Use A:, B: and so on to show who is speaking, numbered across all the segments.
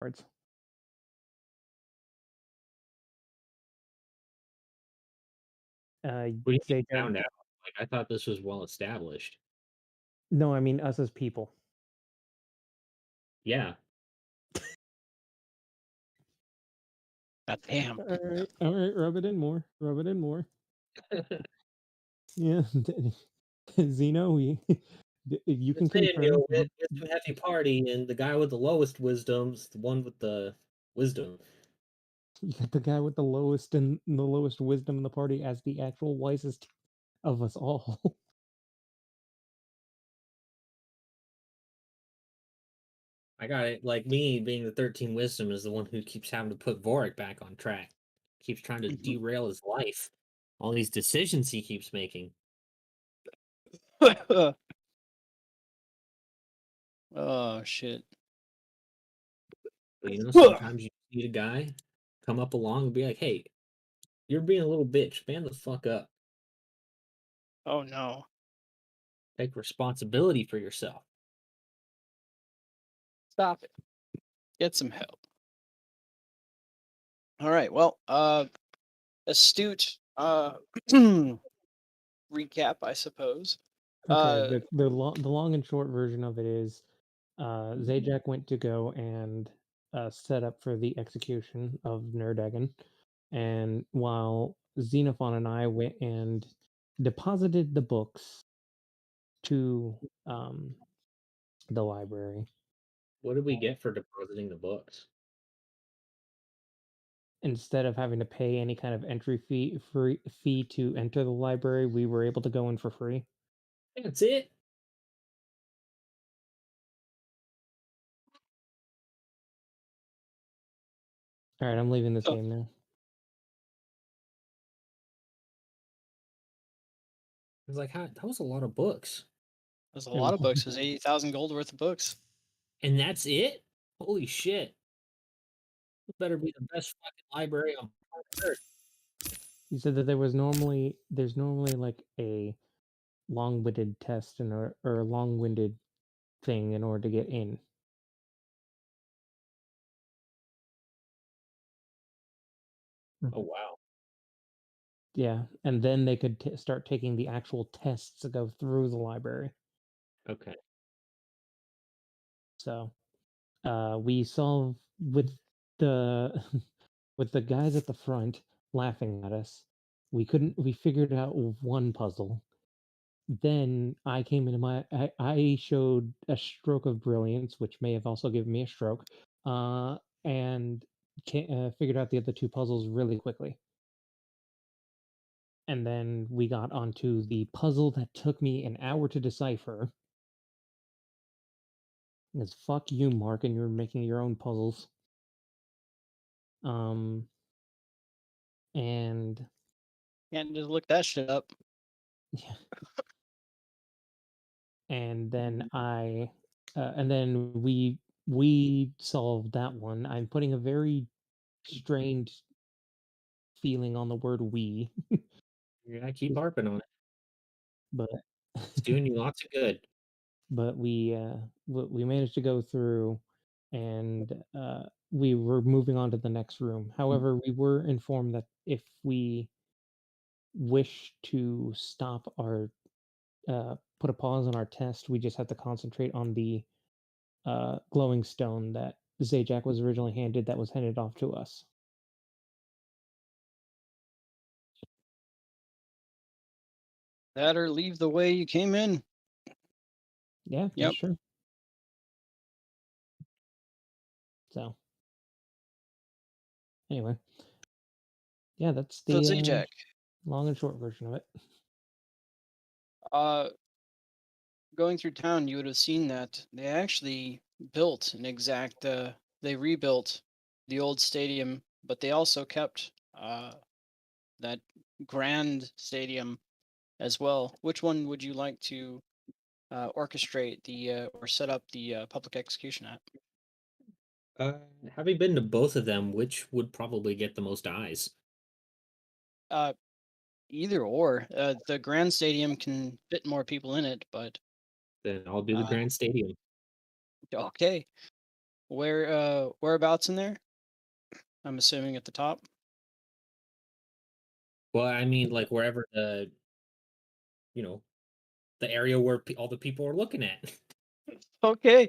A: Cards.
B: What do you mean
A: Zajac
B: found out? Like, I thought this was well established.
A: No, I mean us as people.
B: Yeah.
C: God damn.
A: Alright, rub it in more, rub it in more. Yeah, Zeno, we you
B: Just
A: can
B: saying,
A: confirm.
B: wisdom heavy party, and the guy with the lowest wisdom's the one with the wisdom.
A: You got the guy with the lowest and the lowest wisdom in the party as the actual wisest of us all.
B: I got it. Like me being the 13 wisdom is the one who keeps having to put Vorik back on track. Keeps trying to derail his life. All these decisions he keeps making.
C: Oh shit.
B: But sometimes you need a guy come up along and be like, "Hey, you're being a little bitch. Man the fuck up.
C: Oh no.
B: Take responsibility for yourself."
C: Stop it. Get some help. All right. Well, astute recap, I suppose.
A: Okay,
C: Uh
A: the long and short version of it is, Zajac went to go and set up for the execution of Nerdagon, and while Xenophon and I went and deposited the books to the library.
B: What did we get for depositing the books?
A: Instead of having to pay any kind of entry fee to enter the library, we were able to go in for free.
B: That's it.
A: All right, I'm leaving this
C: oh,
A: game now.
B: I was like, that was a lot of books.
C: there's a
A: It
C: lot
A: was
C: of books. There's 80,000 gold worth of books.
B: And that's it? Holy shit. This better be the best fucking library on planet Earth.
A: You said that there's normally like a long-winded test and or a long-winded thing in order to get in.
B: Oh, wow.
A: Yeah, and then they could start taking the actual tests to go through the library.
B: Okay.
A: So, we solve with the with the guys at the front laughing at us. We figured out one puzzle. Then I came into I showed a stroke of brilliance, which may have also given me a stroke, and figured out the other two puzzles really quickly. And then we got onto the puzzle that took me an hour to decipher. Because fuck you, Mark, and you're making your own puzzles. Um, and
C: Can't just look that shit up.
A: yeah, and then and then we solved that one. I'm putting a very strained feeling on the word "we,"
B: You're gonna keep harping on it.
A: but
B: It's doing you lots of good.
A: but we managed to go through, and we were moving on to the next room. However, we were informed that if we wish to stop our put a pause on our test, we just have to concentrate on the glowing stone that Zajac was originally handed, that was handed off to us.
C: That or leave the way you came in.
A: Yeah,
C: Yep.
A: that's true. So anyway, yeah, that's
C: So
A: the
C: Zajac,
A: long and short version of it.
C: uh, going through town, you would have seen that they actually built an exact. They rebuilt the old stadium, but they also kept that grand stadium as well. Which one would you like to orchestrate the or set up the public execution at?
B: Having been to both of them, which would probably get the most eyes?
C: Uh, Either or. The grand stadium can fit more people in it, but
B: Then I'll do the
C: uh,
B: Grand Stadium.
C: okay. Whereabouts in there? I'm assuming at the top.
B: Well, I mean, like wherever you know, the area where all the people are looking at.
C: Okay,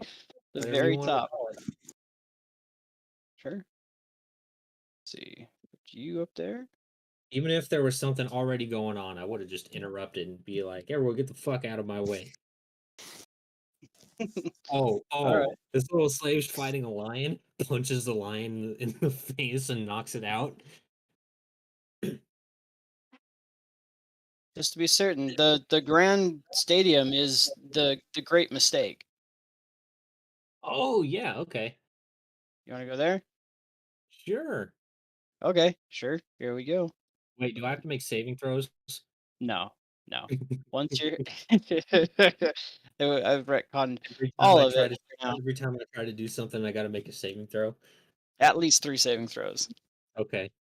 C: the
B: Whatever you
C: very
B: want to
C: top.
B: call it.
C: Sure. See, put you up there.
B: Even if there was something already going on, I would have just interrupted and be like, "Everyone, get the fuck out of my way."
C: All
B: Oh,
C: right.
B: this little slave's fighting a lion, punches the lion in the face and knocks it out.
C: Just to be certain, the Grand Stadium is the Great Mistake.
B: Oh, yeah, okay.
C: You want to go there?
B: Sure.
C: Okay, sure. Here we go.
B: Wait, do I have to make saving throws?
C: No, no. Once you're, I've retconned
B: Every time
C: all
B: I
C: of
B: try
C: it
B: to
C: for now.
B: every time I try to do something, I gotta make a saving throw.
C: At least 3 saving throws.
B: Okay.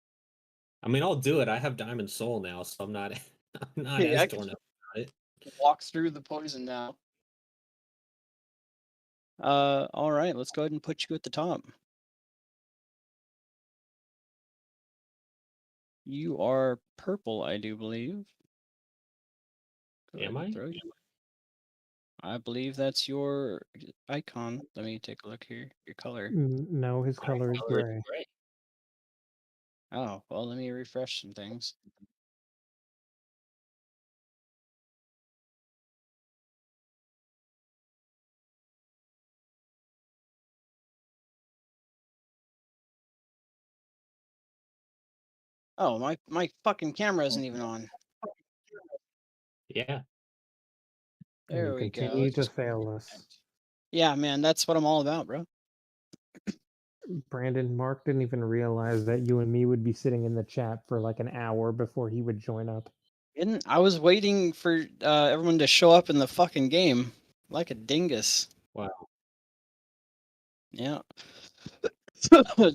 B: I mean, I'll do it. I have Diamond Soul now, so I'm not I'm not
C: Hey,
B: as
C: I can
B: torn up about it.
C: walk through the poison now. All right, let's go ahead and put you at the top. You are purple, I do believe. Go ahead
B: Am
C: and
B: I?
C: throw you. I believe that's your icon. Let me take a look here. Your color.
A: No, his
B: My
A: color is
B: color is
A: gray.
B: gray.
C: Oh, well, let me refresh some things. Oh, my fucking camera isn't even on.
B: Yeah.
A: And
C: There
A: you
C: we go.
A: continue
C: Let's
A: to
C: just
A: fail us.
C: Yeah, man, that's what I'm all about, bro.
A: Brandon, Mark didn't even realize that you and me would be sitting in the chat for like an hour before he would join up.
C: And I was waiting for everyone to show up in the fucking game like a dingus.
B: Wow.
C: Yeah.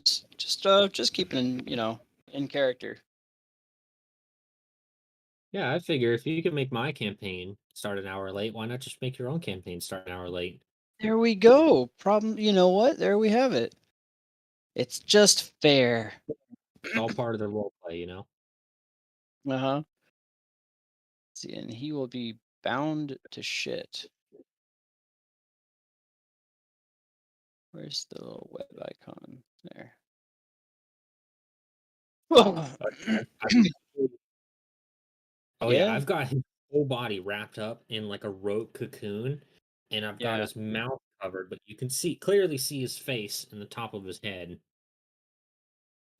C: Just keeping, in character.
B: Yeah, I figure if you can make my campaign start an hour late, why not just make your own campaign start an hour late?
C: There we go. Problem, you know what? There we have it. It's just fair.
B: It's all part of the role play, you know?
C: Uh-huh. See, and he will be bound to shit. Where's the little web icon? There.
B: Oh yeah,
C: Yeah?
B: I've got his whole body wrapped up in like a rope cocoon, and I've got
C: Yeah.
B: his mouth covered, but you can clearly see his face and the top of his head.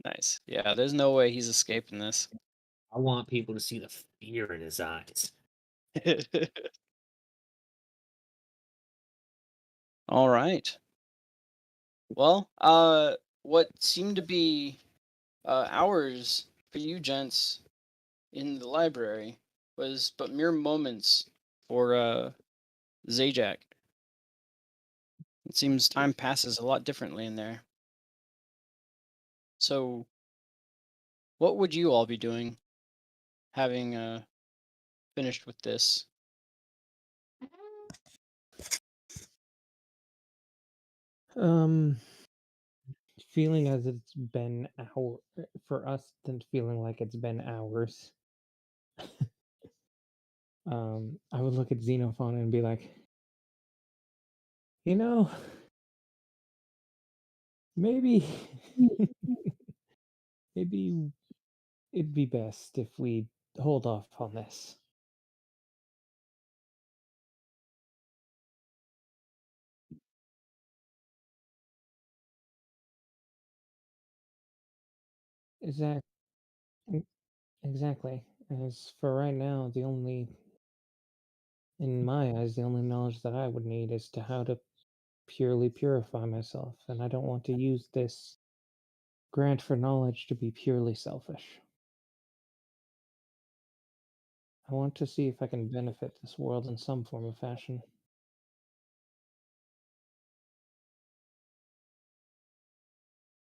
C: Nice. Yeah, there's no way he's escaping this.
B: I want people to see the fear in his eyes.
C: All right. Well, what seemed to be hours for you gents in the library was but mere moments for Zajac. It seems time passes a lot differently in there. So, what would you all be doing having finished with this?
A: Um, feeling as it's been hour for us than feeling like it's been hours. I would look at Xenophon and be like, you know, maybe maybe it'd be best if we hold off on this. Exactly. Exactly. As for right now, in my eyes, the only knowledge that I would need is to how to purely purify myself, and I don't want to use this grant for knowledge to be purely selfish. I want to see if I can benefit this world in some form or fashion.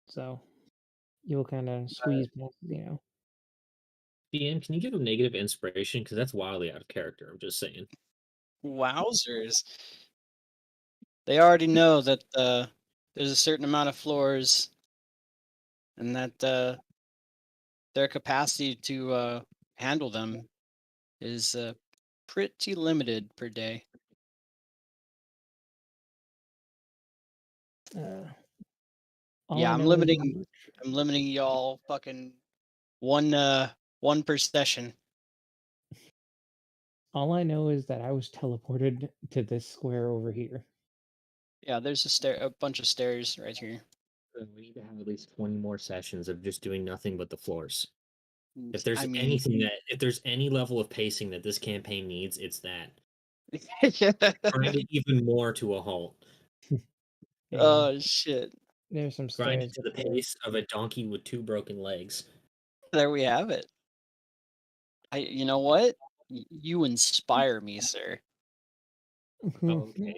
A: So you'll kind of squeeze me.
B: DM, can you give him negative inspiration? Because that's wildly out of character. I'm just saying.
C: Wowzers! They already know that there's a certain amount of floors, and that their capacity to handle them is pretty limited per day.
A: All
C: Yeah,
A: I
C: I'm
A: know is
C: limiting y'all fucking one per session.
A: all I know is that I was teleported to this square over here.
C: Yeah, there's a bunch of stairs right here.
B: We need to have at least 20 more sessions of just doing nothing but the floors. If
C: I
B: there's
C: mean,
B: anything that, if there's any level of pacing that this campaign needs, it's that. Grind it even more to a halt.
A: Yeah,
C: Oh shit!
A: there's some
B: Grind
A: stairs.
B: it to the
A: up there.
B: pace of a donkey with 2 broken legs.
C: There we have it. You know what? You inspire me, sir.
B: Oh, okay.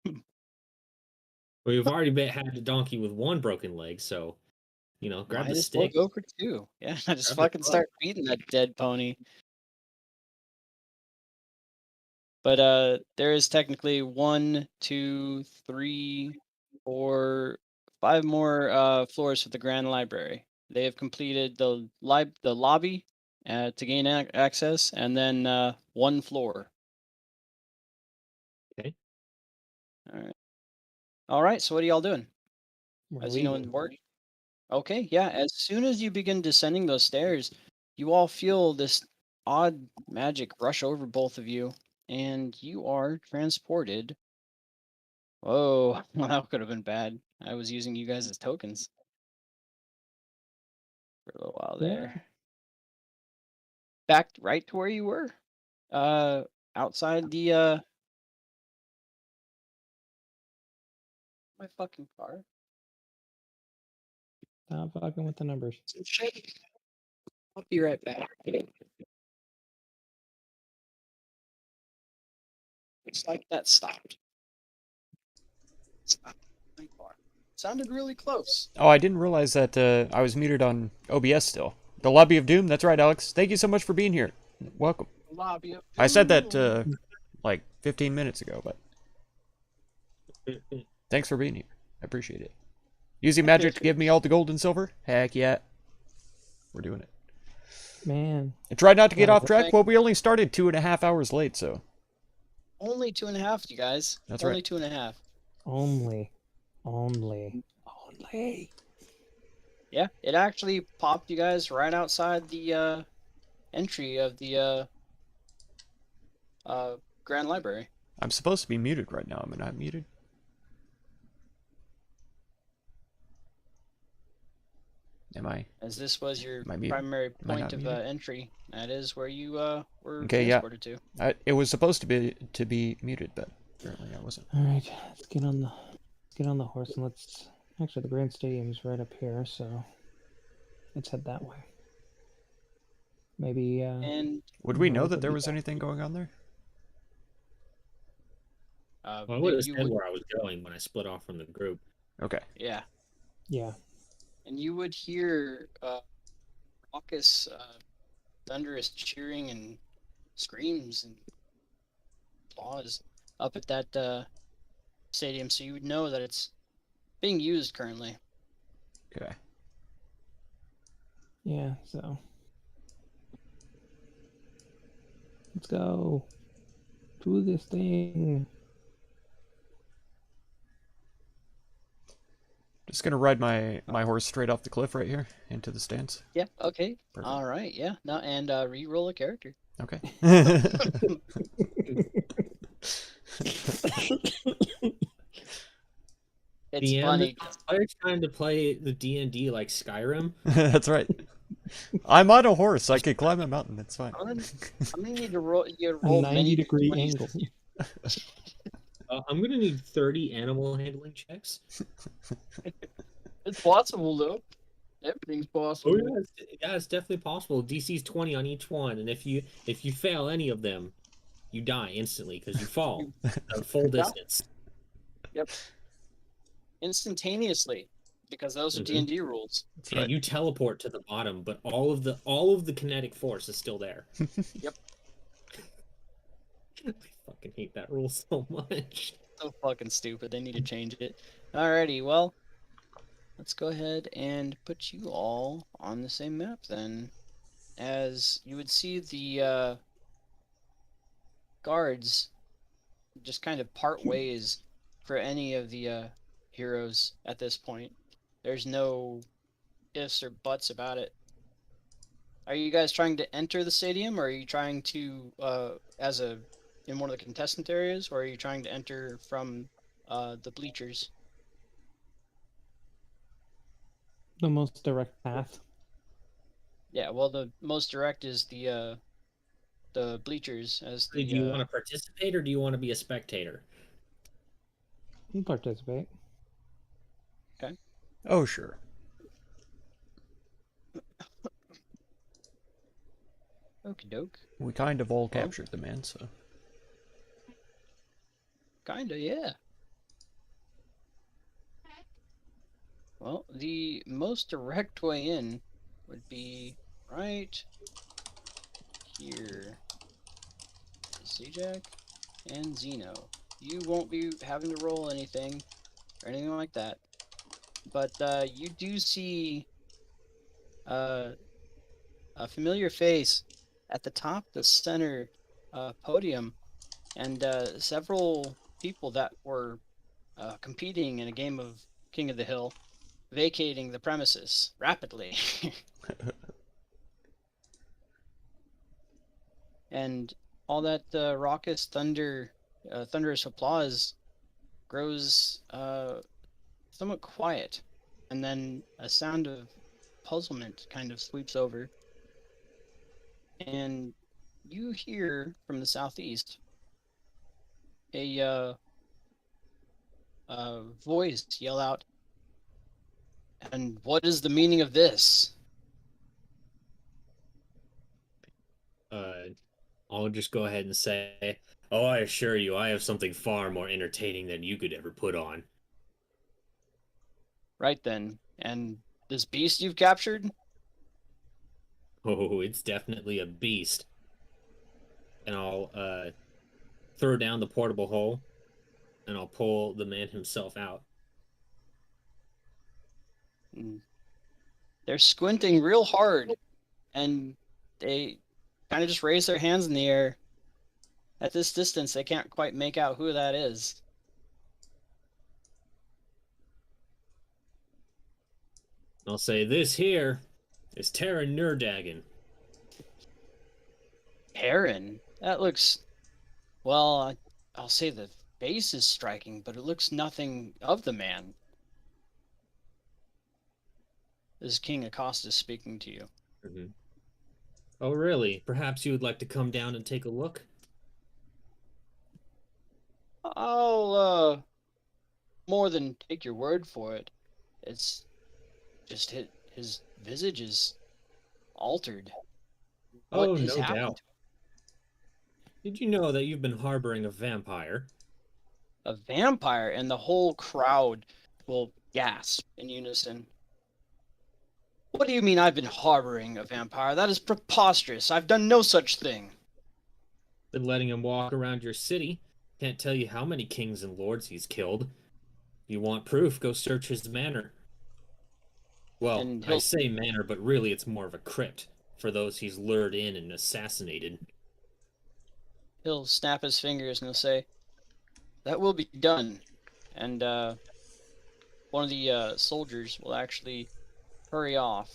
B: Well, we've already had a donkey with 1 broken leg, so grab
C: Might
B: the
C: as well
B: stick.
C: go for 2. Yeah, just
B: Grab the
C: fucking
B: club.
C: start beating that dead pony. But there is technically 1, 2, 3, 4, 5 more floors for the Grand Library. They have completed the lobby to gain access, and then 1 floor.
B: Okay.
C: All right. So what are y'all doing?
A: We're
C: As you know, in
A: leaving.
C: work. Okay. Yeah. As soon as you begin descending those stairs, you all feel this odd magic rush over both of you, and you are transported. Whoa, well, that could have been bad. I was using you guys as tokens for a little while
A: Yeah.
C: there. Back right to where you were. Outside the my fucking car.
A: Stop fucking with the numbers.
C: Some shit. I'll be right back. Looks like that stopped. Stopped my car. Sounded really close.
D: Oh, I didn't realize that I was muted on OBS still. The Lobby of Doom, that's right, Alex. Thank you so much for being here. Welcome.
C: Lobby of
D: I said that
C: Doom.
D: like 15 minutes ago, but thanks for being here. I appreciate it. Using magic to give me all the gold and silver? Heck yeah. We're doing it.
A: Man,
D: I tried not to get
A: Well,
D: off track, but we only started 2.5 hours late, so.
C: Only 2.5, you guys.
D: That's
C: Only
D: right.
C: 2.5.
A: only.
C: Yeah, it actually popped you guys right outside the entry of the Grand Library.
D: I'm supposed to be muted right now. Am I not muted? Am I?
C: As this was your
D: Am I muted?
C: primary
D: Am I
C: point
D: not
C: of
D: muted?
C: entry. That is where you were
D: Okay, yeah.
C: transported to.
D: It was supposed to be muted, but apparently I wasn't.
A: All right, let's get on the horse and let's. Actually, the Grand Stadium's right up here, so let's head that way. Maybe.
C: And
D: Would we know
A: North
D: that
A: would
D: there
A: be
D: was
A: better.
D: anything going on there?
B: Well, I would have
C: you
B: said
C: would,
B: where I was going when I split off from the group.
D: Okay.
C: yeah,
A: Yeah.
C: and you would hear raucous, thunderous cheering and screams and applause up at that stadium, so you would know that it's being used currently.
D: Okay.
A: Yeah. So. Let's go. Do this thing.
D: Just gonna ride my horse straight off the cliff right here into the stands.
C: Yeah. Okay.
D: Perfect.
C: All right. Yeah. No, and re-roll a character.
D: Okay.
C: It's
B: DM,
C: funny.
B: players trying to play the D&D like Skyrim.
D: That's right. I'm on a horse. I can climb a mountain. It's fine.
C: I'm gonna need to roll. You
A: A
C: roll
A: 90-degree
C: 20s.
A: angle.
B: I'm gonna need 30 animal handling checks.
C: It's possible though. Everything's possible.
B: Oh yeah, it's definitely possible. DC's 20 on each one, and if you fail any of them, you die instantly because you fall a full distance.
C: Yep. Instantaneously, because those are
B: Mhm.
C: D&D rules.
D: That's
B: Yeah,
D: right.
B: you teleport to the bottom, but all of the kinetic force is still there.
C: Yep.
B: I fucking hate that rule so much.
C: So fucking stupid. They need to change it. Alrighty, well, let's go ahead and put you all on the same map then. As you would see the guards just kind of part ways for any of the heroes at this point. There's no ifs or buts about it. Are you guys trying to enter the stadium, or are you trying to, in one of the contestant areas, or are you trying to enter from the bleachers?
A: The most direct path.
C: Yeah, well, the most direct is the bleachers, as
B: Do
C: the
B: you want to participate or do you want to be a spectator?
A: You participate.
D: Oh, sure.
C: okie doke.
D: We kind of all captured the man, so.
C: Kinda, yeah. Well, the most direct way in would be right here. Zajac and Zeno. You won't be having to roll anything or anything like that. But you do see a familiar face at the top, the center podium, and several people that were competing in a game of King of the Hill, vacating the premises rapidly. And all that raucous thunderous applause grows somewhat quiet, and then a sound of puzzlement kind of sweeps over, and you hear from the southeast a voice yell out, "And what is the meaning of this?"
B: I'll just go ahead and say, oh, I assure you, I have something far more entertaining than you could ever put on.
C: Right then, and this beast you've captured?
B: Oh, it's definitely a beast. And I'll throw down the portable hole, and I'll pull the man himself out.
C: They're squinting real hard, and they kind of just raise their hands in the air. At this distance, they can't quite make out who that is.
B: I'll say, this here is Terran Nurdagon.
C: Heron? That looks... Well, I'll say the face is striking, but it looks nothing of the man. This is King Acosta speaking to you.
B: Mm-hmm. Oh, really? Perhaps you would like to come down and take a look?
C: I'll, more than take your word for it. It's just his visage is altered. What
B: Oh,
C: has
B: no
C: happened
B: doubt.
C: to him?
B: Did you know that you've been harboring a vampire?
C: A vampire, and the whole crowd will gasp in unison. What do you mean I've been harboring a vampire? That is preposterous. I've done no such thing.
B: Been letting him walk around your city. Can't tell you how many kings and lords he's killed. You want proof, go search his manor. Well,
C: And
B: I say manor, but really it's more of a crypt for those he's lured in and assassinated.
C: He'll snap his fingers and he'll say, "That will be done." And one of the soldiers will actually hurry off.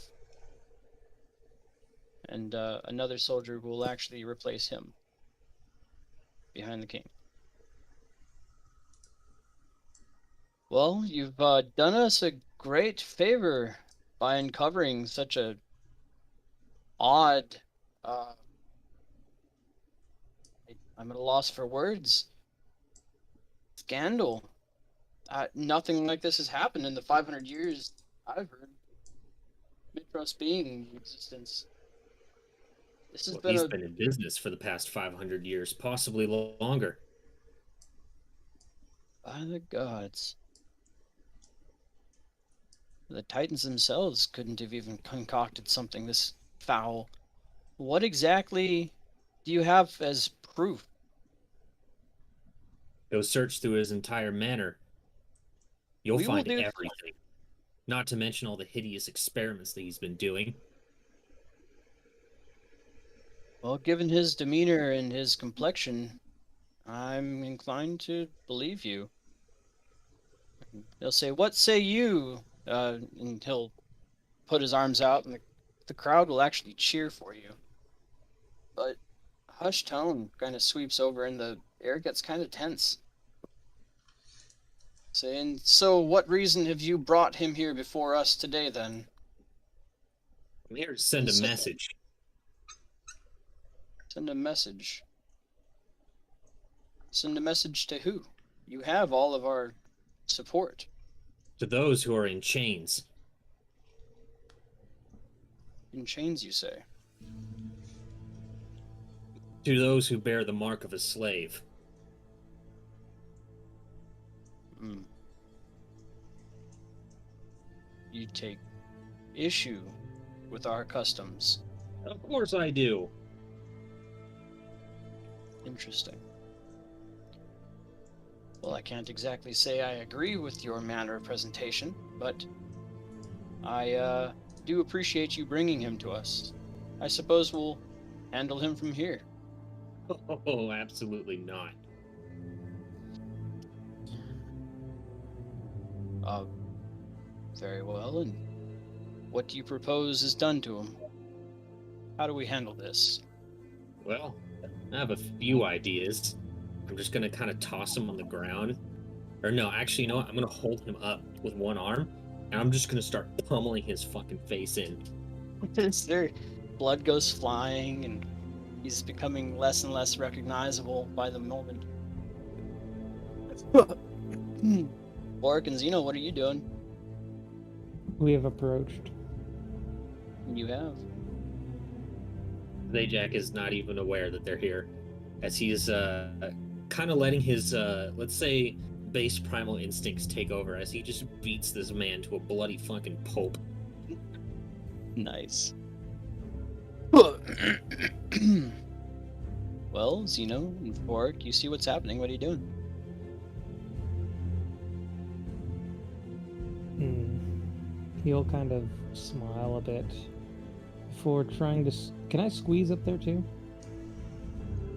C: And another soldier will actually replace him behind the king. Well, you've done us a great favor by uncovering such a odd... I'm at a loss for words. Scandal. Nothing like this has happened in the 500 years I've heard Mitros being in existence. This has
B: He's been in business for the past 500 years, possibly longer.
C: By the gods. The Titans themselves couldn't have even concocted something this foul. What exactly do you have as proof?
B: Go search through his entire manor. You'll
C: We will
B: find
C: do so.
B: everything. Not to mention all the hideous experiments that he's been doing.
C: Well, given his demeanor and his complexion, I'm inclined to believe you. He'll say, "What say you?" And he'll put his arms out, and the crowd will actually cheer for you. But a hushed tone kind of sweeps over, and the air gets kind of tense. Saying, "So, what reason have you brought him here before us today, then?"
B: I'm here to send a
C: Yes, sir.
B: message
C: Send a message. Send a message to who? You have all of our support.
B: to those who are in chains.
C: In chains, you say?
B: To those who bear the mark of a slave.
C: Hmm. You take issue with our customs.
B: Of course I do.
C: Interesting. Well, I can't exactly say I agree with your manner of presentation, but I do appreciate you bringing him to us. I suppose we'll handle him from here.
B: Oh, absolutely not.
C: Very well, and what do you propose is done to him? How do we handle this?
B: Well, I have a few ideas. I'm just gonna kind of toss him on the ground. Or no, actually, you know what? I'm gonna hold him up with one arm, and I'm just gonna start pummeling his fucking face in.
C: Their blood goes flying, and he's becoming less and less recognizable by the moment. Bork and Zeno, what are you doing?
A: We have approached.
C: You have.
B: Zajac is not even aware that they're here, as he's kind of letting his let's say base primal instincts take over as he just beats this man to a bloody fucking pulp.
C: Nice. Well, Zeno and Bork, you see what's happening. What are you doing?
A: He'll kind of smile a bit before trying to. Can I squeeze up there too?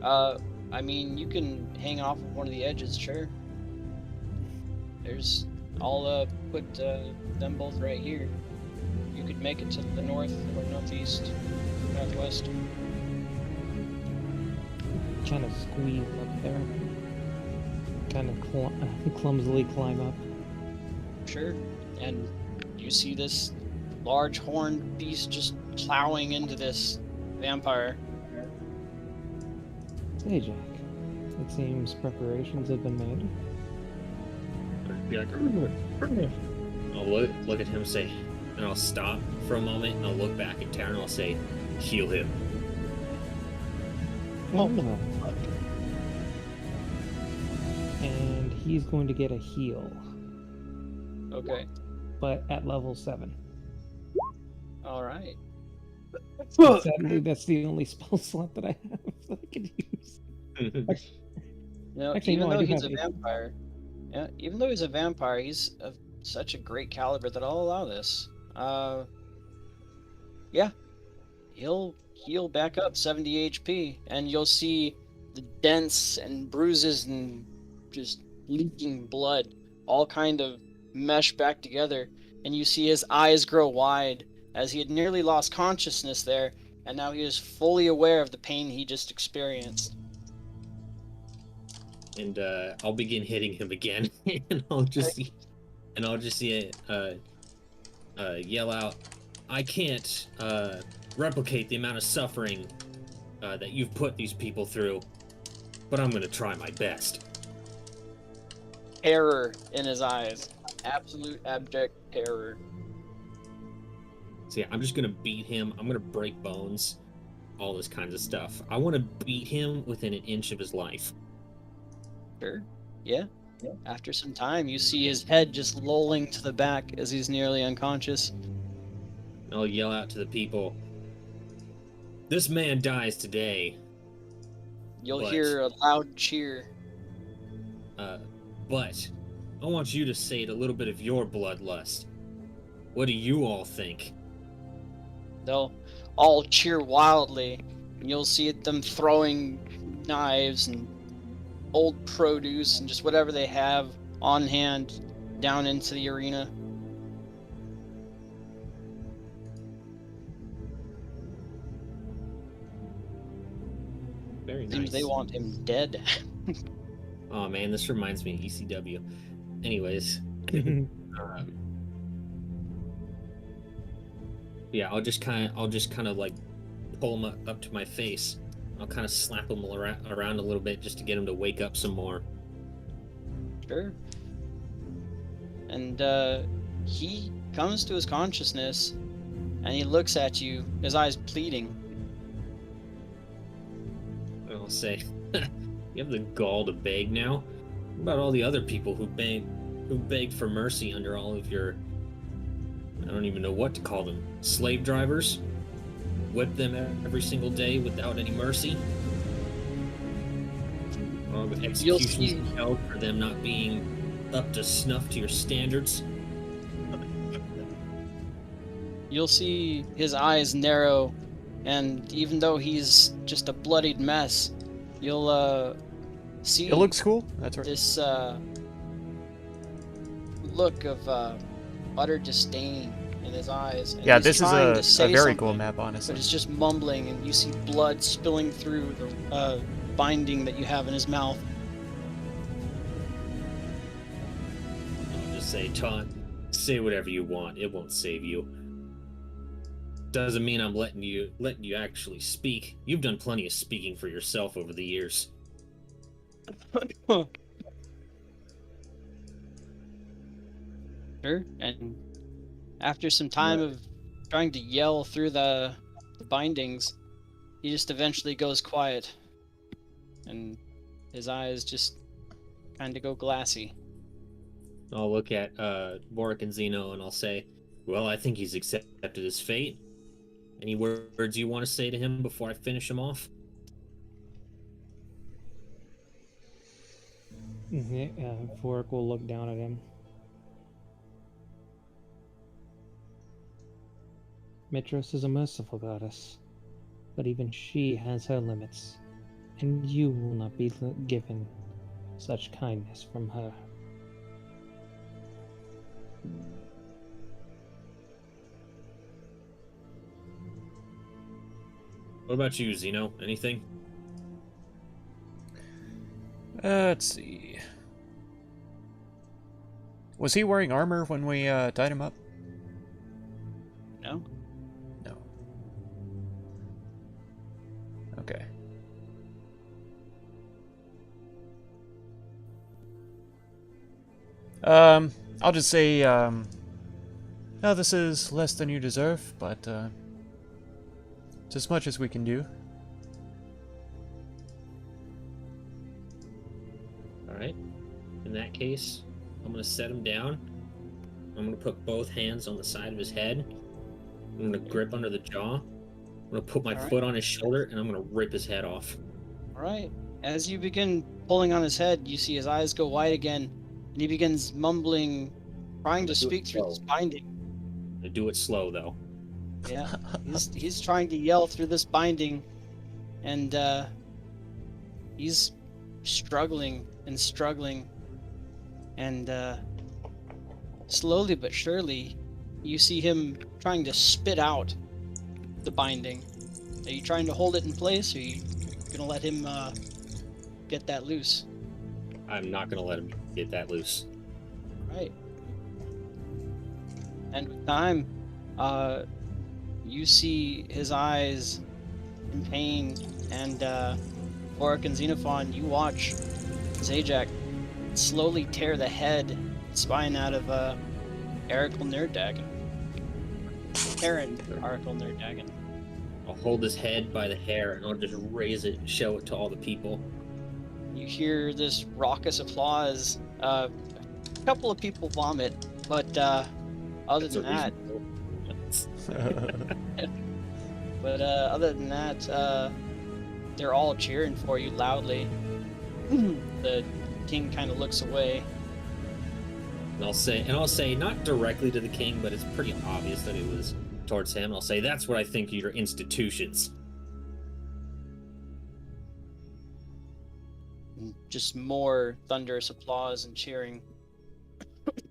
C: I mean, you can hang off of one of the edges, sure. I'll put them both right here. You could make it to the north or northeast, northwest.
A: Kind of squeeze up there. Kind of clumsily climb up.
C: Sure. And you see this large horned beast just plowing into this vampire.
A: Hey, Jack. It seems preparations have been made.
B: Be like, I'll look at him and say, and I'll stop for a moment and I'll look back at Taryn and I'll say, heal him.
A: Oh. And he's going to get a heal,
C: Okay.
A: but at level 7.
C: All right.
A: Sadly, that's the only spell slot that I have that I can use.
C: No,
A: Actually,
C: even
A: no, I
C: though
A: do
C: he's
A: have
C: a
A: it.
C: vampire, yeah, even though he's a vampire, he's of such a great caliber that I'll allow this. Yeah, he'll heal back up 70 HP, and you'll see the dents and bruises and just leaking blood all kind of mesh back together, and you see his eyes grow wide as he had nearly lost consciousness there, and now he is fully aware of the pain he just experienced.
B: And I'll begin hitting him again, and I'll just yell out, I can't replicate the amount of suffering that you've put these people through, but I'm gonna try my best.
C: Terror in his eyes. Absolute abject terror.
B: So yeah, I'm just gonna beat him. I'm gonna break bones, all this kinds of stuff. I want to beat him within an inch of his life.
C: Sure. Yeah. After some time, you see his head just lolling to the back as he's nearly unconscious.
B: And I'll yell out to the people, this man dies today.
C: You'll
B: But-
C: hear a loud cheer.
B: But I want you to say it a little bit of your bloodlust. What do you all think?
C: They'll all cheer wildly, and you'll see them throwing knives and old produce and just whatever they have on hand down into the arena.
B: Very nice.
C: Seems they want him dead.
B: Oh man, this reminds me of ECW. Anyways, yeah, I'll just kind of like pull him up to my face. I'll kind of slap him around a little bit just to get him to wake up some more.
C: Sure. And he comes to his consciousness, and he looks at you, his eyes pleading.
B: I'll say, you have the gall to beg now? What about all the other people who begged for mercy under all of your, I don't even know what to call them, slave drivers? Whip them every single day without any mercy? Or with executions held for them not being up to snuff to your standards?
C: You'll see his eyes narrow, and even though he's just a bloodied mess, you'll see
D: It looks cool. That's right.
C: this look of utter disdain in his eyes. And
D: Yeah,
C: he's
D: this is
C: trying to
D: a
C: say
D: very cool
C: something,
D: map,
C: but
D: honestly.
C: it's just mumbling, and you see blood spilling through the binding that you have in his mouth.
B: I'll just say, Todd, say whatever you want. It won't save you. Doesn't mean I'm letting you actually speak. You've done plenty of speaking for yourself over the years.
C: Sure. And after some time of trying to yell through the bindings, he just eventually goes quiet, and his eyes just kind of go glassy.
B: I'll look at Boric and Zeno and I'll say, well, I think he's accepted his fate. Any words you want to say to him before I finish him off?
A: Vorik will look down at him. Mitros is a merciful goddess, but even she has her limits, and you will not be given such kindness from her.
B: What about you, Zeno? Anything?
D: Let's see. Was he wearing armor when we tied him up?
C: No?
D: No. Okay. I'll just say, no, this is less than you deserve, but, it's as much as we can do.
B: Alright. In that case, I'm going to set him down. I'm going to put both hands on the side of his head. I'm going to grip under the jaw. I'm going to put my foot on his shoulder, and I'm going to rip his head off.
C: Alright. As you begin pulling on his head, you see his eyes go wide again, and he begins mumbling, trying to speak through this binding.
B: I do it slow, though.
C: Yeah, he's trying to yell through this binding, and he's struggling, and slowly but surely, you see him trying to spit out the binding. Are you trying to hold it in place, or are you gonna let him get that loose?
B: I'm not going to let him get that loose.
C: Right. And with time, you see his eyes in pain, and Boric and Xenophon, you watch Zajac slowly tear the head, spine out of Arakel Nerddagon. Aaron Arakel Nerddagon.
B: I'll hold his head by the hair, and I'll just raise it and show it to all the people.
C: You hear this raucous applause. A couple of people vomit, but other than that, they're all cheering for you loudly. The King kind of looks away.
B: And I'll say not directly to the king, but it's pretty obvious that it was towards him. I'll say that's what I think of your institutions.
C: Just more thunderous applause and cheering.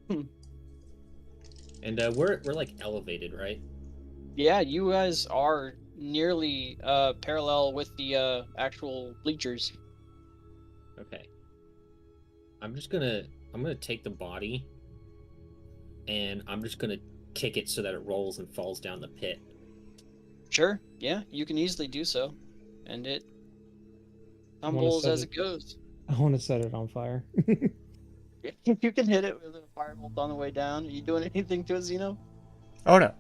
B: And we're like elevated, right?
C: Yeah, you guys are nearly parallel with the actual bleachers.
B: Okay. I'm gonna take the body and I'm just gonna kick it so that it rolls and falls down the pit.
C: Sure, yeah, you can easily do so. And it tumbles as it goes.
A: I want to set it on fire.
C: You can hit it with a firebolt on the way down. Are you doing anything to it, Xeno?
D: Oh no.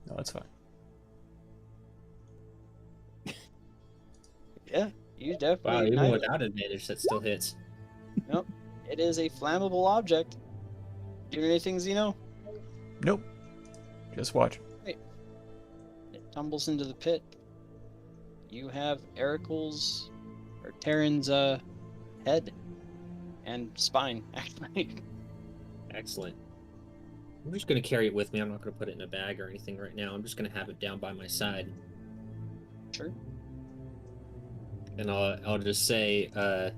D: No, it's fine.
C: Yeah, you
B: Wow,
C: definitely
B: even
C: ignite it.
B: without advantage, that still hits.
C: Nope. It is a flammable object. Doing anything, Xeno?
D: Nope. Just watch.
C: It tumbles into the pit. You have Ericle's or Terran's head and spine, actually.
B: Excellent. I'm just gonna carry it with me. I'm not gonna put it in a bag or anything right now. I'm just gonna have it down by my side.
C: Sure.
B: And I'll just say to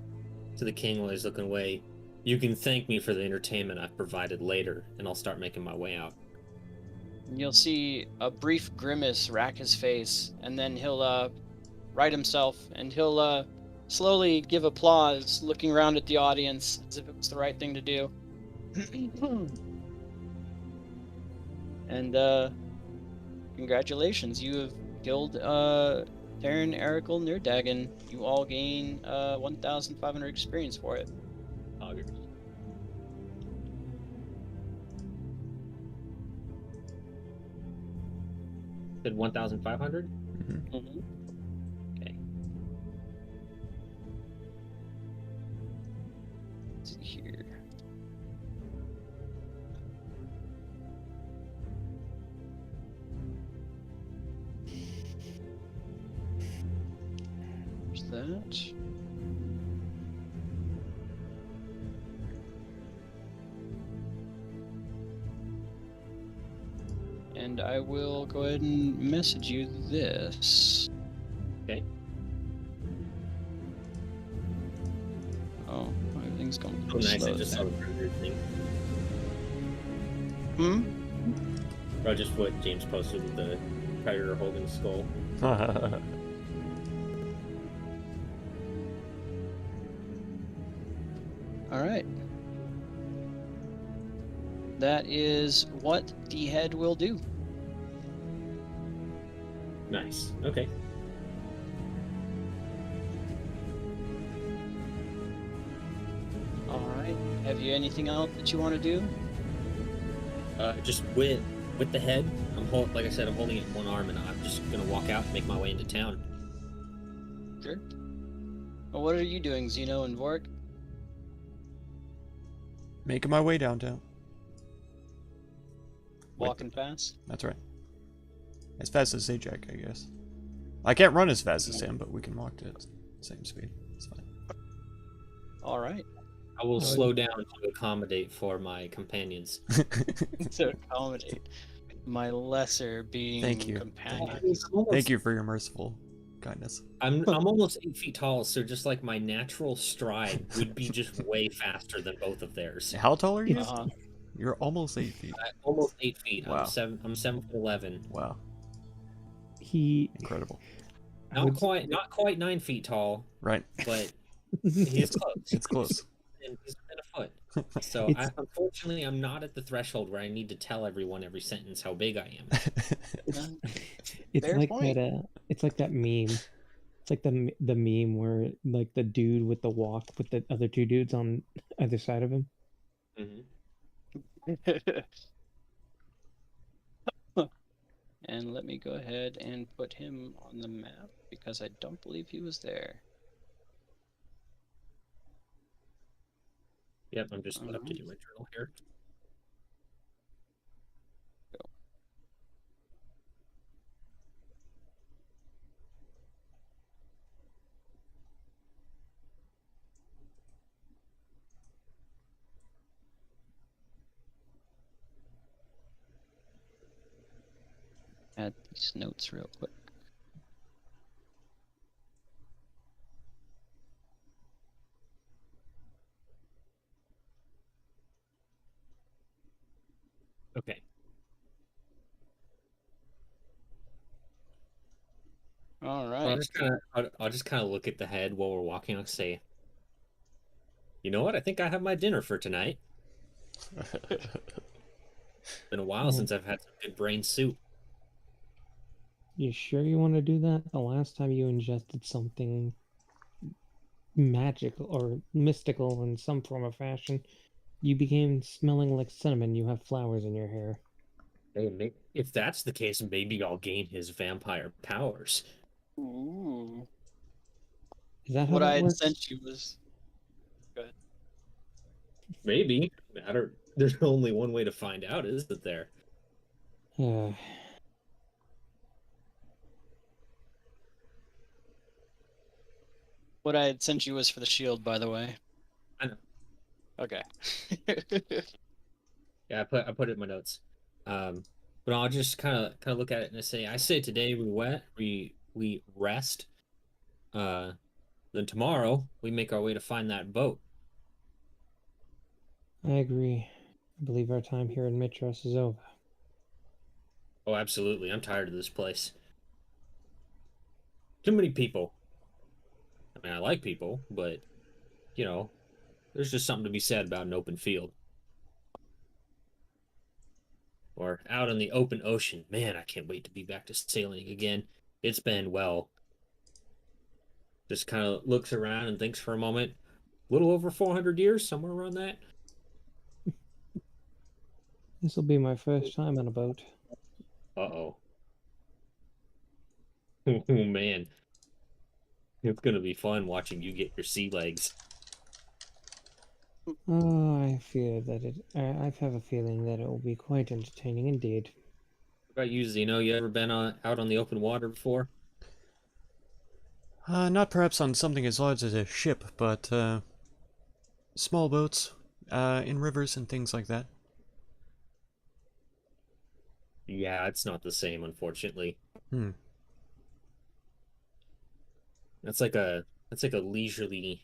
B: the king while he's looking away, you can thank me for the entertainment I've provided later, and I'll start making my way out.
C: And you'll see a brief grimace rack his face, and then he'll right himself, and he'll slowly give applause, looking around at the audience as if it was the right thing to do. And congratulations, you have killed Terran, Ericle, Nirdagan. You all gain 1,500 experience for it.
B: Augers. Said 1,500?
C: Mm-hmm.
B: Okay.
C: Let's see here. There's that. And I will go ahead and message you this.
B: Okay.
C: Oh, everything's going
B: Oh, nice.
C: slow
B: I just saw
C: today.
B: the printer thing.
C: Hmm?
B: Or just what James posted with the predator holding the skull.
C: All right. That is what the head will do.
B: Nice. Okay.
C: All right. Have you anything else that you want to do?
B: Just with the head, like I said, I'm holding it in one arm, and I'm just gonna walk out and make my way into town.
C: Sure. Well, what are you doing, Xeno and Vork?
D: Making my way downtown.
C: Walking fast?
D: That's right. As fast as Zajac, I guess. I can't run as fast as him, but we can walk to the same speed. It's fine.
C: All right.
B: I will slow down to accommodate for my companions.
C: To accommodate my lesser being
D: Thank you.
C: companion.
D: Thank you for your merciful kindness.
B: I'm almost 8 feet tall, so just like my natural stride would be just way faster than both of theirs.
D: How tall are you?
C: Uh-huh.
D: You're almost 8 feet.
B: Almost 8 feet.
D: Wow.
B: I'm 7'11".
D: Wow.
A: He
D: Incredible.
B: Not quite 9 feet tall,
D: Right.
B: but he's close.
D: It's close.
B: And he's within a foot. So unfortunately, I'm not at the threshold where I need to tell everyone every sentence how big I am.
A: it's
C: Fair
A: like
C: point.
A: that it's like that meme. It's like the meme where like the dude with the walk with the other two dudes on either side of him.
C: And let me go ahead and put him on the map because I don't believe he was there.
B: Yep, I'm just updating my journal here.
C: add these notes real quick.
B: Okay.
C: All
B: I'll
C: right.
B: just kind of look at the head while we're walking. I'll say, you know what? I think I have my dinner for tonight. Been a while since I've had some good brain soup.
A: You sure you want to do that? The last time you ingested something magical or mystical in some form of fashion, you became smelling like cinnamon. You have flowers in your hair.
B: Hey, if that's the case, maybe I'll gain his vampire powers.
C: Ooh.
A: Is that how
C: What
A: that
C: I had
A: works?
C: sent you was good.
B: Maybe. I don't. There's only one way to find out, isn't there?
C: What I had sent you was for the shield, by the way.
B: I know.
C: Okay.
B: Yeah, I put it in my notes. But I'll just kind of look at it and I say today we rest. Then tomorrow we make our way to find that boat.
A: I agree. I believe our time here in Mitros is over.
B: Oh, absolutely. I'm tired of this place. Too many people. I mean, I like people, but you know, there's just something to be said about an open field. Or out on the open ocean. Man, I can't wait to be back to sailing again. It's been, well, just kind of looks around and thinks for a moment. A little over 400 years, somewhere around that.
A: This will be my first time on a boat.
B: Uh-oh. Oh, man. It's going to be fun watching you get your sea legs.
A: Oh, I fear that I have a feeling that it will be quite entertaining indeed.
B: What about you, Zeno? You ever been out on the open water before?
D: Not perhaps on something as large as a ship, but small boats, in rivers and things like that.
B: Yeah, it's not the same, unfortunately.
D: Hmm.
B: That's like a leisurely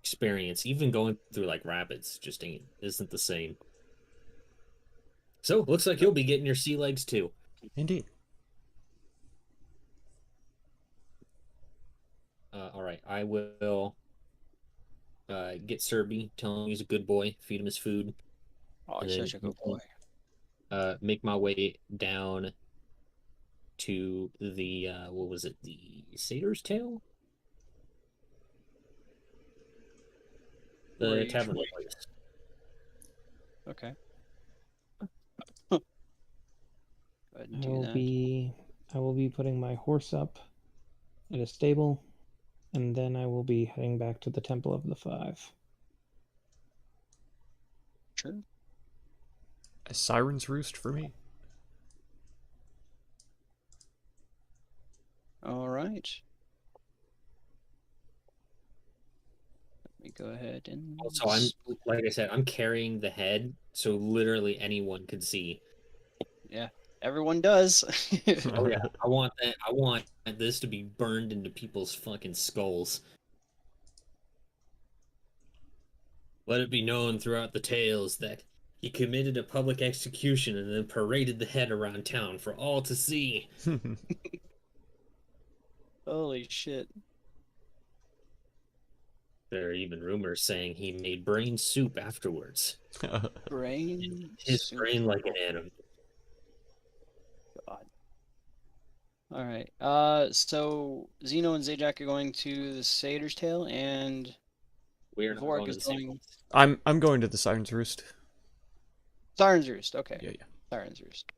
B: experience. Even going through like rapids just isn't the same. So looks like you'll be getting your sea legs too.
D: Indeed.
B: All right, I will get Serby, tell him he's a good boy, feed him his food,
C: Oh,
B: and
C: he's
B: then
C: such a good boy.
B: make my way down to the what was it, the Satyr's Tail?
C: Where
B: The
C: you
B: tavern
C: should-
B: place.
C: Okay. Go ahead and do that.
A: I will be putting my horse up at a stable, and then I will be heading back to the Temple of the Five.
C: Sure.
D: A siren's roost for me.
C: All right. Let me go ahead and.
B: Also, I'm like I said, I'm carrying the head, so literally anyone could see.
C: Yeah, everyone does.
B: Oh yeah, I want that. I want this to be burned into people's fucking skulls. Let it be known throughout the tales that he committed a public execution and then paraded the head around town for all to see.
C: Holy shit.
B: There are even rumors saying he made brain soup afterwards.
C: Brain.
B: His
C: soup.
B: brain like an animal.
C: God. All right. So Zeno and Zajac are going to the Satyr's Tail, and
B: We're not
C: Vork
B: going to
C: is
B: the same
C: going.
D: I'm going to the siren's roost.
C: Siren's Roost. Okay.
D: Yeah.
C: Siren's Roost.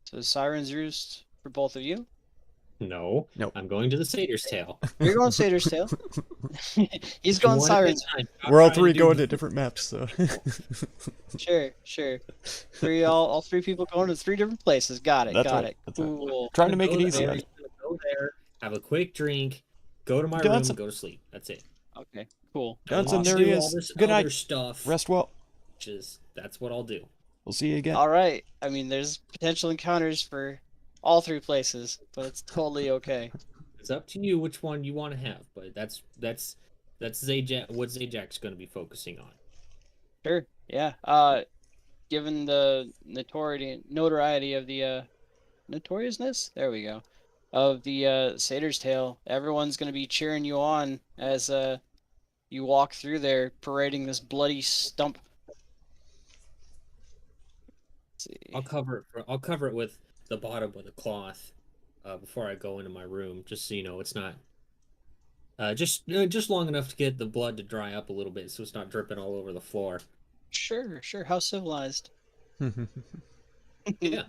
C: So Siren's Roost for both of you.
B: No,
D: Nope.
B: I'm going to the Satyr's Tail.
C: You're going Satyr's Tail. He's going
B: One at a
C: Siren's.
B: time. Stop
D: We're all
B: trying to
D: three
B: do
D: going
B: the-
D: to different maps, so.
C: Sure. All three people going to three different places. Got it.
D: That's
C: got
D: right,
C: it.
D: that's right.
C: Cool.
D: Trying to make it
B: Go
D: easy.
B: there,
D: on you.
B: Go there, have a quick drink, go to my
D: Johnson.
B: room, and go to sleep. That's it.
C: Okay. Cool.
D: Johnson,
B: I'll
D: there
B: do
D: he
B: all
D: is.
B: this
D: Good
B: other
D: night.
B: stuff,
D: Rest well.
B: that's what I'll do.
D: We'll see you again.
C: All right. I mean, there's potential encounters for all three places, but it's totally okay.
B: It's up to you which one you want to have, but that's Zajac, what Zajak's going to be focusing on.
C: Sure. Yeah. Given the notoriety of the notoriousness, there we go, of the Satyr's Tail, everyone's gonna be cheering you on as you walk through there parading this bloody stump. Let's
B: I'll
C: see.
B: cover it with the bottom with a cloth before I go into my room, just so you know it's not just long enough to get the blood to dry up a little bit, so it's not dripping all over the floor.
C: Sure, sure. How civilized.
B: Yeah.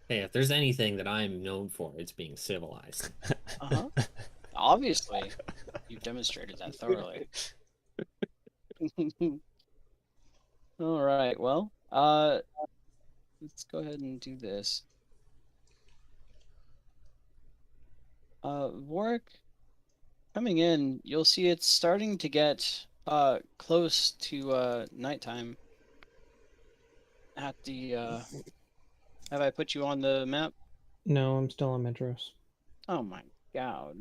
B: Hey, if there's anything that I'm known for, it's being civilized.
C: Uh-huh. Obviously, you've demonstrated that thoroughly. All right. Well, let's go ahead and do this. Warwick, coming in, you'll see it's starting to get close to nighttime. At the have I put you on the map?
A: No, I'm still on Metros.
C: Oh my god.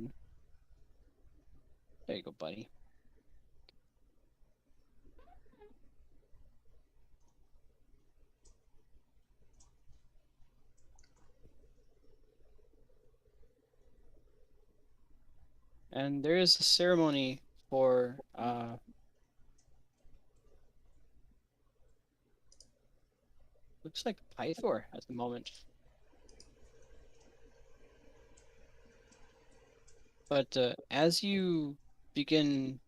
C: There you go, buddy. And there is a ceremony for looks like Pythor at the moment. But as you begin,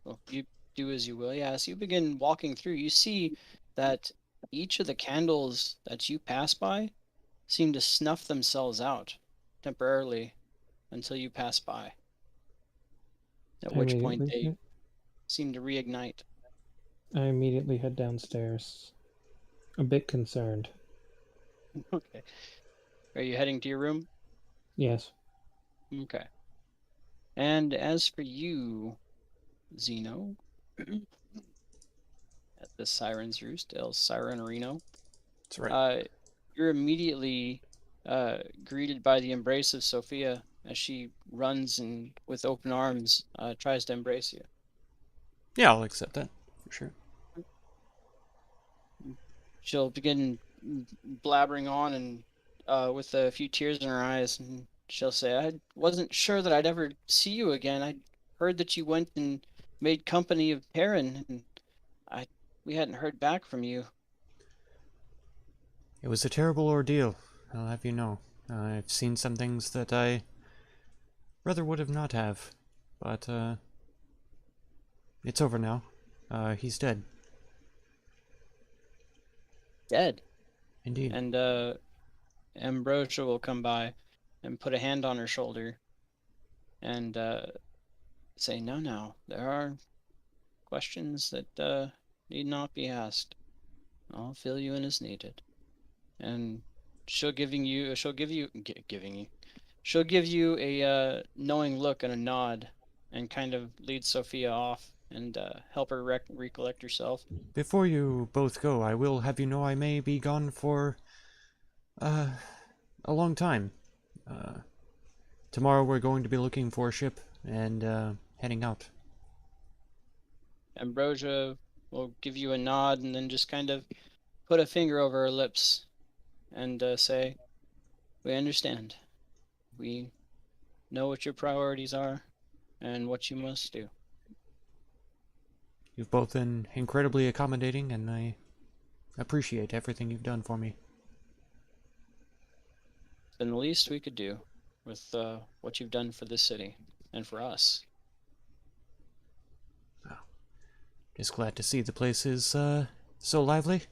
C: well, you do as you will, yeah, as you begin walking through, you see that each of the candles that you pass by seem to snuff themselves out temporarily until you pass by. At
A: I
C: which point
A: immediately,
C: they seem to reignite.
A: I immediately head downstairs, a bit concerned.
C: Okay. Are you heading to your room?
A: Yes.
C: Okay. And as for you, Zeno, at the Siren's Roost, El Siren Reno,
D: That's right.
C: you're immediately greeted by the embrace of Sophia as she runs and with open arms tries to embrace you.
D: Yeah, I'll accept that for sure.
C: She'll begin blabbering on and with a few tears in her eyes, and she'll say, "I wasn't sure that I'd ever see you again. I heard that you went and made company of Perrin, and we hadn't heard back from you."
D: It was a terrible ordeal, I'll have you know. I've seen some things that I rather would have not have, but it's over now. He's dead.
C: Dead.
D: Indeed.
C: And Ambrosia will come by and put a hand on her shoulder and say, "No, there are questions that need not be asked. I'll fill you in as needed." And she'll give you a knowing look and a nod, and kind of lead Sophia off and help her recollect herself.
D: Before you both go, I will have you know I may be gone for a long time. Tomorrow we're going to be looking for a ship and heading out.
C: Ambrosia will give you a nod and then just kind of put a finger over her lips and say, "We understand. We know what your priorities are and what you must do."
D: You've both been incredibly accommodating, and I appreciate everything you've done for me.
C: It's been the least we could do with what you've done for this city and for us.
D: Just glad to see the place is so lively.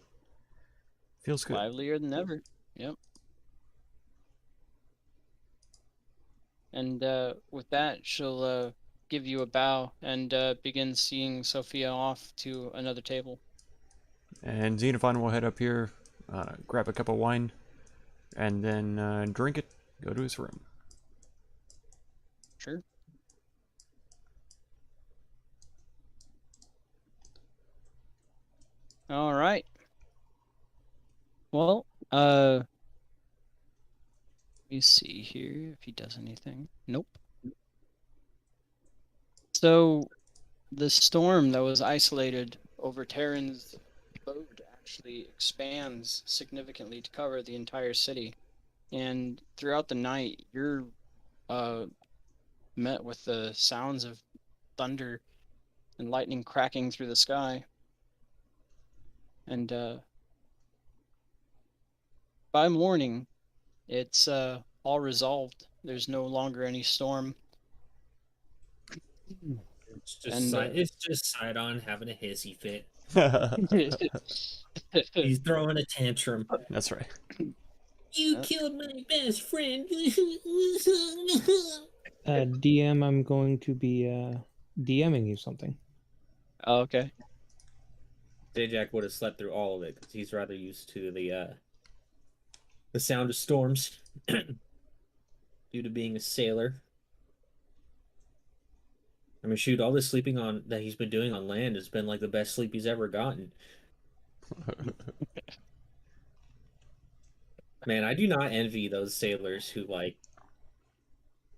D: Feels good.
C: Livelier than ever. Yep. And with that, she'll give you a bow and begin seeing Sophia off to another table.
D: And Xenophon will head up here, grab a cup of wine, and then drink it, go to his room.
C: Sure. All right. Well, me see here if he does anything. Nope. So the storm that was isolated over Terran's boat actually expands significantly to cover the entire city. And throughout the night, you're met with the sounds of thunder and lightning cracking through the sky. And by morning, it's all resolved. There's no longer any storm.
B: It's just Sidon having a hissy fit. He's throwing a tantrum.
D: That's right.
B: You killed my best friend.
A: DM, I'm going to be DMing you something.
C: Oh, okay.
B: Zajac would have slept through all of it because he's rather used to the sound of storms due to being a sailor. I mean, shoot, all this sleeping on that he's been doing on land has been like the best sleep he's ever gotten. Man, I do not envy those sailors who like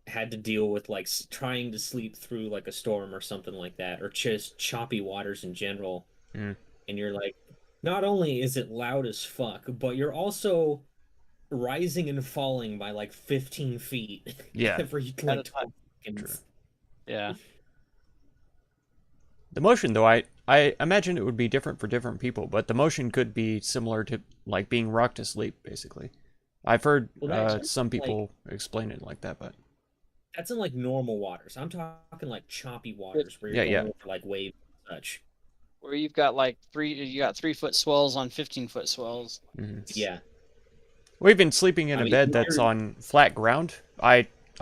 B: had to deal with like trying to sleep through like a storm or something like that, or just choppy waters in general.
D: Mm.
B: And you're like, not only is it loud as fuck, but you're also rising and falling by like 15 feet.
D: Yeah.
B: Every like 12 seconds.
C: Yeah.
D: The motion, though, I imagine it would be different for different people, but the motion could be similar to, like, being rocked to sleep, basically. I've heard some people explain it like that, but...
B: That's in, like, normal waters. I'm talking, like, choppy waters where you're going over, like, waves and such.
C: Where you've got, like, 3-foot swells on 15-foot swells.
D: Mm-hmm.
B: Yeah.
D: Or even sleeping in a bed that's on flat ground.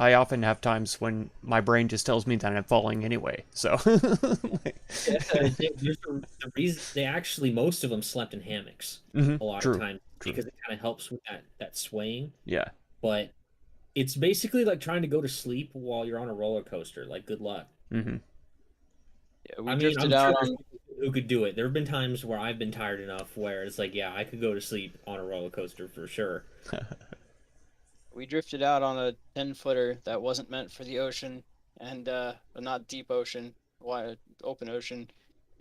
D: I often have times when my brain just tells me that I'm falling anyway, so...
B: The reason they actually, most of them slept in hammocks a lot of times because it kind of helps with that swaying.
D: Yeah.
B: But it's basically like trying to go to sleep while you're on a roller coaster. Like, good luck.
D: Mm-hmm.
C: Yeah, we drifted out on...
B: Who could do it? There have been times where I've been tired enough where it's like, yeah, I could go to sleep on a roller coaster for sure.
C: We drifted out on a 10-footer that wasn't meant for the ocean, and not deep ocean, wide open ocean,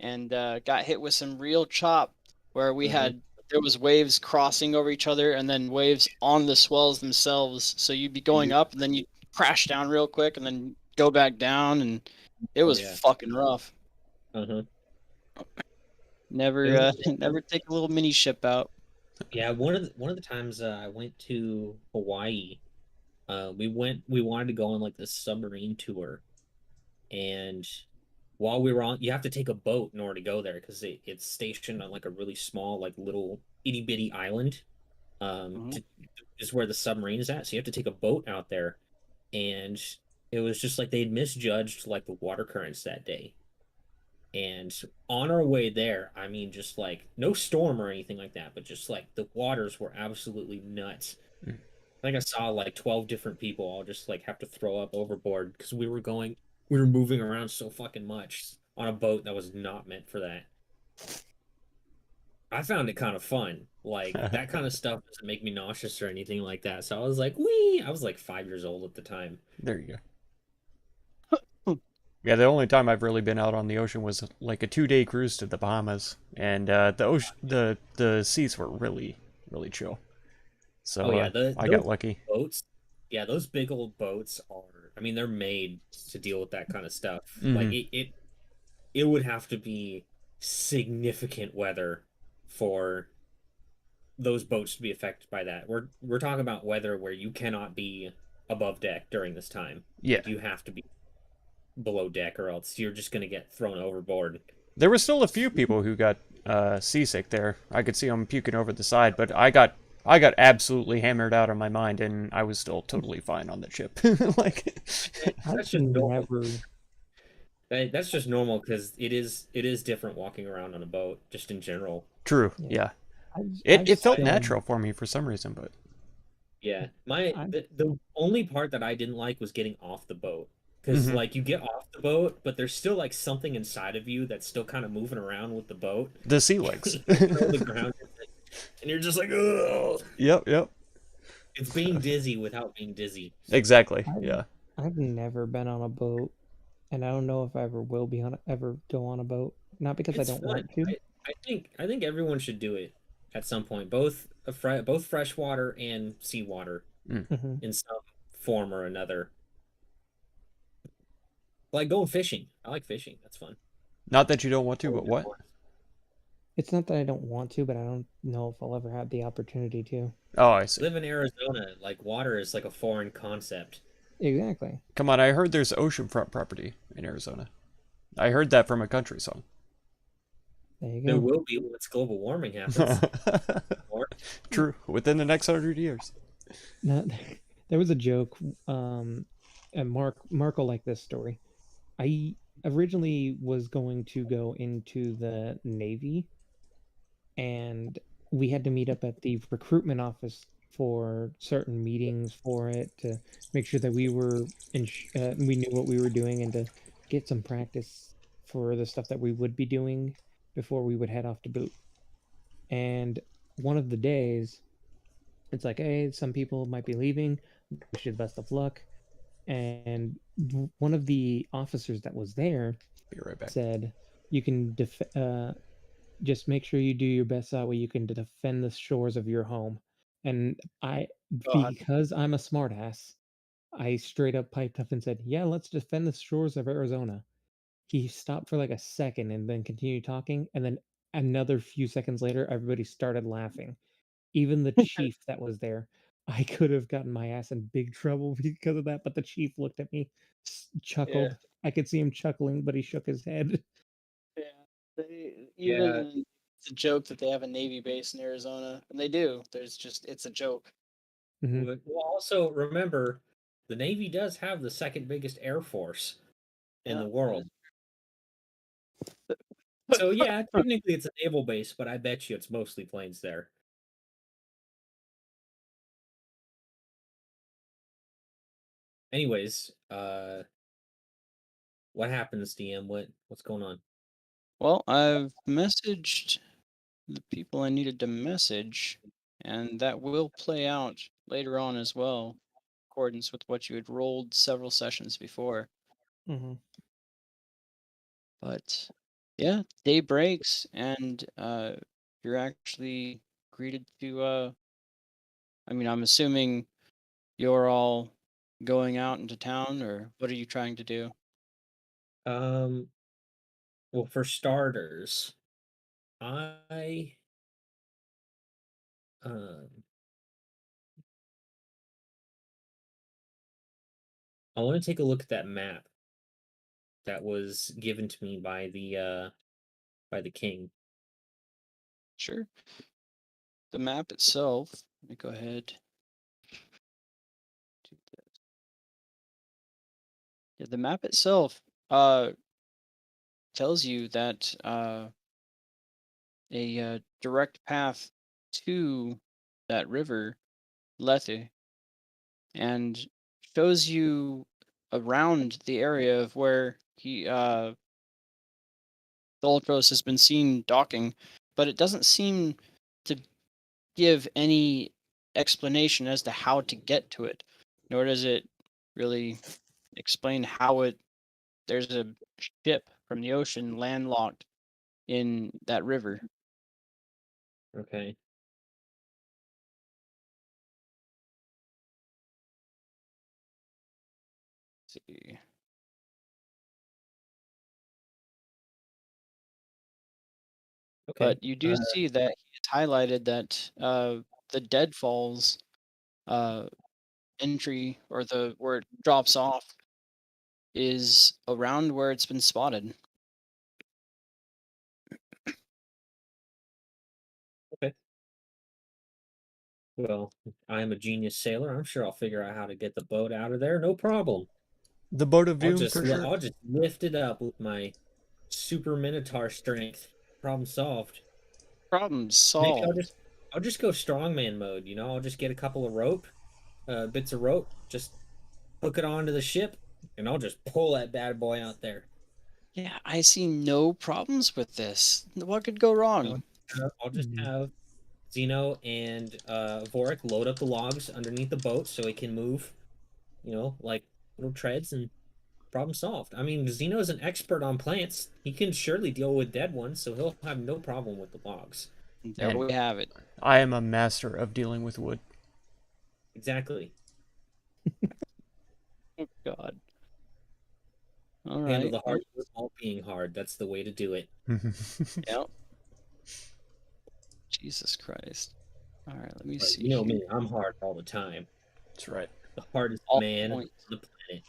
C: and got hit with some real chop where we there was waves crossing over each other and then waves on the swells themselves. So you'd be going up and then you'd crash down real quick and then go back down, and it was fucking rough. Never take a little mini ship out.
B: Yeah, one of the times I went to Hawaii, we wanted to go on like this submarine tour, and while we were on, you have to take a boat in order to go there because it's stationed on like a really small, like little itty bitty island, is where the submarine is at. So you have to take a boat out there, and it was just like they'd misjudged like the water currents that day. And on our way there, I mean, just like no storm or anything like that, but just like the waters were absolutely nuts. I think I saw like 12 different people all just like have to throw up overboard because we were moving around so fucking much on a boat that was not meant for that. I found it kind of fun. Like that kind of stuff doesn't make me nauseous or anything like that. So I was like, wee! I was like 5 years old at the time.
D: There you go. Yeah, the only time I've really been out on the ocean was like a 2-day cruise to the Bahamas, and the seas were really, really chill. So I got lucky.
B: Boats, yeah, those big old boats are. I mean, they're made to deal with that kind of stuff. Like it would have to be significant weather for those boats to be affected by that. We're talking about weather where you cannot be above deck during this time.
D: Yeah,
B: you have to be below deck or else you're just going to get thrown overboard.
D: There were still a few people who got seasick there. I could see them puking over the side, but I got absolutely hammered out of my mind, and I was still totally fine on the ship. Like
B: that's just normal. That's just normal because it is different walking around on a boat just in general.
D: True. Yeah. It felt natural for me for some reason, but
B: yeah, the only part that I didn't like was getting off the boat. Because, like, you get off the boat, but there's still, like, something inside of you that's still kind of moving around with the boat.
D: The sea legs.
B: The ground, and you're just like, ugh.
D: Yep.
B: It's being dizzy without being dizzy.
D: Exactly.
A: I've,
D: Yeah.
A: I've never been on a boat, and I don't know if I ever will be ever go on a boat. Not because I
B: It's
A: don't
B: fun.
A: want to.
B: I think everyone should do it at some point, both freshwater and seawater
A: Hmm.
B: in some form or another. Like going fishing. I like fishing. That's fun.
D: Not that you don't want to, but what?
A: It's not that I don't want to, but I don't know if I'll ever have the opportunity to.
D: Oh, I see.
B: Live in Arizona, like water is like a foreign concept.
A: Exactly.
D: Come on, I heard there's oceanfront property in Arizona. I heard that from a country song.
A: There you
B: There
A: go.
B: will be once global warming happens. Or
D: True. Within the next 100 years.
A: No, there was a joke. And Mark will like this story. I originally was going to go into the Navy, and we had to meet up at the recruitment office for certain meetings for it to make sure that we knew what we were doing and to get some practice for the stuff that we would be doing before we would head off to boot. And one of the days, it's like, hey, some people might be leaving. Wish you the best of luck. And one of the officers that was there
D: Be right back.
A: said, "You can just make sure you do your best that way you can defend the shores of your home." And
C: God.
A: because I'm a smartass, I straight up piped up and said, "Yeah, let's defend the shores of Arizona." He stopped for like a second and then continued talking, and then another few seconds later, everybody started laughing. Even the chief that was there. I could have gotten my ass in big trouble because of that, but the chief looked at me,
C: Yeah.
A: chuckled. I could see him chuckling, but he shook his head.
C: Yeah. They
B: Yeah.
C: even it's a joke that they have a Navy base in Arizona, and they do. It's a joke.
A: Mhm.
B: well, also remember, the Navy does have the second biggest air force in
C: Yeah,
B: the world. So yeah, technically it's a naval base, but I bet you it's mostly planes there. Anyways, what happens, DM? What's going on?
C: Well, I've messaged the people I needed to message, and that will play out later on as well, in accordance with what you had rolled several sessions before.
A: Mhm.
C: But yeah, day breaks, and you're actually greeted to. I mean, I'm assuming you're all going out into town, or what are you trying to do?
B: Um, well, for starters, I um I want to take a look at that map that was given to me by the king.
C: Sure. The map itself. Let me go ahead. Do this. Yeah, the map itself tells you that a direct path to that river, Lethe, and shows you around the area of where the Ultros has been seen docking, but it doesn't seem to give any explanation as to how to get to it, nor does it really explain how there's a ship from the ocean landlocked in that river.
B: Okay.
C: Let's see.
B: Okay.
C: But you do see that it's highlighted that the Deadfalls entry, or the where it drops off, is around where it's been spotted.
B: Okay. Well, I am a genius sailor. I'm sure I'll figure out how to get the boat out of there. No problem.
D: The boat of doom, for sure.
B: I'll just lift it up with my super minotaur strength. Problem solved.
C: Problem
B: Maybe
C: solved.
B: I'll just go strongman mode. I'll just get a couple of bits of rope, just hook it onto the ship, and I'll just pull that bad boy out there.
C: Yeah, I see no problems with this. What could go wrong?
B: I'll just
A: Mhm.
B: have Zeno and Vorik load up the logs underneath the boat so it can move, like little treads, and problem solved. I mean, Zeno is an expert on plants. He can surely deal with dead ones, so he'll have no problem with the logs.
C: There
D: And
C: we have it.
D: I am a master of dealing with wood.
B: Exactly.
C: Oh God. All
B: Handle
C: right.
B: the hard while being hard. That's the way to do it.
C: Yep. Jesus Christ. All right. Let me
B: But
C: see.
B: you know
C: here.
B: me, I'm hard all the time.
D: That's right.
B: The hardest
C: All
B: man on
C: points.
B: the planet.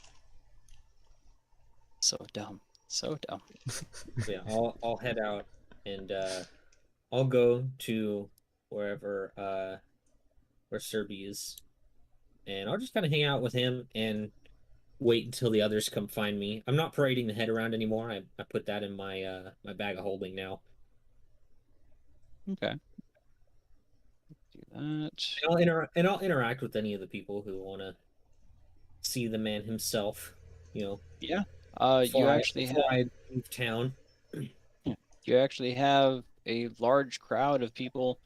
C: So dumb. So dumb.
B: So yeah, I'll head out and I'll go to wherever where Serby is, and I'll just kind of hang out with him and wait until the others come find me. I'm not parading the head around anymore. I put that in my my bag of holding now.
C: Okay. Do that.
B: And I'll interact with any of the people who want to see the man himself.
C: Yeah.
B: Before I leave town.
C: You actually have a large crowd of people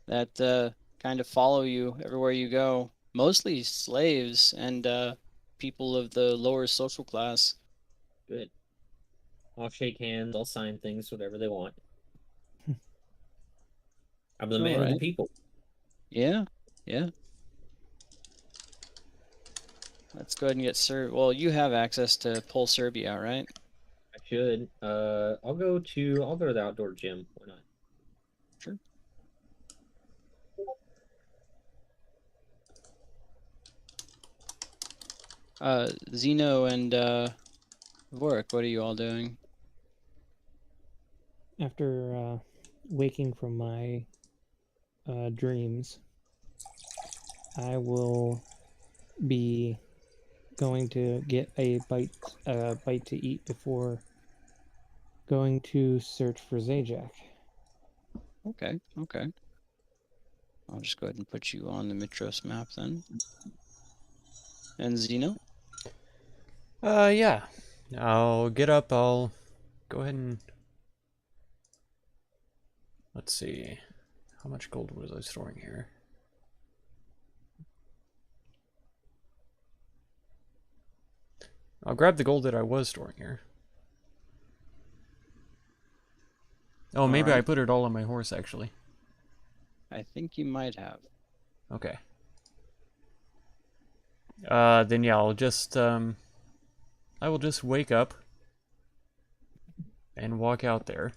C: that kind of follow you everywhere you go. Mostly slaves and people of the lower social class.
B: Good. I'll shake hands. I'll sign things, whatever they want. I'm the man of the
C: Alright.
B: people.
C: Yeah. Yeah. Let's go ahead and get Ser. Well, you have access to pull Serbia, right?
B: I should. I'll go to the outdoor gym. Why not?
C: Sure. Zeno and Vorik, what are you all doing?
A: After waking from my dreams, I will be going to get a bite to eat before going to search for Zajac.
C: Okay, okay. I'll just go ahead and put you on the Mitros map then. And Zeno?
D: Yeah. I'll get up, I'll go ahead and... Let's see. How much gold was I storing here? I'll grab the gold that I was storing here. Oh, maybe I
C: Alright.
D: put it all on my horse, actually.
C: I think you might have.
D: Okay. Then yeah, I will just wake up and walk out there.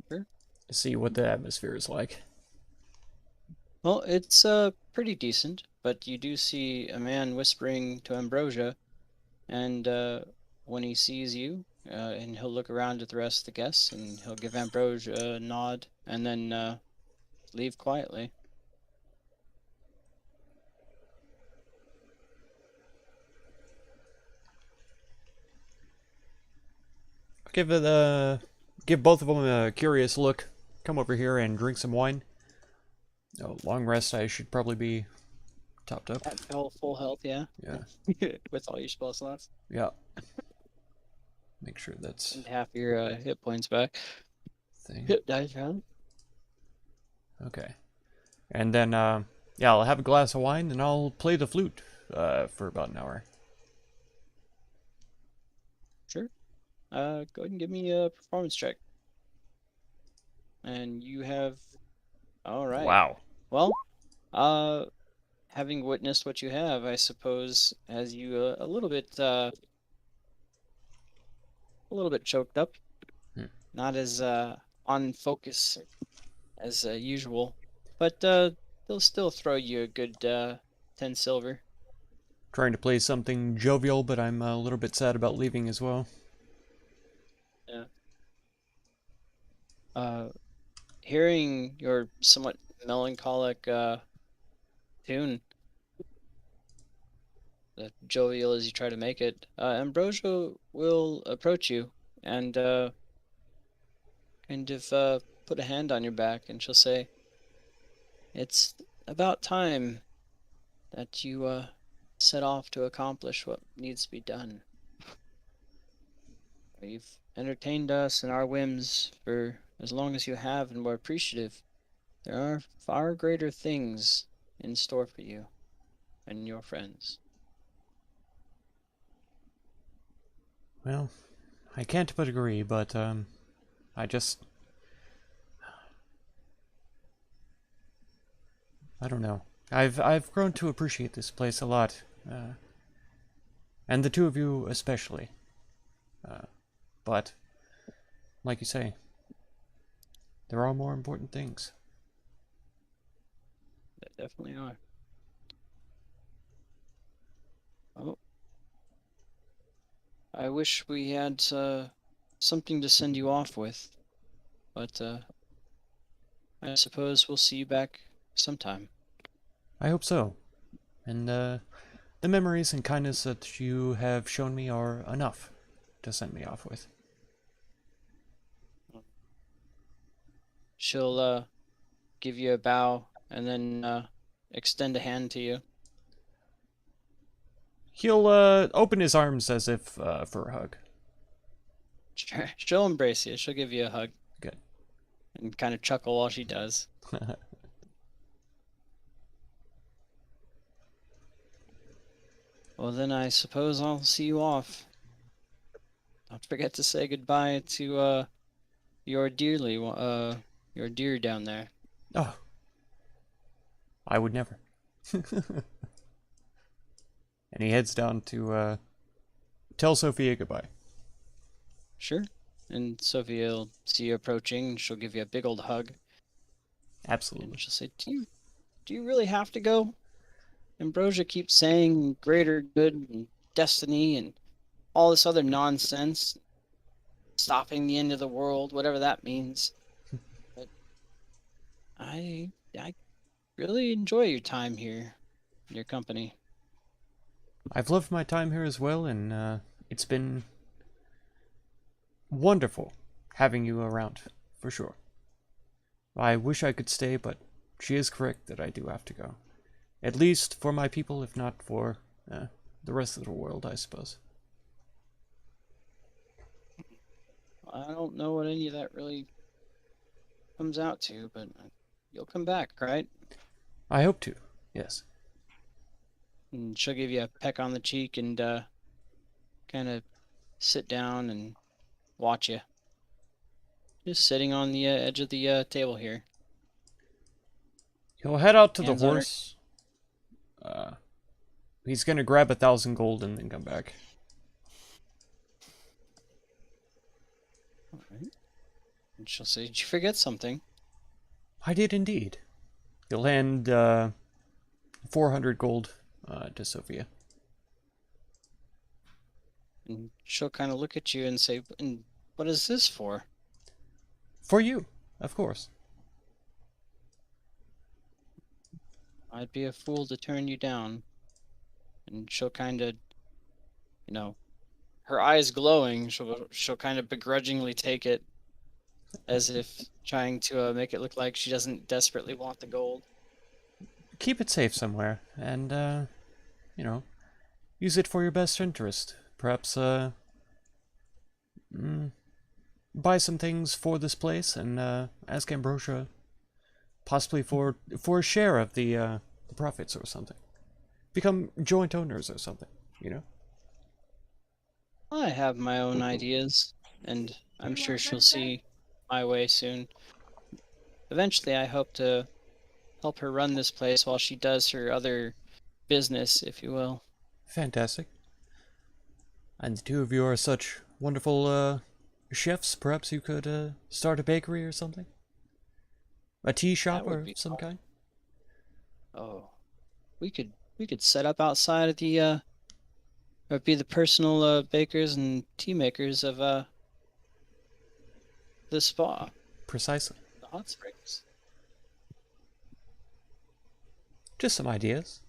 C: Sure.
D: See what the atmosphere is like.
C: Well, it's pretty decent, but you do see a man whispering to Ambrosia, and when he sees you, and he'll look around at the rest of the guests, and he'll give Ambrosia a nod, and then leave quietly.
D: Give both of them a curious look. Come over here and drink some wine. Oh, long rest. I should probably be topped up.
C: At full health, yeah.
D: Yeah,
C: With all your spell slots.
D: yeah. Make sure that's
C: And half your hit points back.
D: thing.
C: Hit dice, rather.
D: Okay, and then yeah, I'll have a glass of wine and I'll play the flute for about an hour.
C: Sure. Go ahead and give me a performance check. And you have... Alright.
D: Wow.
C: Well, having witnessed what you have, I suppose, has you a little bit choked up. Not as on focus as usual, but they'll still throw you a good 10 silver.
D: Trying to play something jovial, but I'm a little bit sad about leaving as well.
C: Yeah. Hearing your somewhat melancholic tune, jovial as you try to make it, Ambrosia will approach you and kind of put a hand on your back, and she'll say, "It's about time that you set off to accomplish what needs to be done. You've entertained us and our whims for as long as you have and were appreciative, there are far greater things in store for you and your friends.
D: Well, I can't but agree, but, I just... I don't know. I've grown to appreciate this place a lot, and the two of you especially. But, like you say, there are more important things.
C: They definitely are. Oh, I wish we had something to send you off with, but I suppose we'll see you back sometime.
D: I hope so. And, the memories and kindness that you have shown me are enough to send me off with.
C: She'll give you a bow and then extend a hand to you.
D: He'll, open his arms as if, for a hug.
C: She'll embrace you. She'll give you a hug
D: Good.
C: and kind of chuckle while she does. Well, then I suppose I'll see you off. Don't forget to say goodbye to your your deer down there.
D: Oh. I would never. And he heads down to, tell Sophia goodbye.
C: Sure. And Sophia'll see you approaching, and she'll give you a big old hug,
D: Absolutely.
C: and she'll say, "Do you really have to go? Ambrosia keeps saying greater good and destiny and all this other nonsense, stopping the end of the world, whatever that means. But I really enjoy your time here, your company."
D: I've loved my time here as well, and it's been wonderful having you around, for sure. I wish I could stay, but she is correct that I do have to go. At least for my people, if not for the rest of the world, I suppose.
C: I don't know what any of that really comes out to, but you'll come back, right?
D: I hope to, yes.
C: And she'll give you a peck on the cheek and kind of sit down and watch you. Just sitting on the edge of the table here.
D: He'll head out to the
C: Hands on her-
D: horse. He's gonna grab 1,000 gold and then come back.
C: All right. And she'll say, "Did you forget something?"
D: I did indeed. He'll hand 400 gold to Sophia.
C: And she'll kind of look at you and say, "And what is this for?"
D: For you, of course.
C: "I'd be a fool to turn you down." And she'll kind of, her eyes glowing, she'll kind of begrudgingly take it, as if trying to make it look like she doesn't desperately want the gold.
D: Keep it safe somewhere, and, use it for your best interest. Perhaps, buy some things for this place, and, ask Ambrosia, possibly for a share of the profits or something. Become joint owners or something,
C: I have my own ideas, and I'm sure she'll see my way soon. Eventually, I hope to help her run this place while she does her other business, if you will.
D: Fantastic. And the two of you are such wonderful, chefs, perhaps you could, start a bakery or something? A tea shop
C: would
D: or
C: be
D: some
C: fun.
D: kind?
C: Oh, we could set up outside of the or be the personal bakers and tea makers of the spa,
D: Precisely.
C: the hot springs.
D: Just some ideas.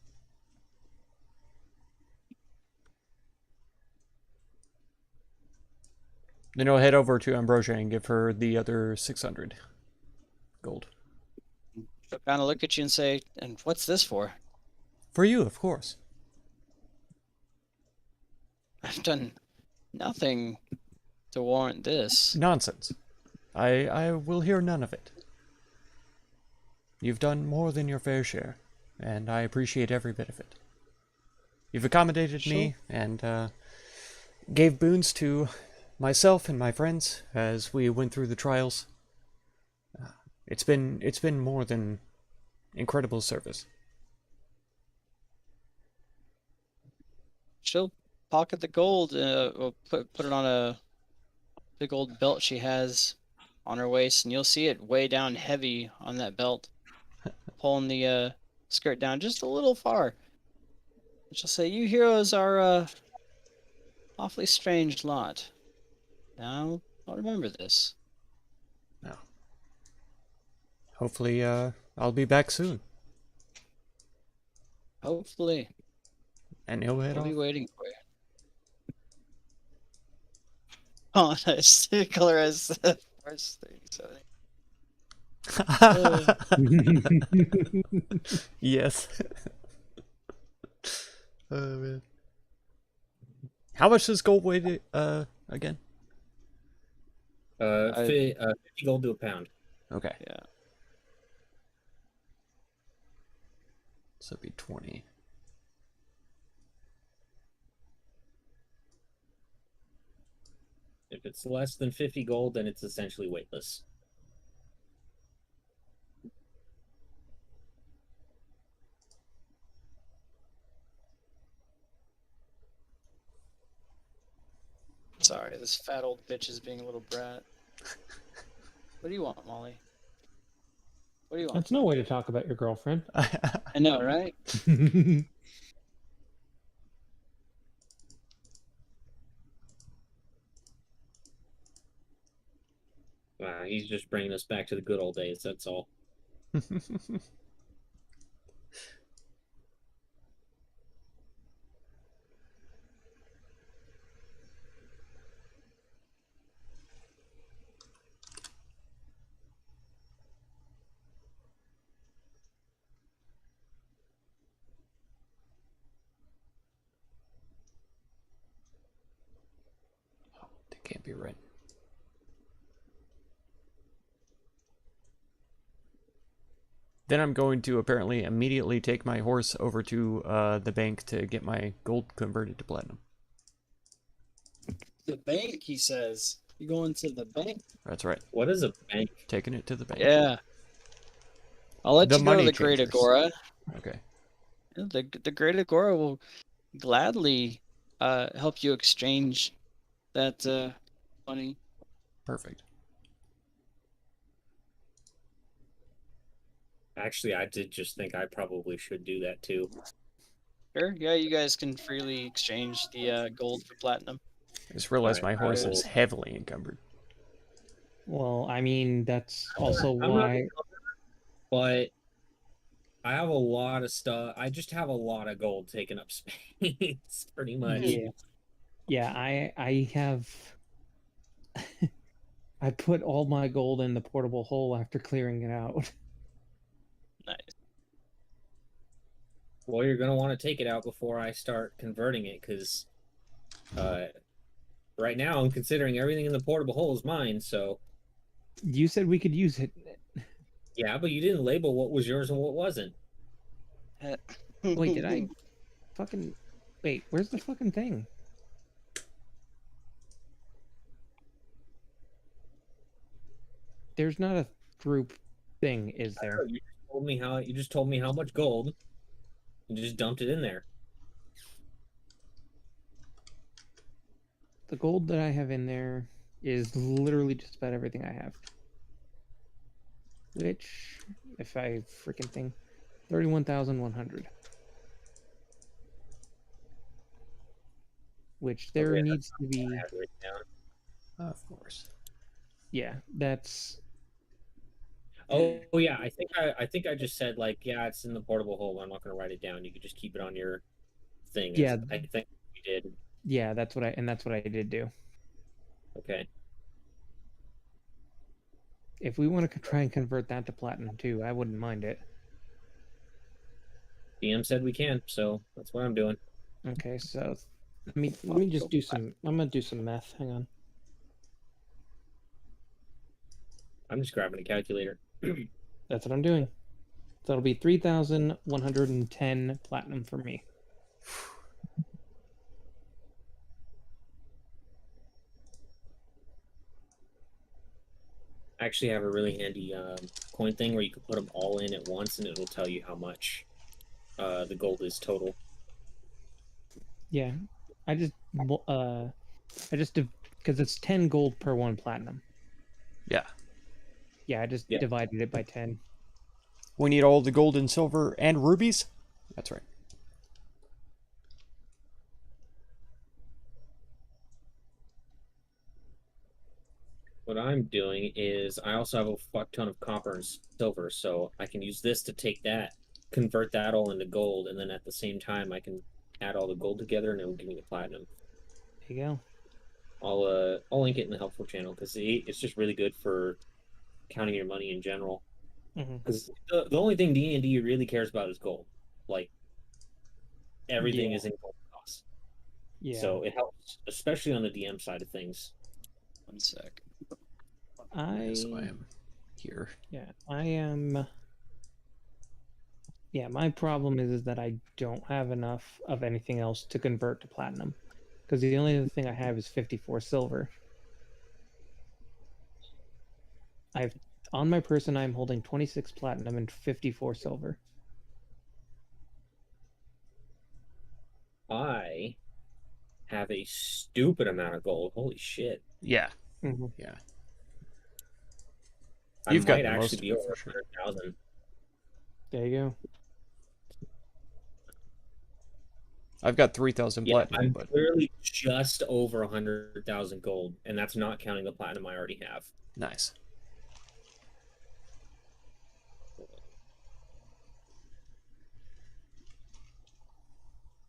D: Then he'll head over to Ambrosia and give her the other 600 gold.
C: She'll kind of look at you and say, "And what's this for?"
D: For you, of course.
C: "I've done nothing to warrant this."
D: Nonsense. I will hear none of it. You've done more than your fair share, and I appreciate every bit of it. You've accommodated me and gave boons to myself and my friends as we went through the trials. It's been more than incredible service.
C: She'll pocket the gold, or put it on a big old belt she has on her waist, and you'll see it way down heavy on that belt, pulling the skirt down just a little far. And she'll say, "You heroes are awfully strange lot. Now, I'll remember this."
D: No. Hopefully, I'll be back soon.
C: Hopefully,
D: And he'll head
C: we'll be
D: off.
C: waiting for you. Oh, nice. Color as March 37.
D: Yes. Oh man. How much does gold weigh again?
B: 50 gold to a pound.
D: Okay.
C: Yeah.
D: So it'd be 20.
B: If it's less than 50 gold, then it's essentially weightless.
C: Sorry, this fat old bitch is being a little brat. What do you want, Molly? What do you want?
A: That's no way to talk about your girlfriend.
C: I know, right?
B: He's just bringing us back to the good old days, that's all.
D: They can't be right. Then I'm going to apparently immediately take my horse over to the bank to get my gold converted to platinum.
C: The bank, he says. You going to the bank?
D: That's right.
B: What is a bank?
D: Taking it to the bank.
C: Yeah. I'll let
D: The
C: you go to
D: money
C: the Great
D: changers.
C: Agora.
D: Okay.
C: The Great Agora will gladly help you exchange that money.
D: Perfect.
B: Actually, I did just think I probably should do that too.
C: Sure. Yeah, you guys can freely exchange the gold for platinum.
D: I just realized my
B: Alright,
D: horse
B: I
D: is
B: will-
D: heavily encumbered.
A: Well, I mean, that's also
B: I'm not
A: why.
B: But I have a lot of stuff. I just have a lot of gold taking up space, pretty much.
A: Yeah, yeah. I have. I put all my gold in the portable hole after clearing it out.
C: Nice.
B: Well, you're gonna want to take it out before I start converting it, because right now I'm considering everything in the portable hole is mine. So
A: You said we could use it.
B: yeah, but you didn't label what was yours and what wasn't.
A: Wait, did I? Fucking. Wait, where's the fucking thing? There's not a group thing, is there?
B: You just told me how much gold. You just dumped it in there.
A: The gold that I have in there is literally just about everything I have. Which, if I freaking think, 31,100. Which there
B: Okay,
A: needs to be.
B: I have it written down.
D: Of course.
A: Yeah, that's.
B: Oh yeah, I think I just said like, yeah, it's in the portable hole. I'm not gonna write it down. You could just keep it on your thing.
A: Yeah.
B: I think you did.
A: Yeah, that's what I did do.
B: Okay.
A: If we want to try and convert that to platinum too, I wouldn't mind it.
B: DM said we can, so that's what I'm doing.
A: Okay, so let me just do some. I'm gonna do some math. Hang on.
B: I'm just grabbing a calculator.
A: That's what I'm doing. So it'll be 3,110 platinum for me.
B: I actually have a really handy coin thing where you can put them all in at once, and it'll tell you how much the gold is total.
A: Yeah, I just because it's 10 gold per 1 platinum.
D: Yeah.
A: Yeah, I just
B: Yeah.
A: divided it by 10.
D: We need all the gold and silver and rubies? That's right.
B: What I'm doing is I also have a fuck ton of copper and silver, so I can use this to take that, convert that all into gold, and then at the same time I can add all the gold together and it'll give me the platinum.
A: There you go.
B: I'll link it in the helpful channel because it's just really good for counting your money in general. Because the only thing D&D really cares about is gold. Like everything
A: Yeah.
B: is in gold costs.
A: Yeah.
B: So it helps, especially on the DM side of things.
C: 1 sec.
D: So I am here.
A: Yeah, I am. Yeah, my problem is that I don't have enough of anything else to convert to platinum, because the only other thing I have is 54 silver. On my person, I'm holding 26 platinum and 54 silver.
B: I have a stupid amount of gold. Holy shit.
D: Yeah.
A: Mm-hmm.
D: Yeah.
B: I
D: You've got
B: might
D: the most
B: actually be
D: of it
B: over
D: for sure.
B: 100,000.
A: There you go.
D: I've got 3,000
B: Yeah,
D: platinum,
B: I'm
D: but
B: clearly just over 100,000 gold, and that's not counting the platinum I already have.
D: nice.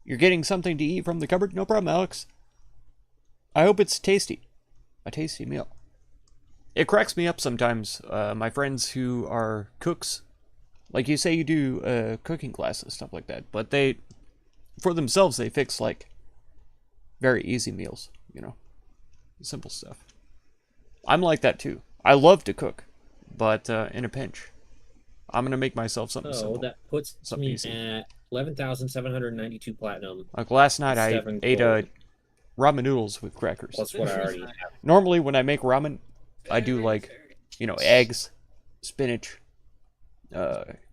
D: You're getting something to eat from the cupboard? No problem, Alex. I hope it's tasty. A tasty meal. It cracks me up sometimes, my friends who are cooks. Like you say you do cooking classes, stuff like that. But they, for themselves, they fix like very easy meals, you know. Simple stuff. I'm like that too. I love to cook, but in a pinch. I'm going to make myself something
B: So
D: simple.
B: that puts
D: Something
B: me
D: easy.
B: at 11,792 platinum.
D: Like last night I
B: 7
D: ate
B: gold.
D: ramen noodles with crackers.
B: That's what I already have.
D: Normally when I make ramen, I do like, you know, eggs, spinach,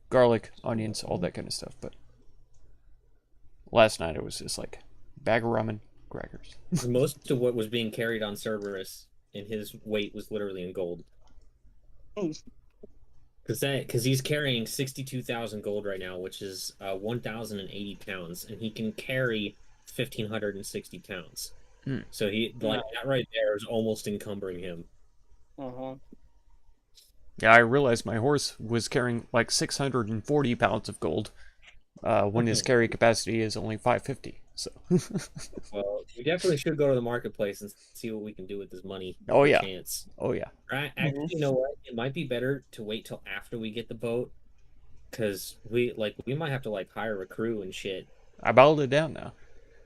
D: garlic, onions, all that kind of stuff. But last night it was just like bag of ramen, crackers.
B: Most of what was being carried on Cerberus in his weight was literally in gold. Because he's carrying 62,000 gold right now, which is 1,080 pounds, and he can carry 1,560 pounds.
D: Hmm.
B: So that right there is almost encumbering him.
C: Uh-huh.
D: Yeah, I realized my horse was carrying like 640 pounds of gold when his carry capacity is only 550. So.
B: Well, we definitely should go to the marketplace and see what we can do with this money.
D: Oh yeah.
B: Chance.
D: Oh yeah.
B: Actually, you know what? It might be better to wait till after we get the boat, because we might have to like hire a crew and shit.
D: I bottled it down now.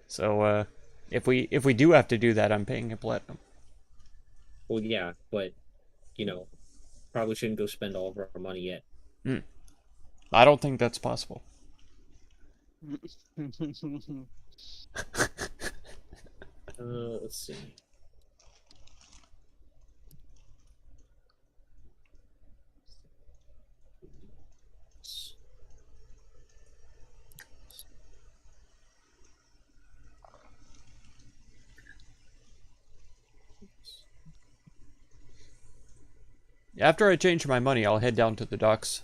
D: So if we do have to do that, I'm paying a platinum.
B: Well, yeah, but you know, probably shouldn't go spend all of our money yet.
D: I don't think that's possible.
B: Let's see.
D: After I change my money, I'll head down to the docks.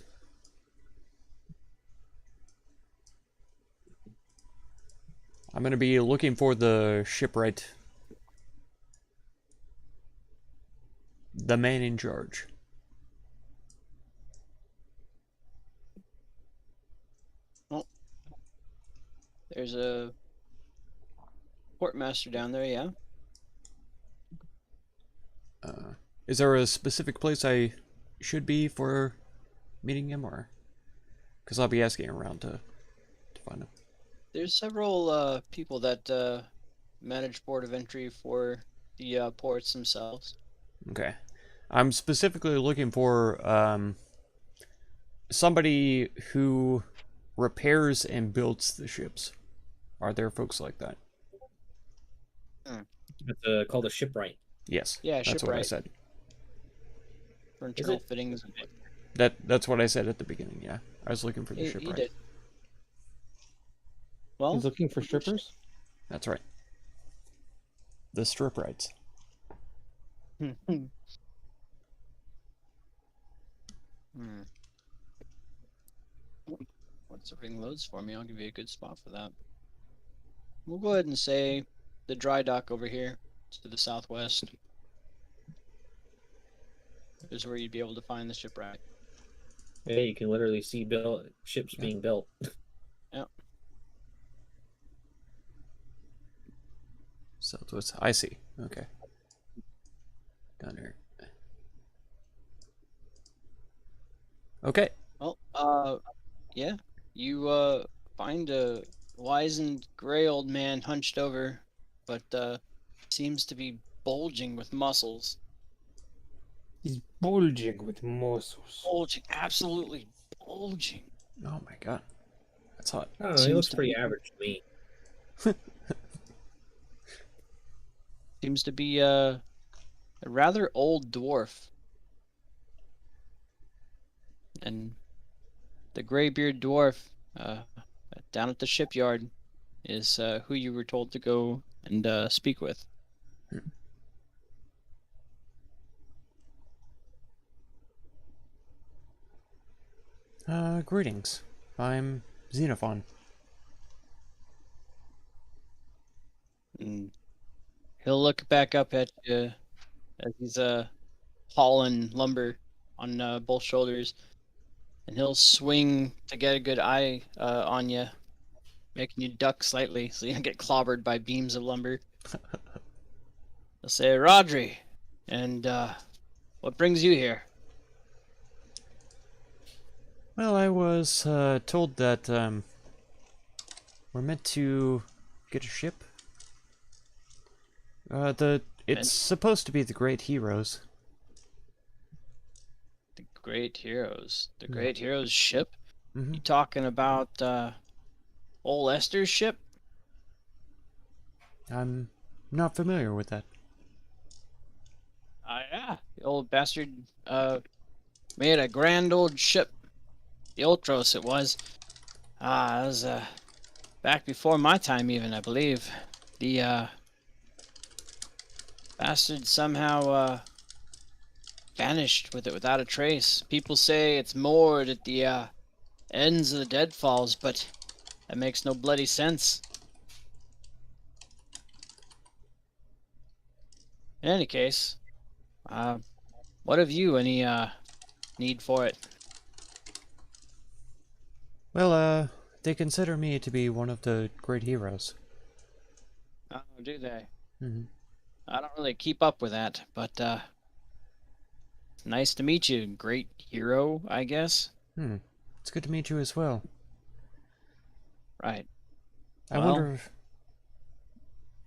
D: I'm going to be looking for the shipwright. The man in charge.
C: Oh. There's a portmaster down there, yeah.
D: Is there a specific place I should be for meeting him, or? Because I'll be asking around to find him.
C: There's several people that manage board of entry for the ports themselves.
D: Okay. I'm specifically looking for somebody who repairs and builds the ships. Are there folks like that?
B: It's called a shipwright.
D: Yes.
C: Yeah,
D: that's what I
C: shipwright.
D: said.
C: For internal
B: it?
C: fittings.
D: That's what I said at the beginning. Yeah, I was looking for the
C: He
D: shipwright.
C: did. Well,
A: He's looking for strippers.
D: That's right. The strip rights.
C: Once everything loads for me, I'll give you a good spot for that. We'll go ahead and say the dry dock over here to the southwest is where you'd be able to find the shipwright.
B: Yeah, you can literally see ships being built.
D: Southwest. I see. Okay. Down here. Okay.
C: Well, yeah, you find a wizened gray old man hunched over, but seems to be bulging with muscles.
A: He's bulging with muscles.
C: Bulging, absolutely bulging.
D: Oh my god. That's hot.
B: I don't know, he
C: Seems
B: looks
C: to
B: pretty
C: be-
B: average to me.
C: Seems to be a rather old dwarf. And the graybeard dwarf down at the shipyard is who you were told to go and speak with.
D: Greetings. I'm Xenophon.
C: And he'll look back up at you as he's hauling lumber on both shoulders, and he'll swing to get a good eye on you, making you duck slightly so you don't get clobbered by beams of lumber. He'll say, "Rodri, and what brings you here?"
D: Well, I was told that we're meant to get a ship. It's supposed to be the Great Heroes.
C: The Great Heroes. The Great Heroes ship?
D: Mm-hmm.
C: You talking about old Esther's ship?
D: I'm not familiar with that.
C: Yeah. The old bastard made a grand old ship. The Ultros it was. It was back before my time even, I believe. The bastard somehow vanished with it without a trace. People say it's moored at the ends of the Deadfalls, but that makes no bloody sense. In any case, what have you any need for it?
D: Well, they consider me to be one of the great heroes.
C: Oh, do they?
D: Mm-hmm.
C: I don't really keep up with that, but nice to meet you, great hero, I guess.
D: It's good to meet you as well.
C: Right.
D: I
C: Well-
D: wonder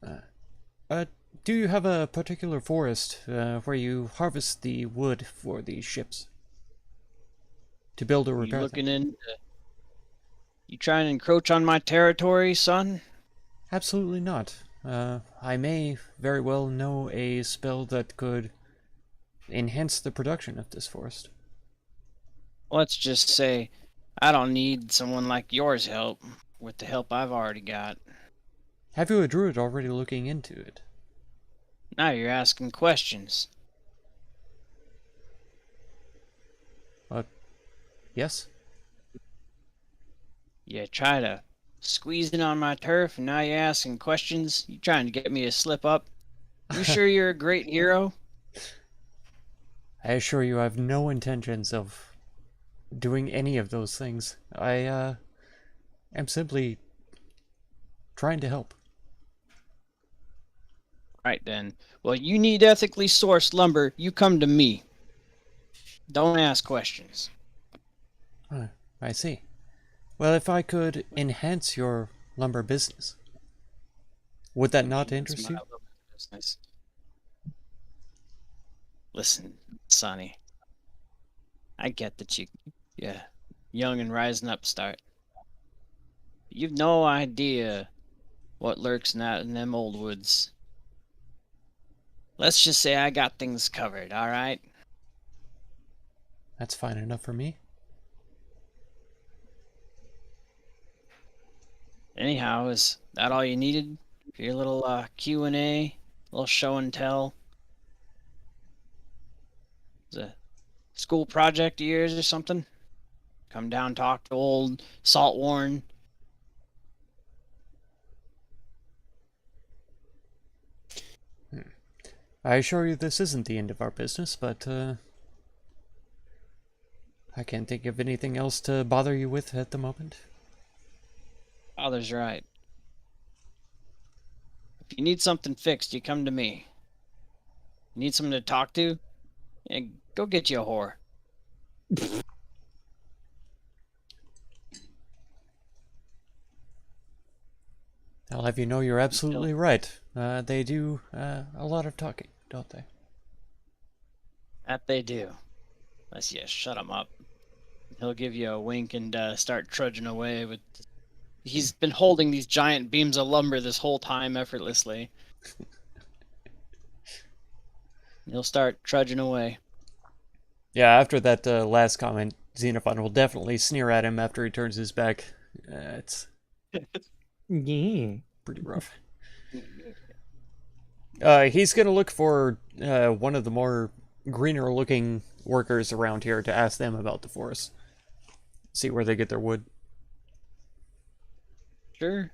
D: if... do you have a particular forest where you harvest the wood for these ships? To build or
C: You
D: repair them?
C: looking in? You trying to encroach on my territory, son?
D: Absolutely not. I may very well know a spell that could enhance the production of this forest.
C: Let's just say I don't need someone like yours help with the help I've already got.
D: Have you a druid already looking into it?
C: Now you're asking questions.
D: Yes?
C: You try to squeeze in on my turf, and now you're asking questions? You trying to get me to slip up? You sure you're a great hero?
D: I assure you I have no intentions of doing any of those things. I am simply trying to help.
C: Right then. Well, you need ethically sourced lumber. You come to me. Don't ask questions.
D: I see. Well, if I could enhance your lumber business, would that not interest you?
C: Business. Listen, Sonny, I get that yeah, young and rising upstart. You've no idea what lurks in them old woods. Let's just say I got things covered, all right?
D: That's fine enough for me.
C: Anyhow, is that all you needed for your little Q&A, little show and tell? Is a school project of yours or something? Come down, talk to old Saltwarn.
D: I assure you this isn't the end of our business, but I can't think of anything else to bother you with at the moment.
C: Father's right. If you need something fixed, you come to me. You need someone to talk to? Yeah, go get you a whore.
D: I'll have you know you're absolutely right. They do a lot of talking, don't they?
C: That they do. Unless you shut him up. He'll give you a wink and start trudging away with... He's been holding these giant beams of lumber this whole time effortlessly. He'll start trudging away.
D: Yeah, after that last comment, Xenophon will definitely sneer at him after he turns his back. It's
A: Yeah.
D: pretty rough. He's gonna look for one of the more greener looking workers around here to ask them about the forest. See where they get their wood.
C: Sure.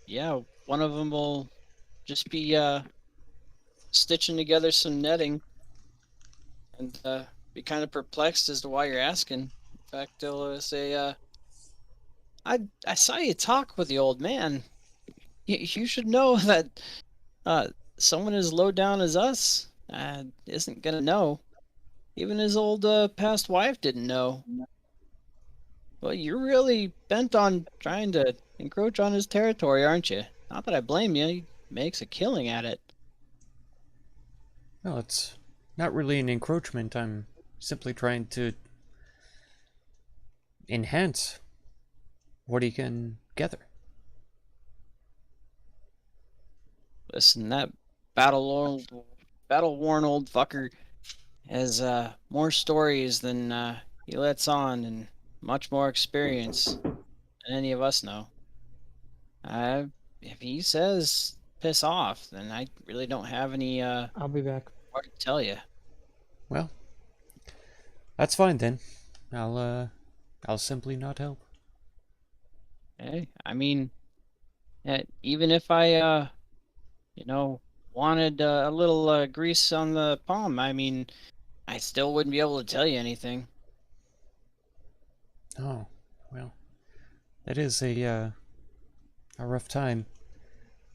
C: Yeah, one of them will just be stitching together some netting and be kind of perplexed as to why you're asking. In fact, they'll say, I saw you talk with the old man. You should know that someone as low down as us isn't gonna know. Even his old past wife didn't know. Well, you're really bent on trying to encroach on his territory, aren't you? Not that I blame you. He makes a killing at it.
D: Well, it's not really an encroachment. I'm simply trying to enhance what he can gather.
C: Listen, that battle-worn old fucker has more stories than he lets on, and much more experience than any of us know. If he says piss off, then I really don't have any
A: I'll be back.
C: more to tell you.
D: Well, that's fine then. I'll simply not help.
C: Hey, I mean, even if I wanted a little grease on the palm, I mean, I still wouldn't be able to tell you anything.
D: Oh, well, that is a rough time.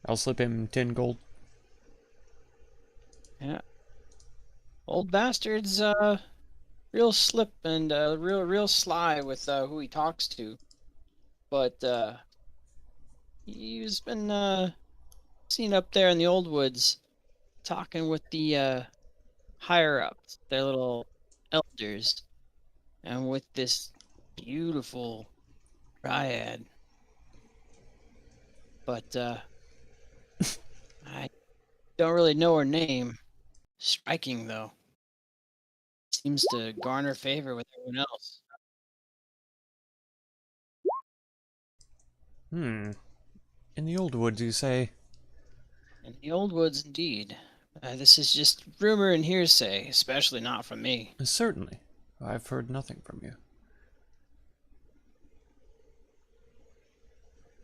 D: I'll slip him 10 gold.
C: Yeah. Old bastard's real slip and real sly with who he talks to. But he's been seen up there in the old woods talking with the higher ups, their little elders, and with this beautiful dryad. But I don't really know her name. Striking though. Seems to garner favor with everyone else.
D: In the old woods, you say?
C: In the old woods, indeed. This is just rumor and hearsay, especially not from me.
D: Certainly. I've heard nothing from you.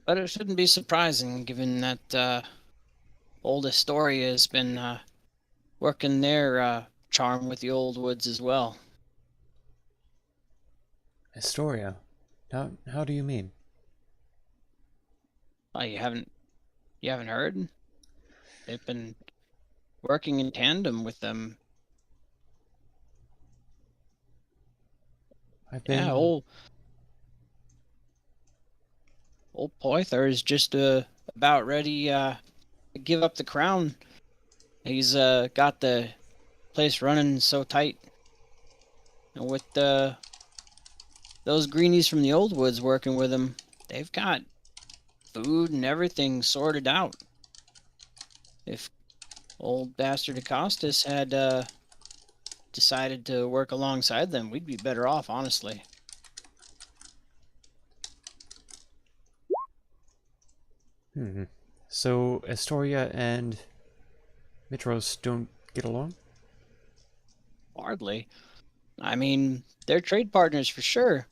C: But it shouldn't be surprising, given that old Astoria has been working their charm with the old woods as well.
D: Astoria? How do you mean?
C: Oh, you haven't heard? They've been working in tandem with them.
D: I've been...
C: Yeah, old Poither is just about ready to give up the crown. He's got the place running so tight. And with those greenies from the old woods working with them, they've got food and everything sorted out. If old bastard Acostus had decided to work alongside them, we'd be better off, honestly.
D: So Astoria and Mitros don't get along?
C: Hardly. I mean, they're trade partners for sure.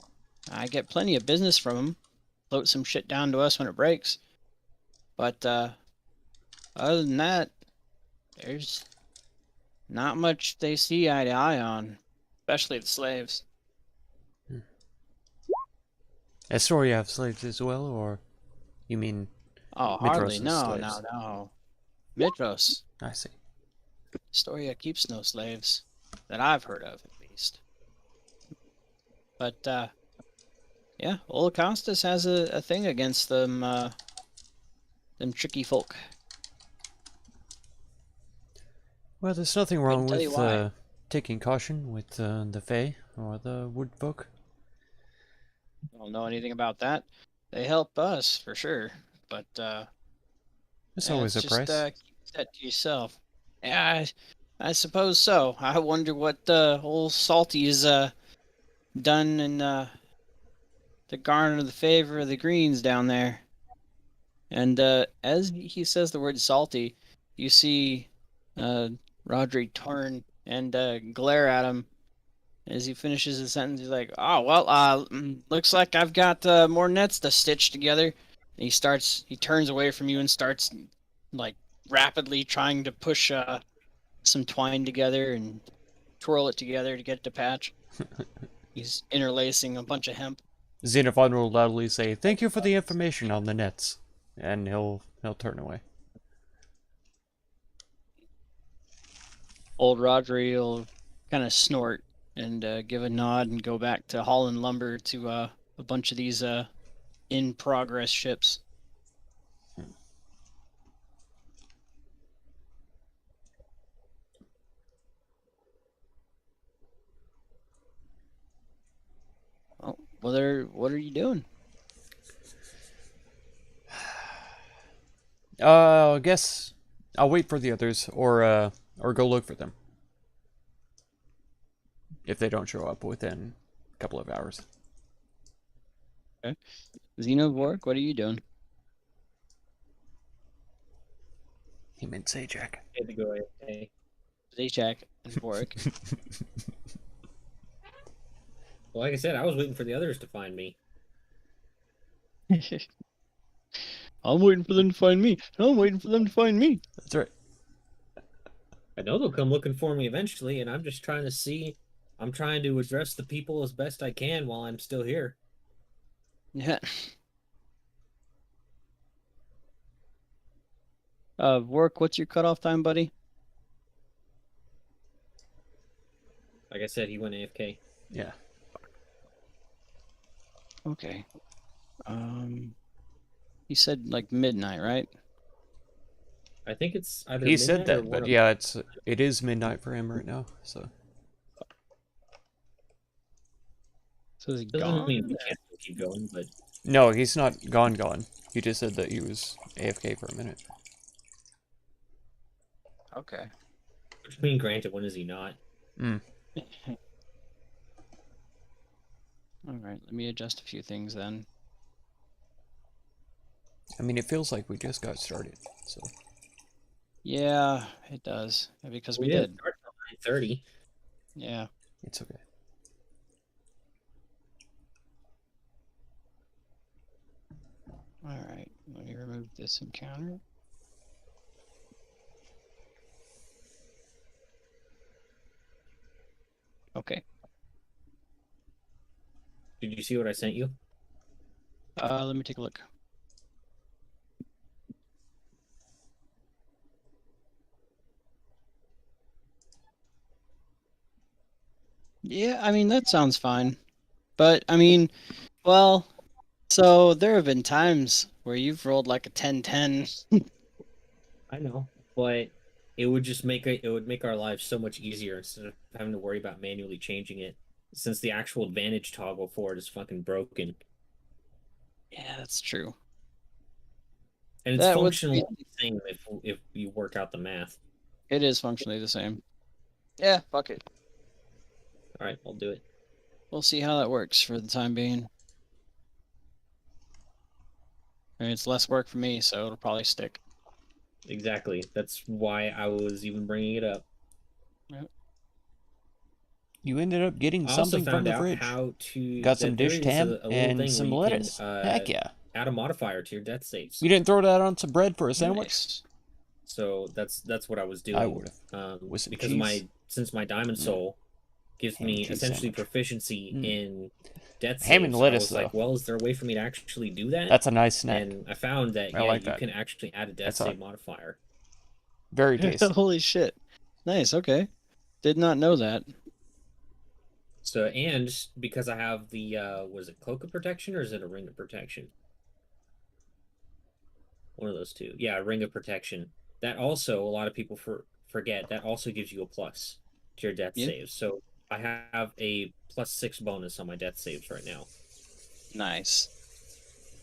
C: I get plenty of business from them. Float some shit down to us when it breaks. But other than that, there's not much they see eye to eye on, especially the slaves.
D: Astoria have slaves as well, or you mean
C: Oh, hardly.
D: Mitros'
C: No,
D: slaves?
C: no. Mitros.
D: I see.
C: Astoria keeps no slaves. That I've heard of, at least. But, yeah, old Costas has a thing against them tricky folk.
D: Well, there's nothing wrong
C: tell you
D: with
C: why.
D: taking caution with the Fae or the Wood folk.
C: Don't know anything about that. They help us, for sure. But,
D: There's
C: yeah,
D: always
C: it's
D: a
C: just,
D: price.
C: keep that to yourself. Yeah, I suppose so. I wonder what old Salty's done in to garner the favor of the Greens down there. And as he says the word salty, you see Rodri turn and glare at him as he finishes his sentence. He's like, "Oh well, looks like I've got more nets to stitch together." And he turns away from you and starts like rapidly trying to push some twine together and twirl it together to get it to patch. He's interlacing a bunch of hemp.
D: Xenophon will loudly say, "Thank you for the information on the nets," and he'll turn away.
C: Old Rodri will kind of snort and give a nod and go back to hauling lumber to a bunch of these in progress ships. Oh, what are you doing?
D: I guess I'll wait for the others, or go look for them if they don't show up within a couple of hours.
C: Okay. Xenovork, what are you doing?
D: He meant Zajac.
B: Had to go AFK.
C: Zajac and Vork.
B: Well, like I said, I was waiting for the others to find me.
C: I'm waiting for them to find me. I'm waiting for them to find me.
D: That's right.
B: I know they'll come looking for me eventually, and I'm just trying to see. I'm trying to address the people as best I can while I'm still here.
C: Yeah. Vork, what's your cutoff time, buddy?
B: Like I said, he went AFK.
D: Yeah.
C: Okay. He said like midnight, right?
B: I think it's either
D: He said
B: midnight or
D: that,
B: one
D: but
B: of-
D: yeah, it is midnight for him right now. So
C: So is he
B: Doesn't
C: gone?
B: mean we can't keep going, but
D: no, he's not gone. He just said that he was AFK for a minute.
C: Okay.
B: I mean, granted, when is he not?
C: All right, let me adjust a few things then.
D: I mean, it feels like we just got started. So
C: Yeah, it does. Because we
B: didn't
C: did.
B: start till 9:30.
C: Yeah.
D: it's okay.
C: All right, let me remove this encounter. Okay.
B: Did you see what I sent you?
C: Let me take a look. Yeah, I mean, that sounds fine. But, I mean, well, so there have been times where you've rolled like a 10-10.
B: I know, but it would just it would make our lives so much easier instead of having to worry about manually changing it. Since the actual advantage toggle for it is fucking broken.
C: Yeah, that's true.
B: And it's
C: That would
B: functionally
C: be-
B: the same if you work out the math.
C: It is functionally the same. Yeah, fuck it.
B: All right, I'll do it.
C: We'll see how that works for the time being. I mean, it's less work for me, so it'll probably stick.
B: Exactly. That's why I was even bringing it up.
D: You ended up getting
B: I also
D: something from
B: found
D: the
B: out
D: fridge.
B: how to
D: Got some
B: that there
D: dish
B: is
D: ham
B: a little
D: and
B: thing
D: some
B: where you
D: lettuce.
B: can,
D: Heck yeah.
B: add a modifier to your death saves.
D: You didn't throw that on some bread for a sandwich?
C: Nice.
B: So that's what I was doing.
D: I would've. With some
B: because
D: cheese.
B: since my diamond soul gives
D: Ham and
B: me
D: cheese
B: essentially
D: sandwich.
B: proficiency in death
D: Ham and
B: saves,
D: lettuce,
B: I was like,
D: though.
B: well, is there a way for me to actually do that?
D: That's a nice snack.
B: And I found that
D: I like
B: you
D: that.
B: can actually add a death
D: That's
B: save
D: a-
B: modifier.
D: Very tasty.
C: Holy shit. Nice, okay. Did not know that.
B: So, and because I have the was it cloak of protection or is it a ring of protection? One of those two. Yeah, ring of protection. That also a lot of people forget. That also gives you a plus to your death
C: Yeah.
B: saves. So I have a +6 bonus on my death saves right now.
C: Nice.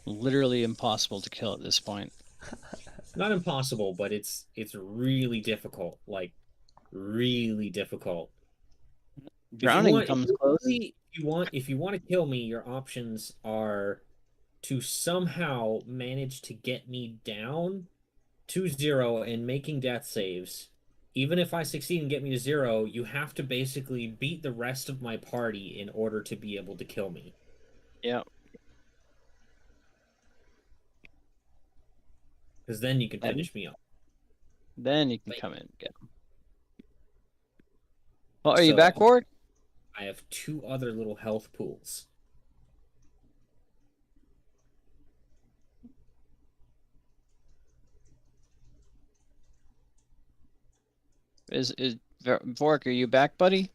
C: Literally impossible to kill at this point.
B: Not impossible, but it's really difficult. Like really difficult.
C: Drowning comes close.
B: If you want to kill me, your options are to somehow manage to get me down to 0 and making death saves. Even if I succeed and get me to 0, you have to basically beat the rest of my party in order to be able to kill me.
C: Yeah.
B: Because then you can
C: And-
B: finish me up.
C: Then you can
B: Wait.
C: come in and get him. Oh, are you
B: So-
C: back for it?
B: I have 2 other little health pools.
C: Is Vork, are you back, buddy?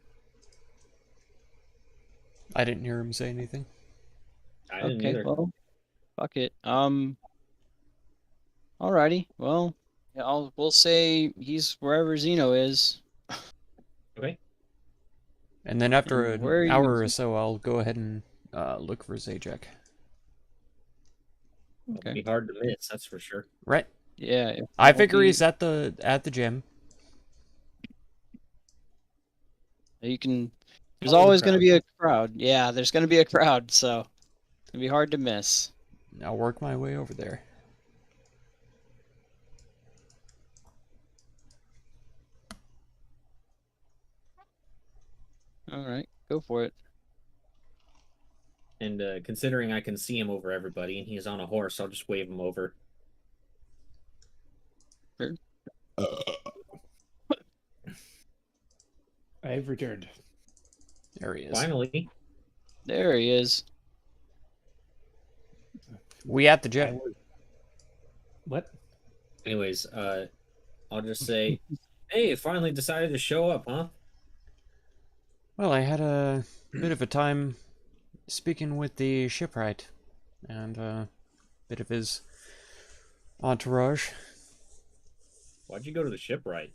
D: I didn't hear him say anything.
B: I didn't
C: Okay,
B: either.
C: well, fuck it. Alrighty. Well, yeah, we'll say he's wherever Zeno is.
B: Okay.
D: And then after
C: And
D: an
C: where are you
D: hour or
C: using-
D: so, I'll go ahead and look for Zajac.
B: It'll
C: Okay.
B: be hard to miss, that's for sure.
D: Right?
C: Yeah.
D: I
C: won't
D: figure
C: be-
D: he's at the gym.
C: You can. There's
B: Follow the
C: always going to
B: crowd.
C: be a crowd. Yeah, there's going to be a crowd, so it'll be hard to miss.
D: I'll work my way over there.
C: All right, go for it.
B: And considering I can see him over everybody and he's on a horse, I'll just wave him over.
A: I've returned.
D: There he is.
B: Finally.
C: There he is.
D: We at the
A: I
D: gym.
A: was- What?
B: Anyways, I'll just say, hey, finally decided to show up, huh?
D: Well, I had a bit of a time speaking with the shipwright and a bit of his entourage.
B: Why'd you go to the shipwright?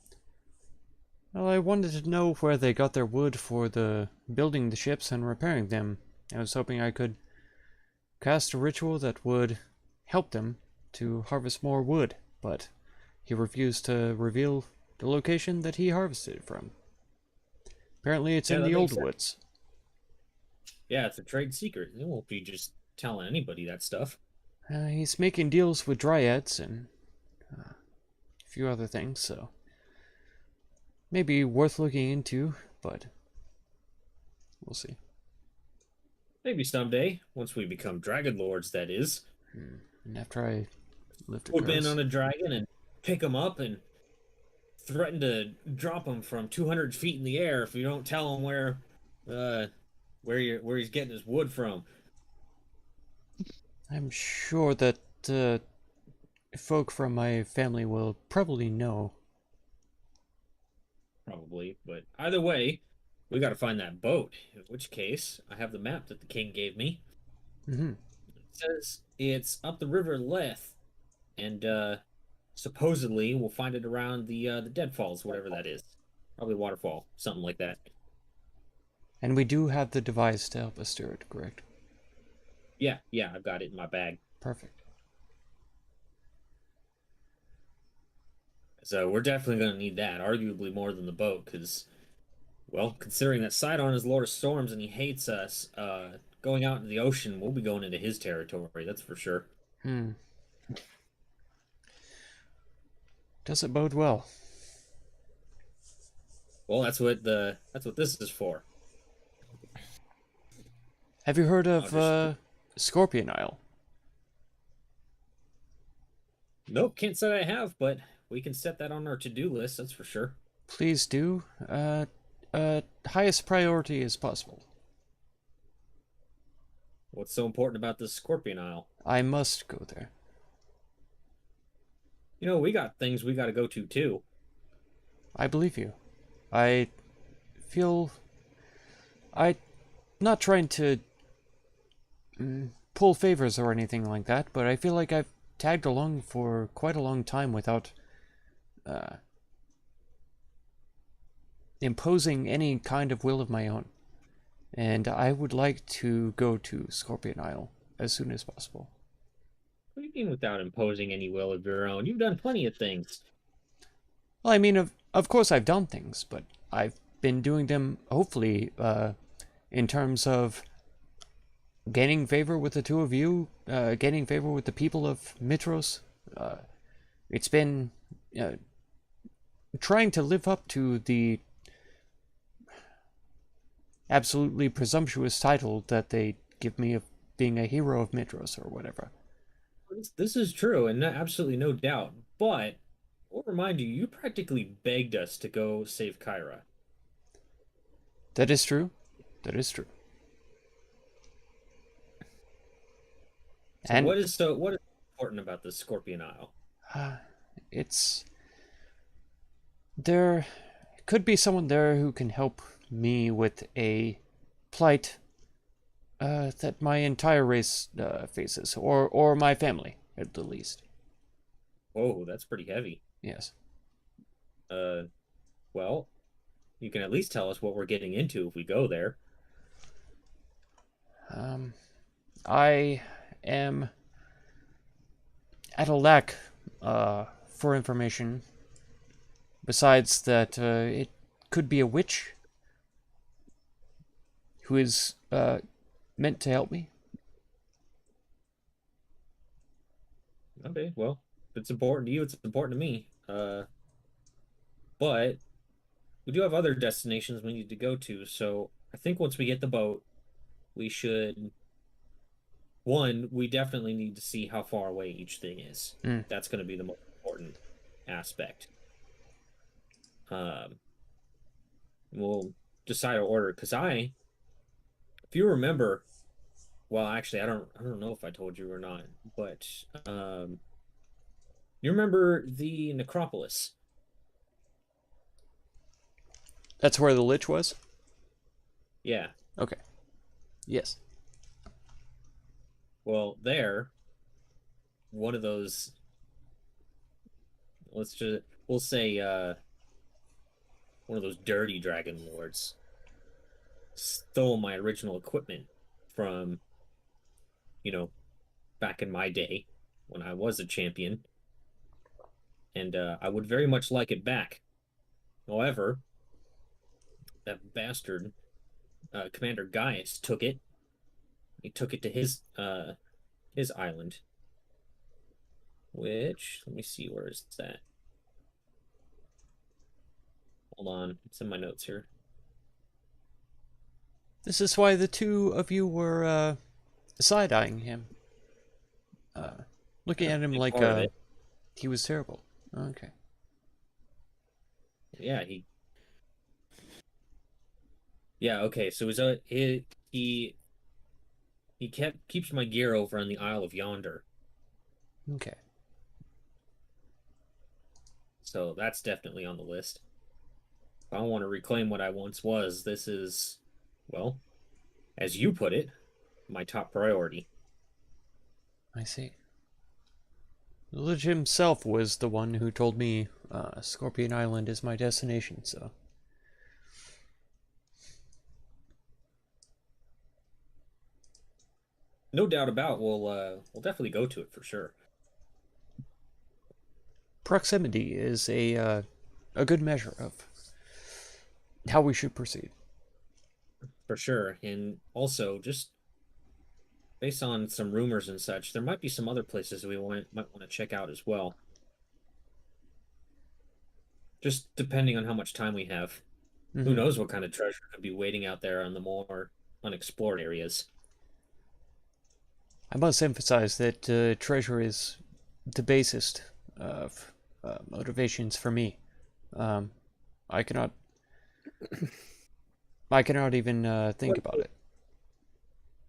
D: Well, I wanted to know where they got their wood for the building the ships and repairing them. I was hoping I could cast a ritual that would help them to harvest more wood, but he refused to reveal the location that he harvested it from. Apparently it's
B: Yeah,
D: in
B: that
D: the
B: makes
D: old
B: sense.
D: woods.
B: Yeah, it's a trade secret. It won't be just telling anybody that stuff.
D: He's making deals with dryads and a few other things, so maybe worth looking into, but we'll see.
B: Maybe someday, once we become dragon lords, that is.
D: And after I lift a
B: Swoop in
D: curse,
B: on a dragon and pick him up and threaten to drop him from 200 feet in the air if you don't tell him where he's getting his wood from.
D: I'm sure that folk from my family will probably know.
B: Probably, but either way, we got to find that boat. In which case, I have the map that the king gave me.
D: Mm-hmm.
B: It says it's up the river Leth, and supposedly we'll find it around the Deadfalls, whatever that is. Probably waterfall, something like that.
D: And we do have the device to help us steer it, correct?
B: Yeah, yeah, I've got it in my bag.
D: Perfect.
B: So we're definitely going to need that, arguably more than the boat, because, well, considering that Sidon is Lord of Storms and he hates us, going out into the ocean, we'll be going into his territory, that's for sure.
D: Hmm. Does it bode well?
B: Well, that's what this is for.
D: Have you heard of
B: Just-
D: Scorpion Isle?
B: Nope, can't say I have, but we can set that on our to-do list, that's for sure.
D: Please do. Highest priority as possible.
B: What's so important about this Scorpion Isle?
D: I must go there.
B: You know, we got things we got to go to too.
D: I believe you. I feel... I'm not trying to pull favors or anything like that, but I feel like I've tagged along for quite a long time without imposing any kind of will of my own. And I would like to go to Scorpion Isle as soon as possible.
B: What do you mean without imposing any will of your own? You've done plenty of things.
D: Well, I mean, of course I've done things, but I've been doing them, hopefully, in terms of gaining favor with the two of you, gaining favor with the people of Mitros. It's been trying to live up to the absolutely presumptuous title that they give me of being a hero of Mitros or whatever.
B: This is true, and absolutely no doubt. But I'll remind you, you practically begged us to go save Kyra.
D: That is true. That is true.
B: So
D: And
B: what is important about this Scorpion Isle?
D: it's there could be someone there who can help me with a plight that my entire race faces, or my family at the least.
B: Whoa, that's pretty heavy.
D: Yes.
B: Well, you can at least tell us what we're getting into if we go there.
D: I am at a lack for information. Besides that, it could be a witch who is meant to help me.
B: Okay, well, if it's important to you, it's important to me. But we do have other destinations we need to go to, so I think once we get the boat, we should. One, we definitely need to see how far away each thing is. That's going to be the most important aspect. We'll decide our order because if you remember, well, actually, I don't know if I told you or not, but you remember the necropolis?
D: That's where the lich was?
B: Yeah.
D: Okay. Yes.
B: Well, there, one of those, we'll say, one of those dirty dragon lords stole my original equipment from, back in my day when I was a champion. And I would very much like it back. However, that bastard, Commander Gaius, took it. He took it to his island. Which, let me see, where is that? Hold on, it's in my notes here.
D: This is why the two of you were side-eyeing him. Looking at him
B: Big
D: like
B: part of it.
D: he was terrible. Okay.
B: Yeah, Yeah, okay, so he keeps my gear over on the Isle of Yonder.
D: Okay.
B: So that's definitely on the list. If I want to reclaim what I once was, this is, well, as you put it, my top priority.
D: I see. Lich himself was the one who told me Scorpion Island is my destination, so...
B: No doubt about. We'll definitely go to it for sure.
D: Proximity is a good measure of how we should proceed.
B: For sure. And also, just based on some rumors and such, there might be some other places we might want to check out as well. Just depending on how much time we have. Who
D: Mhm.
B: knows what kind of treasure could be waiting out there on the more unexplored areas.
D: I must emphasize that treasure is the basest of motivations for me. I cannot, I cannot even think about it.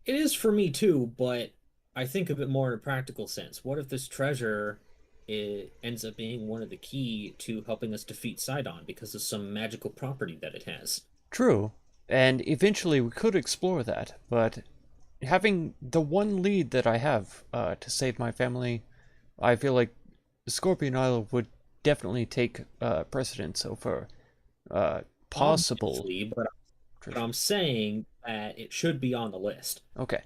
B: It is for me too, but I think of it more in a practical sense. What if this treasure ends up being one of the key to helping us defeat Sidon because of some magical property that it has?
D: True, and eventually we could explore that, but having the one lead that I have to save my family, I feel like Scorpion Isle would definitely take precedence over possible
B: Obviously, but
D: treasure.
B: I'm saying that it should be on the list.
D: Okay.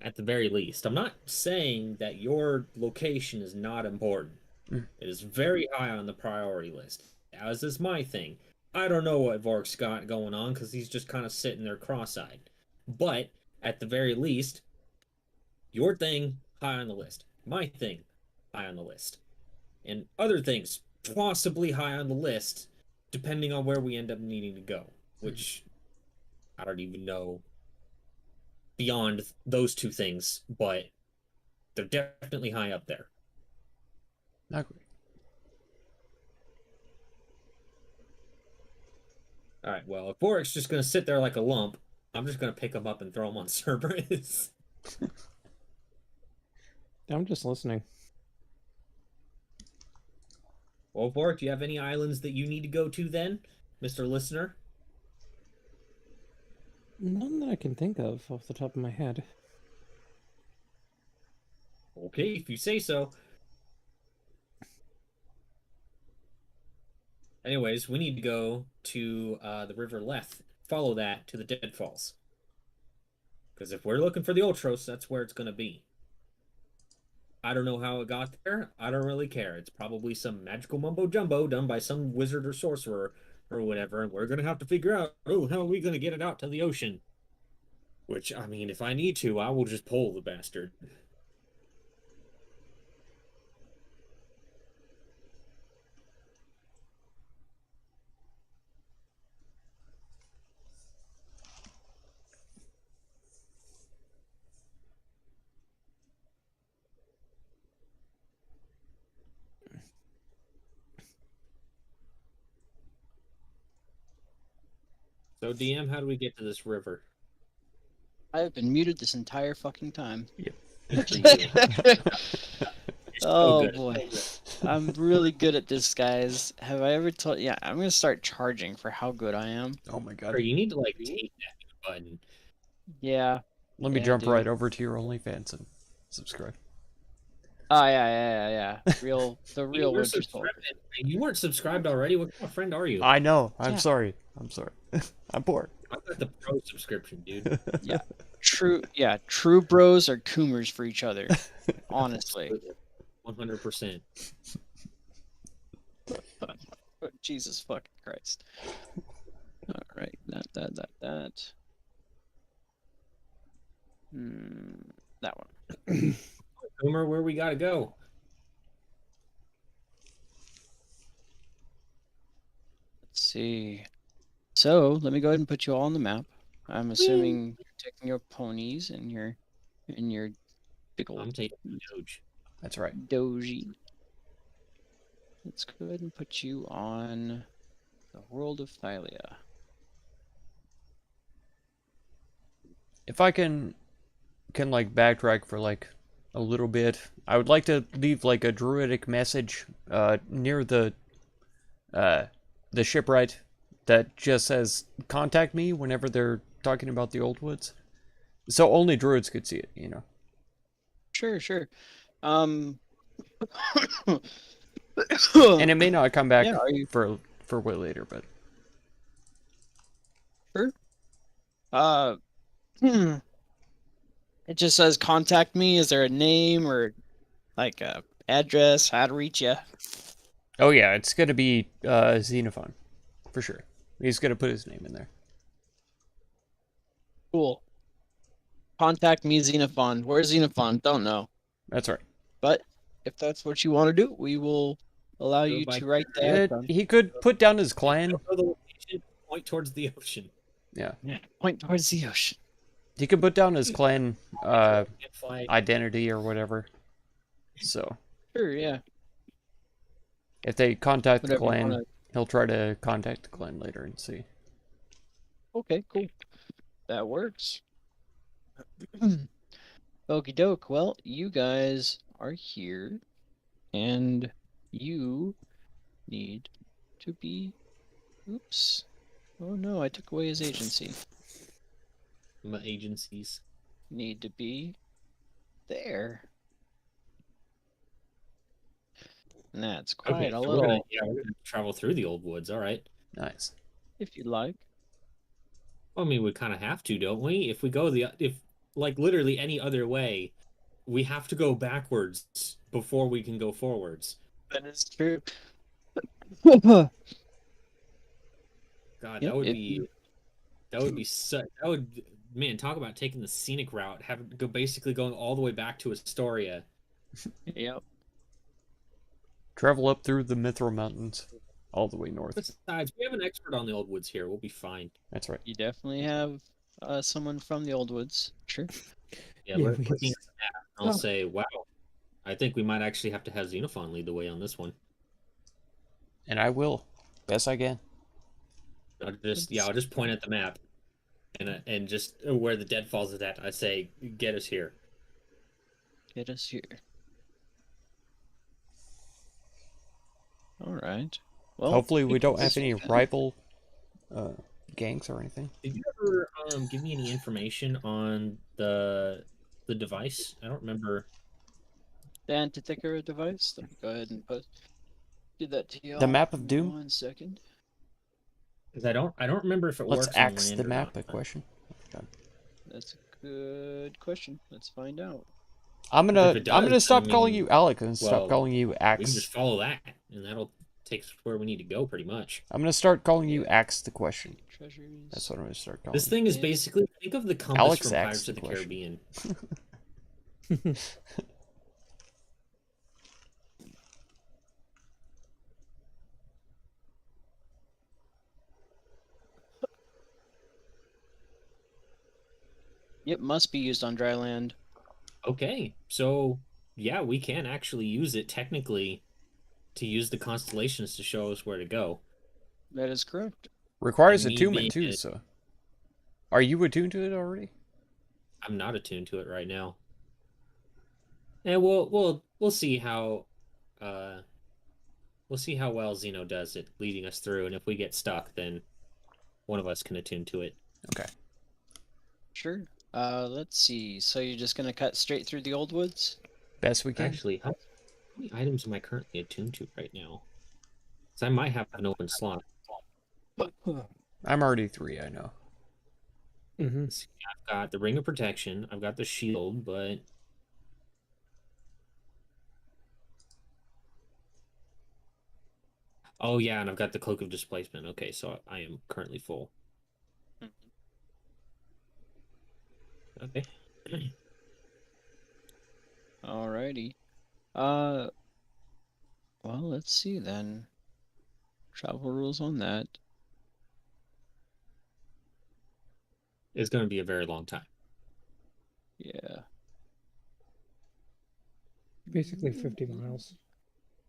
B: At the very least. I'm not saying that your location is not important.
D: Mm.
B: It is very high on the priority list, as is my thing. I don't know what Vork's got going on because he's just kind of sitting there cross-eyed. But at the very least, your thing high on the list, my thing high on the list, and other things possibly high on the list, depending on where we end up needing to go. Which I don't even know beyond those two things, but they're definitely high up there.
D: Agree.
B: All right, well, if Vork's just going to sit there like a lump, I'm just going to pick him up and throw him on Cerberus.
A: I'm just listening.
B: Well, Vork, do you have any islands that you need to go to then, Mr. Listener?
A: None that I can think of off the top of my head.
B: Okay, if you say so. Anyways, we need to go to the River Leth. Follow that to the Deadfalls. Because if we're looking for the Ultros, that's where it's going to be. I don't know how it got there. I don't really care. It's probably some magical mumbo-jumbo done by some wizard or sorcerer or whatever, and we're going to have to figure out, oh, how are we going to get it out to the ocean? Which, I mean, if I need to, I will just pull the bastard. So, DM, how do we get to this river?
C: I have been muted this entire fucking time.
B: Yep.
C: Oh
B: good.
C: boy. I'm really good at this, guys. Have I ever told? Yeah, I'm gonna start charging for how good I am.
D: Oh my god.
B: Or you need to, like, take that button.
C: Yeah.
D: Let me
C: Yeah,
D: jump
C: dude.
D: right over to your OnlyFans and subscribe.
C: Oh yeah. The real
B: You were
C: Winter Soldier.
B: subscribed- You weren't subscribed already? What kind of friend are you?
D: I know. I'm
C: Yeah.
D: sorry. I'm sorry. I'm bored.
B: I got the pro subscription, dude.
C: True bros are coomers for each other. Honestly.
B: 100%.
C: Jesus fucking Christ. Alright, that. That one.
B: Boomer, where we gotta go?
C: Let's see. So let me go ahead and put you all on the map. I'm assuming you're taking your ponies and your big
B: I'm
C: old
B: taking the Doge.
D: That's right.
C: doji. Let's go ahead and put you on the world of Thylia.
D: If I can like backtrack for like a little bit, I would like to leave like a druidic message near the shipwright that just says contact me whenever they're talking about the old woods. So only druids could see it, you know.
C: Sure. Um,
D: And it may not come back
C: yeah, are you
D: for way later, but
C: sure? Uh, hmm. It just says contact me. Is there a name or like a address? How to reach you?
D: oh yeah, it's gonna be Xenophon for sure. He's gonna put his name in there.
C: Cool. Contact me, Xenophon. Where's Xenophon? Don't know.
D: That's right.
C: But if that's what you want to do, we will allow
B: Go
C: you
B: by
C: to write that down.
D: He could put down his clan.
B: Don't know the location, point towards the ocean.
D: Yeah,
C: Yeah, point towards the ocean.
D: he could put down his clan
B: Can't fly.
D: identity or whatever. So
C: Sure, yeah.
D: if they contact the
C: Whatever you
D: clan,
C: wanna-
D: he'll try to contact the clan later and see.
C: Okay, cool. That works. Okie doke. Well, you guys are here, and you need to be. Oops. Oh no, I took away his agency.
B: My agencies.
C: Need to be there. And that's quite
B: Okay,
C: a
B: so
C: little,
B: we're gonna travel through the old woods. All right.
D: Nice.
C: if you like.
B: Well, I mean, we kind of have to, don't we? If we go if like literally any other way, we have to go backwards before we can go forwards.
C: That is true.
B: God,
C: Yep,
B: that would
C: if
B: be man, talk about taking the scenic route, basically going all the way back to Astoria.
C: Yep.
D: Travel up through the Mithril Mountains, all the way north.
B: Besides, we have an expert on the old woods here. We'll be fine.
D: That's right.
C: You definitely have someone from the old woods. Sure.
B: Yeah,
A: Yeah,
B: looking
A: we-
B: at the map, I'll say, wow, I think we might actually have to have Xenophon lead the way on this one.
D: And I will, best I can.
B: I'll just point at the map, and just where the deadfalls is at. I say, get us here.
C: Get us here. All right. Well,
D: Hopefully we don't
C: this
D: have any
C: will-
D: rival gangs or anything.
B: Did you ever give me any information on the device? I don't remember.
C: The Antithecra device. Let me go ahead and do that to you.
D: The Map of Doom?
C: 1 second.
B: Because I don't remember if it
D: Let's
B: works on
D: axe
B: land
D: the
B: or
D: map,
B: not.
D: a question.
C: That's a good question. Let's find out.
D: I'm
B: If
D: gonna
B: it
D: I'm gonna
B: does,
D: stop
B: I
D: calling
B: mean,
D: you Alec and stop
B: well,
D: calling you
B: We can
D: Axe.
B: just follow that, and that'll take us where we need to go, pretty much.
D: I'm gonna start calling you Axe the question.
C: Treasures.
D: That's what I'm gonna start calling
B: This
D: you.
B: thing is
C: Yeah.
B: basically, think of the compass
D: Alex
B: from
D: asked
B: Pirates of
D: the
B: the
D: question.
B: Caribbean.
C: It must be used on dry land.
B: Okay, so yeah, we can actually use it technically to use the constellations to show us where to go.
C: That is correct.
D: Requires
B: And me
D: attunement
B: being
D: too,
B: a-
D: so. Are you attuned to it already?
B: I'm not attuned to it right now. And we'll see how well Zeno does it leading us through, and if we get stuck, then one of us can attune to it.
D: Okay.
C: Sure. Let's see. So you're just gonna cut straight through the old woods?
D: Best we can.
B: Actually, how many items am I currently attuned to right now? Because I might have an open slot.
D: I'm already 3, I know.
A: Mm-hmm.
B: Let's see, I've got the Ring of Protection. I've got the Shield, but oh yeah, and I've got the Cloak of Displacement. Okay, so I am currently full. Okay.
C: Alrighty. Well, let's see then. Travel rules on that.
B: It's going to be a very long time.
C: Yeah.
A: Basically 50 miles.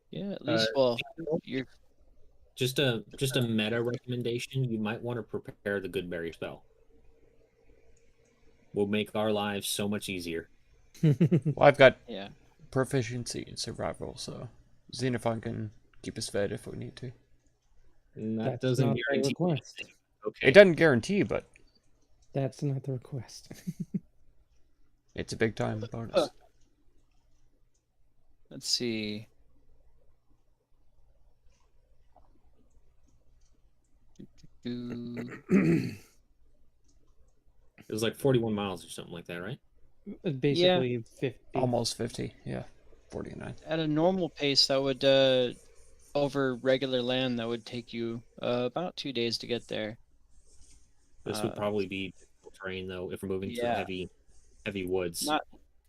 C: Yeah, at least, well, you're
B: Just a meta recommendation. You might want to prepare the Goodberry spell. Will make our lives so much easier.
D: Well, I've got
C: yeah.
D: proficiency in survival, so Xenophon can keep us fed if we need to.
B: And that
A: That's
B: doesn't
A: not the
B: guarantee
A: request.
B: anything. Okay.
D: It doesn't guarantee, but
A: That's not the request.
D: it's a big time bonus.
C: let's see. Do-
B: It was like 41 miles or something like that, right?
A: Basically 50.
D: Almost 50. Yeah, 49.
C: At a normal pace, that would over regular land, that would take you about 2 days to get there.
B: This would probably be difficult terrain though if we're moving through
C: Yeah,
B: heavy woods.
C: not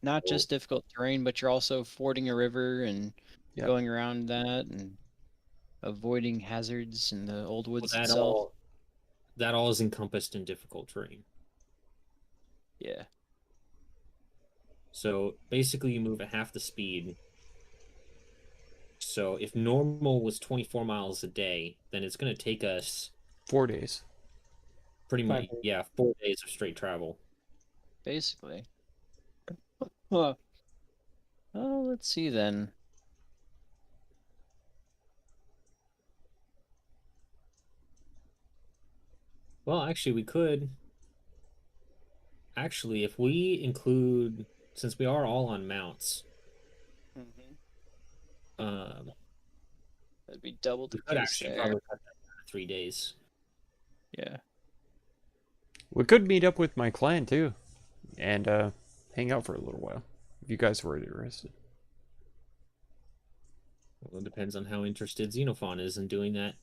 B: So
C: just difficult terrain, but you're also fording a river and
D: Yep.
C: going around that and avoiding hazards in the old woods
B: that
C: itself.
B: all is encompassed in difficult terrain.
C: Yeah.
B: So basically, you move at half the speed. So if normal was 24 miles a day, then it's going to take us
D: 4 days.
B: pretty much,
A: 5 days.
B: yeah, 4 days of straight travel.
C: Basically. Huh. Oh, let's see then.
B: Well, actually, we could. Actually, if we include, since we are all on mounts, um,
C: That'd be double the
B: we could
C: pace
B: actually
C: there.
B: probably cut that down to 3 days.
C: Yeah.
D: We could meet up with my clan too, and hang out for a little while if you guys were interested.
B: Well, it depends on how interested Xenophon is in doing that.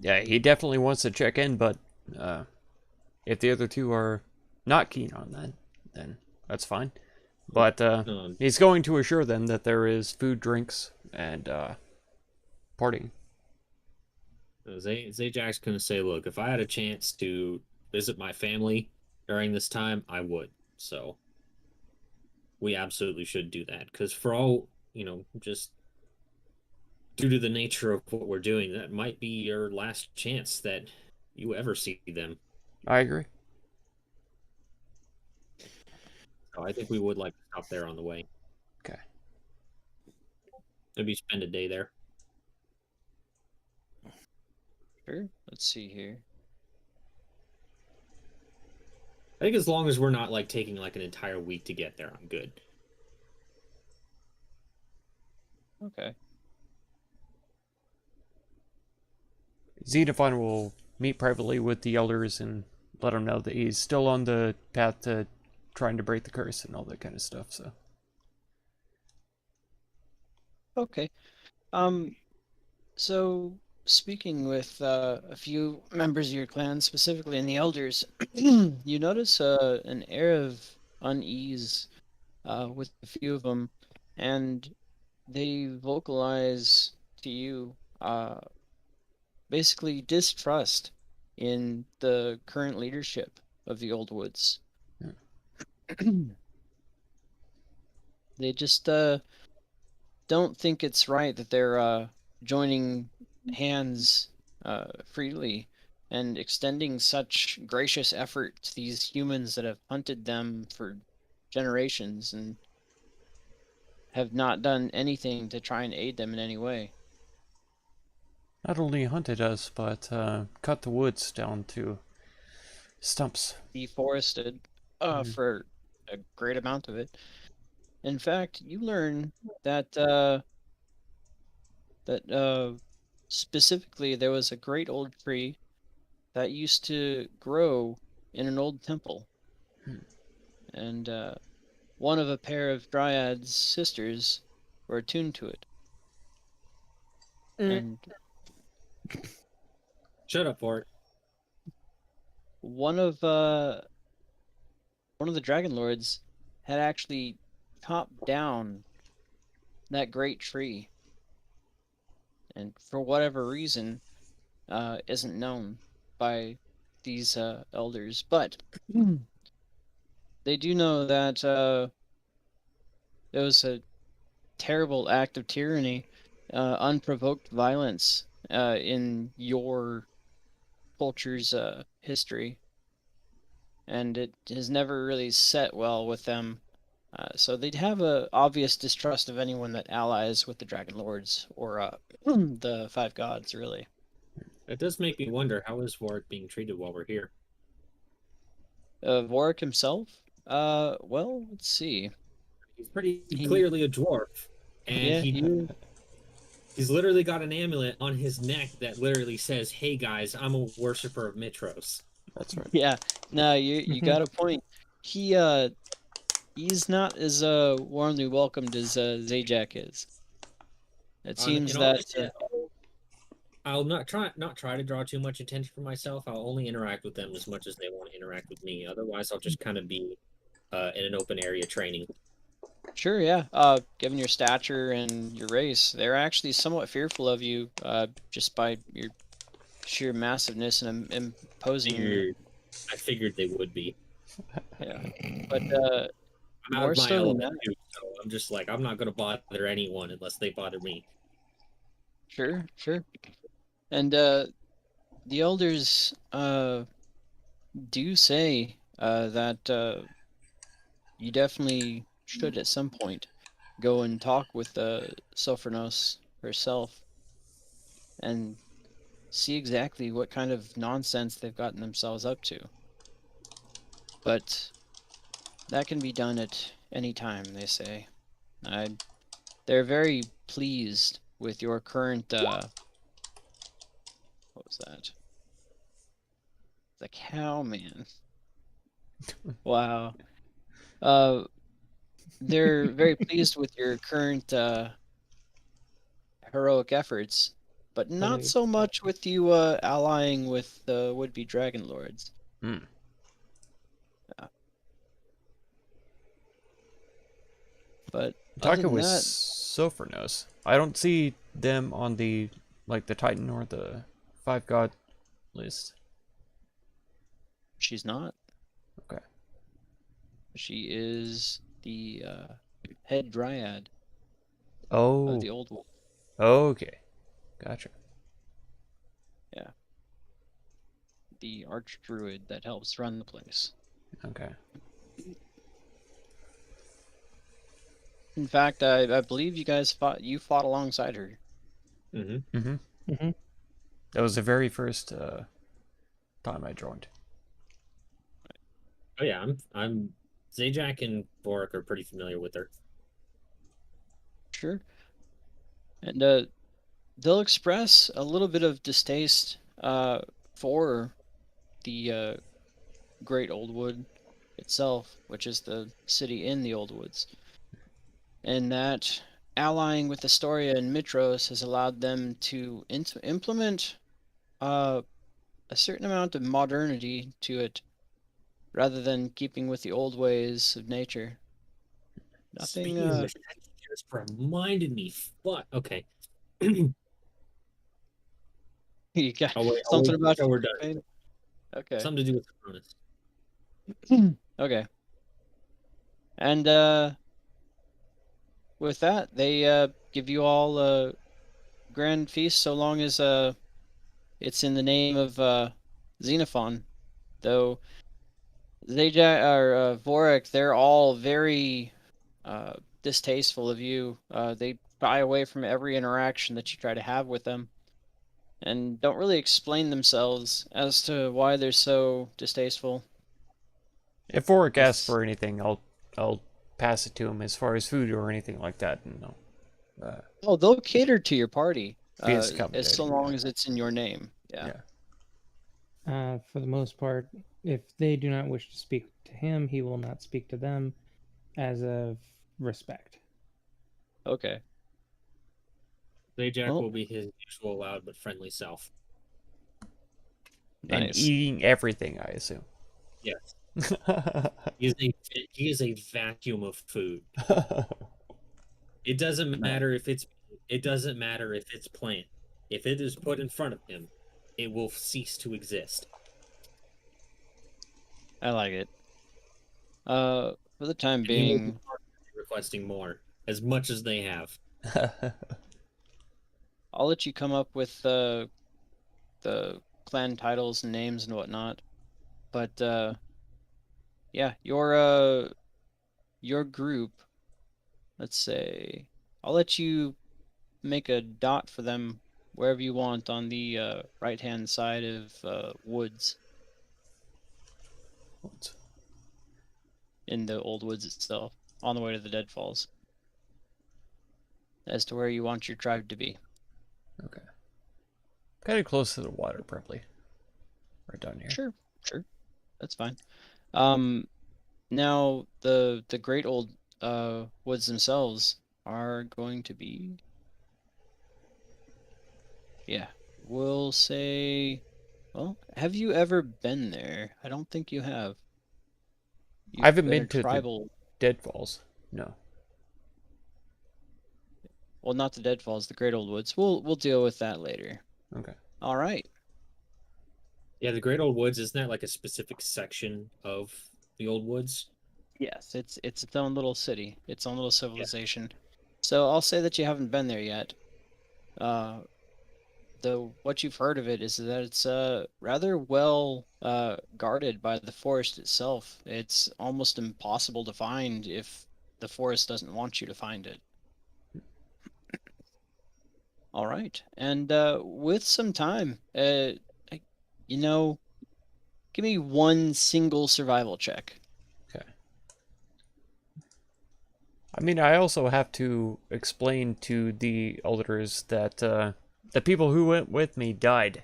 D: Yeah, he definitely wants to check in, but if the other two are not keen on that, then that's fine. But he's going to assure them that there is food, drinks, and partying.
B: Zajak's going to say, look, if I had a chance to visit my family during this time, I would. So we absolutely should do that. Because for all, just due to the nature of what we're doing, that might be your last chance that you ever see them.
D: I agree.
B: So I think we would like to stop there on the way.
D: Okay.
B: Maybe spend a day there.
C: Sure. Let's see here.
B: I think as long as we're not like taking like an entire week to get there, I'm good.
C: Okay.
D: Xenophon will meet privately with the elders and let them know that he's still on the path to trying to break the curse and all that kind of stuff. So.
C: Okay. So speaking with a few members of your clan, specifically in the elders, you notice an air of unease with a few of them, and they vocalize to you basically distrust in the current leadership of the Old Woods. They just don't think it's right that they're joining hands freely and extending such gracious effort to these humans that have hunted them for generations and have not done anything to try and aid them in any way.
D: Not only hunted us, but cut the woods down to stumps.
C: Deforested for a great amount of it. In fact, you learn that specifically there was a great old tree that used to grow in an old temple. And one of a pair of Dryad's sisters were attuned to it. And
B: Shut up, Fort.
C: one of the Dragon Lords had actually chopped down that great tree, and for whatever reason, isn't known by these elders. But they do know that there was a terrible act of tyranny, unprovoked violence in your culture's history, and it has never really set well with them. So they'd have a obvious distrust of anyone that allies with the Dragon Lords or the Five Gods, really.
B: It does make me wonder, how is Vorik being treated while we're here?
C: Vorik himself? Well, let's see.
B: He's pretty
C: He-
B: clearly a dwarf, and
C: Yeah,
B: he's literally got an amulet on his neck that literally says, "Hey guys, I'm a worshiper of Mitros."
D: That's right.
C: Yeah, no, you
A: Mhm.
C: got a point. He's not as warmly welcomed as Zajac is. It seems
B: In
C: that
B: honesty, I'll not try to draw too much attention for myself. I'll only interact with them as much as they want to interact with me. Otherwise, I'll just kind of be in an open area training.
C: sure, yeah. Given your stature and your race, they're actually somewhat fearful of you, just by your sheer massiveness and imposing.
B: I figured they would be.
C: Yeah, but
B: I'm out
C: more
B: of my
C: so than
B: element
C: that,
B: too, so I'm just like I'm not gonna bother anyone unless they bother me.
C: sure, sure. And the elders do say that you definitely should at some point go and talk with Sophronos herself and see exactly what kind of nonsense they've gotten themselves up to. But that can be done at any time, they say. They're very pleased with your current what was that? The cow man. Wow. Uh they're very pleased with your current heroic efforts, but not
A: Really?
C: so much with you allying with the would-be dragon lords.
D: Hmm.
C: But other
D: Talking
C: than
D: with
C: that,
D: Sophronos, I don't see them on the Titan or the Five God list.
C: she's not.
D: Okay.
C: She is the head dryad of
D: Oh,
C: the old one.
D: okay. Gotcha.
C: The archdruid that helps run the place.
D: Okay.
C: In fact, I believe you guys fought alongside her.
B: Mm-hmm.
D: Mm-hmm.
A: Mhm.
D: That was the very first time I joined.
B: Oh yeah, I'm Zajac and Boric are pretty familiar with her.
C: Sure. And they'll express a little bit of distaste for the Great Old Wood itself, which is the city in the Old Woods. And that allying with Astoria and Mitros has allowed them to implement a certain amount of modernity to it, rather than keeping with the old ways of nature. Nothing.
B: Speaking of which, that just reminded me. Fuck. Okay.
C: You got
B: I'll wait
C: something about
B: until we're done.
C: you? Okay.
B: Something to do with the bonus.
C: Okay. And with that, they give you all a grand feast so long as it's in the name of Xenophon. Though Zajac or Vorik, they're all very distasteful of you. They shy away from every interaction that you try to have with them, and don't really explain themselves as to why they're so distasteful.
D: If Vorik asks
B: It's-
D: for anything, I'll pass it to him as far as food or anything like that. No.
C: Oh, they'll cater to your party,
D: Be as
C: as so
D: accommodating,
C: long
D: yeah.
C: as it's in your name. Yeah.
A: For the most part, if they do not wish to speak to him, he will not speak to them as of respect.
C: Okay.
B: Zajac
C: Well,
B: will be his usual loud but friendly self.
D: And
C: nice.
D: eating everything, I assume.
B: Yes. He is a vacuum of food. It doesn't matter if it's plant. If it is put in front of him, it will cease to exist.
C: I like it. For the time
B: And he will be
C: being,
B: requesting more, as much as they have.
C: I'll let you come up with the clan titles and names and whatnot. But yeah, your group, let's say, I'll let you make a dot for them wherever you want on the right-hand side of woods in the old woods itself. on the way to the Deadfalls. As to where you want your tribe to be.
D: Okay. Kind of close to the water, probably. Right down here.
C: Sure, sure. That's fine. Now the great old woods themselves are going to be, yeah, we'll say, well, have you ever been there? I don't think you have.
D: I haven't
C: Been a
D: been to the
C: tribal,
D: Deadfalls. No.
C: well, not the Deadfalls, the Great Old Woods. We'll deal with that later.
D: Okay.
C: All right.
B: Yeah, the Great Old Woods, isn't that like a specific section of the Old Woods?
C: Yes, it's its own little city, its own little civilization. So I'll say that you haven't been there yet. Though what you've heard of it is that it's rather well guarded by the forest itself. It's almost impossible to find if the forest doesn't want you to find it. All right, and with some time, you know, give me one single survival check.
D: Okay. I mean, I also have to explain to the elders that the people who went with me died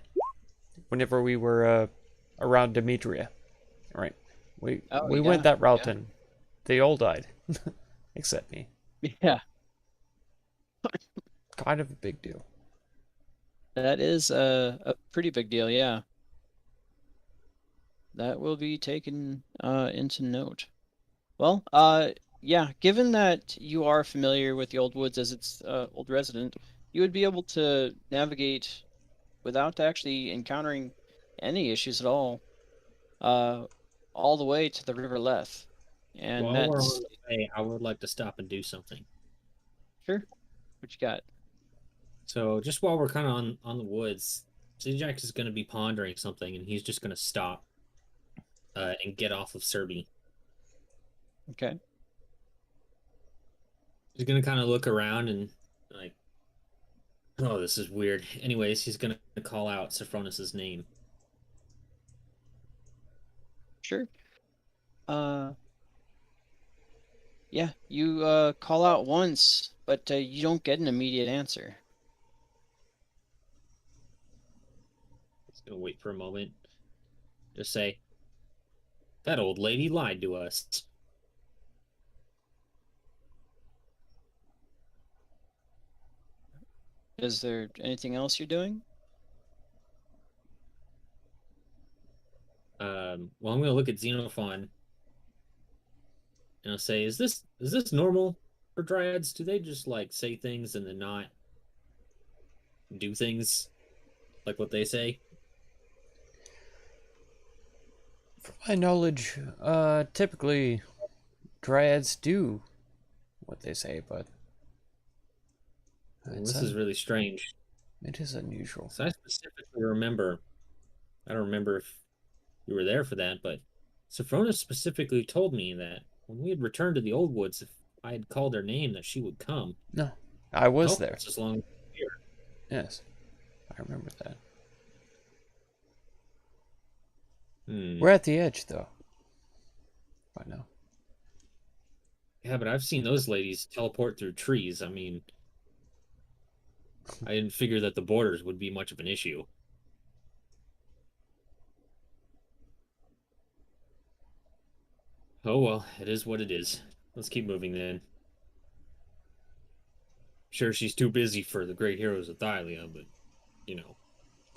D: whenever we were around Demetria. Right. We
C: Oh,
D: we
C: yeah,
D: went that route
C: yeah.
D: and they all died. Except me.
C: Yeah,
D: Kind of a big deal.
C: that is a pretty big deal. Yeah, that will be taken into note. Well, yeah, given that you are familiar with the Old Woods as its old resident, you would be able to navigate without actually encountering any issues at all the way to the River Leth. And
B: While we're
C: that's
B: on the way, I would like to stop and do something.
C: sure. What you got?
B: So just while we're kind of on the woods, Zajax is going to be pondering something, and he's just going to stop and get off of Serby.
C: Okay.
B: He's going to kind of look around and like, oh, this is weird. Anyways, he's going to call out Sophronis's name.
C: Sure. Uh, yeah, you call out once, but you don't get an immediate answer.
B: He's going to wait for a moment. Just say, that old lady lied to us.
C: Is there anything else you're doing?
B: Well, I'm going to look at Xenophon and I'll say, is this normal for dryads? Do they just like say things and then not do things like what they say?
D: From my knowledge, typically dryads do what they say, but
B: Well, this is really strange.
D: it is unusual.
B: So I specifically remember, I don't remember if you were there for that, but Sophronis specifically told me that when we had returned to the Old Woods, if I had called her name, that she would come.
D: No, I was
B: Oh,
D: there.
B: it's as long as you're here.
D: Yes, I remember that. We're at the edge, though. I know.
B: Yeah, but I've seen those ladies teleport through trees. I mean, I didn't figure that the borders would be much of an issue. Oh well, it is what it is. Let's keep moving then. Sure, she's too busy for the great heroes of Thylia, but, you know,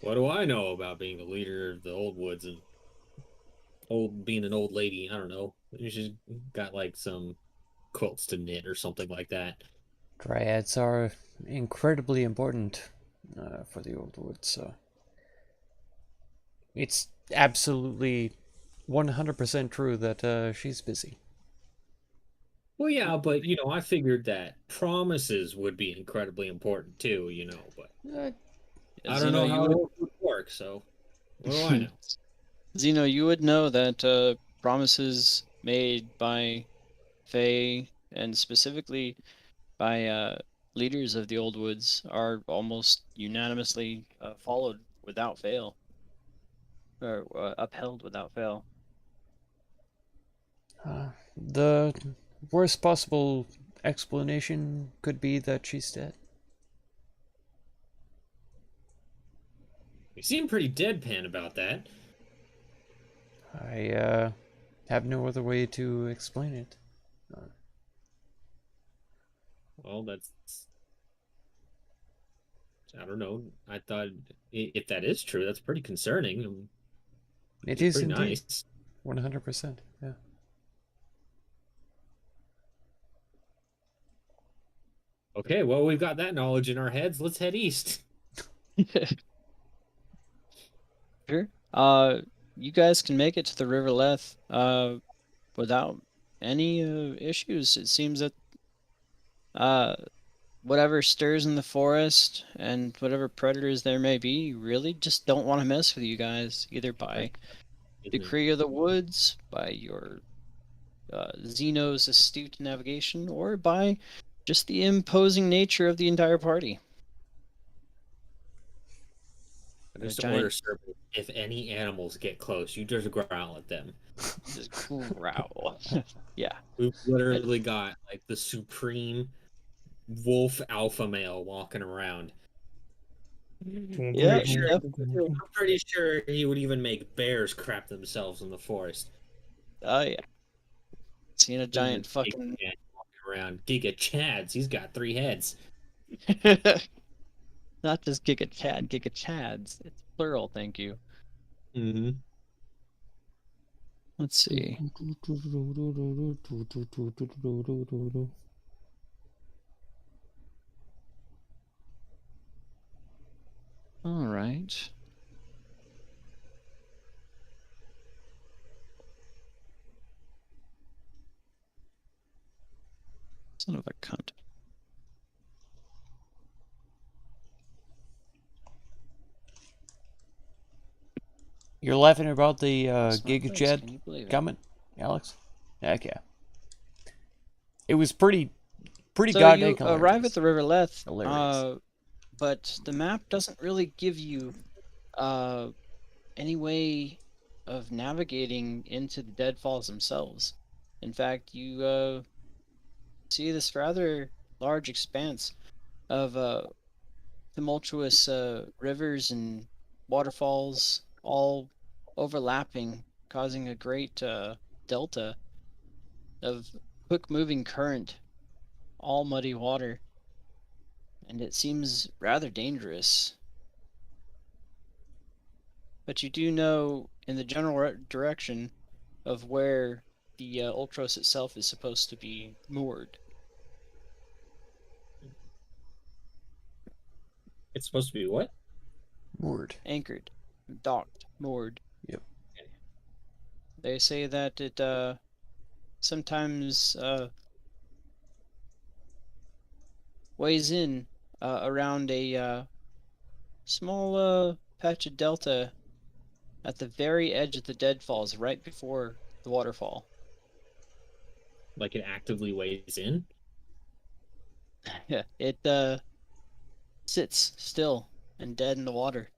B: what do I know about being the leader of the Old Woods and being an old lady? I don't know. She's got like some quilts to knit or something like that.
D: Dryads are incredibly important for the Old Woods, so it's absolutely 100% true that she's busy.
B: Well, yeah, but you know, I figured that promises would be incredibly important too. You know, but I don't know how it would work. So, what do I know?
C: Zeno, you would know that promises made by Fae and specifically by leaders of the Old Woods are almost unanimously followed without fail, or upheld without fail.
D: The worst possible explanation could be that she's dead.
B: You seem pretty deadpan about that.
D: I have no other way to explain it.
B: Well, that's... I don't know. I thought if that is true, that's pretty concerning.
D: It
B: It's
D: is
B: pretty
D: indeed.
B: nice.
D: 100%. Yeah.
B: Okay, well, we've got that knowledge in our heads. Let's head east.
C: Sure. You guys can make it to the River Leth without any issues. It seems that whatever stirs in the forest and whatever predators there may be really just don't want to mess with you guys, either by decree of the woods, by your Zeno's astute navigation, or by just the imposing nature of the entire party.
B: I just
C: giant-
B: order service. If any animals get close, you just growl at them.
C: Just growl. Yeah.
B: We've literally got like the supreme wolf alpha male walking around.
C: Yeah,
B: Sure.
C: yep.
B: I'm pretty sure he would even make bears crap themselves in the forest.
C: Oh yeah. Seeing a giant
B: Giga
C: fucking
B: Chad walking around. Giga Chads. He's got 3 heads.
C: not just Giga Chad, Giga Chads. It's plural, thank you.
B: Mm-hmm.
C: Let's see. All right. Son of a cunt.
D: You're laughing about the
C: Smart
D: Giga
C: dice,
D: Chad
C: can you believe it?
D: comment, Alex? Heck yeah. It was pretty
C: So
D: goddamn
C: you
D: hilarious.
C: arrive at the River Leth,
D: Hilarious.
C: but the map doesn't really give you any way of navigating into the Deadfalls themselves. In fact, you see this rather large expanse of tumultuous rivers and waterfalls all overlapping, causing a great delta of quick-moving current, all muddy water, and it seems rather dangerous. But you do know in the general direction of where the Ultros itself is supposed to be moored.
B: It's supposed to be what?
D: Word.
C: Anchored, docked, moored.
D: Yep.
C: They say that it sometimes weighs in around a small patch of delta at the very edge of the Deadfalls, right before the waterfall.
B: Like it actively weighs in?
C: Yeah, it sits still and dead in the water.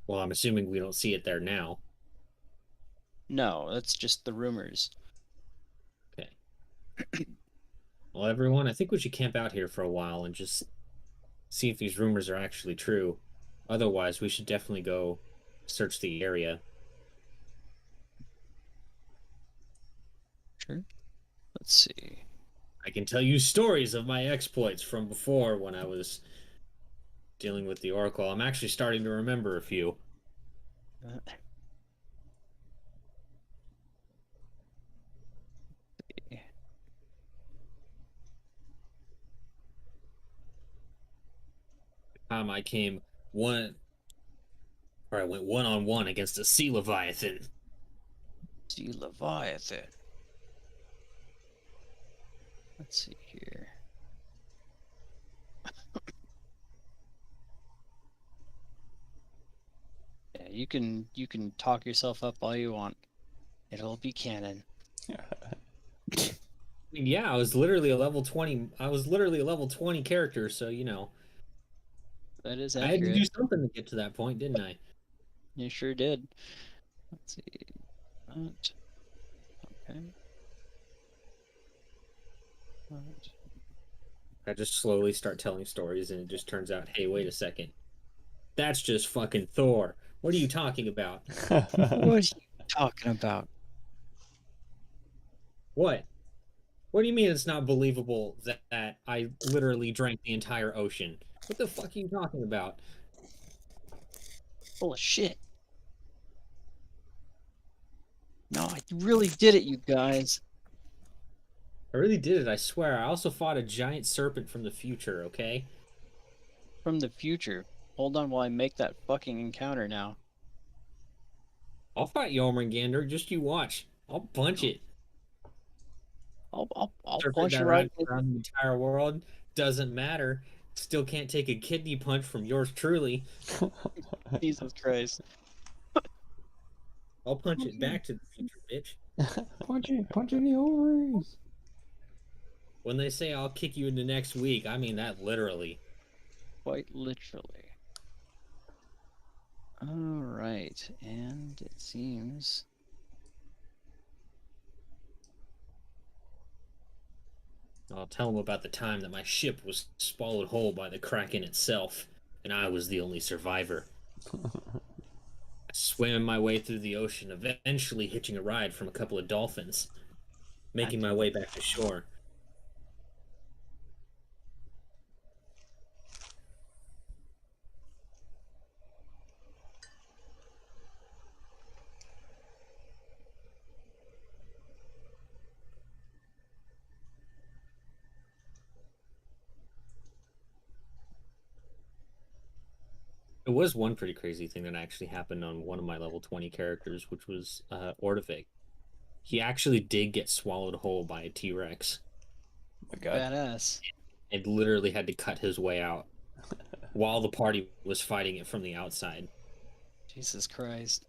B: Well, I'm assuming we don't see it there now.
C: No, that's just the rumors.
B: Okay. Well, everyone, I think we should camp out here for a while and just see if these rumors are actually true. Otherwise, we should definitely go search the area.
C: Sure. Let's see.
B: I can tell you stories of my exploits from before when I was dealing with the Oracle. I'm actually starting to remember a few. Time I came I went one-on-one against a sea leviathan.
C: Sea Leviathan. Let's see here. Yeah, you can talk yourself up all you want. It'll be canon.
B: I mean, yeah, I was literally a level 20. I was literally a level 20 character, so you know.
C: That is
B: I had to
C: accurate.
B: do something to get to that point, didn't I?
C: You sure did. Let's see. That. Okay. Alright.
B: I just slowly start telling stories, and it just turns out, hey, wait a second. That's just fucking Thor. What are you talking about?
C: What are you talking about?
B: What? What do you mean it's not believable that I literally drank the entire ocean? What the fuck are you talking about?
C: Full of shit. No, I really did it, you guys.
B: I really did it, I swear. I also fought a giant serpent from the future, okay?
C: From the future. Hold on while I make that fucking encounter now.
B: I'll fight Jormungandr, just you watch. I'll punch it.
C: I'll
B: Serpent
C: punch
B: that
C: you right.
B: runs around the entire world doesn't matter. Still can't take a kidney punch from yours truly.
C: Jesus Christ.
B: I'll punch it back to the future, bitch.
A: Punch in the ovaries.
B: When they say I'll kick you into next week, I mean that literally.
C: Quite literally. Alright, and it seems...
B: I'll tell them about the time that my ship was swallowed whole by the Kraken itself, and I was the only survivor. I swam my way through the ocean, eventually hitching a ride from a couple of dolphins, making my way back to shore. It was one pretty crazy thing that actually happened on one of my level 20 characters, which was Ordovik. He actually did get swallowed whole by a T-Rex.
D: Oh my God.
C: Badass.
B: And literally had to cut his way out while the party was fighting it from the outside.
C: Jesus Christ.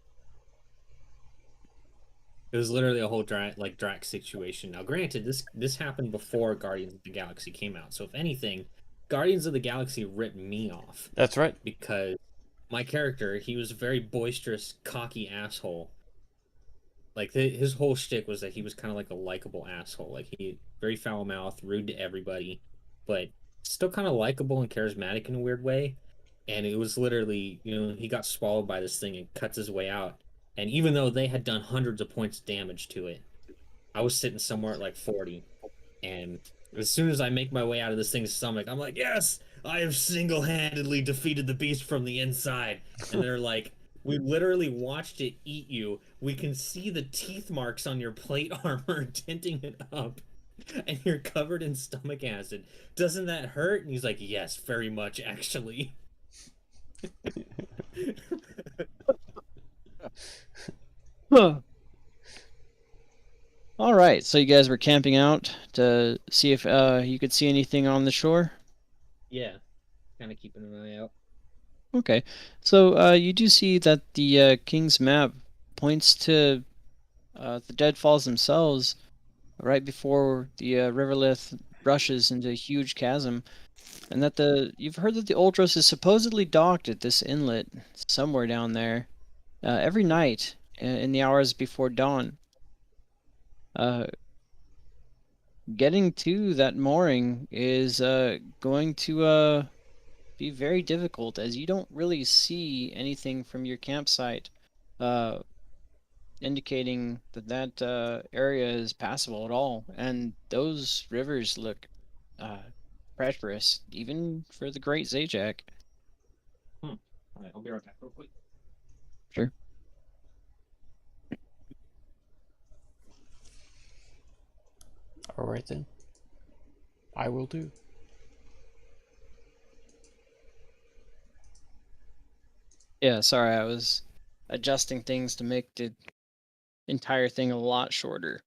B: It was literally a whole Drax situation. Now, granted, this happened before Guardians of the Galaxy came out, so if anything, Guardians of the Galaxy ripped me off
D: That's right.
B: because my character, he was a very boisterous, cocky asshole. Like his whole shtick was that he was kind of like a likable asshole. Like he very foul mouthed, rude to everybody, but still kind of likable and charismatic in a weird way. And it was literally, he got swallowed by this thing and cuts his way out. And even though they had done hundreds of points of damage to it, I was sitting somewhere at like 40. And as soon as I make my way out of this thing's stomach, I'm like, yes, I have single-handedly defeated the beast from the inside. And they're like, we literally watched it eat you. We can see the teeth marks on your plate armor tinting it up. And you're covered in stomach acid. Doesn't that hurt? And he's like, yes, very much, actually.
C: Huh. Alright, so you guys were camping out to see if you could see anything on the shore?
B: Yeah, kind of keeping an eye out.
C: Okay, so you do see that the King's map points to the Deadfalls themselves right before the Riverlith rushes into a huge chasm, and that you've heard that the Ultros is supposedly docked at this inlet somewhere down there every night in the hours before dawn. Getting to that mooring is going to be very difficult, as you don't really see anything from your campsite indicating that area is passable at all, and those rivers look treacherous, even for the Great Zajac.
B: All right, I'll be right back real quick.
C: Sure.
D: All right then. I will do.
C: Yeah, sorry, I was adjusting things to make the entire thing a lot shorter.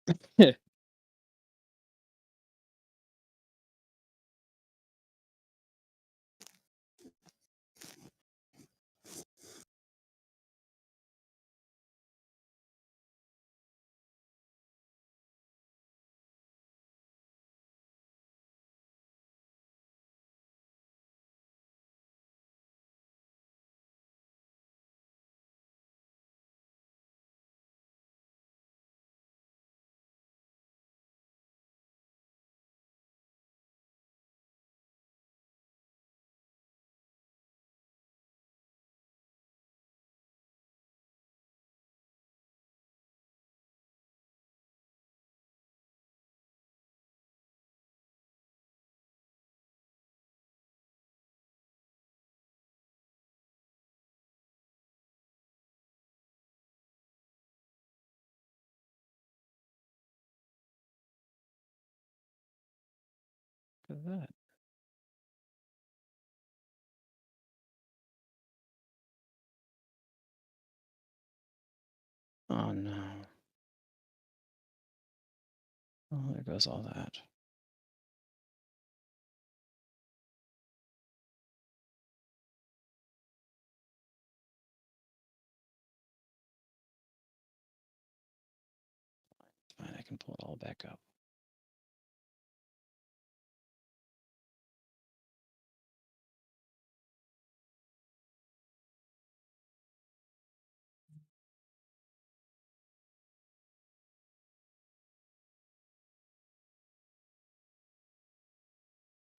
C: Look at that. Oh no. Oh, there goes all that. Fine, I can pull it all back up.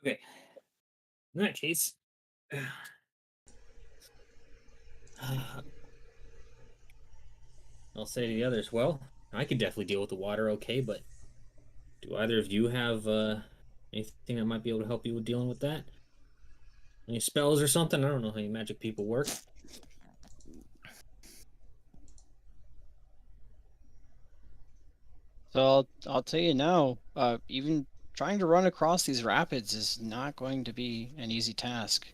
B: Okay. In that case, I'll say to the others, well, I could definitely deal with the water okay, but do either of you have anything that might be able to help you with dealing with that? Any spells or something? I don't know how you magic people work.
C: So I'll tell you now, even trying to run across these rapids is not going to be an easy task.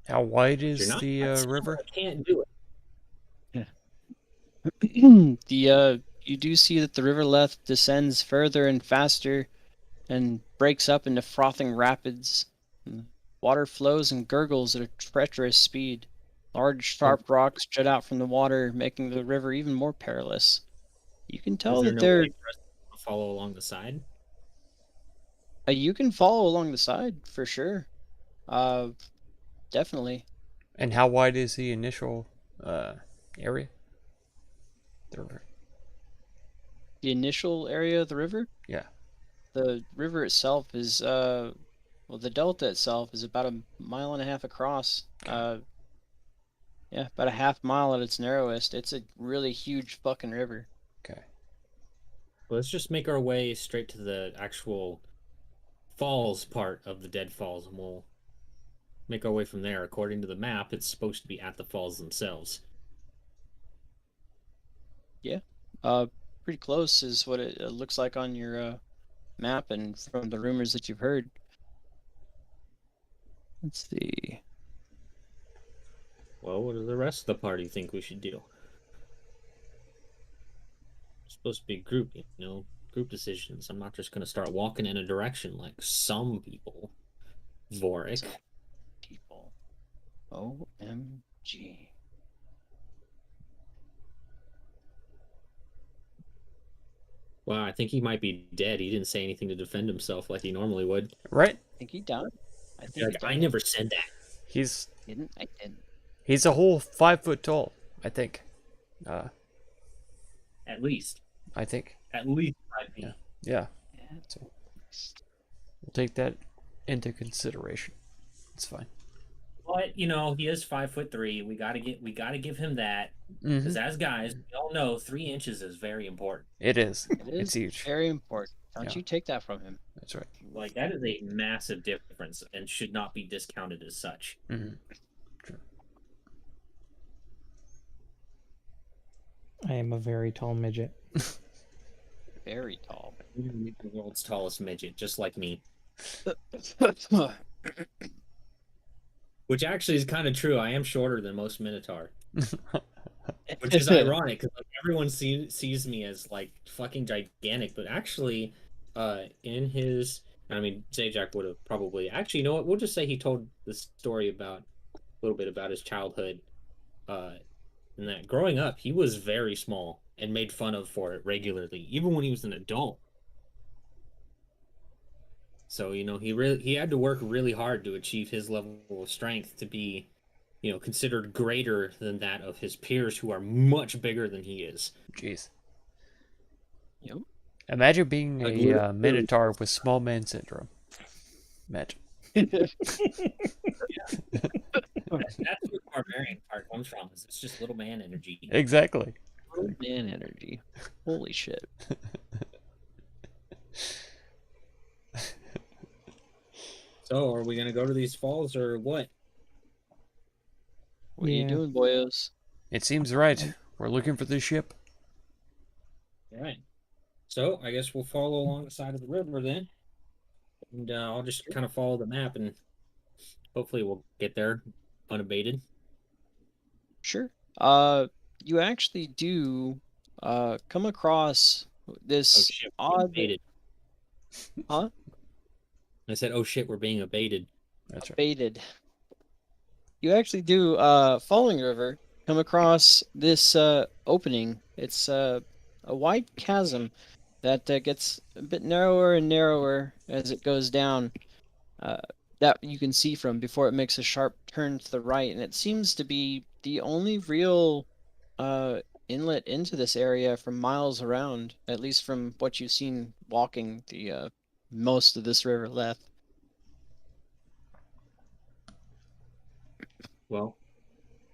D: How wide
B: You're
D: is
B: not
D: the river?
B: I can't do it.
C: You do see that the river left descends further and faster and breaks up into frothing rapids. Water flows and gurgles at a treacherous speed. Large, sharp rocks jut out from the water, making the river even more perilous. You can tell
B: Is there
C: that
B: no
C: they're.
B: way for us to follow along the side?
C: You can follow along the side for sure. Definitely.
D: And how wide is the initial area? The river.
C: The initial area of the river.
D: Yeah.
C: The river itself is well, the delta itself is about 1.5 miles across. Yeah, about a half mile at its narrowest. It's a really huge fucking river.
D: Okay.
B: Let's just make our way straight to the actual falls part of the Dead Falls, and we'll make our way from there. According to the map, it's supposed to be at the falls themselves.
C: Yeah, pretty close is what it looks like on your map and from the rumors that you've heard. Let's see.
B: Well, what does the rest of the party think we should do? It's supposed to be a group, group decisions. I'm not just going to start walking in a direction like some people. Vorik.
C: Some people. OMG.
B: Wow, I think he might be dead. He didn't say anything to defend himself like he normally would.
D: Right?
C: I think he died. I think
B: Like, I never said that.
D: He's
C: didn't. I didn't.
D: a whole 5 foot tall, I think.
B: At least.
D: I think.
B: At least 5 feet.
D: Yeah.
C: Yeah.
D: So we'll take that into consideration. It's fine.
B: But he is 5'3". We gotta give him that. Because as guys, we all know 3 inches is very important.
D: It is.
C: It is
D: It's huge.
C: very important. Don't
D: Yeah.
C: you take that from him.
D: That's right.
B: Like, that is a massive difference and should not be discounted as such.
D: Mm-hmm.
A: I am a very tall midget.
C: Very tall.
B: You're the world's tallest midget, just like me. Which actually is kind of true. I am shorter than most Minotaur. Which is ironic, because everyone sees me as, like, fucking gigantic. But actually, in his... I mean, Zajac would have probably... Actually, you know what? We'll just say he told the story about... A little bit about his childhood. And that growing up, he was very small and made fun of for it regularly, even when he was an adult. So, he had to work really hard to achieve his level of strength to be, considered greater than that of his peers who are much bigger than he is.
D: Jeez.
C: Yep.
D: Imagine being
B: Like,
D: a Minotaur with small man syndrome. Imagine.
B: That's where the barbarian part comes from. It's just little man energy.
D: Exactly.
C: Little man energy. Holy shit.
B: So, are we gonna go to these falls or what?
C: What are you doing, boyos?
D: It seems right. We're looking for the ship.
B: All right. So I guess we'll follow along the side of the river then, and I'll just kind of follow the map, and hopefully we'll get there unabated.
C: Sure. You actually do come across
B: Oh
C: this
B: shit, we're being
C: odd,
B: abated.
C: huh?
B: I said, oh shit, we're being abated.
D: That's right.
C: Baited. You actually do, following the river, come across this opening. It's a wide chasm that gets a bit narrower and narrower as it goes down. Uh, that you can see from before it makes a sharp turn to the right, and it seems to be the only real uh, inlet into this area from miles around, at least from what you've seen walking the most of this river left.
B: Well,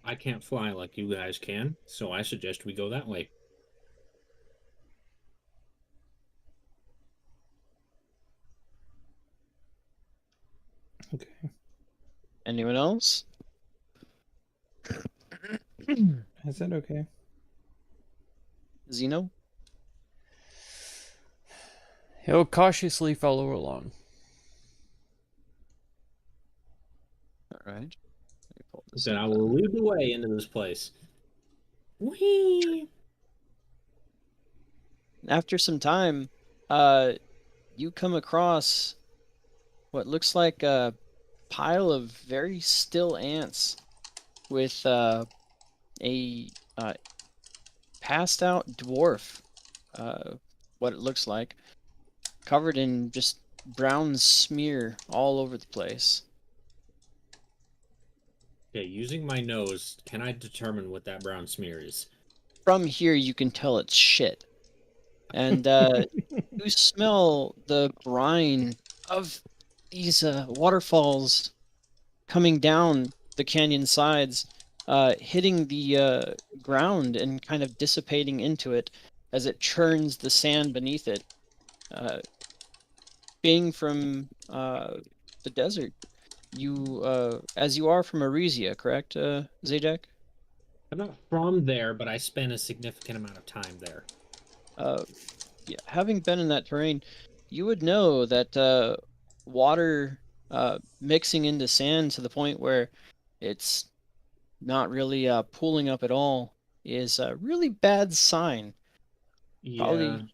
B: I can't fly like you guys can, so I suggest we go that way.
A: Okay.
C: Anyone else?
A: Is that okay?
C: Zeno?
D: He'll cautiously follow along.
C: All right.
B: Then I will lead the way into this place. Whee!
C: After some time, you come across what looks like a pile of very still ants with a passed out dwarf, what it looks like, covered in just brown smear all over the place.
B: Okay, using my nose, can I determine what that brown smear is?
C: From here, you can tell it's shit. And you smell the brine of these waterfalls coming down the canyon sides, hitting the ground and kind of dissipating into it as it churns the sand beneath it. Being from the desert, you, as you are from Arisia, correct, Zajac?
B: I'm not from there, but I spent a significant amount of time there.
C: Yeah, having been in that terrain, you would know that water mixing into sand to the point where it's not really pooling up at all is a really bad sign.
B: Yeah,
C: Probably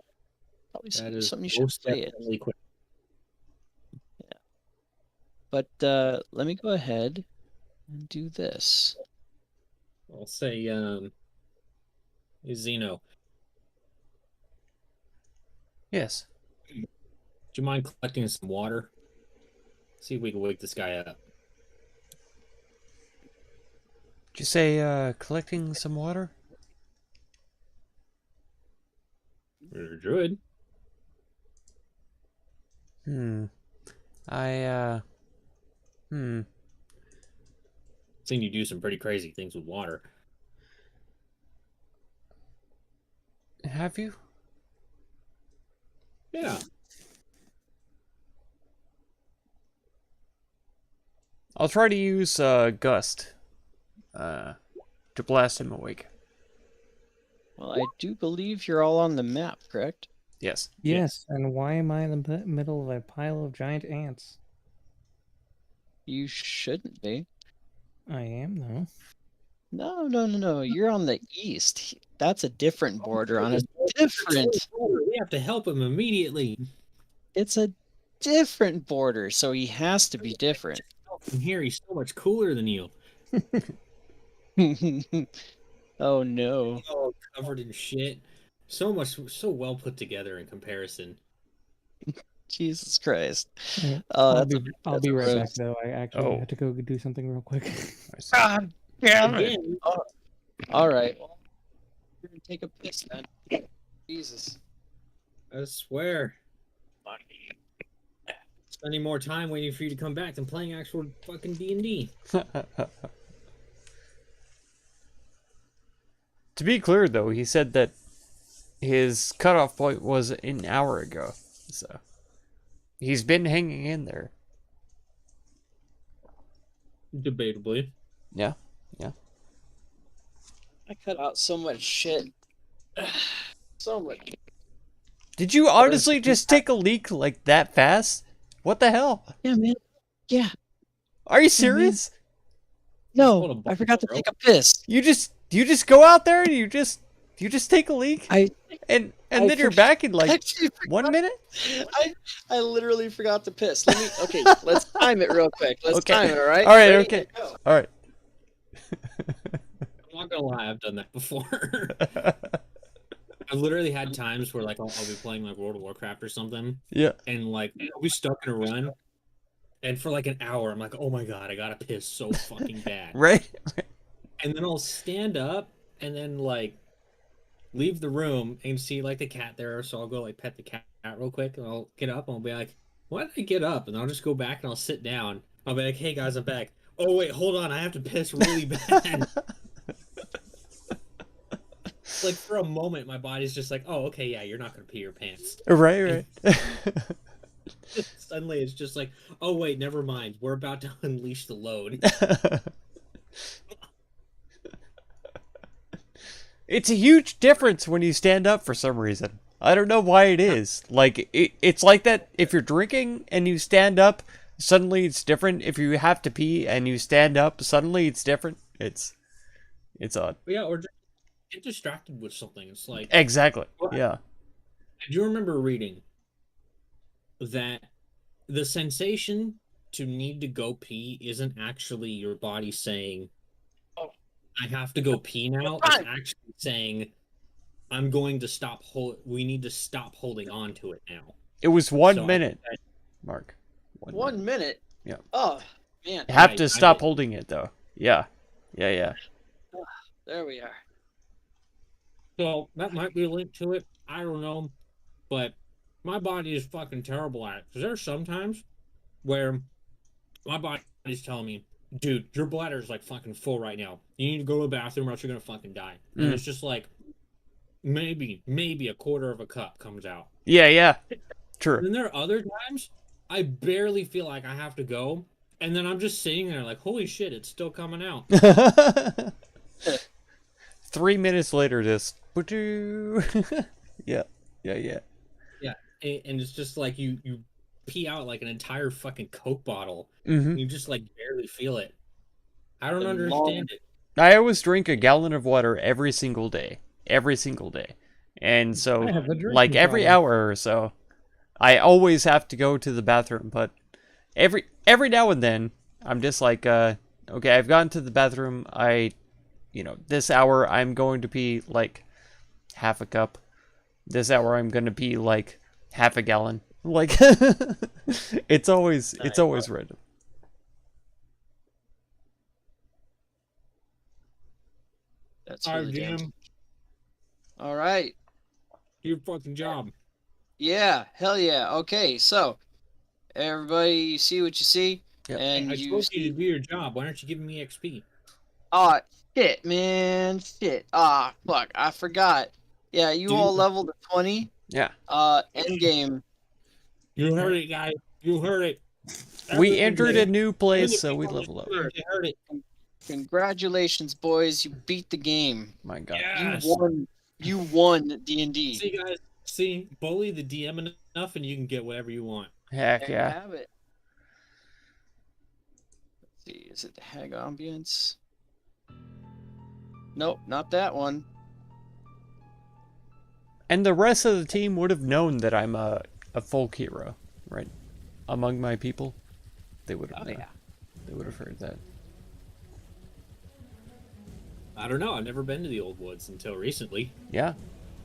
B: that is
C: something you should
B: most
C: play it.
B: definitely quick.
C: But let me go ahead and do this.
B: I'll say, Zeno,
D: Yes.
B: do you mind collecting some water? See if we can wake this guy up.
D: Did you say collecting some water?
B: You're a druid.
D: I
B: Seen you do some pretty crazy things with water.
D: have you?
B: Yeah.
D: I'll try to use Gust to blast him awake.
C: Well, I do believe you're all on the map, correct?
D: Yes.
A: Yes. And why am I in the middle of a pile of giant ants?
C: You shouldn't be.
A: I am, though.
C: No. You're on the east. That's a different border on a different.
B: We have to help him immediately.
C: It's a different border, so he has to be different.
B: From here, he's so much cooler than you.
C: Oh no.
B: All covered in shit. So well put together in comparison.
C: Jesus Christ.
A: Yeah,
C: Oh,
A: I'll be right back,
C: roast.
A: though. I actually
D: Oh.
A: had to go do something real quick.
D: I see.
C: God damn it.
B: Again,
C: All right. Well, you're gonna take a piss then. Jesus.
B: I swear. Spending more time waiting for you to come back than playing actual fucking D&D.
D: To be clear, though, he said that his cutoff point was an hour ago, so he's been hanging in there.
B: Debatably.
D: Yeah.
C: I cut out so much shit. So much.
D: Did you honestly just take a leak like that fast? What the hell?
C: Yeah, man. Yeah.
D: Are you
C: man.
D: serious?
B: Hold
C: No,
B: a
C: I forgot to
B: bro.
C: take a piss.
D: You just go out there and you just take a leak
C: I
D: and
C: I
D: then you're
C: forgot-
D: back in like
C: actually
D: 1 minute?
C: I literally forgot to piss. Let me. Okay, let's time it real quick. Let's
D: Okay.
C: time it. All right.
D: All right,
C: Ready?
D: okay.
C: Go.
D: All right.
B: I'm not gonna lie, I've done that before. I've literally had times where like I'll be playing like World of Warcraft or something,
D: Yeah.
B: and like I'll be stuck in a run, and for like an hour I'm like, oh my god, I gotta piss so fucking bad.
D: Right?
B: And then I'll stand up and then like leave the room and see like the cat there, so I'll go like pet the cat real quick, and I'll get up and I'll be like, why did I get up? And I'll just go back and I'll sit down. I'll be like, hey guys, I'm back. Oh wait, hold on, I have to piss really bad. Like for a moment, my body's just like, oh okay, yeah, you're not gonna pee your pants.
D: Right.
B: Suddenly it's just like, oh wait, never mind, we're about to unleash the load.
D: It's a huge difference when you stand up for some reason. I don't know why it is. Like it's like that if you're drinking and you stand up, suddenly it's different. If you have to pee and you stand up, suddenly it's different. It's odd.
B: Yeah, or just get distracted with something. It's like,
D: Exactly. Yeah.
B: do you remember reading that the sensation to need to go pee isn't actually your body saying, oh, I have to go pee now? It's actually saying, I'm going to stop we need to stop holding on to it now.
D: It was 1 minute, Mark.
C: 1 minute.
D: Yeah.
C: Oh man.
D: You have
B: Right,
D: to stop holding it though. Yeah. Yeah.
C: There we are.
B: So that might be linked to it. I don't know. But my body is fucking terrible at it. Because there's sometimes where my body's telling me, dude, your bladder is like fucking full right now. You need to go to the bathroom or else you're going to fucking die. And it's just like, maybe a quarter of a cup comes out.
D: Yeah.
B: And
D: True.
B: then there are other times I barely feel like I have to go. And then I'm just sitting there like, holy shit, it's still coming out.
D: 3 minutes later, just yeah.
B: Yeah, and it's just like you pee out like an entire fucking Coke bottle.
D: Mm-hmm.
B: You just like barely feel it. I don't
C: The
B: understand it.
D: I always drink a gallon of water every single day, and so
A: I have a drinking
D: like every
A: problem.
D: hour or so, I always have to go to the bathroom. But every now and then, I'm just like, okay, I've gone to the bathroom. This hour I'm going to pee like half a cup. This hour I'm going to pee like half a gallon. Like it's always random.
C: That's
B: All right,
C: really damn.
B: Jim,
C: All right.
B: do your fucking job.
C: Yeah. Hell yeah. Okay. So, everybody, see what you see,
D: Yep.
C: and
B: I
C: you.
B: told you to do your job. Why aren't you giving me XP?
C: Oh shit, man. Shit. Ah, fuck. I forgot. Yeah, you all
B: Dude.
C: leveled to 20.
D: Yeah.
C: End game.
B: You heard it, guys. You heard it.
D: We entered a
B: Everybody-
D: new place,
B: the
D: so we
B: people
D: leveled up.
B: listening, You heard it.
C: Congratulations, boys. You beat the game.
D: My God.
B: Yes.
C: You won D&D.
B: See, guys. See, bully the DM enough, and you can get whatever you want.
D: Heck
C: There you
D: yeah.
C: have it. Let's see. Is it the Hag Ambience? Nope, not that one.
D: And the rest of the team would have known that I'm a folk hero, right? Among my people, they would have.
C: Oh, yeah.
D: They would have heard that.
B: I don't know. I've never been to the Old Woods until recently.
D: Yeah.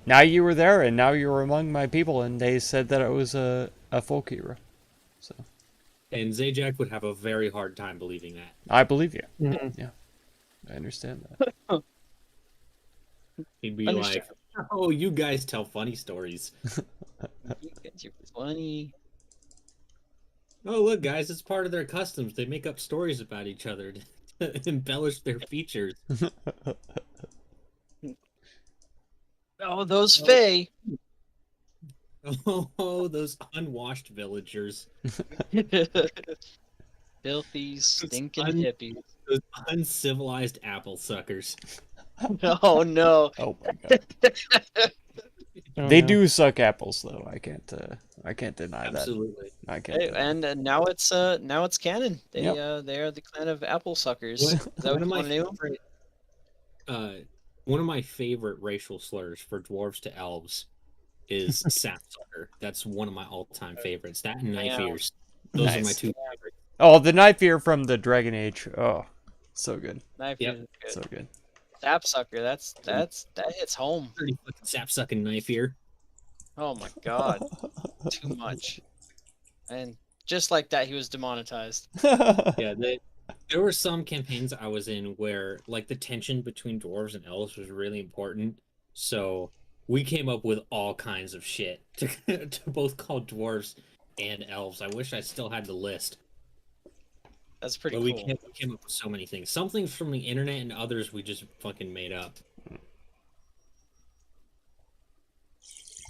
D: Now you were there, and now you're among my people, and they said that it was a folk hero. So
B: And Zajac would have a very hard time believing that.
D: I believe you.
A: Mhm.
D: Yeah, I understand that.
B: He'd be
C: Understand.
B: like, oh, you guys tell funny stories.
C: You're funny.
B: Oh, look, guys, it's part of their customs. They make up stories about each other to embellish their features.
C: Oh, those Fae.
B: Oh, those unwashed villagers.
C: Filthy, stinking
B: un-
C: hippies.
B: Those uncivilized apple suckers.
C: Oh no.
D: Oh my God.
A: Oh,
D: They
A: no.
D: do suck apples, though. I can't deny that.
B: Absolutely.
D: I can't
C: Hey,
D: deny.
C: and now it's canon. They
D: Yep.
C: they are the clan of apple suckers.
B: One,
C: Is that what
B: one of
C: you
B: my
C: want to name 'em?
B: favorite, uh, one of my favorite racial slurs for dwarves to elves is sapsucker. That's one of my all-time favorites. That and knife
C: Damn.
B: ears. Those are my
D: Nice.
B: two favorites.
D: Oh, the knife ear from the Dragon Age. Oh, so good.
C: Knife
B: Yep.
C: is good.
D: So good.
C: Sapsucker, that hits home.
B: Pretty fucking sapsucking knife ear.
C: Oh my god, too much. And just like that, he was demonetized.
B: Yeah, there were some campaigns I was in where like the tension between dwarves and elves was really important. So we came up with all kinds of shit to, to both call dwarves and elves. I wish I still had the list.
C: That's pretty
B: But
C: cool.
B: we came up with so many things. Some things from the internet and others we just fucking made up.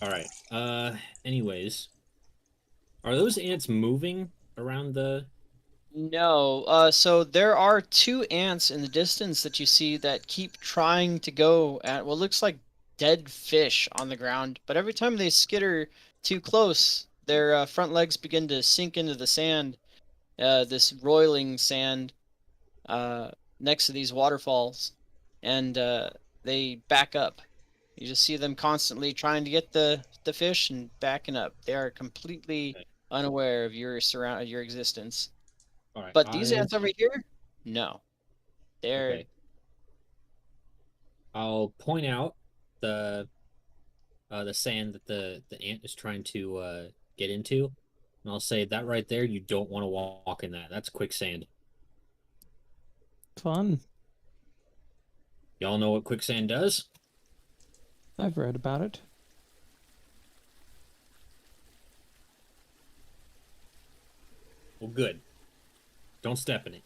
B: All right. Anyways, are those ants moving around the
C: No, so there are two ants in the distance that you see that keep trying to go at what looks like dead fish on the ground, but every time they skitter too close, their front legs begin to sink into the sand, this roiling sand uh, next to these waterfalls, and they back up. You just see them constantly trying to get the fish and backing up. They are completely unaware of your existence.
B: All right.
C: But these ants over here, no. They're
B: Okay. I'll point out the sand that the ant is trying to get into, and I'll say that right there, you don't want to walk in that. That's quicksand.
A: Fun.
B: Y'all know what quicksand does?
A: I've read about it.
B: Well, good. Don't step in it.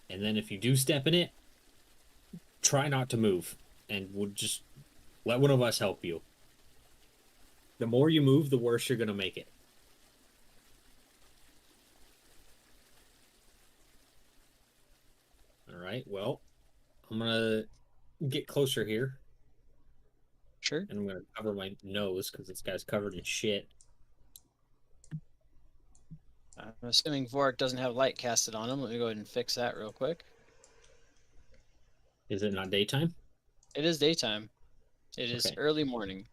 B: And then if you do step in it, try not to move, and we'll just let one of us help you. The more you move, the worse you're gonna make it. All right. Well, I'm gonna get closer here,
C: sure.
B: and I'm gonna cover my nose because this guy's covered in shit.
C: I'm assuming Vorik doesn't have light casted on him. Let me go ahead and fix that real quick.
B: Is it not daytime?
C: It is daytime. It is
B: Okay.
C: early morning.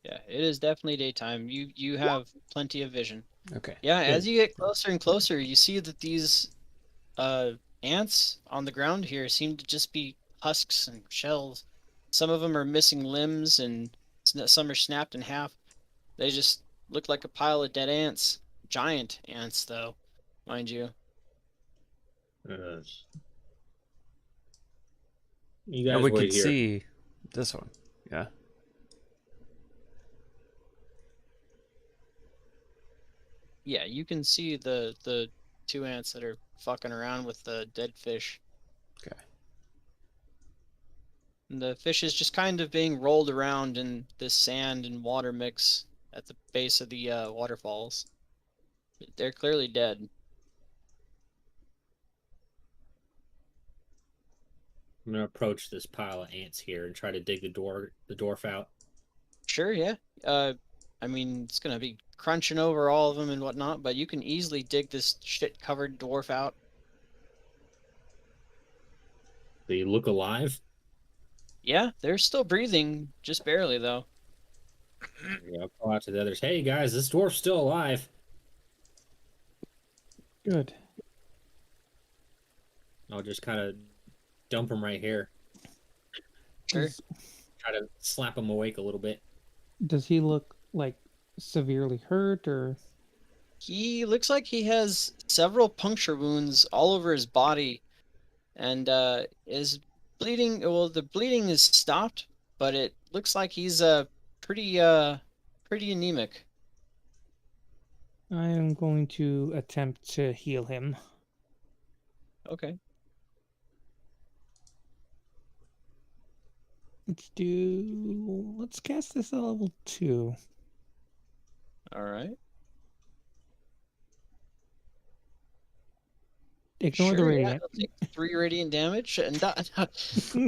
C: Yeah, it is definitely daytime. You have plenty of vision.
D: Okay.
C: Yeah, as
B: Good.
C: you get closer and closer, you see that these ants on the ground here seem to just be husks and shells. Some of them are missing limbs and some are snapped in half. They just look like a pile of dead ants. Giant ants, though, mind you.
B: You
D: And
B: guys
D: we
B: wait
D: could
B: here.
D: see this one. Yeah.
C: Yeah, you can see the two ants that are fucking around with the dead fish.
D: Okay.
C: And the fish is just kind of being rolled around in this sand and water mix at the base of the waterfalls. They're clearly dead.
B: I'm gonna approach this pile of ants here and try to dig the dwarf out.
C: Sure, yeah. I mean, it's gonna be crunching over all of them and whatnot, but you can easily dig this shit-covered dwarf out.
B: They look alive.
C: Yeah, they're still breathing, just barely though.
B: Yeah, I'll call out to the others. Hey guys, this dwarf's still alive.
A: Good.
B: I'll just kind of dump him right here.
C: Sure.
B: Try to slap him awake a little bit.
A: Does he look like severely hurt or?
C: He looks like he has several puncture wounds all over his body, and is bleeding. Well, the bleeding is stopped, but it looks like he's pretty pretty anemic.
A: I am going to attempt to heal him.
C: Okay.
A: Let's cast this at level 2.
C: All right.
A: Ignore the
C: Sure, yeah,
A: radiant.
C: he'll take 3 radiant damage and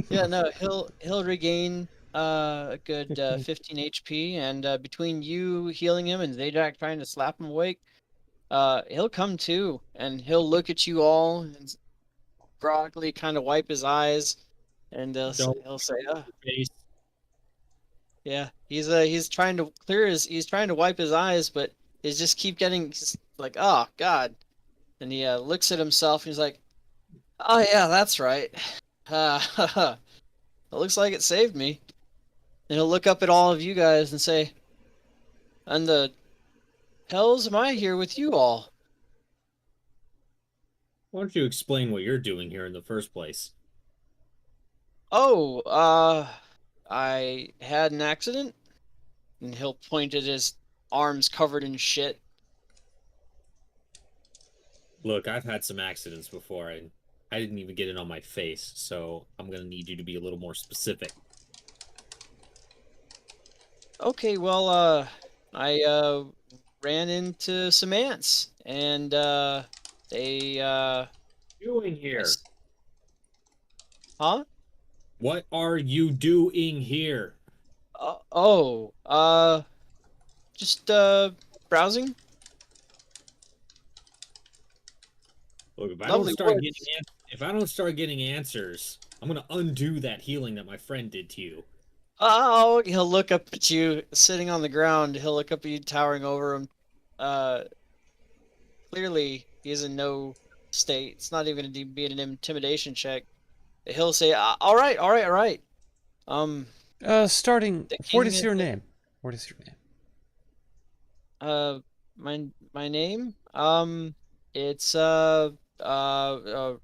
C: yeah, no, he'll regain a good
A: 15.
C: 15 HP, and between you healing him and Zadak trying to slap him awake, he'll come to and he'll look at you all and groggily kind of wipe his eyes, and
B: Don't
C: he'll say,
B: face.
C: yeah, he's trying to he's trying to wipe his eyes, but he's just keep getting just like, oh God, and he looks at himself and he's like, oh yeah, that's right. It looks like it saved me. And he'll look up at all of you guys and say, and the hells am I here with you all?
B: Why don't you explain what you're doing here in the first place?
C: Oh, I had an accident. And he'll point at his arms covered in shit.
B: Look, I've had some accidents before, and I didn't even get it on my face, so I'm gonna need you to be a little more specific.
C: Okay, well, I ran into some ants, and they
B: Doing here?
C: huh?
B: What are you doing here?
C: Just browsing.
B: Look, if I
C: Lovely
B: don't start
C: woods.
B: getting if I don't start getting answers, I'm gonna undo that healing that my friend did to you.
C: Oh, he'll look up at you sitting on the ground. He'll look up at you towering over him. Clearly he's in no state. It's not even gonna be an intimidation check. He'll say, "All right, all right, all right."
D: Starting.
C: The
D: What
C: king
D: is your
C: is-
D: name? What is your name?
C: my name, it's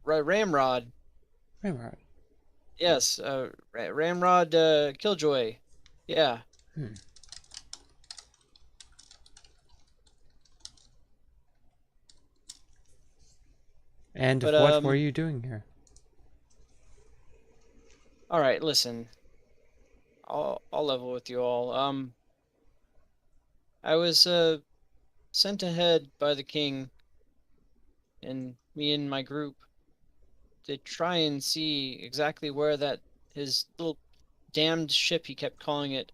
C: Ramrod.
D: Ramrod.
C: Yes, Ramrod Killjoy. Yeah.
D: Hmm. And
C: But,
D: what were you doing here?
C: All right, listen. I'll level with you all. I was sent ahead by the king and me and my group to try and see exactly where that his little damned ship, he kept calling it,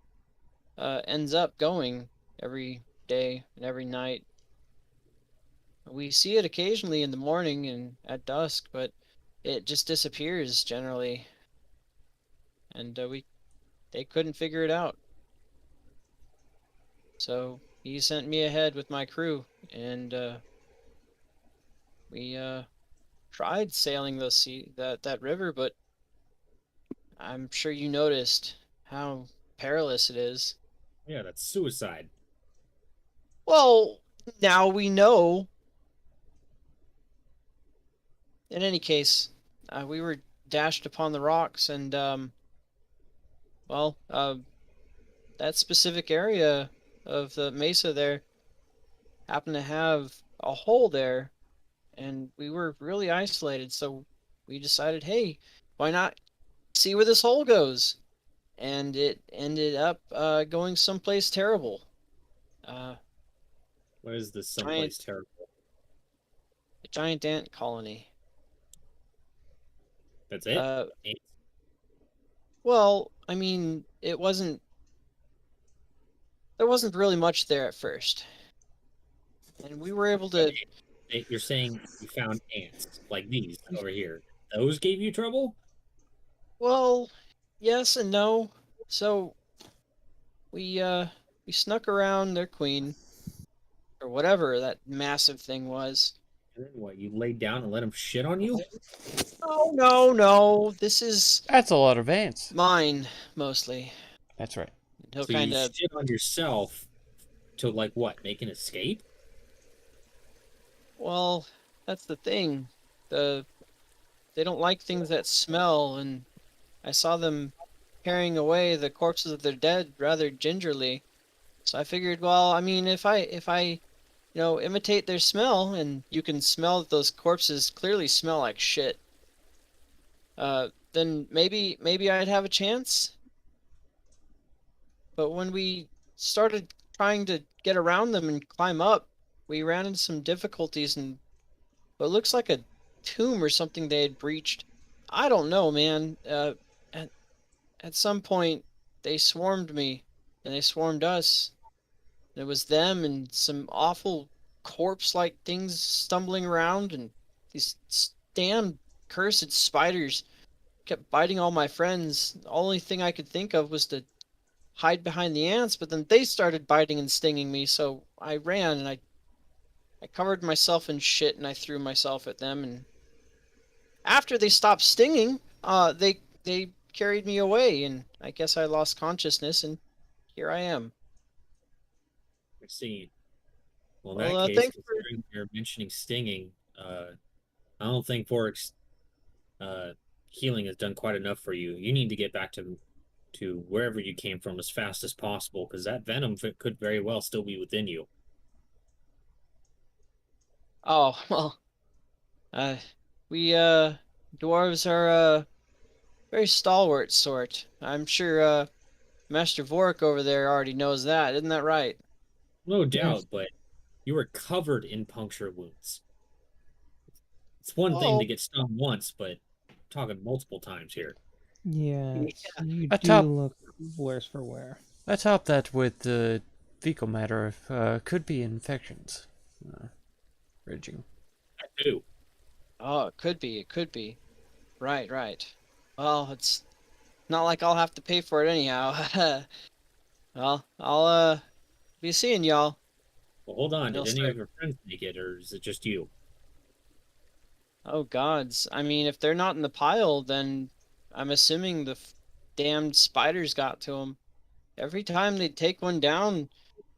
C: ends up going every day and every night. We see it occasionally in the morning and at dusk, but it just disappears generally. And they couldn't figure it out. So he sent me ahead with my crew, and we tried sailing that river, but I'm sure you noticed how perilous it is.
B: Yeah, that's suicide.
C: Well, now we know. In any case, we were dashed upon the rocks, and well, that specific area of the mesa there happened to have a hole there, and we were really isolated, so we decided, hey, why not see where this hole goes? And it ended up going someplace terrible.
B: What is this someplace terrible?
C: A giant ant colony.
B: That's it? Ants?
C: Well, I mean, there wasn't really much there at first. And we were able to,
B: You're saying you found ants like these over here. Those gave you trouble?
C: well, yes and no. So we snuck around their queen, or whatever that massive thing was.
B: And then what, you laid down and let them shit on you?
C: Oh, no. This is
D: That's a lot of ants.
C: mine, mostly.
D: That's right.
C: He'll
B: So
C: kind
B: you
C: of,
B: shit on yourself to, like, what, make an escape?
C: well, that's the thing. They don't like things that smell, and I saw them carrying away the corpses of their dead rather gingerly. So I figured, well, I mean, if I imitate their smell, and you can smell that those corpses clearly smell like shit, then maybe I'd have a chance. But when we started trying to get around them and climb up, we ran into some difficulties and what looks like a tomb or something they had breached. I don't know, man. At at some point, they swarmed me, and they swarmed us. It was them and some awful corpse-like things stumbling around, and these damn cursed spiders kept biting all my friends. The only thing I could think of was to hide behind the ants, but then they started biting and stinging me, so I ran and I covered myself in shit and I threw myself at them, and after they stopped stinging, they carried me away, and I guess I lost consciousness, and here I am.
B: I see. Well, in
C: Well,
B: that case,
C: thanks for
B: considering you're mentioning stinging, I don't think Fork's healing has done quite enough for you. You need to get back to wherever you came from as fast as possible, because that venom could very well still be within you.
C: Oh, well, uh, we, dwarves are, very stalwart sort. I'm sure, Master Vork over there already knows that, isn't that right?
B: No
A: Yes.
B: doubt, but you were covered in puncture wounds. It's one thing to
C: Oh,
B: get stung once, but I'm talking multiple times here.
A: Yes, you do
D: Atop
A: look worse for wear.
D: atop that with the fecal matter, could be infections raging.
B: I do.
C: oh, it could be, it could be. Right, right. Well, it's not like I'll have to pay for it anyhow. Well, I'll, be seeing y'all.
B: Well, hold on.
C: He'll
B: Did any
C: start.
B: of your friends make it, or is it just you?
C: Oh, gods. I mean, if they're not in the pile, then I'm assuming the damned spiders got to them. Every time they'd take one down,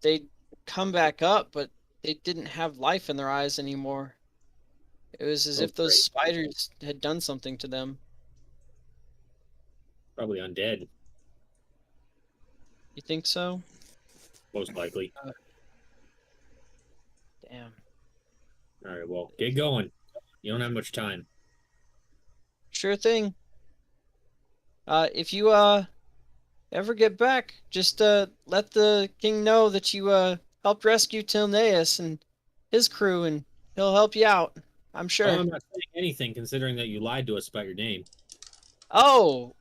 C: they'd come back up, but they didn't have life in their eyes anymore. It was as
B: Oh,
C: if those
B: great.
C: spiders had done something to them.
B: Probably undead,
C: You think so?
B: most likely.
C: Damn.
B: All right, well, get going. You don't have much time.
C: Sure thing. If you ever get back, just let the king know that you helped rescue Tilneus and his crew, and he'll help you out. I'm
B: Well,
C: sure.
B: I'm not saying anything, considering that you lied to us about your name.
C: Oh,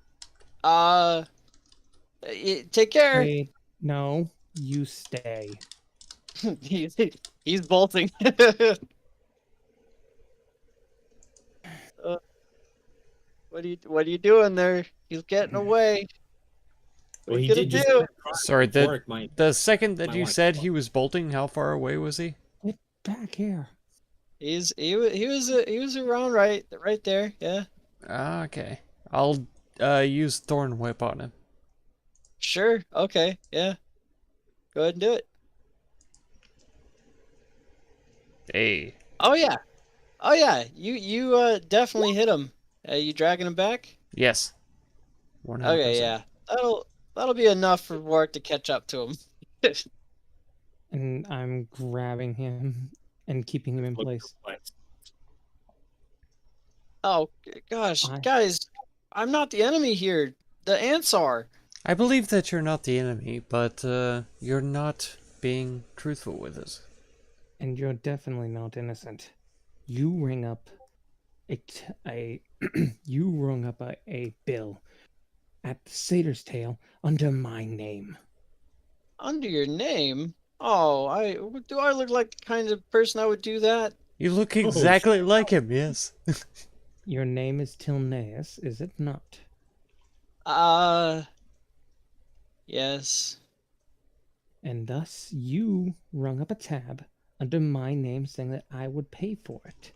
C: take care.
A: Wait, no, you stay.
C: he's, he's bolting. What are you doing there? He's getting away. What
B: Well,
C: are
B: he
C: you gonna
B: did just
C: do?
D: Sorry,
B: Fork might.
D: the second that
B: might
D: you
B: wanna
D: said
B: keep
D: he
B: up.
D: was bolting, how far away was he?
A: Get back here.
C: He was around right there. Yeah.
D: Ah, okay. I'll use Thorn Whip on him.
C: Sure. Okay. Yeah. Go ahead and do it.
D: Hey.
C: Oh yeah. Oh yeah. You definitely hit him. You dragging him back?
D: Yes. 100%.
C: Okay. Yeah. That'll be enough for Warwick to catch up to him.
A: And I'm grabbing him and keeping him in
B: Look
A: place.
B: perplexed.
C: Oh gosh,
A: I-
C: guys, I'm not the enemy here. The ants are.
D: I believe that you're not the enemy, but you're not being truthful with us.
A: And you're definitely not innocent. You ring up a you rung up a bill at the Satyr's Tail under my name.
C: Under your name? Oh, do I look like the kind of person I would do that?
D: You look exactly like him, yes.
A: Your name is Tilneus, is it not?
C: Yes.
A: And thus you rung up a tab under my name saying that I would pay for it.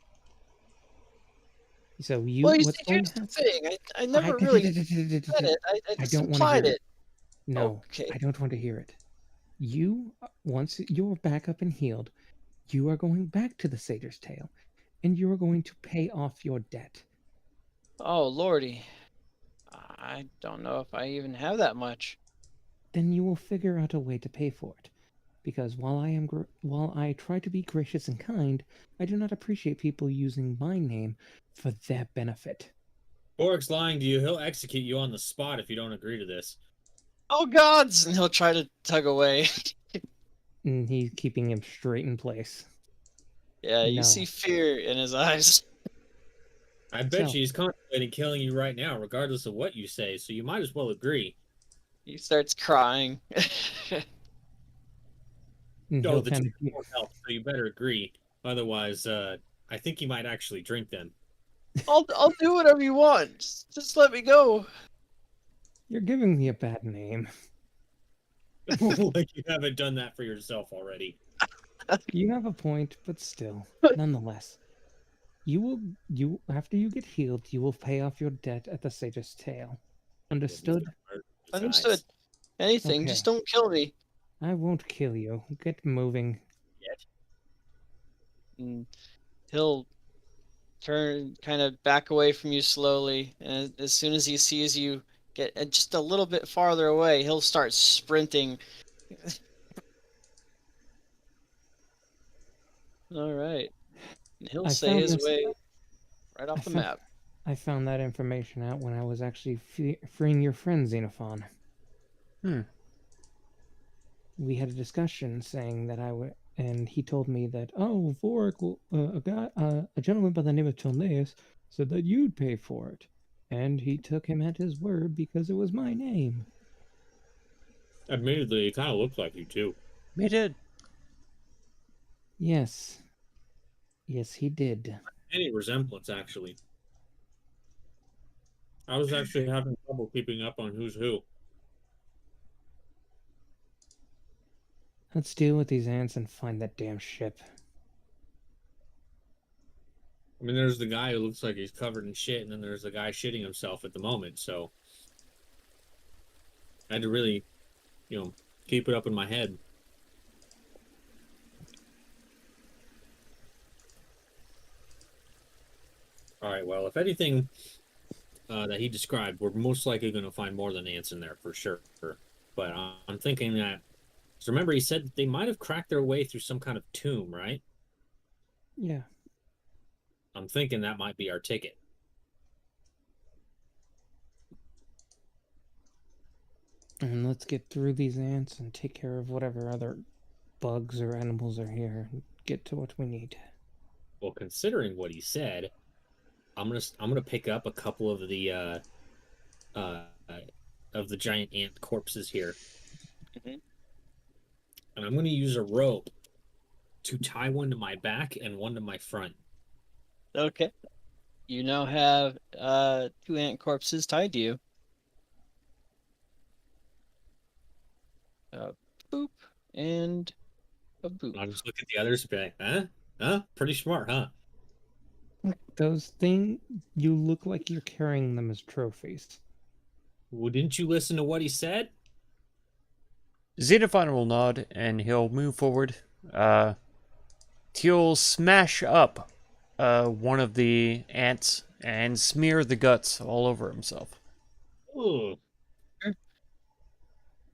A: So
C: Well, you
A: what's
C: see,
A: going
C: here's
A: to
C: the
A: happen?
C: thing. I never really said it. I
A: I
C: just
A: don't want to
C: implied
A: hear
C: it.
A: it. No,
C: Okay.
A: I don't want to hear it. You, once you're back up and healed, you are going back to the Satyr's Tail, and you are going to pay off your debt.
C: Oh, lordy. I don't know if I even have that much.
A: Then you will figure out a way to pay for it. Because while I try to be gracious and kind, I do not appreciate people using my name for their benefit.
B: Fork's lying to you. He'll execute you on the spot if you don't agree to this.
C: Oh gods! And he'll try to tug away.
A: And he's keeping him straight in place.
C: Yeah, you
A: No.
C: see fear in his eyes.
B: I bet
A: So-
B: you he's contemplating killing you right now, regardless of what you say, so you might as well agree.
C: He starts crying.
A: And
B: Oh,
A: he'll
B: the
A: kind
B: two
A: of
B: won't help, so you better agree. Otherwise, I think you might actually drink them.
C: I'll do whatever you want. Just let me go.
A: You're giving me a bad name.
B: Like you haven't done that for yourself already.
A: You have a point, but still, nonetheless, you after you get healed, you will pay off your debt at the Sage's Tail. Understood?
C: Understood. Anything, just
A: Okay.
C: don't kill me.
A: I won't kill you. Get moving.
C: And he'll turn, kind of back away from you slowly, and as soon as he sees you get just a little bit farther away, he'll start sprinting. All right. And he'll
A: I
C: say
A: found
C: his
A: this-
C: way right off
A: I
C: the
A: found-
C: map.
A: I found that information out when I was actually freeing your friend Xenophon.
D: Hmm.
A: We had a discussion saying that I would, and he told me that Vorik, a gentleman by the name of Tilneus, said that you'd pay for it, and he took him at his word because it was my name.
B: Admittedly, it kind of looks like you too.
D: He did.
A: Yes, yes, he did.
B: Any resemblance, actually. I was actually having trouble keeping up on who's who.
A: Let's deal with these ants and find that damn ship.
B: I mean, there's the guy who looks like he's covered in shit, and then there's the guy shitting himself at the moment, so I had to really, keep it up in my head. All right, well, if anything that he described, we're most likely going to find more than ants in there for sure. But I'm thinking that, so remember he said that they might have cracked their way through some kind of tomb, right?
A: Yeah.
B: I'm thinking that might be our ticket.
A: And let's get through these ants and take care of whatever other bugs or animals are here and get to what we need.
B: Well, considering what he said, I'm gonna pick up a couple of the giant ant corpses here,
C: Mhm.
B: and I'm gonna use a rope to tie one to my back and one to my front.
C: Okay. You now have 2 ant corpses tied to you. Boop and a boop.
B: And I'll just look at the others and be like, huh? Pretty smart, huh?
A: Those things, you look like you're carrying them as trophies.
B: Well, didn't you listen to what he said?
D: Xenophon will nod and he'll move forward. He'll smash up one of the ants and smear the guts all over himself.
B: Ooh.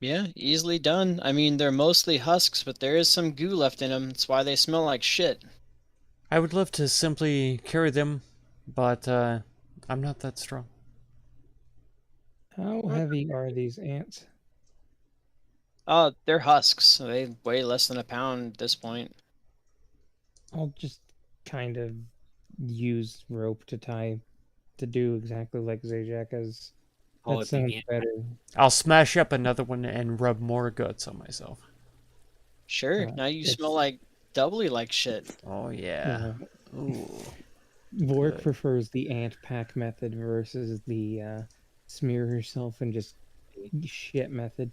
C: Yeah, easily done. I mean, they're mostly husks, but there is some goo left in them. That's why they smell like shit.
D: I would love to simply carry them, but I'm not that strong.
A: How heavy are these ants?
C: They're husks. So they weigh less than a pound at this point.
A: I'll just kind of use rope to tie to do exactly like Zajac.
B: Call
A: That
B: it the
A: sounds
B: ant.
A: better.
D: I'll smash up another one and rub more guts on myself.
C: Sure, now you smell like doubly like shit.
D: Oh yeah. Ooh.
A: Vork
D: Good.
A: prefers the ant pack method versus the smear herself and just shit method.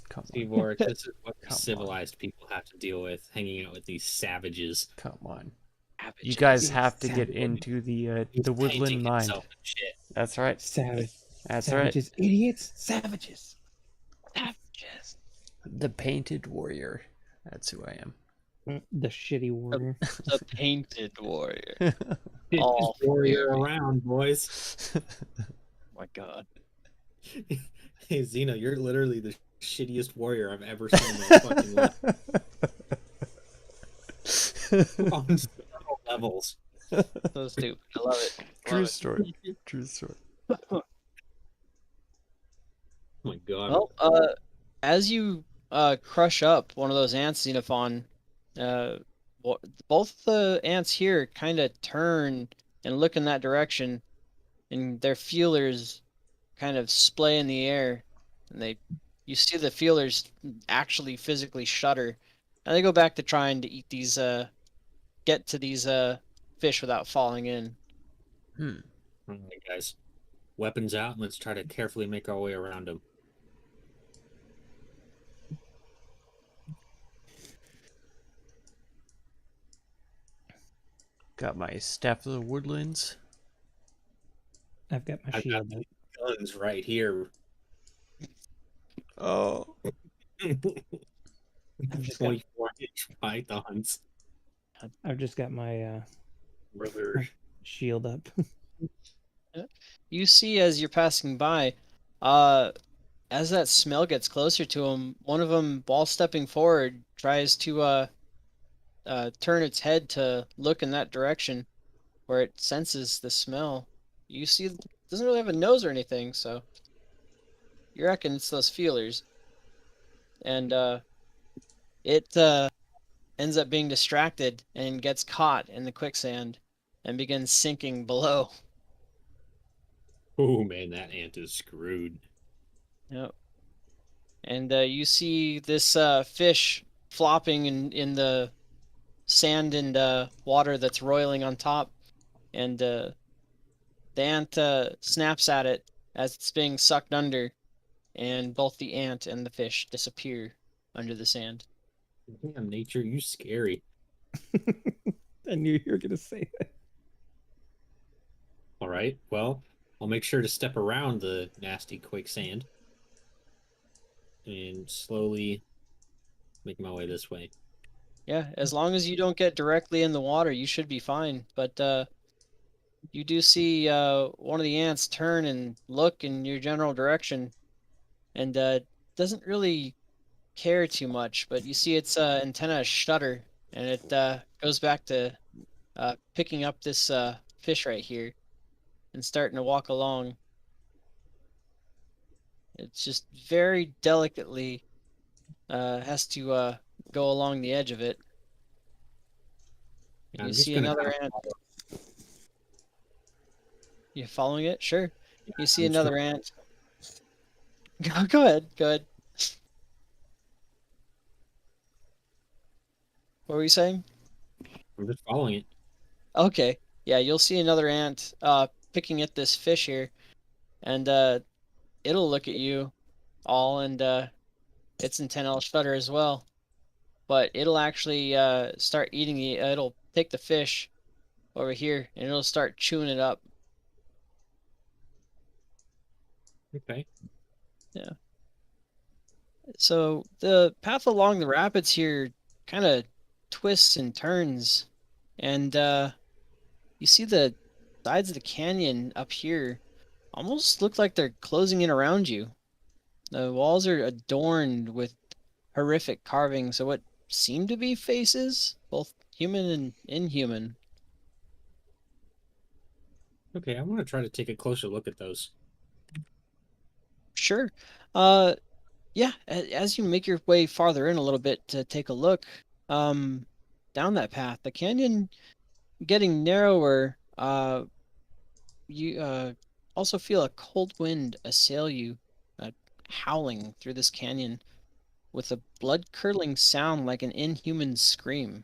D: Come
B: See,
D: on.
B: Vorik, this is what
D: Come on.
B: civilized people have to deal with, hanging out with these savages.
D: Come on. You
C: Savages.
D: guys
A: Yeah,
D: have to get
A: savage.
D: into the
B: Painting
D: woodland mind.
B: himself and shit.
D: That's right.
A: Savage.
D: That's right.
A: Savages. Idiots. Savages.
C: Savages.
D: The painted warrior. That's who I am.
A: The shitty warrior.
C: The painted warrior.
B: Just
C: All
B: warrior
C: fury.
B: around, boys.
C: Oh my god.
B: Hey, Xena, you're literally the shittiest warrior I've ever seen in my fucking life. On several levels.
C: So stupid. I love it.
D: True
C: Love it.
D: story. True story.
B: Oh my god.
C: Well, as you crush up one of those ants, Xenophon, both the ants here kind of turn and look in that direction, and their feelers kind of splay in the air, and you see the feelers actually physically shudder, and they go back to trying to eat these get to these fish without falling in.
D: Hmm.
B: All right, guys. Weapons out, and let's try to carefully make our way around them.
D: Got my Staff of the Woodlands.
A: I've got my
B: I've got
A: shield up.
B: guns right here.
D: Oh.
A: I've just got
B: 24-inch pythons.
A: I've just got my
B: Brother.
A: shield up.
C: You see as you're passing by, as that smell gets closer to him, one of them, while stepping forward, tries to turn its head to look in that direction where it senses the smell. You see, it doesn't really have a nose or anything, so you reckon it's those feelers. And it ends up being distracted and gets caught in the quicksand and begins sinking below.
B: Oh man, that ant is screwed.
C: Yep. And you see this fish flopping in the sand and water that's roiling on top, and the ant snaps at it as it's being sucked under, and both the ant and the fish disappear under the sand.
B: Damn, nature, you scary.
A: I knew you were gonna say that.
B: All right, well, I'll make sure to step around the nasty quicksand and slowly make my way this way.
C: Yeah, as long as you don't get directly in the water, you should be fine. But you do see one of the ants turn and look in your general direction, and doesn't really care too much. But you see its antenna shudder, and it goes back to picking up this fish right here and starting to walk along. It's just very delicately has to go along the edge of it.
B: I'm
C: You
B: just
C: see
B: gonna
C: another
B: kinda
C: ant. You following it? Sure. You see
B: I'm
C: another ant. Go ahead. Go ahead. What were you saying?
B: I'm just following it.
C: Okay. Yeah, you'll see another ant picking at this fish here, and it'll look at you all, and its antenna will shudder as well. But it'll actually start eating it'll take the fish over here, and it'll start chewing it up.
B: Okay.
C: So the path along the rapids here kind of twists and turns, and you see the sides of the canyon up here almost look like they're closing in around you. The walls are adorned with horrific carvings of what seem to be faces, both human and inhuman.
B: Okay, I want to try to take a closer look at those.
C: Sure. Yeah, as you make your way farther in a little bit to take a look, down that path, the canyon getting narrower, you also feel a cold wind assail you, howling through this canyon with a blood-curdling sound like an inhuman scream.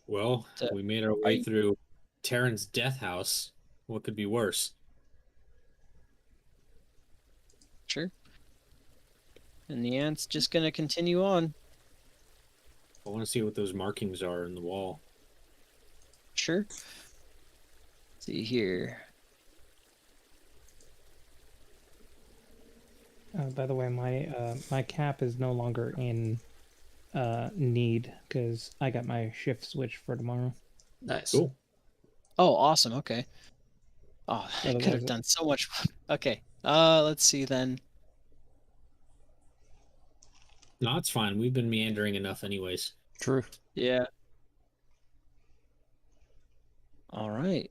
B: Well,
C: So,
B: we made our
C: are
B: way
C: you-
B: through Terran's death house. What could be worse?
C: Sure. And the ant's just gonna continue on.
B: I want to see what those markings are in the wall.
C: Sure. See here.
A: By the way, my cap is no longer in need because I got my shift switch for tomorrow.
D: Nice.
B: Cool.
C: Oh, awesome. Okay. Oh, I could have
A: Otherwise-
C: done so much. Okay. Let's see then.
B: No, it's fine. We've been meandering enough anyways.
D: True.
C: Yeah. All right.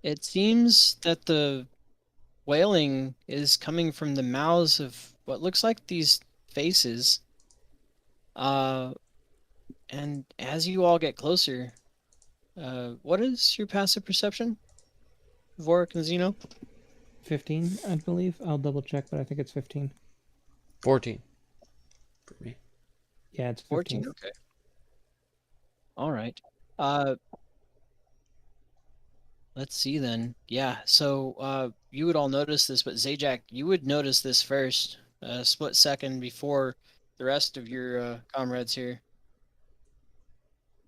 C: It seems that the wailing is coming from the mouths of what looks like these faces. And as you all get closer, What is your passive perception? Vorik and Zeno?
A: 15, I believe. I'll double check, but I think it's 15.
D: 14 for me.
A: Yeah, it's
C: 14.
A: 15.
C: Okay. All right. Let's see then. Yeah. So you would all notice this, but Zajac, you would notice this first, a split second before the rest of your comrades here.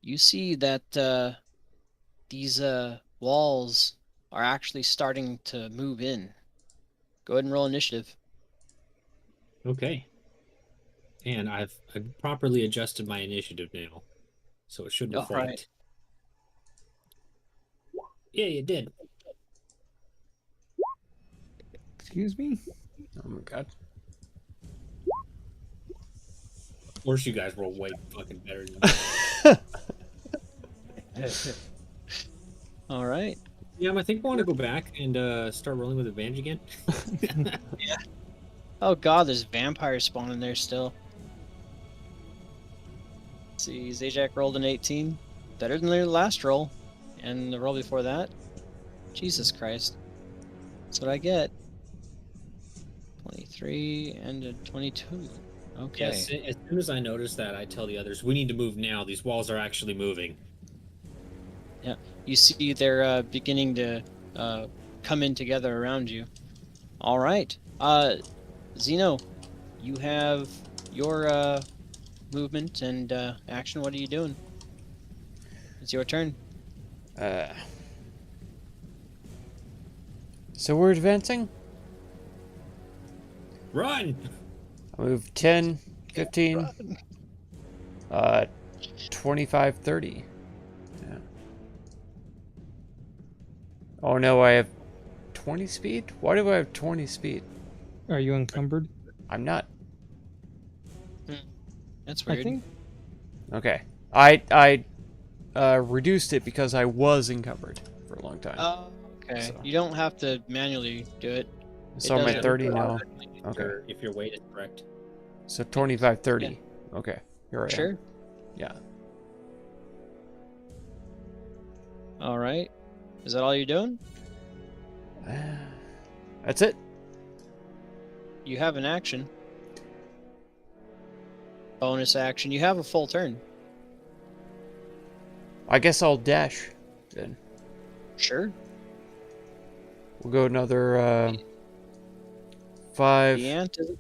C: You see that these walls are actually starting to move in. Go ahead and roll initiative.
B: Okay. And I've properly adjusted my initiative now, so it should
C: All
B: reflect.
C: right.
B: Yeah, you did.
A: Excuse me?
D: Oh my god.
B: Of course, you guys roll way fucking better than me.
C: All right.
B: Yeah, I think I want to go back and start rolling with advantage again.
C: Oh god, there's vampires spawning there still. Let's see, Zajac rolled an 18. Better than their last roll. And the roll before that. Jesus Christ. That's what I get. 23 and a 22. Okay.
B: Yes, as soon as I notice that, I tell the others, we need to move now. These walls are actually moving.
C: You see they're beginning to come in together around you. All right. Zeno, you have your movement and action. What are you doing? It's your turn.
D: So we're advancing?
B: Run!
D: I move 10, 15, 25, 30. Yeah. Oh no, I have 20 speed? Why do I have 20 speed?
A: Are you encumbered?
D: I'm not.
C: That's weird.
A: I think.
D: Okay. I reduced it because I was encumbered for a long time.
C: Oh, okay.
D: So.
C: You don't have to manually do it.
D: So I'm
C: does
D: at
C: it
D: 30 now.
B: automatically if
D: Okay.
B: if your weight is correct.
D: So 25, 30. Okay. Here I am.
C: Sure.
D: Yeah.
C: All right. Is that all you're doing?
D: That's it.
C: You have an action. Bonus action. You have a full turn.
D: I guess I'll dash then.
C: Sure.
D: We'll go another 5,
C: The ant is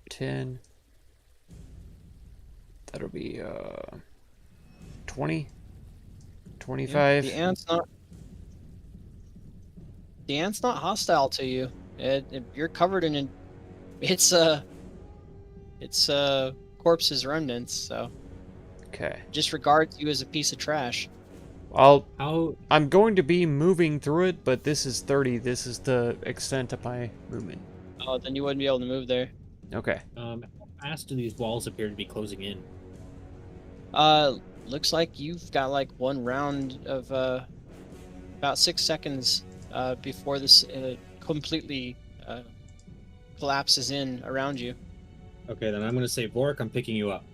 D: 10. That'll be 20, 25.
C: The ant's not hostile to you. You're covered in its corpse's remnants, so
D: Okay.
C: just regards you as a piece of trash.
D: I'm going to be moving through it, but this is 30. This is the extent of my movement.
C: Oh, then you wouldn't be able to move there.
D: Okay.
B: How fast do these walls appear to be closing in?
C: Looks like you've got like one round of about 6 seconds before this completely collapses in around you.
B: Okay, then I'm going to say, Vorik, I'm picking you up.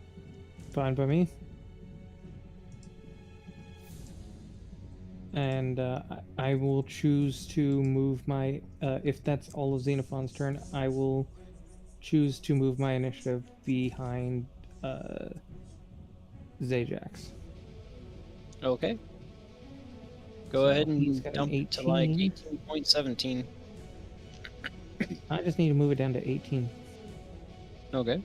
A: Fine by me. And I will choose to move my. If that's all of Xenophon's turn, I will choose to move my initiative behind Zajac's.
C: Okay. Go
A: So
C: ahead
A: he's
C: and
A: got
C: dump
A: an
C: it to like
A: 18.
C: 18.17.
A: I just need to move it down to 18.
C: Okay.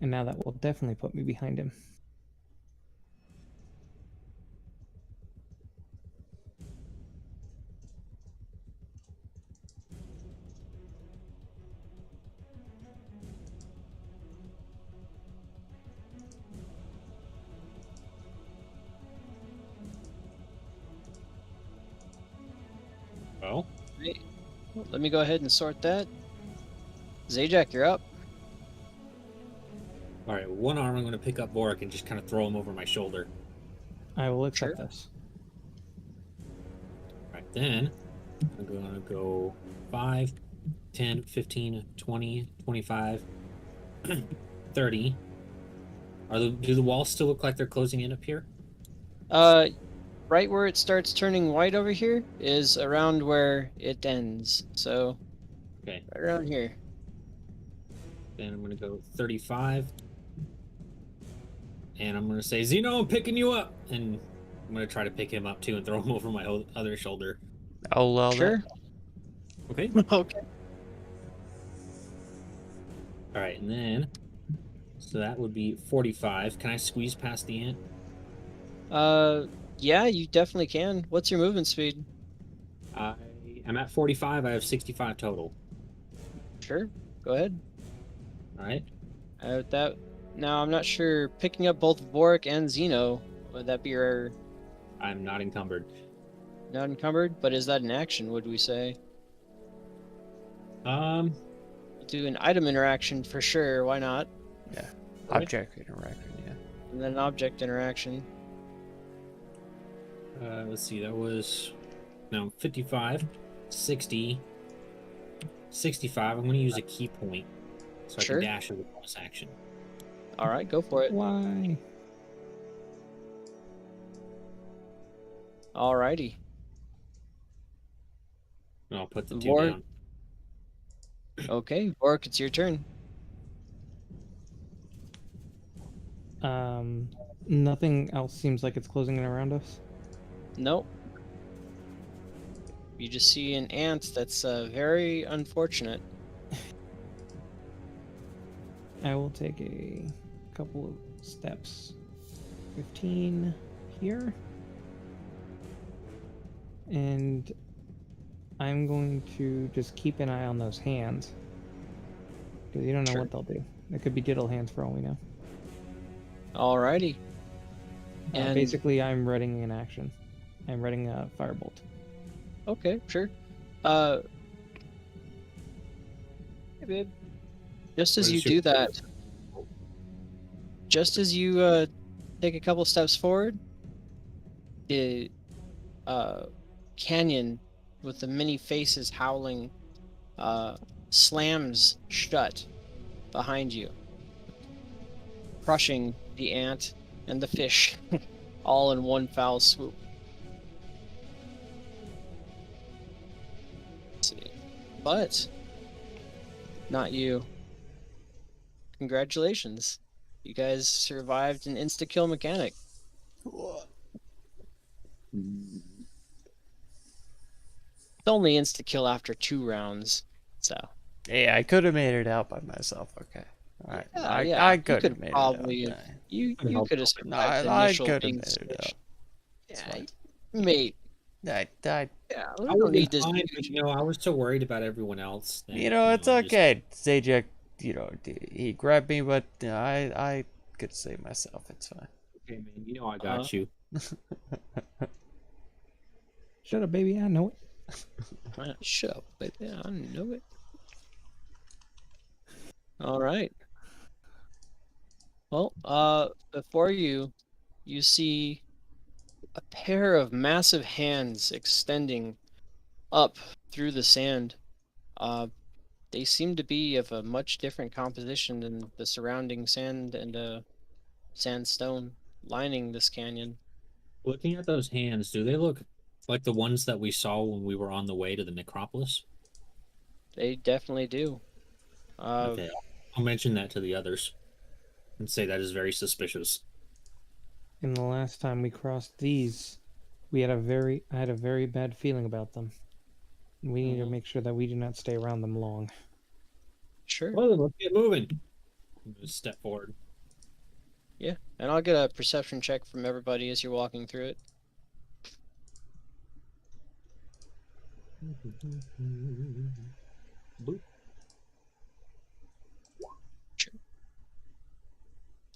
A: And now that will definitely put me behind him.
B: Well,
C: Right. Let me go ahead and sort that. Zajac, you're up.
B: all right, one arm I'm going to pick up Vorik and just kind of throw him over my shoulder.
A: I will accept
C: Sure.
A: this.
B: All right, then I'm going to go 5, 10, 15, 20, 25, 30. Do the walls still look like they're closing in up here?
C: Right where it starts turning white over here is around where it ends. So
B: Okay.
C: right around here.
B: Then I'm gonna go 35. And I'm gonna say, Zeno, I'm picking you up. And I'm gonna try to pick him up too and throw him over my other shoulder.
D: I'll allow
C: Sure.
B: Okay.
C: Okay.
B: All right, and then so that would be 45. Can I squeeze past the ant?
C: Yeah, you definitely can. What's your movement speed?
B: I'm at 45. I have 65 total.
C: Sure. Go ahead.
B: All right.
C: That. Now I'm not sure. Picking up both Vorik and Zeno, would that be your
B: I'm not encumbered.
C: not encumbered? But is that an action? Would we say
B: Um,
C: do an item interaction for sure? Why not?
D: that.
B: Right.
D: Object interaction, yeah.
C: And then an object interaction.
B: let's see. That was 55, 60, 65. I'm going to use a key point so
C: Sure.
B: I can dash as a bonus action.
C: All right, go for it.
A: Why?
C: Alrighty.
B: And I'll put the 2
C: Vorik.
B: down.
C: Okay, Vorik, it's your turn.
A: Nothing else seems like it's closing in around us.
C: Nope. You just see an ant that's very unfortunate.
A: I will take a couple of steps. 15 here. And I'm going to just keep an eye on those hands. Because you don't know
C: Sure.
A: what they'll do. It could be diddle hands for all we know.
C: Alrighty. And
A: Basically, I'm readying an action. I'm readying a firebolt.
C: okay, sure. Hey, babe. Just as
B: What
C: you
B: is your-
C: do that, just as you take a couple steps forward, the canyon with the many faces howling slams shut behind you, crushing the ant and the fish all in one foul swoop. Let's see. But not you. Congratulations. You guys survived an insta-kill mechanic. It's only insta-kill after 2 rounds, so
D: Hey, I could have made it out by myself, okay. Alright.
C: yeah,
D: I
C: you
D: could have
C: could
D: made
C: probably
D: it out.
C: you
B: help
C: could have
B: help.
D: No,
C: survived the
D: I
C: initial
D: could have
C: being
D: made it out.
C: squished.
D: It's
C: Yeah,
D: fine.
C: mate.
D: I
C: Yeah, we
B: I
C: don't
B: would
C: need this.
B: fine, but, I was so worried about everyone else. That,
D: It's
B: I just-
D: okay. Zajac, he grabbed me, but I could save myself. It's fine.
B: Okay, man. I got you.
A: Shut up, baby. I know it.
C: Shut up, baby. I know it. All right. Well, before you see a pair of massive hands extending up through the sand. They seem to be of a much different composition than the surrounding sand and sandstone lining this canyon.
B: Looking at those hands, do they look like the ones that we saw when we were on the way to the necropolis?
C: They definitely do.
B: Okay, I'll mention that to the others and say that is very suspicious.
A: And the last time we crossed these, I had a very bad feeling about them. We need to make sure that we do not stay around them long.
C: Sure.
B: Well, then let's get moving. I'm gonna step forward.
C: Yeah, and I'll get a perception check from everybody as you're walking through it.
B: Boop.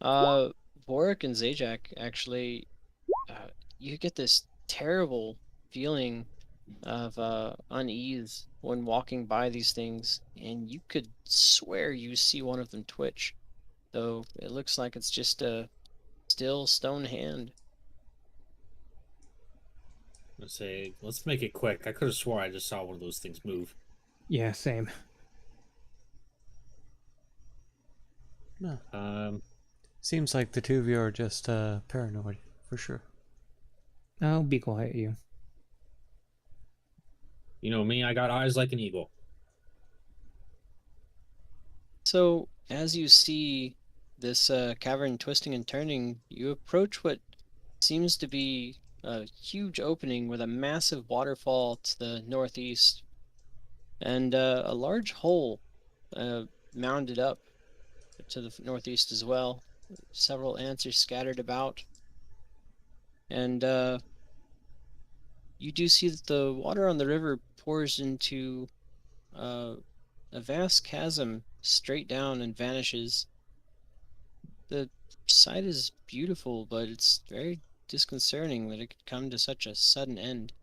C: Vorik and Zajac, actually, you get this terrible feeling of unease when walking by these things, and you could swear you see one of them twitch, though it looks like it's just a still stone hand.
B: Let's say, let's make it quick. I could have swore I just saw one of those things move.
A: Yeah, same.
B: Um,
D: Seems like the two of you are just paranoid, for sure.
A: Oh, be quiet, you.
B: You know me, I got eyes like an eagle.
C: So, as you see this cavern twisting and turning, you approach what seems to be a huge opening with a massive waterfall to the northeast and a large hole mounded up to the northeast as well. Several ants are scattered about. And you do see that the water on the river pours into a vast chasm straight down and vanishes. The sight is beautiful, but it's very disconcerting that it could come to such a sudden end.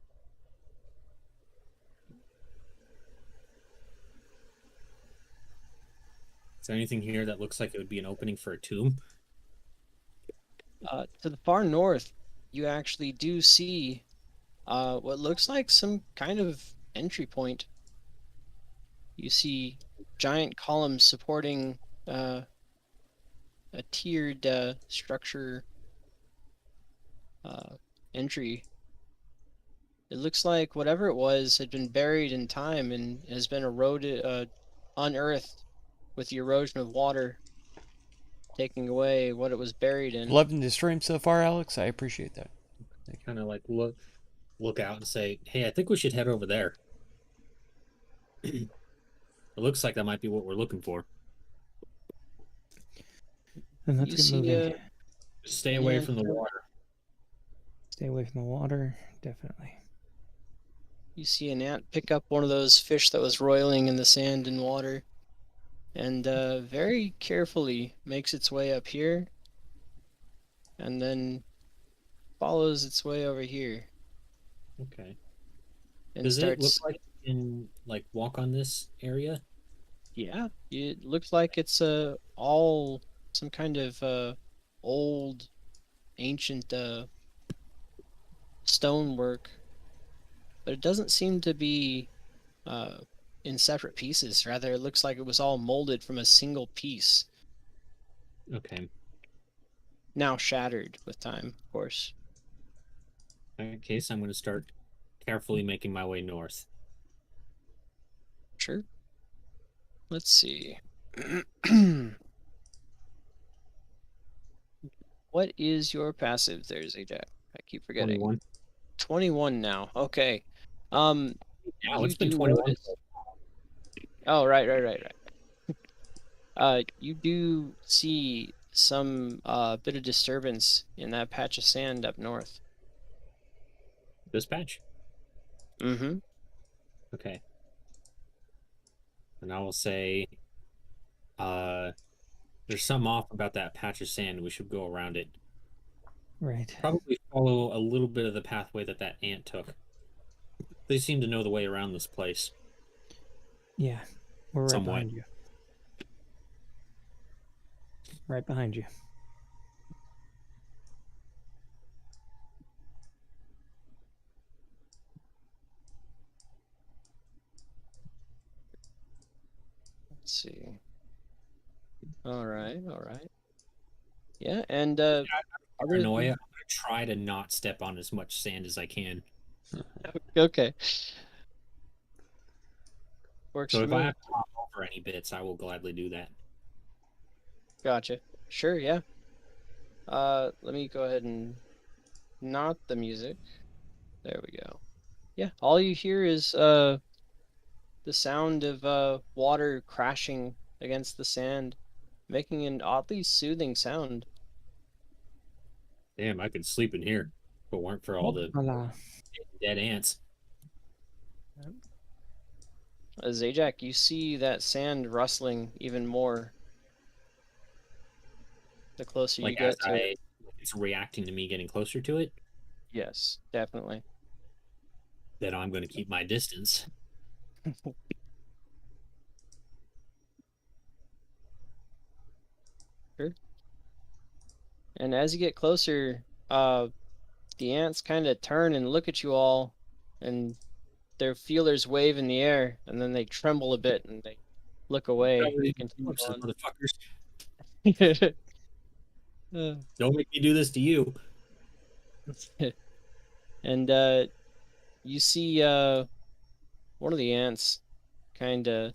B: Is there anything here that looks like it would be an opening for a tomb?
C: To the far north, you actually do see what looks like some kind of entry point. You see giant columns supporting a tiered structure entry. It looks like whatever it was had been buried in time and has been eroded, unearthed with the erosion of water, taking away what it was buried in.
D: Loving the stream so far, Alex. I appreciate that.
B: I kind of like look out and say, "Hey, I think we should head over there." It looks like that might be what we're looking for.
A: And let's
C: You
A: get
C: see
A: moving.
B: Just stay away
C: Yeah.
B: from the water.
A: Stay away from the water, definitely.
C: You see an ant pick up one of those fish that was roiling in the sand and water, and very carefully makes its way up here, and then follows its way over here,
B: Okay.
C: and
B: Does it look
C: starts.
B: like you can like walk on this area?
C: Yeah, it looks like it's all some kind of old, ancient stonework, but it doesn't seem to be uh, in separate pieces. Rather, it looks like it was all molded from a single piece,
B: Okay.
C: now shattered with time, of course.
B: In that case, I'm going to start carefully making my way north.
C: Sure. Let's see. What is your passive there, Zajac? I keep forgetting.
B: 21.
C: 21 now. Okay.
B: Wow,
C: You
B: it's been
C: do
B: 21.
C: notice. Oh, right. You do see some bit of disturbance in that patch of sand up north.
B: This patch.
C: Mm-hmm.
B: Okay. And I will say, there's something off about that patch of sand. We should go around it.
A: Right.
B: Probably follow a little bit of the pathway that ant took. They seem to know the way around this place.
A: Yeah. We're right
B: Somewhat.
A: behind you. Right behind you.
C: Let's see. All right. Yeah, and
B: Paranoia.
C: other
B: I'm going to try to not step on as much sand as I can.
C: okay. Works
B: So
C: for
B: if
C: me.
B: I have to hop over any bits, I will gladly do that.
C: Gotcha. Sure, yeah. Let me go ahead and not the music. There we go. Yeah, all you hear is the sound of water crashing against the sand, making an oddly soothing sound.
B: Damn, I could sleep in here if it weren't for all the
A: Voila.
B: dead ants.
C: Zajac, you see that sand rustling even more the closer you
B: Like
C: get
B: as
C: to it.
B: it's reacting to me getting closer to it,
C: Yes, definitely.
B: then I'm going to keep my distance.
C: Sure. And as you get closer, the ants kind of turn and look at you all, and their feelers wave in the air, and then they tremble a bit and they look away.
B: Probably
C: Continue
B: closer,
C: on.
B: motherfuckers. Don't make me do this to you.
C: And you see one of the ants kind of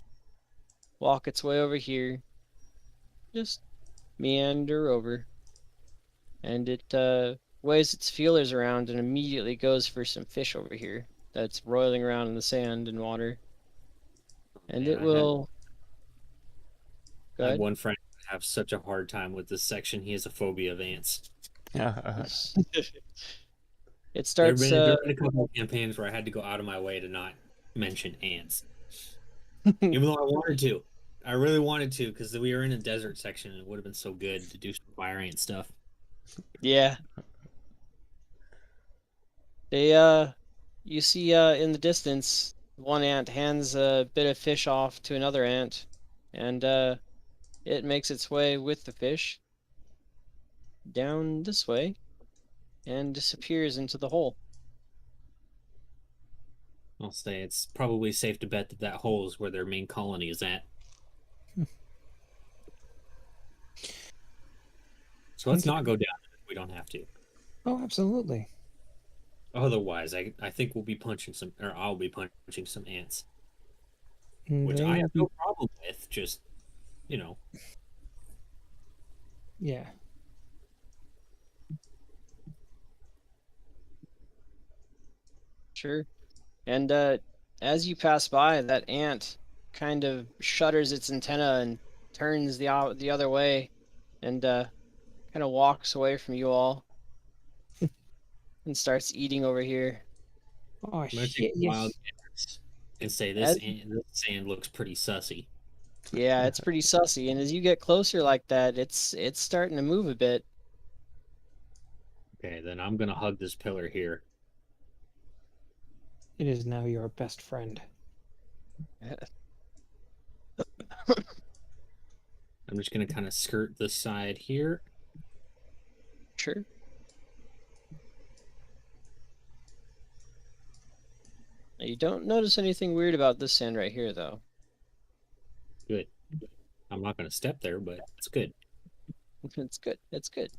C: walk its way over here, just meander over, and it waves its feelers around and immediately goes for some fish over here that's roiling around in the sand and water. And
B: Man,
C: it will. Go
B: I had
C: ahead.
B: one friend have such a hard time with this section. He has a phobia of ants.
C: It
B: There have
C: starts.
B: been a couple of campaigns where I had to go out of my way to not mention ants, even though I wanted to. I really wanted to because we were in a desert section and it would have been so good to do some fire ant stuff.
C: Yeah. They you see in the distance one ant hands a bit of fish off to another ant, and it makes its way with the fish down this way and disappears into the hole.
B: I'll say it's probably safe to bet that that hole is where their main colony is at. So let's not go down if we don't have to.
A: Oh, absolutely.
B: Otherwise, I think we'll be punching some, or I'll be punching some ants, which
A: They
B: I
A: will
B: have
A: be-
B: no problem with. Just, you know,
A: Yeah.
C: Sure. And as you pass by, that ant kind of shudders its antenna and turns the other way, and kind of walks away from you all and starts eating over here.
A: Oh
B: I'm gonna
A: shit!
B: take a wild
A: Yes.
B: guess and say
C: As-
B: this sand looks pretty sussy.
C: Yeah, it's pretty sussy, and as you get closer like that, it's starting to move a bit.
B: Okay, then I'm gonna hug this pillar here.
A: It is now your best friend.
B: I'm just gonna kind of skirt the side here.
C: Sure. Now, you don't notice anything weird about this sand right here, though.
B: Good. I'm not gonna step there, but it's good.
C: It's good. It's good.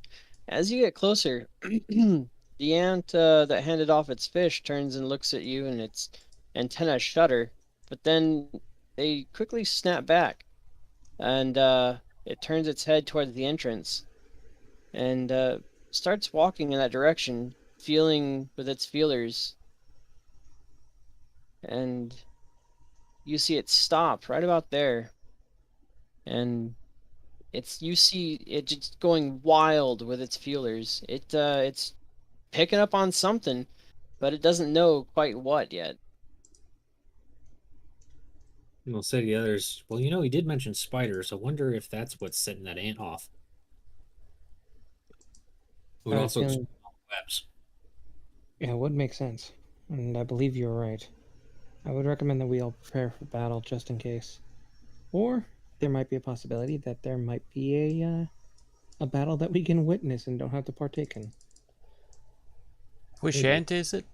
C: As you get closer, the ant that handed off its fish turns and looks at you, and its antennae shudder, but then they quickly snap back, and it turns its head towards the entrance and starts walking in that direction, feeling with its feelers. And you see it stop right about there, and you see it just going wild with its feelers. It's picking up on something, but it doesn't know quite what yet.
B: And I'll say to the others, well, you know, he did mention spiders. I wonder if that's what's setting that ant off. It would
A: I
B: also
A: feel-
B: explain all the webs.
A: Yeah, would make sense, and I believe you're right. I would recommend that we all prepare for battle just in case, or there might be a possibility that there might be a battle that we can witness and don't have to partake in.
D: Which
A: Maybe.
D: ant is it?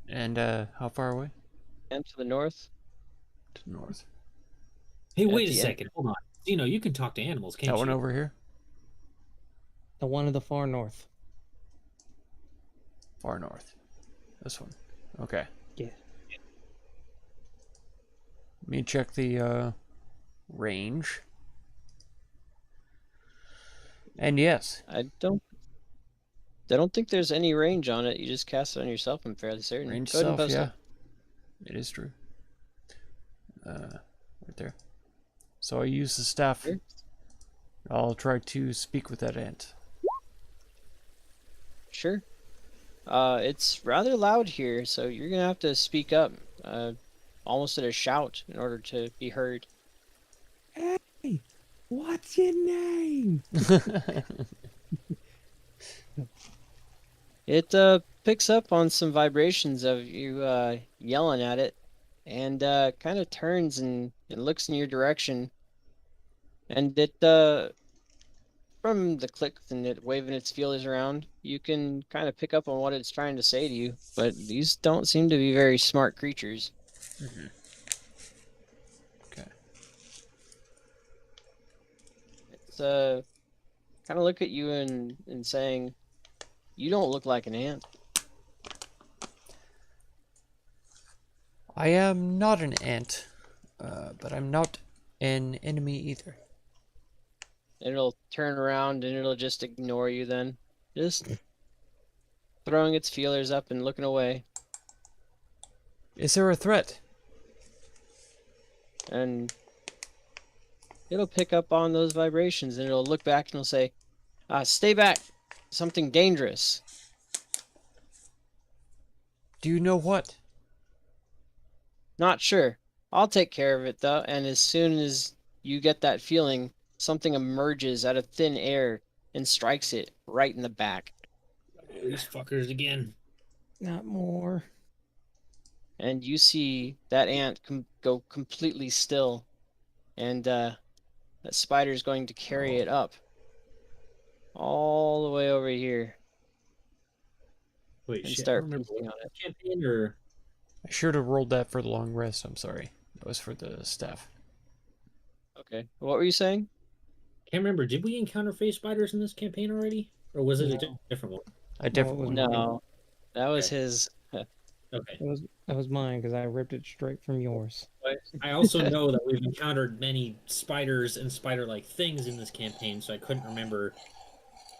D: And how far away?
C: And to the north,
D: To the north.
B: Hey,
C: At
B: wait a
C: the end.
B: second. Hold on. Zeno, you can talk to animals, can't
D: That
B: you?
D: one over here?
A: The one in the far north.
D: Far north. This one. Okay.
A: Yeah.
D: Let me check the range. And yes,
C: I don't think there's any range on it. You just cast it on yourself, I'm fairly certain.
D: range
C: Go ahead and
D: self,
C: post
D: yeah.
C: it.
D: It is true. Right there. So I use the staff.
C: Sure.
D: I'll try to speak with that ant.
C: Sure. It's rather loud here, so you're gonna have to speak up, almost at a shout in order to be heard.
A: Hey, what's your name?
C: It picks up on some vibrations of you yelling at it, and kind of turns and looks in your direction. And it from the clicks and it waving its feelers around, you can kind of pick up on what it's trying to say to you. But these don't seem to be very smart creatures.
D: Okay.
C: It's kind of look at you and saying, "You don't look like an ant."
D: I am not an ant, but I'm not an enemy either.
C: And it'll turn around and it'll just ignore you then. Just throwing its feelers up and looking away.
D: Is there a threat?
C: And it'll pick up on those vibrations and it'll look back and it'll say, stay back. Something dangerous.
D: Do you know what?
C: Not sure. I'll take care of it though. And as soon as you get that feeling, something emerges out of thin air and strikes it right in the back.
B: These fuckers again.
A: Not more.
C: And you see that ant go completely still. And that spider's going to carry it up. All the way over here.
B: Wait,
C: And
B: shit. I
C: start
B: don't remember
C: feasting
B: what
C: on it.
B: campaign or
D: I should have rolled that for the long rest. I'm sorry. That was for the staff.
C: Okay. What were you saying?
B: can't remember. Did we encounter face spiders in this campaign already, or was it a
A: No.
B: different one?
D: A different
A: was
D: one.
A: mine.
C: No. That was
B: Okay.
C: his.
B: Okay.
A: That was mine because I ripped it straight from yours.
B: But I also know that we've encountered many spiders and spider-like things in this campaign, so I couldn't remember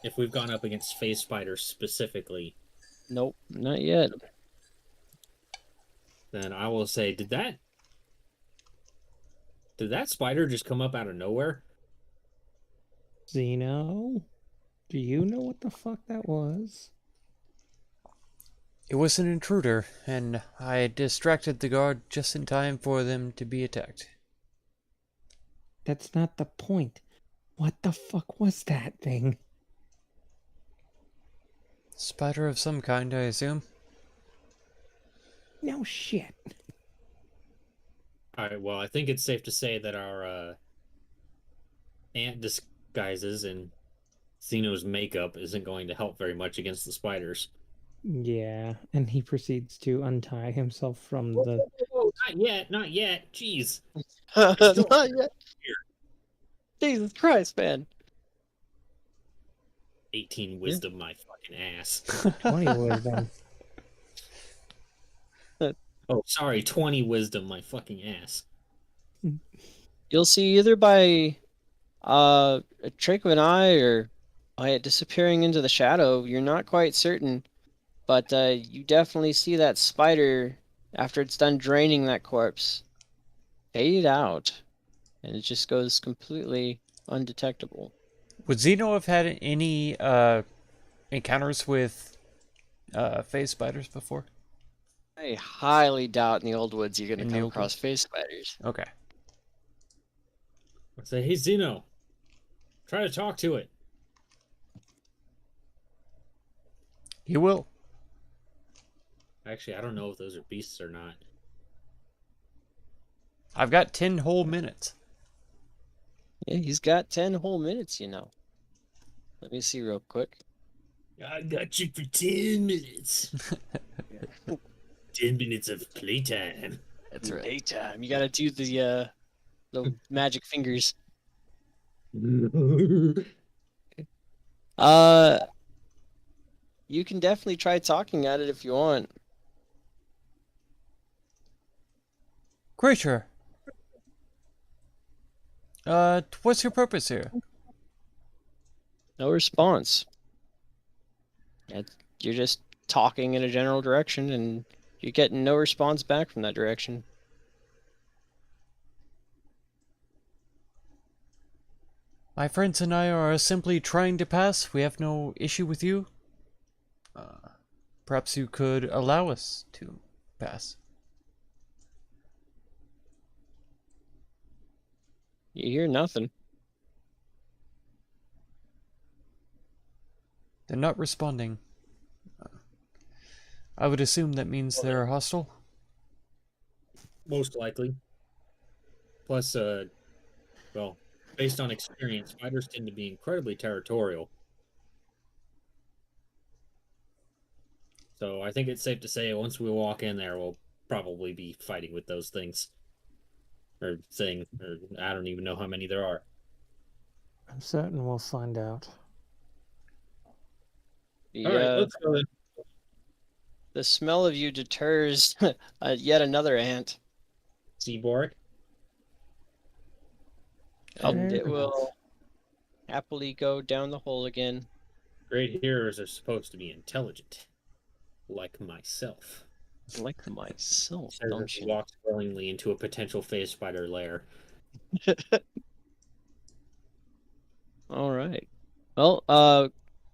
B: if we've gone up against phase spiders specifically.
C: Nope, not yet.
B: Then I will say, did that spider just come up out of nowhere?
A: Zeno, do you know what the fuck that was?
D: It was an intruder, and I distracted the guard just in time for them to be attacked.
A: That's not the point. What the fuck was that thing?
D: Spider of some kind, I assume.
A: No shit.
B: All right. Well, I think it's safe to say that our ant disguises and Xeno's makeup isn't going to help very much against the spiders.
A: Yeah, and he proceeds to untie himself from the.
B: Whoa, not yet. Jeez.
C: Not yet. Jesus Christ, man.
B: 18 wisdom, my fucking ass.
A: 20 wisdom.
B: Oh, sorry, 20 wisdom, my fucking ass.
C: You'll see either by a trick of an eye or by it disappearing into the shadow, you're not quite certain. But you definitely see that spider, after it's done draining that corpse, fade out. And it just goes completely undetectable.
D: Would Xeno have had any encounters with phase spiders before?
C: I highly doubt in the old woods you're going
D: In
C: to
D: the
C: come
D: old
C: across face spiders.
D: Okay.
B: I say, hey, Xeno, try to talk to it.
D: You will.
B: Actually, I don't know if those are beasts or not.
D: I've got 10 whole minutes.
C: Yeah, he's got 10 whole minutes, you know. Let me see real quick.
B: I got you for 10 minutes. 10 minutes of playtime.
C: That's right. Daytime. You got to do the magic fingers. You can definitely try talking at it if you want.
D: Creature. What's your purpose here?
C: No response. You're just talking in a general direction, and you're getting no response back from that direction.
D: My friends and I are simply trying to pass. We have no issue with you. Perhaps you could allow us to pass.
C: You hear nothing.
D: They're not responding. I would assume that means they're hostile.
B: Most likely. Plus, well, based on experience, spiders tend to be incredibly territorial. So I think it's safe to say once we walk in there, we'll probably be fighting with those things. Or thing, or I don't even know how many there are.
A: I'm certain we'll find out.
B: All right, let's go then.
C: The smell of you deters yet another ant,
B: Seaborg.
C: and it
A: Fair enough.
C: will happily go down the hole again.
B: Great heroes are supposed to be intelligent, like myself.
C: Like myself,
B: Says as
C: don't
B: he
C: you?
B: walks willingly into a potential phase spider lair.
C: All right. Well,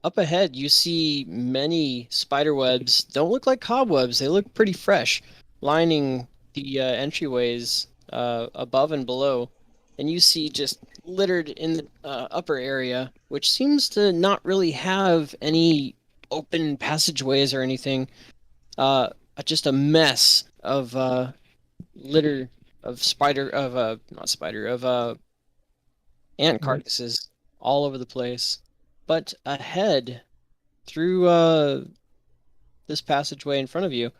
C: up ahead you see many spider webs. Don't look like cobwebs. They look pretty fresh, lining the entryways above and below. And you see just littered in the upper area, which seems to not really have any open passageways or anything. Just a mess of litter of not spider of ant
A: Mhm.
C: carcasses all over the place. But ahead, through this passageway in front of you,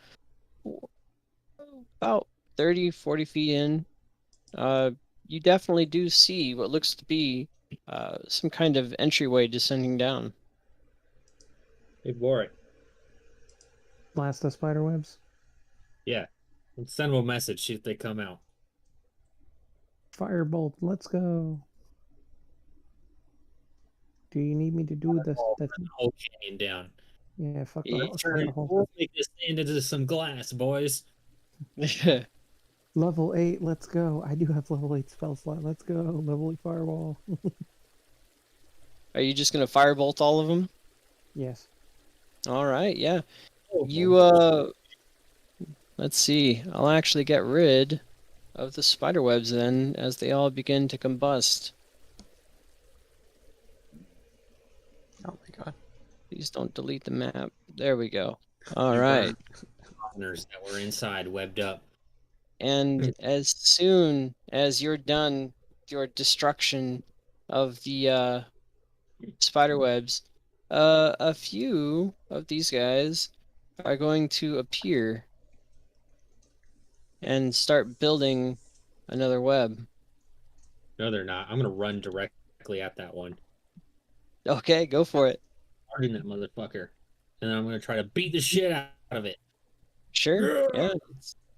C: about 30, 40 feet in, you definitely do see what looks to be some kind of entryway descending down.
B: Hey, Warwick.
A: Blast the spider webs.
B: Yeah. Let's send them a message, see if they come out.
A: Firebolt, let's go. Do you need me to do this?
B: Burn the whole canyon down.
A: Yeah, fuck
C: Yeah,
A: the fuck the whole.
B: We'll make this sand into some glass, boys.
A: Level 8, let's go. I do have level 8 spell slot. Let's go. Level 8 fireball.
C: Are you just gonna firebolt all of them?
A: Yes.
C: All right, yeah. You let's see. I'll actually get rid of the spider webs then as they all begin to combust.
D: Oh my god.
C: Please don't delete the map. There we go. All right.
B: Partners that were inside, webbed up.
C: And as soon as you're done your destruction of the spider webs, a few of these guys are going to appear and start building another web.
B: No, they're not. I'm gonna run directly at that one.
C: Okay, go for it.
B: Harden that motherfucker. And then I'm gonna try to beat the shit out of it.
C: Sure. Yeah.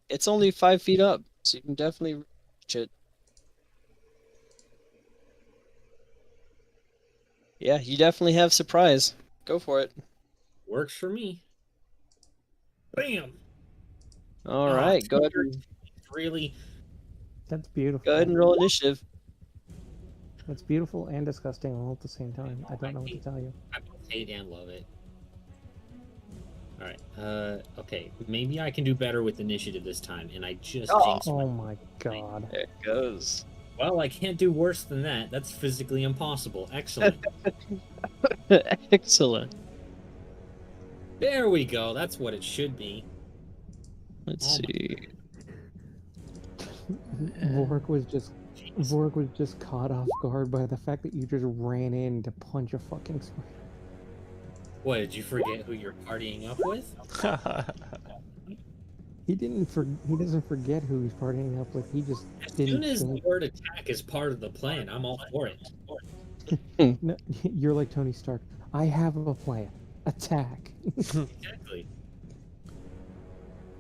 C: It's only 5 feet up, so you can definitely reach it. Yeah, you definitely have surprise. Go for it.
B: Works for me. Bam!
C: All
B: Ah,
C: right, go ahead.
B: Really?
A: That's beautiful.
C: Go ahead and roll initiative.
A: That's beautiful and disgusting all at the same time. I don't know what to tell you.
B: I both hate and love it. Alright, okay. Maybe I can do better with initiative this time, and I just jinxed
A: Oh my god.
C: There it goes.
B: Well, I can't do worse than that. That's physically impossible. Excellent.
C: Excellent.
B: There we go. That's what it should be.
C: Let's
B: Oh my
C: see.
A: Vork was
B: Jeez.
A: just caught off guard by the fact that you just ran in to punch a fucking spider.
B: What, did you forget who you're partying up with?
A: He doesn't forget who he's partying up with. He just
B: As
A: didn't
B: soon as the
A: think.
B: word attack is part of the plan, I'm all for it.
A: No, you're like Tony Stark. I have a plan. Attack.
B: Exactly.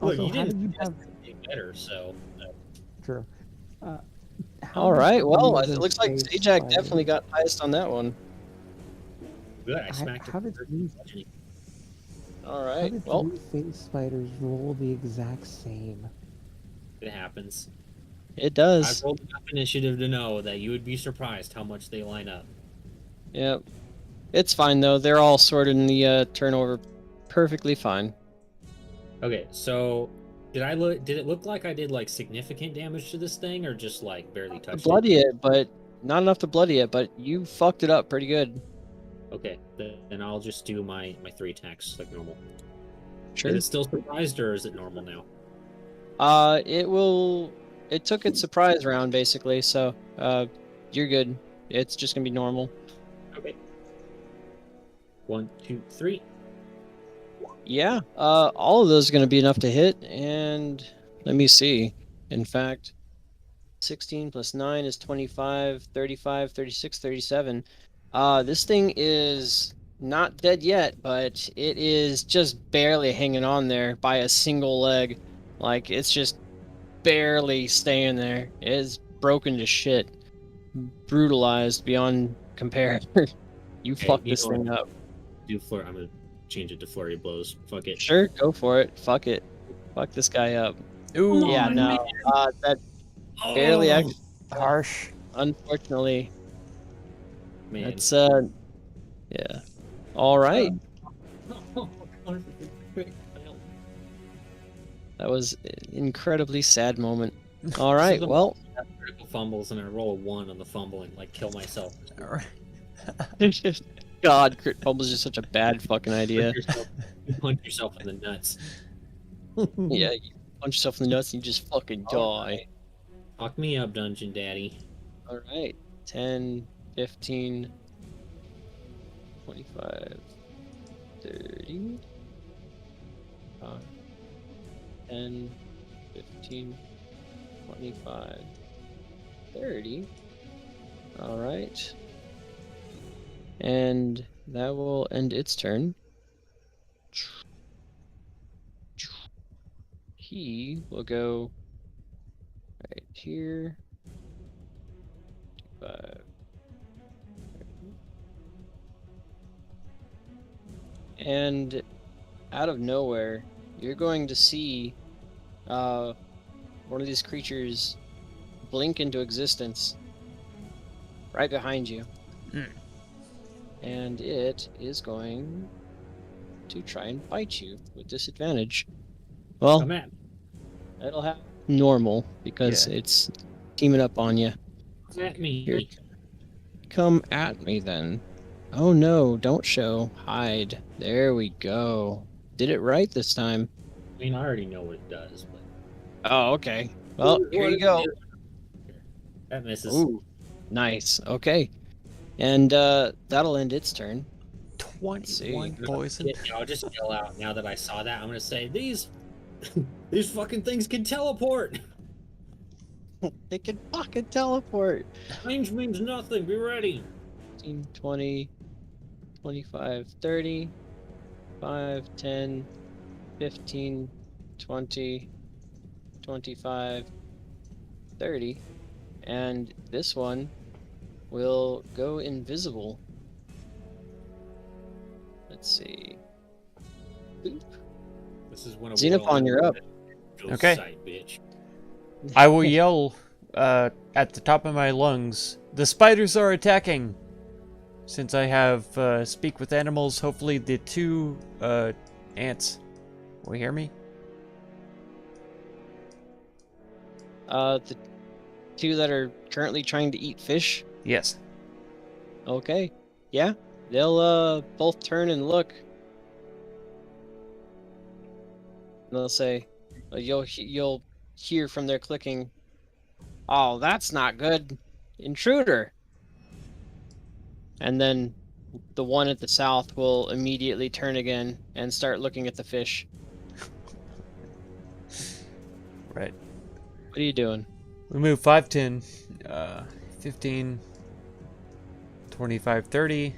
B: Look,
A: Also,
B: you
A: how
B: didn't
A: did you
B: suggest
A: have?
B: anything better, so
A: True. How
C: All
A: did
C: right.
A: you
C: Well,
A: even
C: it looks like
A: face
C: Zajac
A: spiders?
C: definitely got highest on that one.
B: good. I smacked
A: How
B: it.
A: did you?
C: All
A: How
C: right.
A: did
C: Well,
A: three face spiders roll the exact same?
B: It happens.
C: it
B: I've
C: does.
B: rolled enough initiative to know that you would be surprised how much they line up.
C: Yep. It's fine though. They're all sorted in the turnover perfectly fine.
B: Okay, so did it look like I did like significant damage to this thing, or just like barely
C: To
B: touched
C: bloody it, but not enough to bloody it. But you fucked it up pretty good.
B: it? Okay, then I'll just do my 3 attacks like normal.
C: Sure.
B: Is it still surprised, or is it normal now?
C: It took its surprise round basically, so you're good. It's just gonna be normal.
B: Okay. 1, 2, 3.
C: Yeah. All of those are gonna be enough to hit, and let me see. In fact, 16 plus 9 is 25, 35, 36, 37. This thing is not dead yet, but it is just barely hanging on there by a single leg. Like, it's just barely staying there. It is broken to shit. Brutalized beyond compare. You
B: Hey,
C: fucked
B: you
C: this
B: know what?
C: thing up.
B: I'm gonna change it to flurry blows. Fuck it.
C: Sure, go for it. Fuck it. Fuck this guy up.
D: Ooh,
C: Yeah,
B: on,
C: no. That barely
B: Oh,
C: actually.
D: harsh.
C: Unfortunately,
B: man.
C: that's yeah. All right. That was an incredibly sad moment. All right.
B: Something
C: Well,
B: critical fumbles and I roll a 1 on the fumble and like kill myself.
C: God, crit fumbles is such a bad fucking idea.
B: You punch yourself in the nuts.
C: Yeah, you punch yourself in the nuts and you just fucking die.
B: Fuck me up, Dungeon Daddy.
C: All right. 10, 15, 25, 30. 10, 15, 25, 30. All right. And that will end its turn. He will go right here. 5. And out of nowhere, you're going to see one of these creatures blink into existence right behind you.
D: Mm.
C: And it is going to try and bite you with disadvantage. Well,
B: Come at me.
C: it'll have normal because
D: Yeah.
C: it's teaming up on you.
B: Come at me.
C: Here. Come at me then. Oh no, don't show. Hide. There we go. Did it right this time.
B: I mean, I already know what it does, but
C: Oh, okay. Well, here
B: What
C: you
B: does it
C: go.
B: do? That misses.
C: Ooh, nice. Okay. And that'll end its turn.
D: 21
C: see.
D: poison.
B: I'll just yell out now that I saw that. I'm gonna say these fucking things can teleport.
C: They can fucking teleport.
B: Range means nothing. Be ready.
C: 15, 20, 25, 30, 5, 10, 15, 20, 25, 30. And this one will go invisible. Let's see. Boop.
B: This is when a
C: Xenophon, you're up.
D: Okay.
B: Sight, bitch.
D: I will yell at the top of my lungs, "The spiders are attacking!" Since I have speak with animals, hopefully the 2 ants will hear me.
C: The 2 that are currently trying to eat fish.
D: Yes.
C: Okay. Yeah. They'll both turn and look. And they'll say, you'll hear from their clicking, "Oh, that's not good. Intruder." And then the one at the south will immediately turn again and start looking at the fish.
D: Right.
C: What are you doing?
D: We move 5, 10, 15, 25, 30.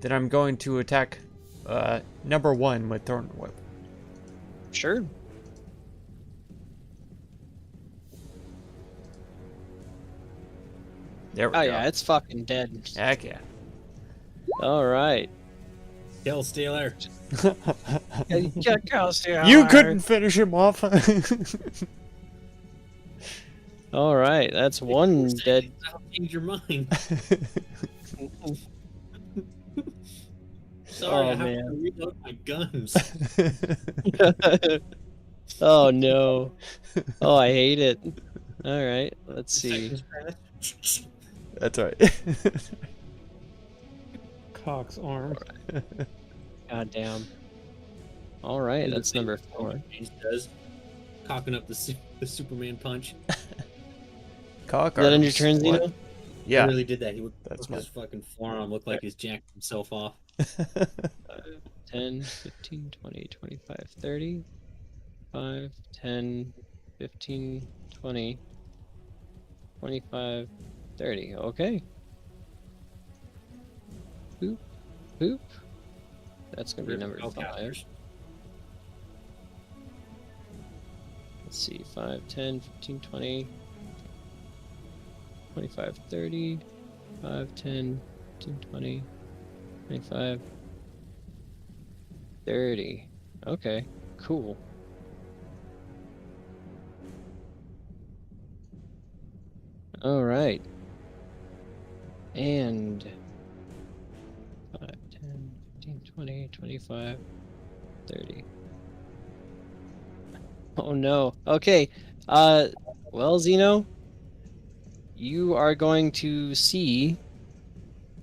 D: Then I'm going to attack number 1 with Thorn Whip.
C: Sure.
D: There we
C: Oh
D: go.
C: yeah, it's fucking dead.
D: Heck yeah.
C: All right.
B: Kill Stealer.
D: You couldn't finish him off.
C: All right, that's one dead.
B: That'll change your mind. Sorry,
C: Oh,
B: I have
C: man.
B: to reload my guns.
C: Oh no. Oh, I hate it. All right, let's see.
D: That's right.
A: Cock's arm.
C: God damn. All right, that's number 4.
B: James does, cocking up the Superman punch.
D: Cock
C: Is that on your
D: arms.
C: turn,
D: What?
C: Zeno?
B: He
D: Yeah.
B: really did that. He would
D: That's
B: his fucking forearm look like he's jacked himself off.
C: 10, 15, 20, 25, 30. 5, 10, 15, 20, 25, 30. Okay. Boop. Boop. That's going to be number 5.
B: Spellcasters.
C: Let's see. 5, 10, 15, 20, 25, 30. 5, 10, 15, 20, 25, 30. Okay, cool. All right. And 5, 10, 15, 20, 25, 30. Oh no. Okay. Well, Zeno, you are going to see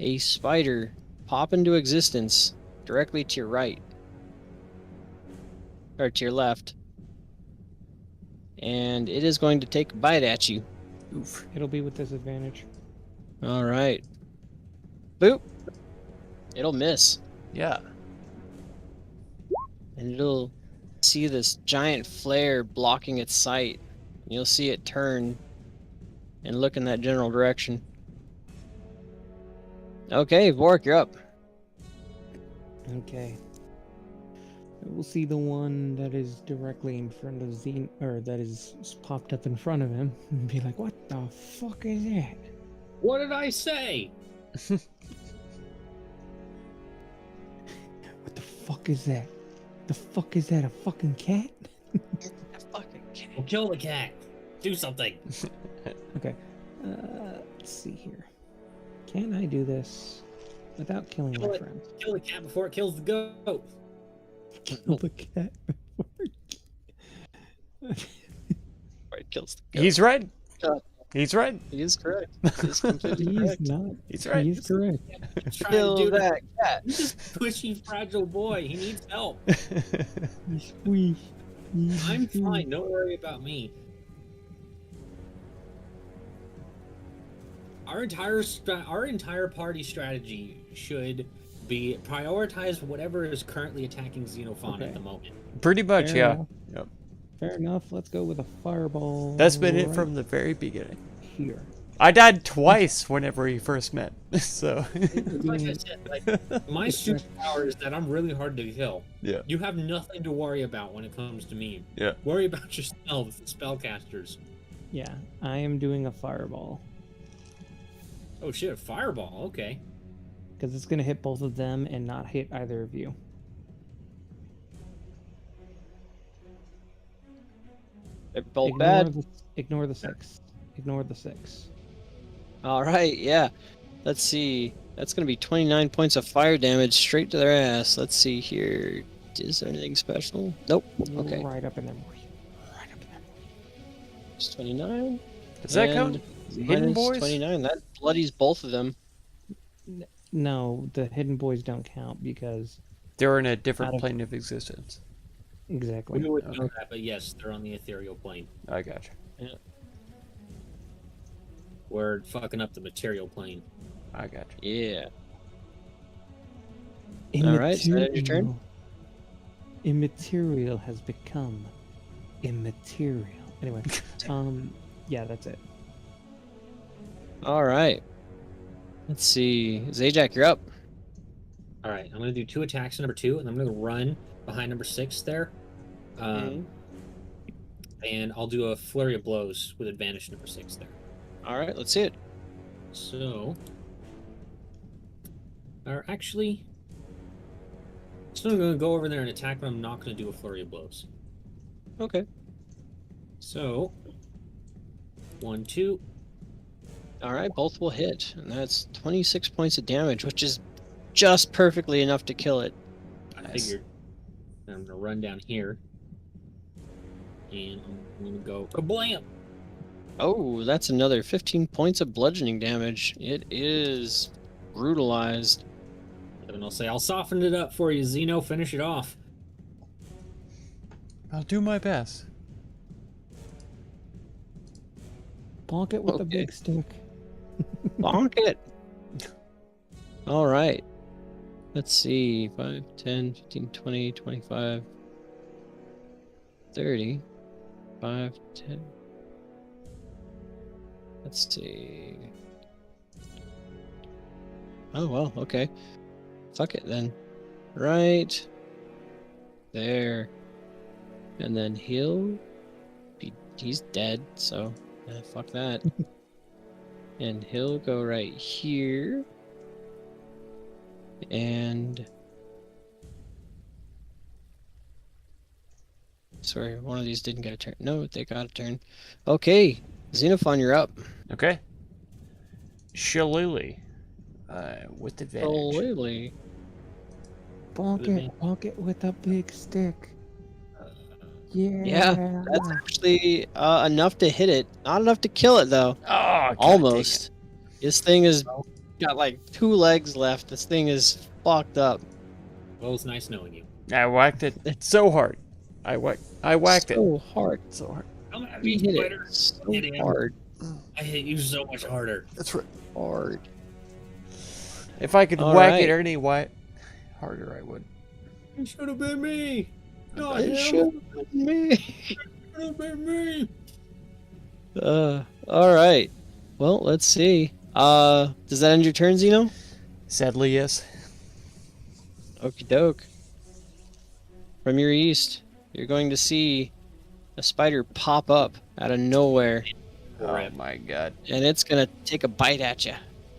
C: a spider pop into existence directly to your right. Or to your left. And it is going to take a bite at you.
A: Oof. It'll be with disadvantage.
C: All right. Boop. It'll miss.
D: Yeah.
C: And it'll see this giant flare blocking its sight. You'll see it turn and look in that general direction. Okay, Vork, you're up.
A: Okay. We'll see the one that is directly in front of Zeno, or that is popped up in front of him, and be like, "What the fuck is that?"
B: What did I say?
A: What the fuck is that? The fuck is that? A fucking cat?
B: Well, kill the cat. Do something.
A: Okay. Let's see here. Can I do this without killing
B: Kill
A: my
B: it.
A: friends?
B: Kill the cat before it kills the goat.
A: Kill the cat before.
C: Right, kills the goat.
D: He's right.
C: God.
D: He's right.
C: He is correct. He is completely
A: He's
C: correct.
A: not.
D: He's right.
A: He's correct.
B: He's trying
C: Kill
B: to do
C: that cat.
B: He's just pushy, fragile boy. He needs help.
A: He's squeeze.
B: I'm fine. Don't worry about me. Our entire party strategy should be prioritize whatever is currently attacking Xenophon
A: Okay.
B: at the moment.
D: Pretty much,
A: Fair
D: yeah.
A: enough.
D: Yep.
A: Fair enough. Let's go with a fireball.
D: That's been it
A: right
D: from the very beginning.
A: here.
D: I died twice whenever we first met, so
B: Like I said, like my superpower is that I'm really hard to kill.
D: yeah.
B: You have nothing to worry about when it comes to me.
D: Yeah.
B: Worry about yourselves, the spellcasters.
A: Yeah, I am doing a fireball
B: Oh shit, a fireball. Okay.
A: because it's gonna hit both of them and not hit either of you.
C: They're both bad.
A: Ignore the 6. Ignore the 6.
C: All right, yeah. Let's see. That's going to be 29 points of fire damage straight to their ass. Let's see here. Is there anything special? Nope. Okay.
A: Right up in there. Right up in there.
C: It's 29.
D: Does that count?
C: and
D: Hidden
C: minus
D: boys?
C: 29. That bloodies both of them.
A: No, the hidden boys don't count because
D: They're in a
A: Out
D: different
A: of-
D: plane of existence.
A: exactly.
B: We would know that, but yes, they're on the ethereal plane.
D: I gotcha.
B: We're fucking up the material plane.
D: I gotcha.
C: Yeah. All right, so that your turn?
A: Immaterial has become immaterial. Anyway, yeah, that's it.
C: All right. Let's see. Zajac, you're up.
B: All right, I'm gonna do 2 attacks to number 2, and I'm gonna run behind number 6 there. And I'll do a flurry of blows with advantage to number 6 there.
C: All right, let's see it.
B: So, or actually, so I'm gonna go over there and attack, but I'm not gonna do a flurry of blows.
C: Okay.
B: So, 1, 2.
C: All right, both will hit, and that's 26 points of damage, which is just perfectly enough to kill it.
B: I
D: Nice.
B: figured. And I'm gonna run down here, and I'm gonna go kablam.
C: Oh, that's another 15 points of bludgeoning damage. It is brutalized.
B: And I'll say, I'll soften it up for you, Zeno. Finish it off.
D: I'll do my best.
A: Bonk it with the
C: Okay.
A: big stick.
C: Bonk it. All right. Let's see. 5, 10, 15, 20, 25, 30. 5, 10. Let's see. Oh, well, okay. fuck it then. Right there. And then he's dead, so fuck that. And he'll go right here. And sorry, one of these didn't get a turn. No, they got a turn. Okay, Xenophon, you're up.
D: Okay. Shillelagh. With advantage.
C: Oh, Lily.
A: Bonk it with a big stick. Yeah.
C: Yeah, that's actually enough to hit it. Not enough to kill it, though.
D: Oh, God
C: Almost. This thing has got like 2 legs left. This thing is fucked up.
B: Well, it's nice knowing you.
D: dang it. I whacked it so hard. I whacked it
C: So hard.
D: so hard.
B: I'm gonna
C: We
B: be
C: hit
B: better.
C: it so
B: Hit him.
C: hard.
B: I hit you so much harder.
D: That's right.
C: Hard.
D: If I could
C: All
D: whack
C: right.
D: it any harder, I would.
B: It should have been me. Not
C: It
B: him.
C: should have been me.
B: Should have been me.
C: All right. Well, let's see. Does that end your turn, Zeno?
D: Sadly, yes.
C: Okie doke. From your east, you're going to see a spider pop up out of nowhere,
D: Oh
B: Rip.
D: my God.
C: and it's gonna take a bite at you.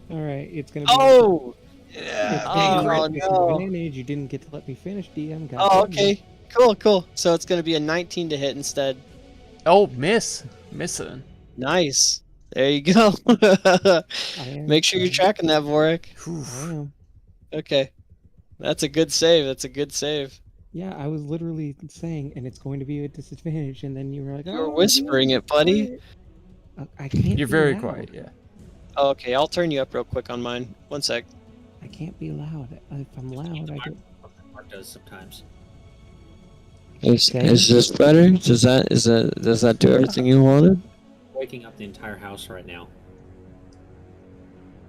A: All right, it's gonna be.
C: Oh!
A: It's
C: Oh,
A: gonna be
C: no.
A: advantage. You didn't get to let me finish, DM. God
C: Oh,
A: damn you.
C: okay. Cool. So it's gonna be a 19 to hit instead.
D: Oh, missing.
C: Nice. There you go.
A: I am-
C: Make sure you're tracking that, Vorik.
A: I am.
C: Okay. That's a good save. That's a good save.
A: Yeah, I was literally saying, and it's going to be a disadvantage, and then you were like,
C: You were
A: "Oh,
C: whispering it, buddy.
A: I can't.
D: You're
A: be
D: very
A: loud.
D: quiet, yeah.
C: Oh, okay, I'll turn you up real quick on mine. One sec.
A: I can't be loud. If I'm loud, I get.
B: Mark does sometimes.
A: Okay.
C: Is this better? Does that do everything you wanted?
B: Waking up the entire house right now.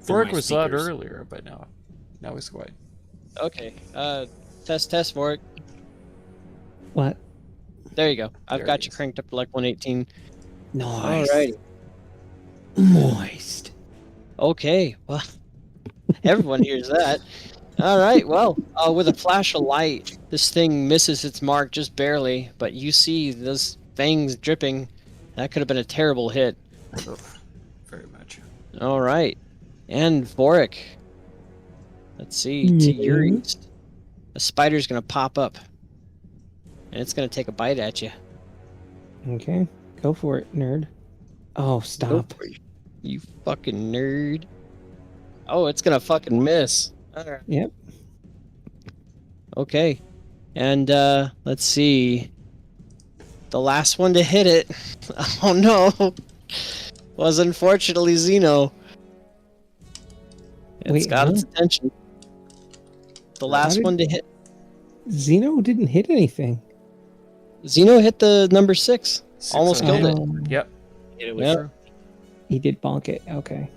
D: Fork
B: my
D: was loud
B: speakers.
D: earlier, but now he's quiet.
C: Okay. Test Vorik.
A: What?
C: There you go. I've
D: There
C: got
D: it
C: you
D: is.
C: cranked up to like 118.
A: Nice.
C: Alrighty.
A: Moist.
C: Okay. Well, everyone hears that. All right. Well, with a flash of light, this thing misses its mark just barely, but you see those fangs dripping. That could have been a terrible hit.
D: Very much.
C: All right. And Vorik. Let's see. To your
A: Mhm.
C: east, a spider's going to pop up. And it's going to take a bite at you.
A: Okay, go for it, nerd. Oh, stop.
C: You fucking nerd. Oh, it's going to fucking miss. All right.
A: Yep.
C: Okay. And let's see. The last one to hit it. Oh no. Was unfortunately Xeno. It's
A: Wait,
C: got
A: huh?
C: its attention. The
A: How
C: last
A: did-
C: one to hit.
A: Zeno didn't hit anything.
C: Xeno hit the number 6. Almost
D: on
C: killed it.
A: Oh,
D: Yep.
B: Hit it with
C: Yep.
A: He did bonk it. Okay.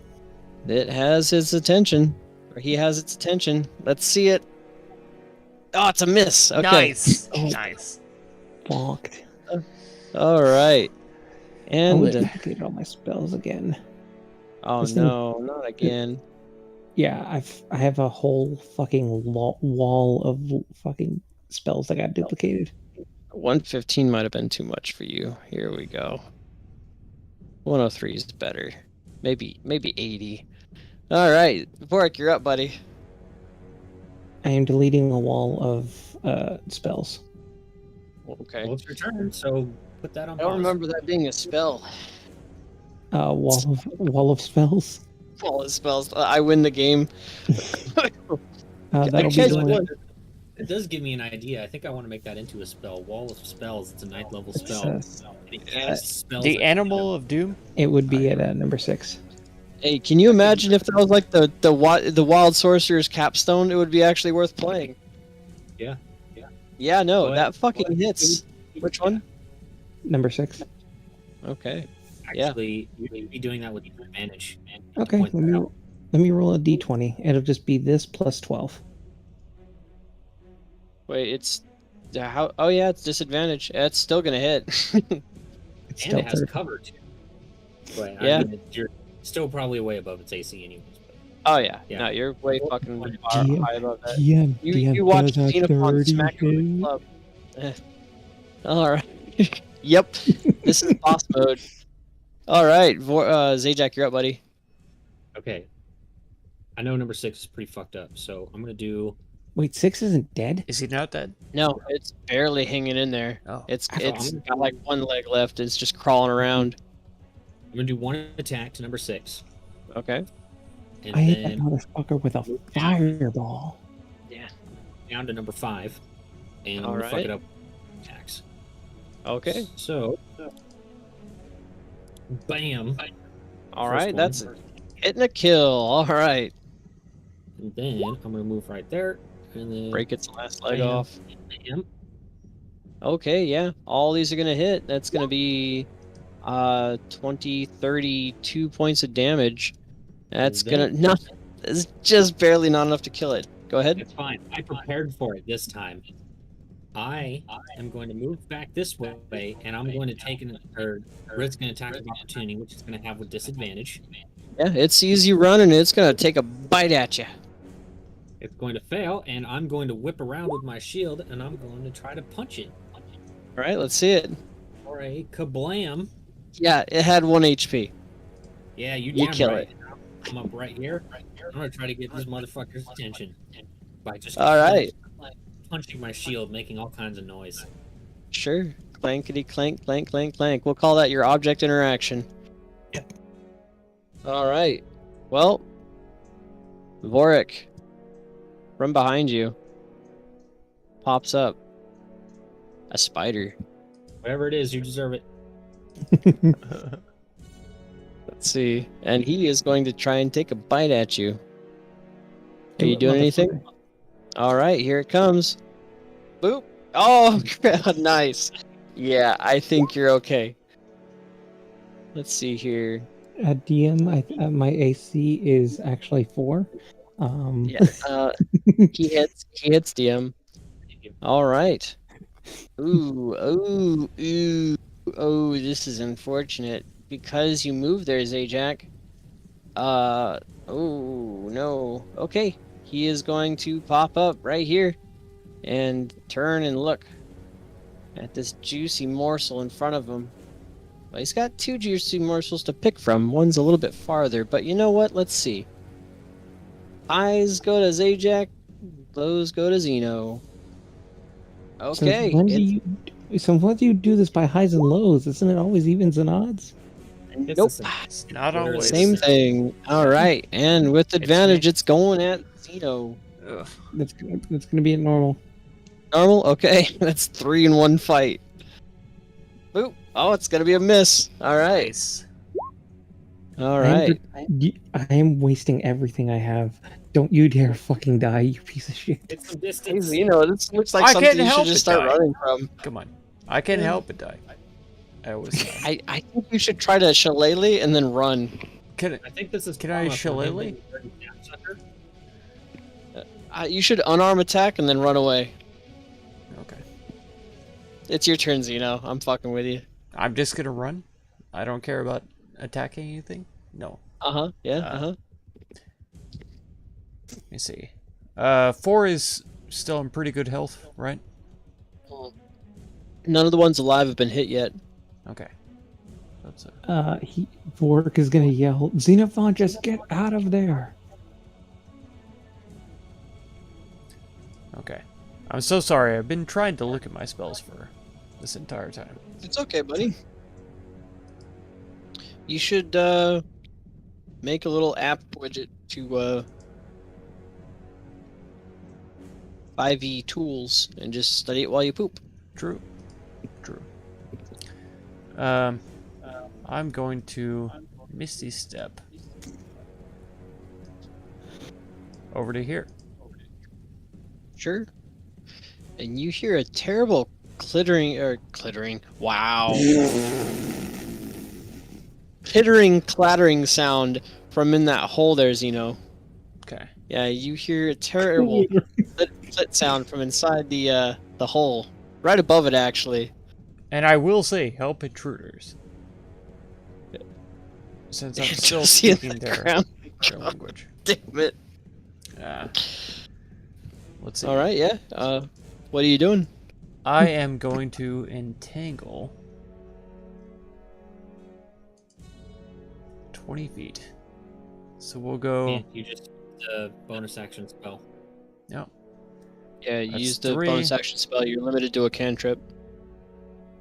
C: It has its attention. Or he has its attention. Let's see it. Oh, it's a miss. Okay.
D: Nice.
A: Oh.
D: Nice.
A: Bonked.
C: All right.
A: I
C: And
A: wish I did all my spells again.
C: oh
A: this thing-
C: no, not again.
A: Yeah, I have a whole fucking wall of fucking spells that got duplicated.
C: 115 might have been too much for you. Here we go. 103 is better. Maybe 80. All right, Vorik, you're up, buddy.
A: I am deleting a wall of spells.
C: Okay.
B: Well, it's your turn, so put that on
C: I don't
B: pause.
C: remember that being a spell.
A: Wall of spells.
C: All the spells. I win the game.
A: That'll be
C: catch
A: the
C: one.
A: one.
B: It does give me an idea. I think I want to make that into a spell. Wall of Spells. It's a 9th level
A: It's,
B: spell. And it casts spells
D: The
B: that-
D: Animal of Doom.
A: It would be at number 6.
C: Hey, can you imagine if that was like the Wild Sorcerer's capstone? It would be actually worth playing.
B: Yeah.
C: Yeah, no,
B: What?
C: that fucking
B: What?
C: hits. Which one?
A: Number 6.
C: Okay. Yeah.
B: Actually, you'd be doing that with advantage.
A: Okay,
B: Point that out.
A: let me roll a d20. It'll just be this plus 12.
C: Wait, it's how? Oh yeah, it's disadvantage. It's still gonna hit.
A: It's
B: And
A: still
B: it has
A: 30.
B: cover too. But
C: Yeah.
B: I mean, you're still probably way above its AC anyways.
C: Oh yeah.
B: Yeah.
C: No, you're way fucking far
A: DM,
C: high above that.
A: DM,
C: You watch
A: does a
C: Xenophon
A: 30
C: smack him in the
A: hit?
C: club. All right. Yep. This is boss mode. All right, Zajac, you're up, buddy.
B: Okay. I know number 6 is pretty fucked up, so I'm gonna do.
A: Wait, 6 isn't dead?
D: Is he not dead?
C: No, it's barely hanging in there.
D: Oh.
C: It's
B: So
C: it's
B: I'm-
C: got like one leg left. It's just crawling around.
B: I'm gonna do 1 attack to number 6,
C: Okay.
B: and
A: I hit that
B: then
A: motherfucker with a fireball.
B: down to number 5, and I'm
C: All
B: gonna fuck
C: right.
B: it up. Attacks.
C: Okay.
B: So, bam.
C: All
B: First
C: right.
B: one.
C: That's hitting a kill. All right.
B: And then I'm gonna move right there, and then
C: Break its last leg
B: Bam.
C: off.
B: bam.
C: Okay. Yeah. All these are gonna hit. That's gonna be 20, 32 points of damage. That's
B: And
C: gonna
B: then-
C: not. It's just barely not enough to kill it. Go ahead.
B: It's fine. I prepared for it this time. I am going to move back this way, and I'm going to take an risk an attack of opportunity, which is going to have with disadvantage.
C: Yeah, it sees you running. It's gonna take a bite at you.
B: It's going to fail, and I'm going to whip around with my shield, and I'm going to try to punch it
C: All right. Let's see it.
B: for a kablam.
C: Yeah, it had 1 HP.
B: Yeah, you
C: You
B: damn
C: kill
B: right.
C: it.
B: I'm up right here. I'm going to try to get this motherfucker's attention by just
C: All right.
B: punching my shield, making all kinds of noise.
C: Sure. Clankety clank, clank, clank, clank. We'll call that your object interaction.
B: Yep.
C: All right. Well, Vorik, from behind you, pops up a spider.
B: Whatever it is, you deserve it.
C: Let's see. And he is going to try and take a bite at you. Are you doing anything? All right, here it comes. Boop. Oh, nice. Yeah, I think you're okay. Let's see here.
A: At DM, my AC is actually 4.
C: Yeah, he hits DM. All right. Ooh. Oh, this is unfortunate because you moved there, Zajac. Oh no. Okay, he is going to pop up right here and turn and look at this juicy morsel in front of him. Well, he's got 2 juicy morsels to pick from. One's a little bit farther, but you know what? Let's see. Eyes go to Zajac, lows go to Xeno. Okay.
A: So when do you do this by highs and lows? Isn't it always evens and odds?
B: It's
C: Nope.
B: the same.
D: It's not
B: Literally
D: always.
C: Same thing. All right, and with advantage, it's going at Xeno.
D: Ugh.
A: That's gonna be at normal.
C: Normal? Okay, that's 3 in 1 fight. Boop. Oh, it's gonna be a miss. All right.
D: Nice.
C: All right.
A: I am wasting everything I have. Don't you dare fucking die, you piece of shit.
B: It's some
C: Hey,
B: distance.
C: Xeno, this looks like
D: I
C: something
D: can't
C: you
D: help
C: should just
D: but
C: start
D: die.
C: running from.
D: Come on. I can't help but die. I always die.
C: I think you should try to shillelagh and then run.
D: Can
B: I think this is.
D: Can I
B: trauma for him
D: shillelagh?
B: being a dirty sapsucker.
C: You should unarm attack and then run away.
D: Okay.
C: It's your turn, Xeno. I'm fucking with you.
D: I'm just gonna run. I don't care about attacking anything. No.
C: Yeah.
D: Let me see. 4 is still in pretty good health, right?
C: None of the ones alive have been hit yet.
D: Okay. That's
A: Vork is gonna yell, Xenophon, just get out of there.
D: okay. I'm so sorry. I've been trying to look at my spells for this entire time.
C: It's okay, buddy. You should make a little app widget to 5e tools and just study it while you poop.
D: True. I'm going to Misty Step over to here.
C: Sure. And you hear a terrible clittering. Wow. Pittering, clattering sound from in that hole there, Xeno.
D: Okay.
C: Yeah, you hear a terrible clit sound from inside the hole. Right above it, actually.
D: And I will say, help intruders. Since I'm still
C: Just see in
D: speaking
C: the
D: their
C: ground.
D: language.
C: Damn it.
D: Let's see.
C: All right, yeah. What are you doing?
D: I am going to entangle 20 feet. So we'll go.
B: Man, you just bonus action spell.
D: No.
C: Yeah, you
D: That's
C: use the
D: 3.
C: bonus action spell. You're limited to a cantrip.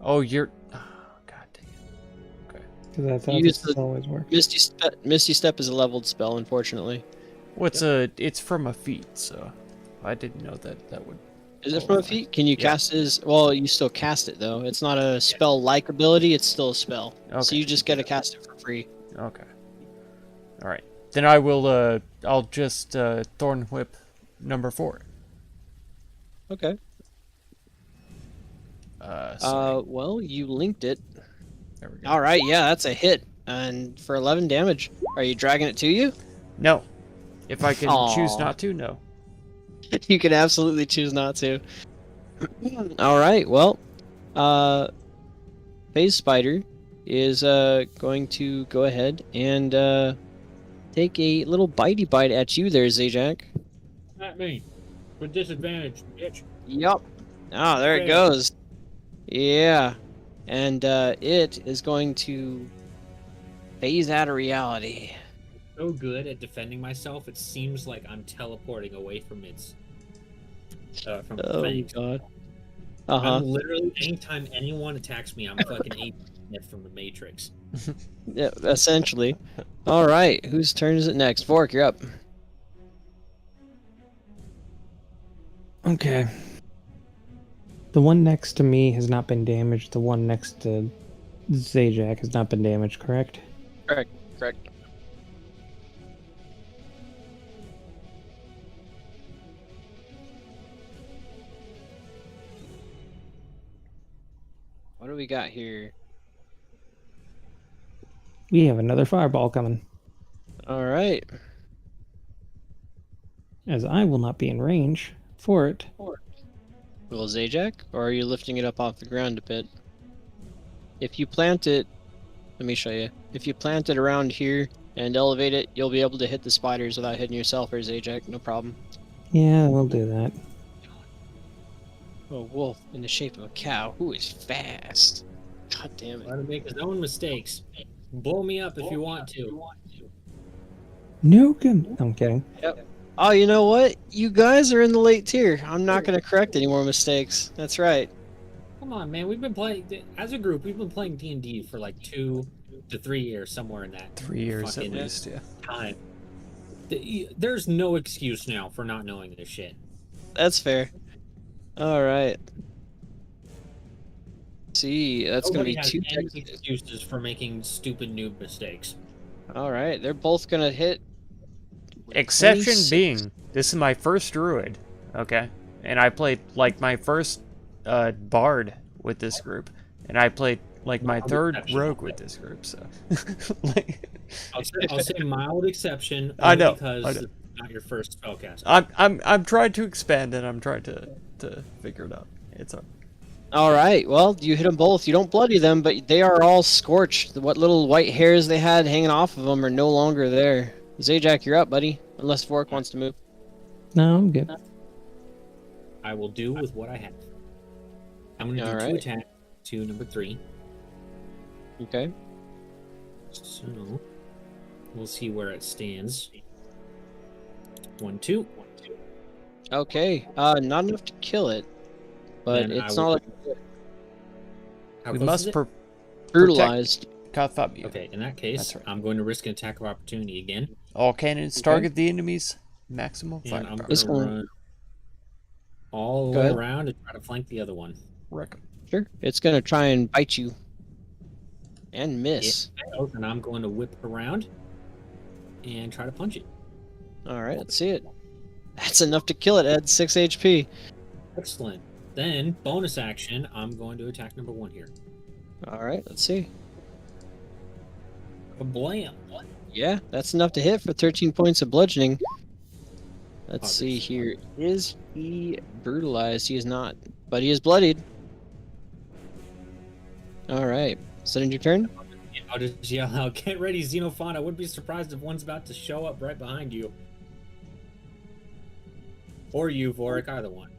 D: Oh, you're. Oh, God dang it. Okay.
A: 'Cause that's how
C: You use
A: this
C: the-
A: always works.
C: Misty Step is a leveled spell, unfortunately.
D: What's It's from a feat, so I didn't know that would.
C: Is it
D: Oh,
C: from a
D: my.
C: feat? Can you
D: Yeah.
C: cast it as... Well, you still cast it, though. It's not a spell-like ability. It's still a spell. So
D: Okay.
C: you just get to cast it for free.
D: Okay. All right. Then I will. I'll just Thorn Whip number 4.
C: Okay.
D: Sorry.
C: Well, you linked it.
D: There we go.
C: All right, yeah, that's a hit. And for 11 damage. Are you dragging it to you?
D: No. If I can choose
C: Aw.
D: not to, no.
C: You can absolutely choose not to. All right, well, Phase Spider is going to go ahead and take a little bitey bite at you there, Zajac.
B: Not me. With disadvantage, bitch.
C: Yep. Ah, there it
B: Yeah.
C: goes. Yeah. And it is going to phase out of reality.
B: So good at defending myself, it seems like I'm teleporting away from its. From
C: Oh my
B: fangs.
C: god. Uh-huh.
B: I'm literally, anytime anyone attacks me, I'm fucking 8 from the Matrix.
C: Yeah, essentially. All right, whose turn is it next? Vork, you're up.
A: Okay. The one next to me has not been damaged. The one next to Zajac has not been damaged, correct?
C: Correct. What do we got here?
A: We have another fireball coming.
C: All right.
A: As I will not be in range for it.
C: Will Zajac, or are you lifting it up off the ground a bit? If you plant it, let me show you. If you plant it around here and elevate it, you'll be able to hit the spiders without hitting yourself or Zajac, no problem.
A: Yeah, we'll do that.
C: A wolf in the shape of a cow who is fast. God damn it.
B: Let him make his own mistakes. Blow me up if you want to.
A: Nuke him. I'm kidding.
C: Oh, you know what? You guys are in the late tier. I'm not going to correct any more mistakes. That's right.
B: Come on, man. We've been playing as a group. We've been playing D&D for like 2 to 3 years, somewhere in that
D: 3 years at
B: fucking
D: least, yeah.
B: time. There's no excuse now for not knowing this shit.
C: That's fair. All right. See, that's going to
B: Nobody
C: be
B: has
C: 2
B: any
C: decks.
B: excuses for making stupid noob mistakes.
C: All right, they're both going to hit.
D: Exception
C: 26.
D: being, this is my first druid, okay? And I played, like, my first bard with this group. And I played, like, my
B: Mild
D: third
B: exception.
D: rogue with this group, so... like,
B: I'll say mild exception.
D: I
B: only
D: know,
B: because
D: I know.
B: it's not your first spellcast.
D: I'm trying to expand, and I'm trying to figure it out. It's
C: All right, well, you hit them both. You don't bloody them, but they are all scorched. What little white hairs they had hanging off of them are no longer there. Zajac, you're up, buddy. Unless Vork wants to move.
A: No, I'm good.
B: I will do with what I have. I'm going to do
C: All
B: 2
C: right.
B: attacks to number 3.
C: Okay.
B: So we'll see where it stands. 1, 2.
C: Okay. Not enough to kill it, but
B: Then I
C: it's
B: will-
C: not like
B: How
D: we
B: close
D: must
B: is it?
C: brutalized.
D: Kathamiel.
B: Okay, in that case,
D: That's right.
B: I'm going to risk an attack of opportunity again.
D: All cannons target the enemy's maximum
B: And
D: fighting
B: I'm
D: power.
C: This
B: going to
C: one-
B: run all the
C: Go
B: way
C: ahead.
B: around and try to flank the other one.
D: Reckon.
C: Sure. It's gonna try and bite you. And miss.
B: And I'm going to whip around and try to punch it.
C: All right, let's see it. That's enough to kill it, Ed. 6 HP.
B: Excellent. Then, bonus action, I'm going to attack number 1 here.
C: All right, let's see.
B: Kablam!
C: Yeah, that's enough to hit for 13 points of bludgeoning. Let's see
B: Obviously.
C: here. Is he brutalized? He is not, but he is bloodied. All right. Is that your turn?
B: I'll just yell out, get ready, Xenophon. I wouldn't be surprised if one's about to show up right behind you. Or you, Vorik, either one.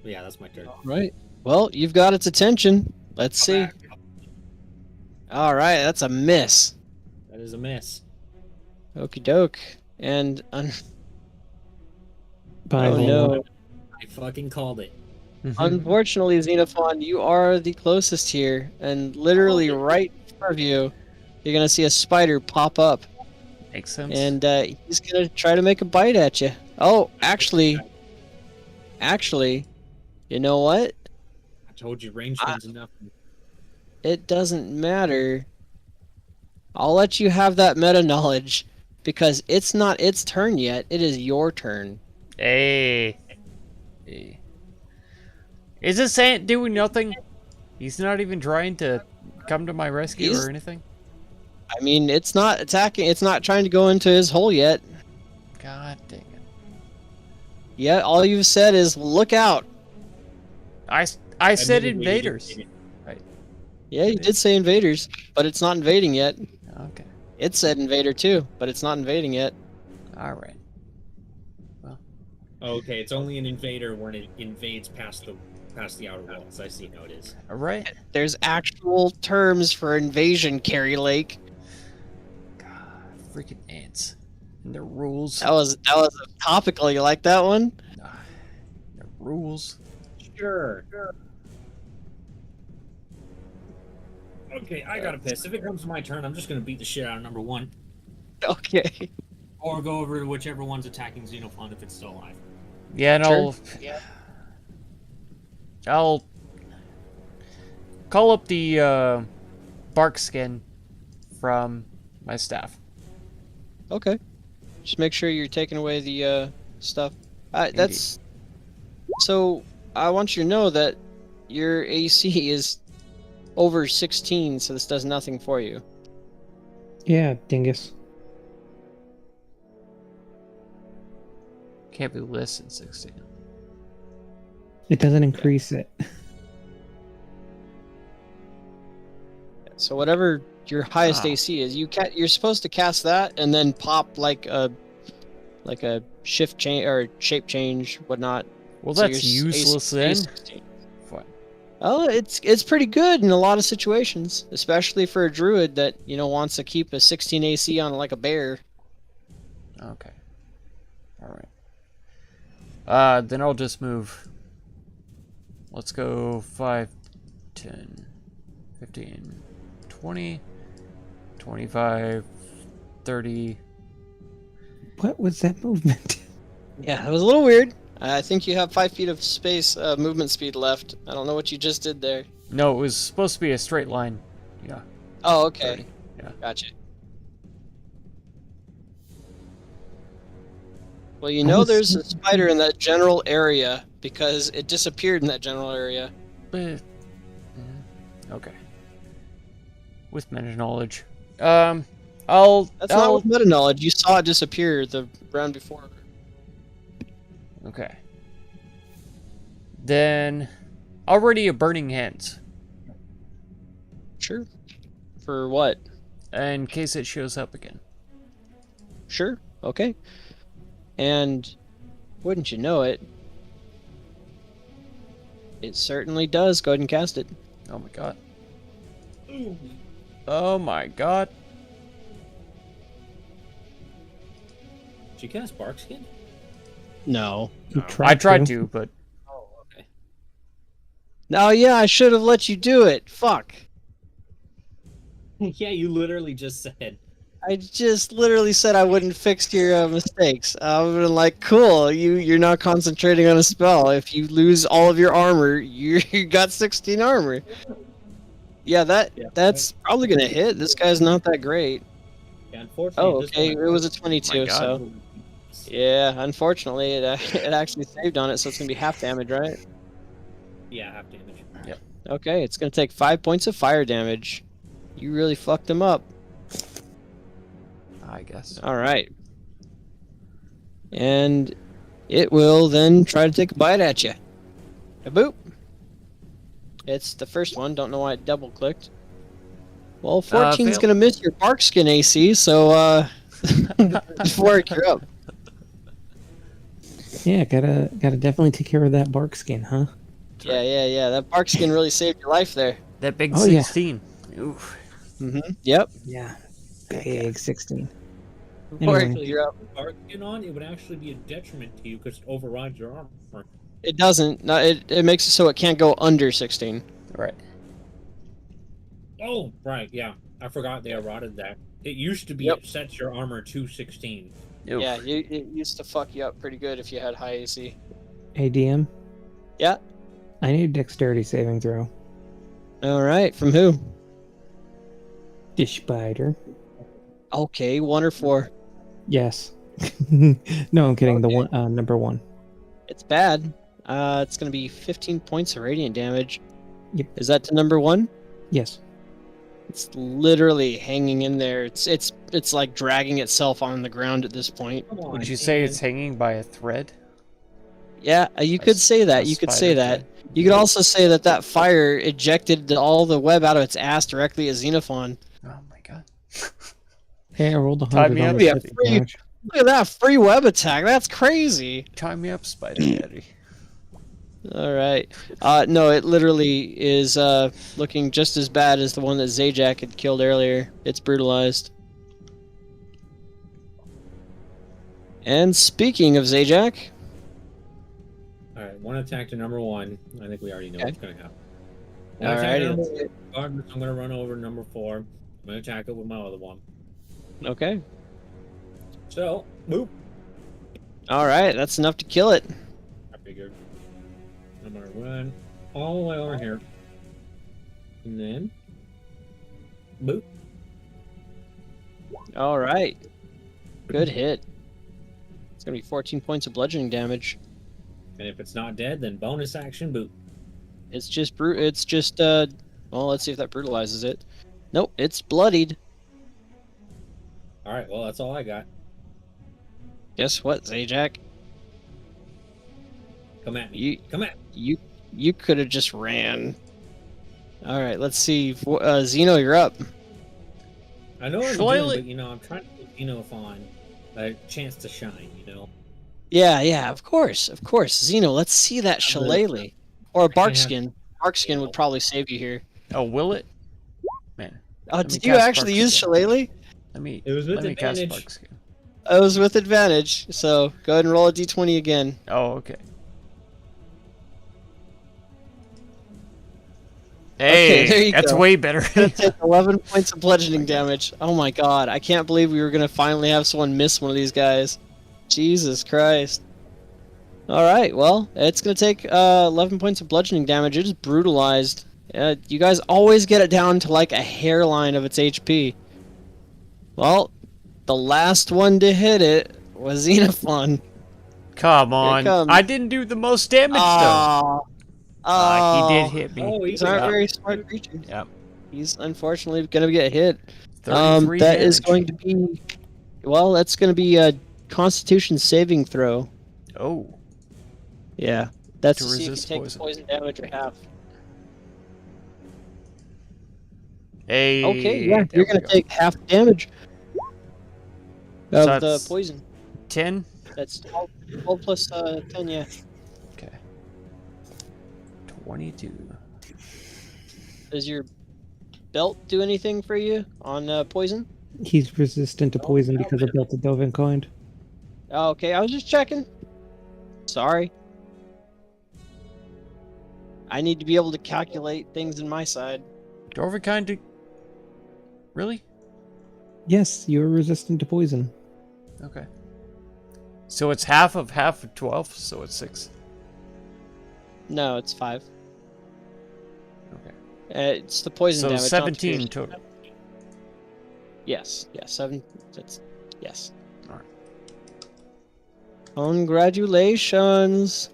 B: Yeah, that's my turn.
C: Right. Well, you've got its attention. Let's see. All right, that's a miss.
B: That is a miss.
C: Okie doke. And
A: By
C: oh
A: one.
C: no.
B: I fucking called it.
C: Unfortunately, Xenophon, you are the closest here, and literally right in front of you, you're gonna see a spider pop up,
D: Makes sense.
C: and he's gonna try to make a bite at you. Oh, actually, you know what?
B: I told you range means nothing.
C: It doesn't matter. I'll let you have that meta knowledge, because it's not its turn yet. It is your turn.
D: Hey. Hey. Is this ant doing nothing? He's not even trying to come to my rescue
C: He's-
D: or anything?
C: I mean, it's not attacking. It's not trying to go into his hole yet.
D: God dang it.
C: Yeah, all you've said is look out.
D: I said
B: Admittedly, you didn't
D: invaders.
B: say it.
C: Yeah, you did say invaders, but it's not invading yet.
D: Okay.
C: It said invader too, but it's not invading yet.
D: Alright.
B: Okay, it's only an invader when it invades past the outer walls. I see how it is.
D: Alright.
C: There's actual terms for invasion, Carrie Lake.
D: God, freaking ants. And their rules.
C: That was topical. You like that one?
D: Their rules.
B: Sure. Okay, I gotta piss. If it comes to my turn, I'm just gonna beat the shit out of number one.
C: Okay.
B: Or go over to whichever one's attacking Xenophon if it's still alive.
D: Yeah, and
C: Sure.
D: I'll call up the bark skin from my staff.
C: Okay. Just make sure you're taking away the stuff. That's so. I want you to know that your AC is over 16, so this does nothing for you.
A: Yeah, dingus.
D: Can't be less than 16.
A: It doesn't increase it.
C: So whatever your highest AC is, you're supposed to cast that and then pop like a shift change or shape change, whatnot.
D: Well,
C: So
D: that's
C: your
D: useless
C: AC
D: then.
C: 16.
D: Fine.
C: Oh, it's pretty good in a lot of situations, especially for a druid that wants to keep a 16 AC on like a bear.
D: Okay. Alright. Then I'll just move. Let's go 5, 10, 15, 20, 25, 30.
A: What was that movement?
C: Yeah, it was a little weird. I think you have 5 feet of space movement speed left. I don't know what you just did there.
D: No, it was supposed to be a straight line. Yeah.
C: Oh, okay.
D: 30. Yeah.
C: Gotcha. Well, you know there's a spider in that general area because it disappeared in that general area.
D: Okay. With meta knowledge. I'll.
C: That's not with meta knowledge. You saw it disappear the round before.
D: Okay. Then, already a burning hands.
C: Sure. For what?
D: In case it shows up again.
C: Sure. Okay. And wouldn't you know it, it certainly does. Go ahead and cast it.
D: Oh my god. Oh my god.
B: Did you cast Barkskin?
C: No.
A: You
D: I tried to, but
B: Oh, okay.
C: Oh yeah, I should have let you do it. Fuck.
B: Yeah, you literally just said.
C: I just literally said I wouldn't fix your mistakes. I would have been like, cool, you're not concentrating on a spell. If you lose all of your armor, you got 16 armor. Yeah, that's probably gonna hit. This guy's not that great.
B: Yeah, unfortunately.
C: Oh, okay, it was a 22,
D: God.
C: so yeah. Unfortunately, it actually saved on it, so it's gonna be half damage, right?
B: Yeah, half damage.
C: Okay, it's gonna take 5 points of fire damage. You really fucked him up.
D: I guess.
C: All right. And it will then try to take a bite at you. A boop. It's the first one. Don't know why it double clicked. Well, 14's
D: fail.
C: going to miss your bark skin AC, so Vorik, you're up.
A: Yeah, gotta definitely take care of that bark skin, huh?
C: Yeah. That bark skin really saved your life there.
D: That big
A: Oh, yeah.
D: 16. Oof.
C: Yep.
A: Yeah.
D: Big
A: Big 16.
C: Or
A: Anyway.
B: Actually,
C: you're up.
B: if you put skin on, it would actually be a detriment to you because it overrides your armor.
C: It doesn't. No, it makes it so it can't go under 16.
D: Right.
B: Oh, right, yeah. I forgot they eroded that. It used to be
C: Yep.
B: it sets your armor to 16.
D: Oof.
C: Yeah, it used to fuck you up pretty good if you had high AC.
A: Hey, DM.
C: Yeah.
A: I need a dexterity saving throw.
C: All right. From who?
A: Dish spider.
C: Okay, 1 or 4.
A: Yes. No, I'm kidding. The
C: Okay.
A: one, number 1.
C: It's bad. It's gonna be 15 points of radiant damage.
A: Yep.
C: Is that to number 1?
A: Yes.
C: It's literally hanging in there. It's like dragging itself on the ground at this point.
B: Come on,
D: Would you say
B: man.
D: it's hanging by a thread?
C: Yeah, you could say that.
D: A
C: You could say
D: spider
C: that.
D: thread?
C: You could also say that fire ejected all the web out of its ass directly at Xenophon.
D: Oh my god.
A: Hey, I rolled a
D: Time
A: 100
D: me
A: on
D: up.
A: the
C: Yeah,
A: ship
C: free-
A: damage.
C: Look at that free web attack. That's crazy.
D: Time me up, Spider Daddy.
C: All right. No, it literally is looking just as bad as the one that Zajac had killed earlier. It's brutalized. And speaking of Zajac,
B: Alright, one attack to number 1. I think we already know
C: Okay.
B: what's going to happen. One
C: all
B: attack
C: right.
B: to number 1. Regardless, I'm going to run over number 4. I'm going to attack it with my other one.
C: Okay.
B: So, boop.
C: All right. That's enough to kill it.
B: I figured. I'm going to run all the way over here. And then, boop.
C: All right. Good hit. It's gonna be 14 points of bludgeoning damage.
B: And if it's not dead, then bonus action, boop.
C: It's just well, let's see if that brutalizes it. Nope, it's bloodied.
B: Alright, well, that's all I got.
C: Guess what, Zajac?
B: Come at me.
C: You
B: Come at me.
C: you could have just ran. All right, let's see. Xeno, you're up.
B: I know what I'm
D: Shillelagh.
B: doing, but, you know, I'm trying to give Xenophon a chance to shine, you know?
C: Yeah, of course. Xeno, let's see that
B: I'm
C: Shillelagh. Or a
B: can't have-
C: Barkskin. Barkskin would probably save you here.
D: Oh, will it? Man.
C: Oh,
D: Let me
C: did you
D: cast
C: actually use
D: Barkskin.
C: Shillelagh?
D: Let me
B: It was with
D: let me cast
B: advantage.
D: Barkskin.
C: I was with advantage, so go ahead and roll a d20 again.
D: Oh, okay. Hey,
C: there you
D: that's
C: go.
D: way better.
C: Gonna take 11 points of bludgeoning damage. Oh my god, I can't believe we were gonna finally have someone miss one of these guys. Jesus Christ. Alright, well, it's gonna take 11 points of bludgeoning damage. It is brutalized. You guys always get it down to like a hairline of its HP. Well, the last one to hit it was Xenophon.
D: Come on.
C: comes.
D: I didn't do the most damage though. He did hit me.
B: Oh,
C: These aren't
D: Yep.
C: very smart creatures.
D: Yep.
C: He's unfortunately gonna get hit.
D: 33
C: That is
D: damage.
C: going to be, well, that's going to be a Constitution saving throw.
D: Oh.
C: Yeah, that's
D: To
C: to see if you
D: resist
C: take
D: poison.
C: poison damage or half.
D: Hey.
C: Okay, yeah,
D: there
C: you're
D: we
C: going
D: go.
C: to take half damage of
D: So
C: the
D: that's-
C: poison.
D: 10.
C: That's 12 plus 10, yeah.
D: Okay. 22.
C: Does your belt do anything for you on poison?
A: He's resistant to poison because of Delta Dovin coined.
C: Oh, okay, I was just checking. Sorry. I need to be able to calculate things in my side.
D: Dwarvenkind do... Really?
A: Yes, you're resistant to poison.
D: Okay. So it's half of 12, so it's 6.
C: No, it's 5.
D: Okay.
C: It's the poison
D: So
C: damage. not the
D: 17
C: piercing.
D: total.
C: Yes, 7. That's yes.
D: Alright.
C: Congratulations.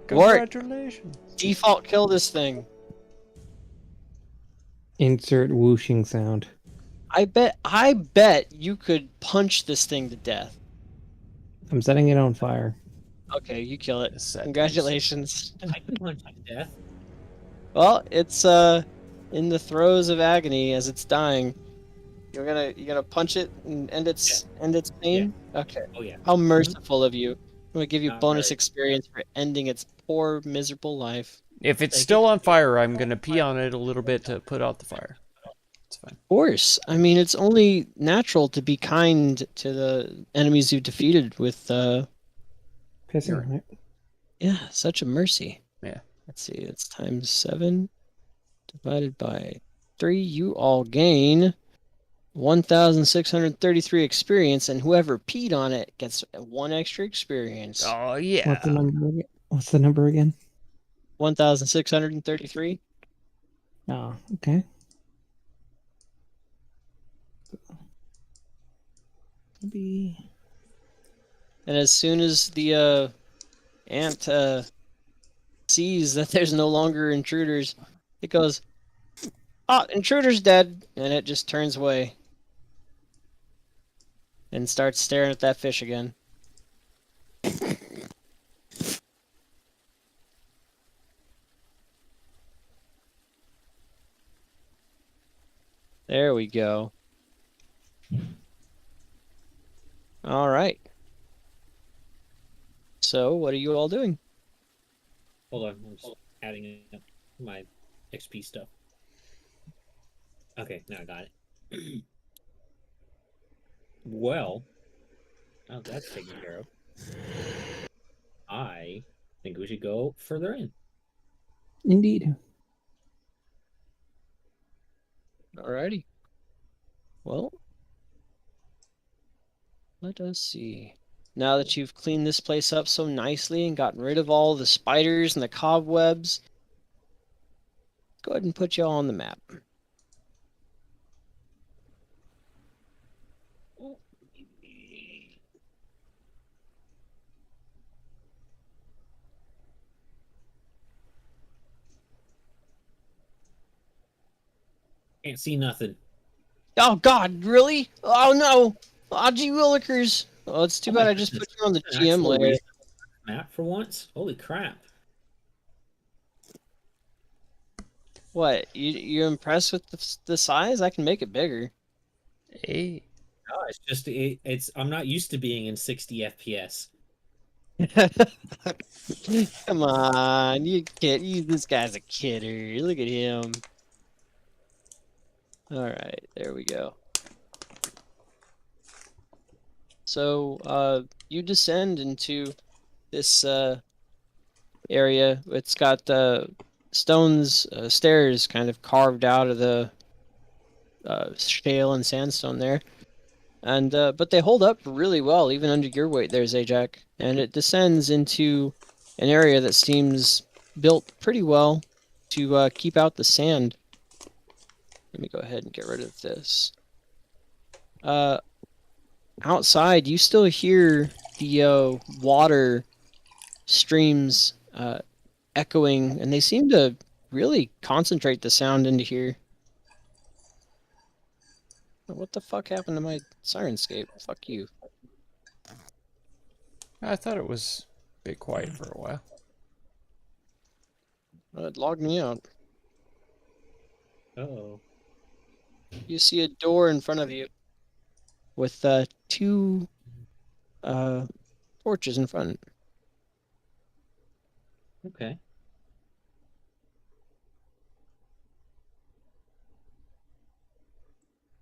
D: Congratulations.
C: Default kill this thing.
A: Insert whooshing sound.
C: I bet you could punch this thing to death.
A: I'm setting it on fire.
C: Okay, you kill it.
D: Set.
C: Congratulations.
B: I can punch to death.
C: Well, it's in the throes of agony as it's dying. You're gonna punch it and end its pain? Okay.
B: Oh, yeah.
C: How merciful of you. gonna give you
B: Not
C: bonus
B: very.
C: experience for ending its poor, miserable life.
D: If it's
B: Take
D: still
B: it.
D: on fire, I'm gonna pee on it a little bit to put out the fire. It's fine.
C: Of course. I mean, it's only natural to be kind to the enemies you've defeated with,
A: Pissing on it.
C: yeah, such a mercy.
D: Yeah.
C: Let's see, it's times 7 divided by 3. You all gain 1,633 experience, and whoever peed on it gets 1 extra experience.
D: Oh yeah.
A: What's the number again? What's the number again?
C: 1,633.
A: Oh, okay. Be
C: And as soon as the ant sees that there's no longer intruders, it goes, "Ah, intruder's dead," and it just turns away and starts staring at that fish again. There we go. All right. So, what are you all doing?
B: Hold on, I'm just adding up my XP stuff. Okay, now I got it. Well, now that's taken care of. I think we should go further in.
A: indeed.
C: Alrighty. Well, let us see. Now that you've cleaned this place up so nicely and gotten rid of all the spiders and the cobwebs, go ahead and put you all on the map.
B: Can't see nothing.
C: Oh God, really? Oh no! Oh gee willikers! Oh, it's too bad I just put you on the
B: An
C: GM
B: actual
C: layer.
B: reason map for once. Holy crap!
C: What? You impressed with the size? I can make it bigger.
D: Hey.
B: No, it's just it's. I'm not used to being in 60 FPS.
C: Come on, you can't. This guy's a kidder. Look at him. All right, there we go. So, you descend into this area. It's got stones, stairs kind of carved out of the shale and sandstone there. And but they hold up really well, even under your weight there, Zajac. And it descends into an area that seems built pretty well to keep out the sand. Let me go ahead and get rid of this. Outside, you still hear the water streams echoing, and they seem to really concentrate the sound into here. What the fuck happened to my Sirenscape? Fuck you.
D: I thought it was a bit quiet for a while.
C: It logged me out.
B: Oh.
C: You see a door in front of you with 2 torches in front.
B: Okay.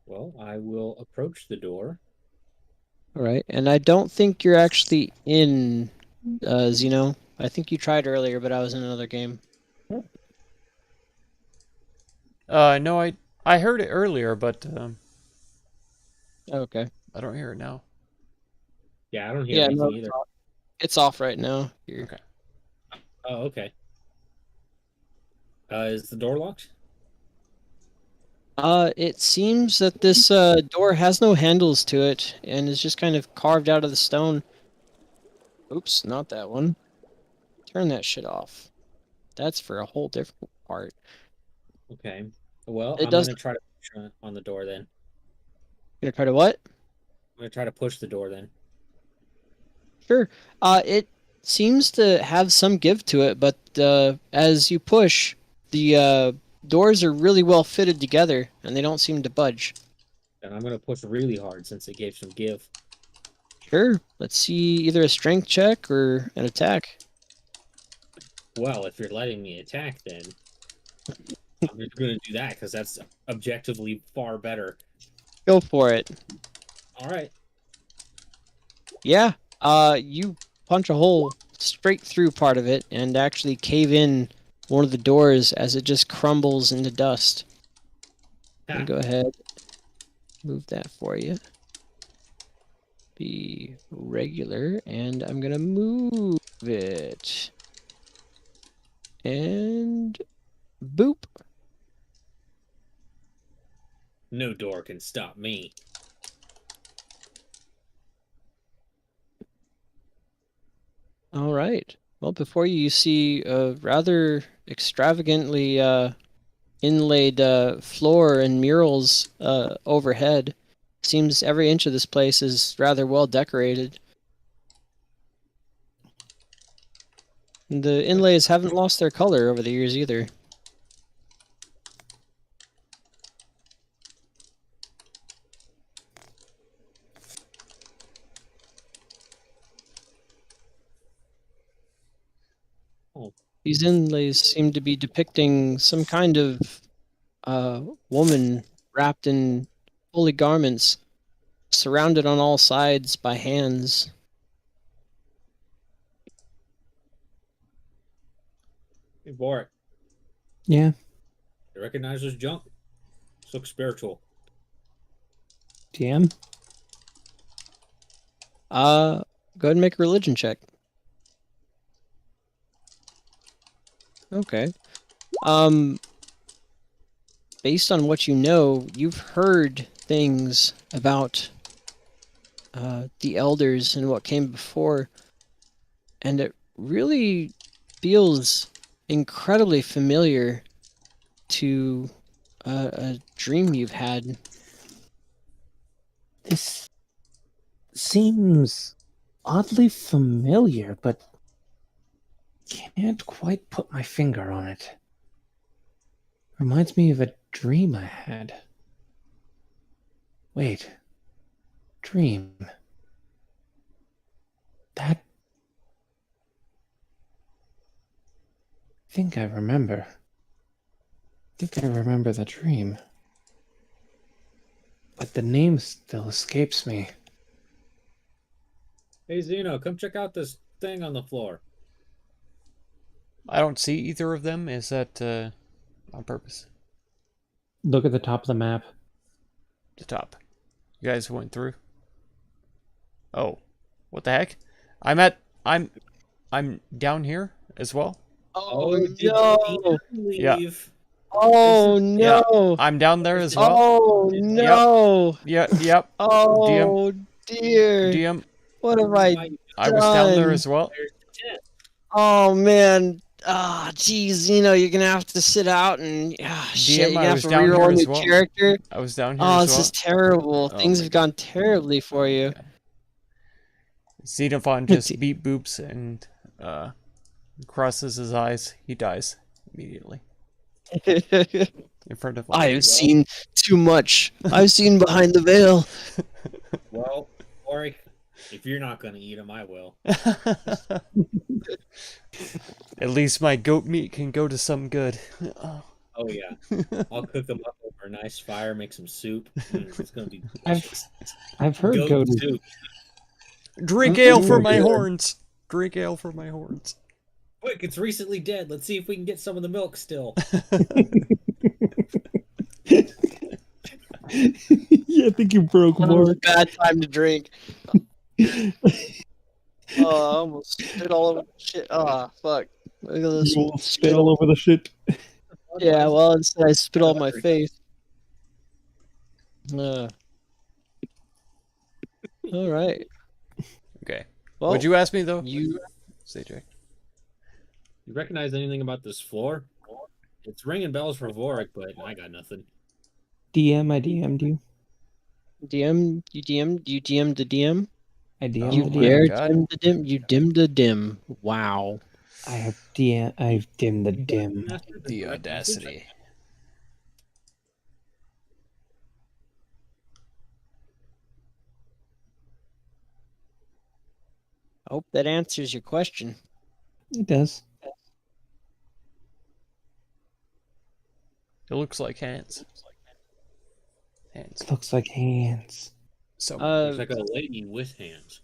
B: Well, I will approach the door.
C: All right, and I don't think you're actually in Xeno. I think you tried earlier, but I was in another game.
D: No, I heard it earlier, but
C: Okay.
D: I don't hear it now.
B: Yeah, I don't hear
C: Yeah,
B: anything
C: no,
B: either.
C: it's off right now. Here.
D: Okay.
B: Oh, okay. Is the door locked?
C: It seems that this door has no handles to it and is just kind of carved out of the stone. Oops, not that one. Turn that shit off. That's for a whole different part.
B: Okay. Well,
C: It
B: I'm
C: does-
B: gonna try to push on the door then.
C: You're gonna try to what?
B: I'm gonna try to push the door then.
C: Sure. It seems to have some give to it, but as you push, the doors are really well fitted together, and they don't seem to budge.
B: And I'm gonna push really hard since it gave some give.
C: Sure. Let's see either a strength check or an attack.
B: Well, if you're letting me attack, then I'm just gonna do that because that's objectively far better.
C: Go for it.
B: All right.
C: Yeah. You punch a hole straight through part of it and actually cave in one of the doors as it just crumbles into dust. Let me
B: Ah,
C: go ahead. Move that for you. Be regular, and I'm gonna move it. And boop.
B: no door can stop me.
C: All right. Well, before you see a rather extravagantly inlaid floor and murals overhead. Seems every inch of this place is rather well decorated. The inlays haven't lost their color over the years either.
B: Oh.
C: These inlays seem to be depicting some kind of woman wrapped in holy garments, surrounded on all sides by hands.
B: Hey, Boric,
A: Yeah.
B: you recognize this junk? This looks spiritual.
A: DM.
C: Go ahead and make a religion check. Okay. Based on what you know, you've heard things about the elders and what came before, and it really feels incredibly familiar to a dream you've had.
A: This seems oddly familiar, but can't quite put my finger on it. Reminds me of a dream I had. Wait. Dream. That. I think I remember. I think I remember the dream. But the name still escapes me.
B: Hey, Zeno, come check out this thing on the floor.
D: I don't see either of them. Is that on purpose?
A: Look at the top of the map.
D: The top. You guys went through. Oh, what the heck? I'm down here as well.
C: Oh,
B: did
C: no!
B: Zeno
D: Yeah.
B: leave?
C: Oh
D: Yeah.
C: no!
D: I'm down there as well.
C: Oh no!
D: Yep.
C: Oh dear!
D: DM.
C: What have I
D: I was down there
C: done?
D: as well.
B: There's the tent.
C: Oh man! Ah, geez, you're gonna have to sit out and shit.
D: DM,
C: You're
D: I
C: gonna have
D: was
C: to
D: down here
C: reroll a
D: as
C: new
D: well.
C: character.
D: I was down here
C: Oh,
D: as
C: this
D: well.
C: is terrible.
D: Oh
C: Things
D: my
C: have gone terribly for you.
D: Okay. Xenophon just beat Boops and crosses his eyes. He dies immediately in front of
C: I
D: all.
C: have seen too much. I've seen behind the veil.
B: Well, Boric, if you're not gonna eat them, I will.
D: At least my goat meat can go to some good.
B: Oh yeah, I'll cook them up over a nice fire, make some soup. It's gonna be
A: I've
B: delicious.
A: I've heard
B: Goat
A: goat is
B: soup.
D: Drink ale for
C: Ooh.
D: my horns. Drink ale for my horns.
B: Quick, it's recently dead. Let's see if we can get some of the milk still.
A: Yeah, I think you broke
C: That was a
A: Mark.
C: bad time to drink. Oh, I almost spit all over the shit. Oh, fuck. Look at this.
A: You will spit all over the shit.
C: Yeah, well, instead I spit all my face. All right.
D: Okay.
C: Well,
D: Would you ask me though?
C: you
D: Say Jay.
B: You recognize anything about this floor? It's ringing bells for Vorik, but I got nothing.
A: DM, I DM'd you.
C: you DM'd the DM?
A: I DM'd
C: You
A: the
D: my
C: dare
A: DM.
D: God.
C: dim the dim? You dimmed the dim. Wow.
A: I've dimmed the dim.
D: The audacity.
C: Hope that answers your question.
A: It does.
D: It looks like hands. Hands.
A: It looks like hands.
D: So
B: Looks like a lady with hands.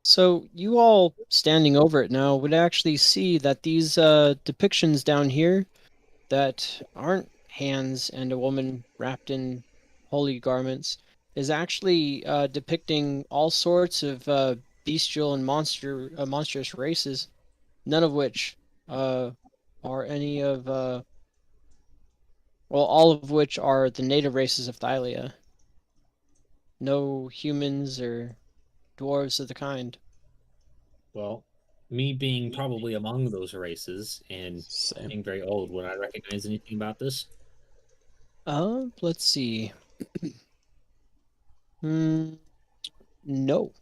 C: So you all standing over it now would actually see that these depictions down here that aren't hands and a woman wrapped in holy garments is actually depicting all sorts of bestial and monstrous races, none of which are any of all of which are the native races of Thylia. No humans or dwarves of the kind.
B: Well, me being probably among those races and
D: same.
B: being very old, would I recognize anything about this?
C: Let's see. No.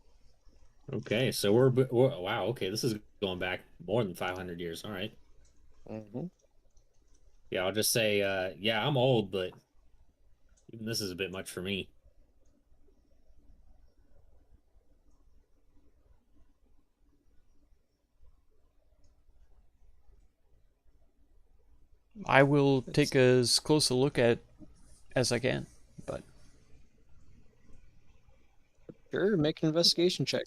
B: Okay, so we're wow. Okay, this is going back more than 500 years. All right.
C: Mm-hmm.
B: Yeah, I'll just say, yeah, I'm old, but even this is a bit much for me.
D: I will take as close a look at as I can, but
C: Sure, make an investigation check.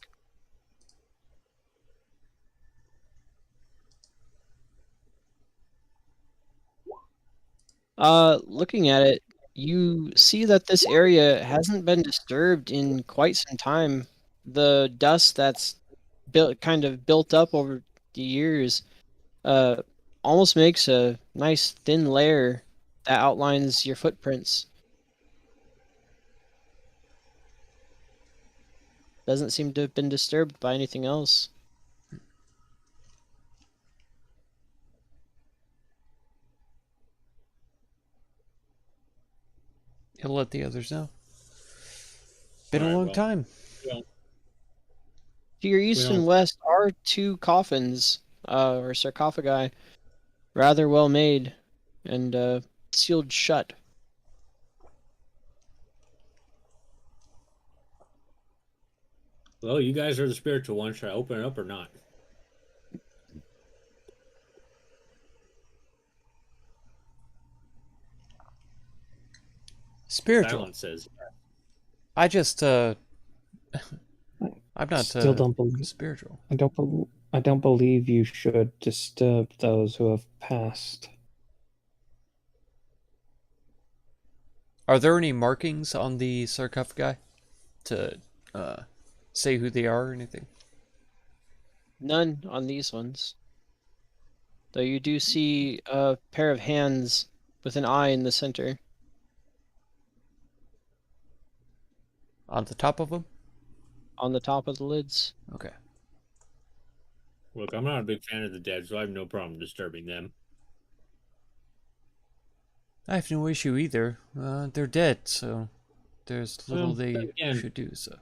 C: Looking at it, you see that this area hasn't been disturbed in quite some time. The dust that's kind of built up over the years, uh, almost makes a nice thin layer that outlines your footprints. Doesn't seem to have been disturbed by anything else.
D: he'll let the others know. Been a
B: Alright,
D: long
B: well,
D: time.
B: well,
C: To your east
B: don't-
C: and west are two coffins, or sarcophagi, rather well made and sealed shut.
B: well, you guys are the spiritual ones. Should I open it up or not?
D: Spiritual.
B: Silence says.
D: I just I'm not
A: Still don't believe.
D: spiritual.
A: I don't believe you should disturb those who have passed.
D: Are there any markings on the sarcophagi to say who they are or anything?
C: None on these ones. Though you do see a pair of hands with an eye in the center.
D: On the top of them?
C: On the top of the lids.
D: Okay.
B: Look, I'm not a big fan of the dead, so I have no problem disturbing them.
D: I have no issue either. They're dead, so there's little
B: Well,
D: they
B: again-
D: should do. So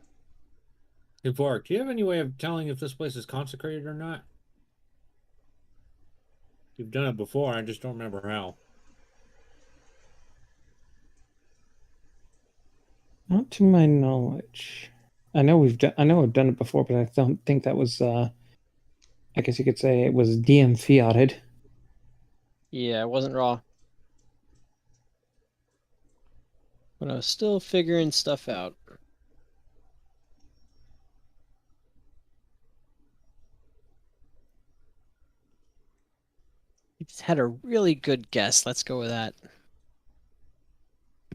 B: Dvorak, do you have any way of telling if this place is consecrated or not? You've done it before, I just don't remember how.
A: Not to my knowledge. I know I've done it before, but I don't think that was. I guess you could say it was DM fiated.
C: Yeah, it wasn't raw. But I was still figuring stuff out. You just had a really good guess. Let's go with that.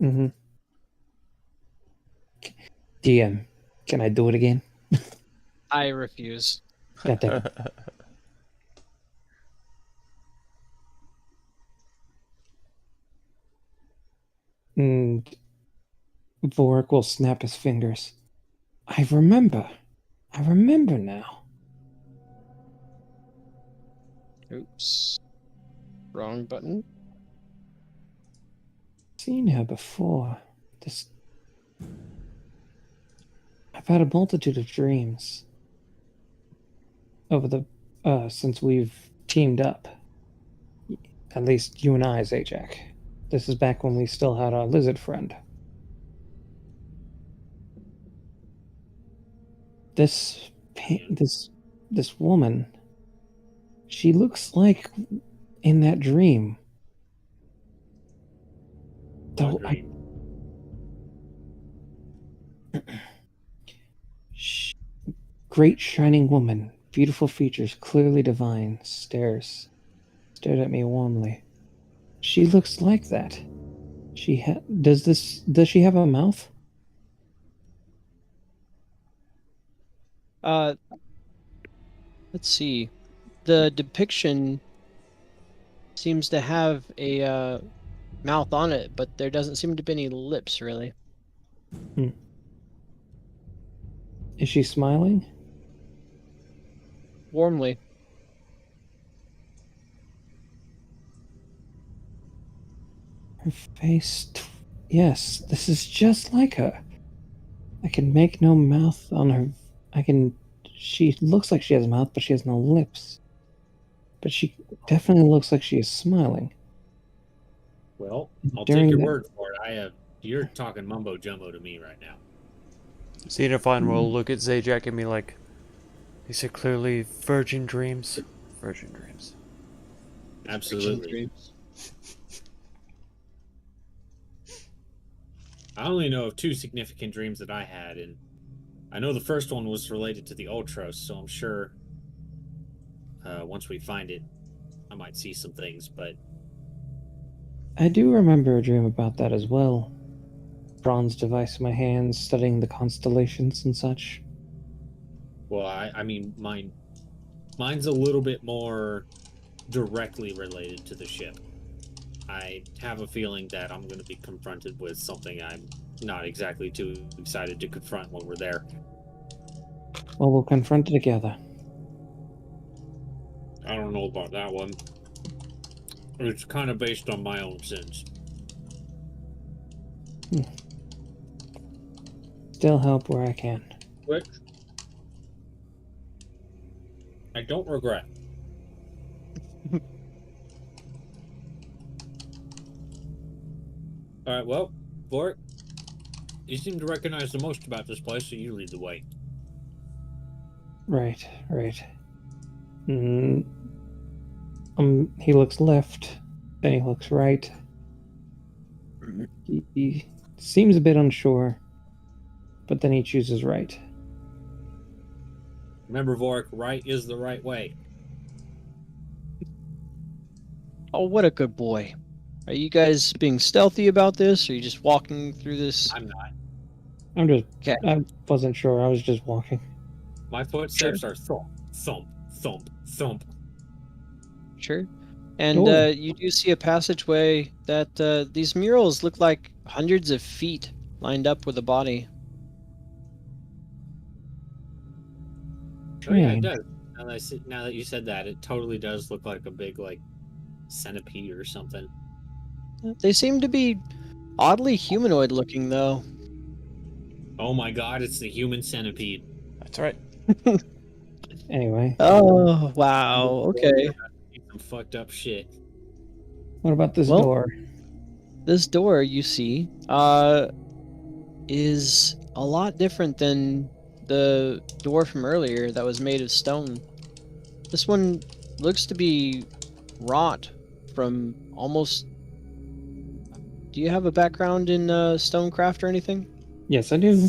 A: Mm-hmm. DM, can I do it again?
C: I refuse.
A: God damn it. And Vorik will snap his fingers. I remember. I remember now.
C: Oops. Wrong button.
A: Seen her before. This. I've had a multitude of dreams over the since we've teamed up. At least you and I, Zajac. This is back when we still had our lizard friend. This this woman. She looks like in that dream. Though
B: Agreed.
A: Great shining woman, beautiful features, clearly divine, stared at me warmly. She looks like that. Does she have a mouth?
C: Let's see. The depiction seems to have a mouth on it, but there doesn't seem to be any lips, really.
A: Is she smiling?
C: Warmly.
A: Her face. Yes, this is just like her. I can make no mouth on her. She looks like she has a mouth, but she has no lips. But she definitely looks like she is smiling.
B: Well, I'll
A: During
B: take your
A: that-
B: word for it. You're talking mumbo jumbo to me right now.
D: Xenophon will look at Zajac and be like, "These are clearly virgin dreams." Virgin dreams.
B: Absolutely. I only know of 2 significant dreams that I had, and I know the first one was related to the Ultros, so I'm sure once we find it, I might see some things, but
A: I do remember a dream about that as well. Bronze device in my hands, studying the constellations and such.
B: well, I mean, mine's a little bit more directly related to the ship. I have a feeling that I'm going to be confronted with something I'm not exactly too excited to confront when we're there.
A: Well, we'll confront it together.
B: I don't know about that one. It's kind of based on my own sins.
A: Still help where I can.
B: Which I don't regret. Alright, well, Vorik, you seem to recognize the most about this place, so you lead the way.
A: Right. He looks left, then he looks right. He seems a bit unsure, but then he chooses right.
B: Remember, Vorik, right is the right way.
C: Oh, what a good boy. Are you guys being stealthy about this, or are you just walking through this?
B: I'm not.
C: Okay.
A: I wasn't sure. I was just walking.
B: My footsteps are thump, thump, thump, thump.
C: Sure. And
A: Door.
C: you do see a passageway that these murals look like hundreds of feet lined up with a body.
B: Oh yeah, it
A: Strange.
B: does. Now that you said that, it totally does look like a big, centipede or something.
C: They seem to be oddly humanoid looking, though.
B: Oh my god, it's the human centipede.
D: That's right.
A: Anyway,
C: Oh, wow. Okay.
B: Some fucked up shit.
A: what about this
C: Well-
A: door?
C: This door you see is a lot different than the door from earlier that was made of stone. This one looks to be wrought from almost... Do you have a background in stonecraft or anything?
A: Yes, I do.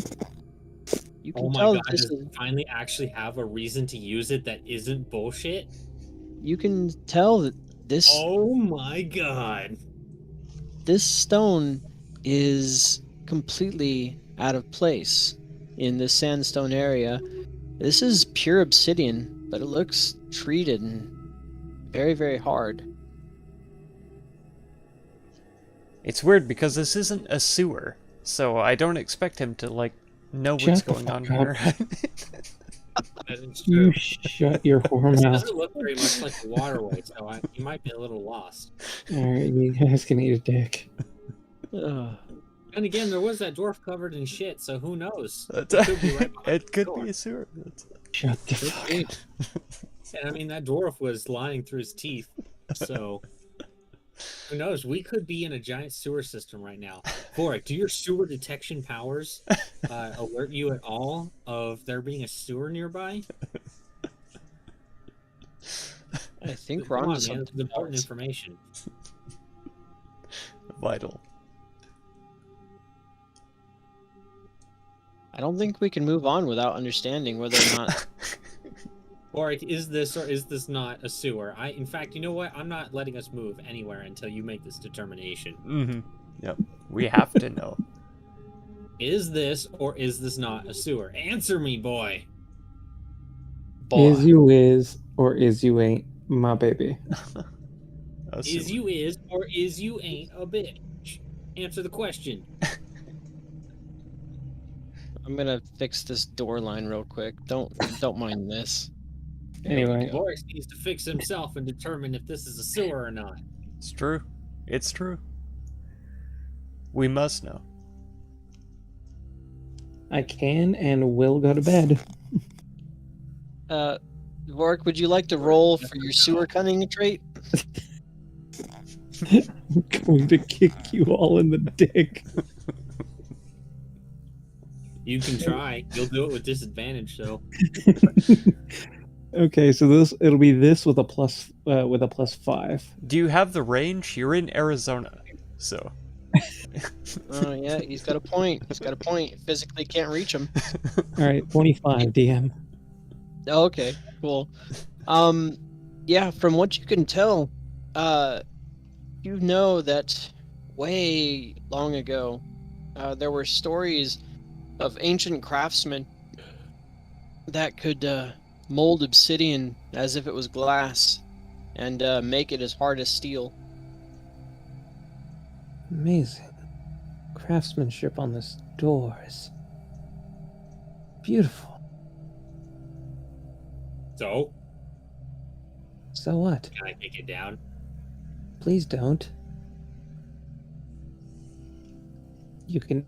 C: You can
B: Oh my
C: tell
B: god,
C: that this
B: does
C: is,
B: it finally actually have a reason to use it that isn't bullshit?
C: you can tell that this
B: Oh my god.
C: this stone is completely out of place in this sandstone area. This is pure obsidian, but it looks treated and very, very hard.
D: It's weird because this isn't a sewer, so I don't expect him to know what's
A: Shut the
D: going on
A: fuck
D: here.
B: That is
A: You
B: true.
A: shut your whore
B: This
A: mouth.
B: doesn't look very much like a waterway, so you might be a little lost.
A: Alright, you guys can eat a dick.
C: Ugh.
B: And again, there was that dwarf covered in shit, so who knows?
D: It
B: It could be right behind the
D: could
B: door.
D: be a sewer. That's-
A: Shut the
B: Could
A: fuck
B: be.
A: up.
B: And I mean, that dwarf was lying through his teeth, so Who knows? We could be in a giant sewer system right now. Vorik, do your sewer detection powers alert you at all of there being a sewer nearby?
C: I think
B: Come
C: we're onto
B: on, man. This
C: something
B: is important
C: else.
B: information.
D: Vital.
C: I don't think we can move on without understanding whether or not.
B: Vorik, is this or is this not a sewer? In fact, you know what? I'm not letting us move anywhere until you make this determination.
D: Mm-hmm. Yep. We have to know.
B: Is this or is this not a sewer? Answer me, boy.
A: Is you is or is you ain't my baby?
B: Is you is or is you ain't a bitch? Answer the question.
C: I'm gonna fix this door line real quick. Don't mind this. There we
A: Anyway.
C: go.
B: Vorik needs to fix himself and determine if this is a sewer or not.
D: It's true. It's true. We must know.
A: I can and will go to bed.
C: Vorik, would you like to roll for your sewer cunning trait?
A: I'm going to kick you all in the dick.
B: You can try. You'll do it with disadvantage, though.
A: Okay, so it'll be this with a +5.
D: Do you have the range? You're in Arizona, so.
C: Oh yeah, he's got a point. He's got a point. Physically can't reach him.
A: All right, 25 DM.
C: Oh, okay, cool. Yeah, from what you can tell, you know that way long ago, there were stories of ancient craftsmen that could mold obsidian as if it was glass and make it as hard as steel.
A: Amazing. Craftsmanship on this door is beautiful.
B: So,
A: So what?
B: can I take it down?
A: Please don't.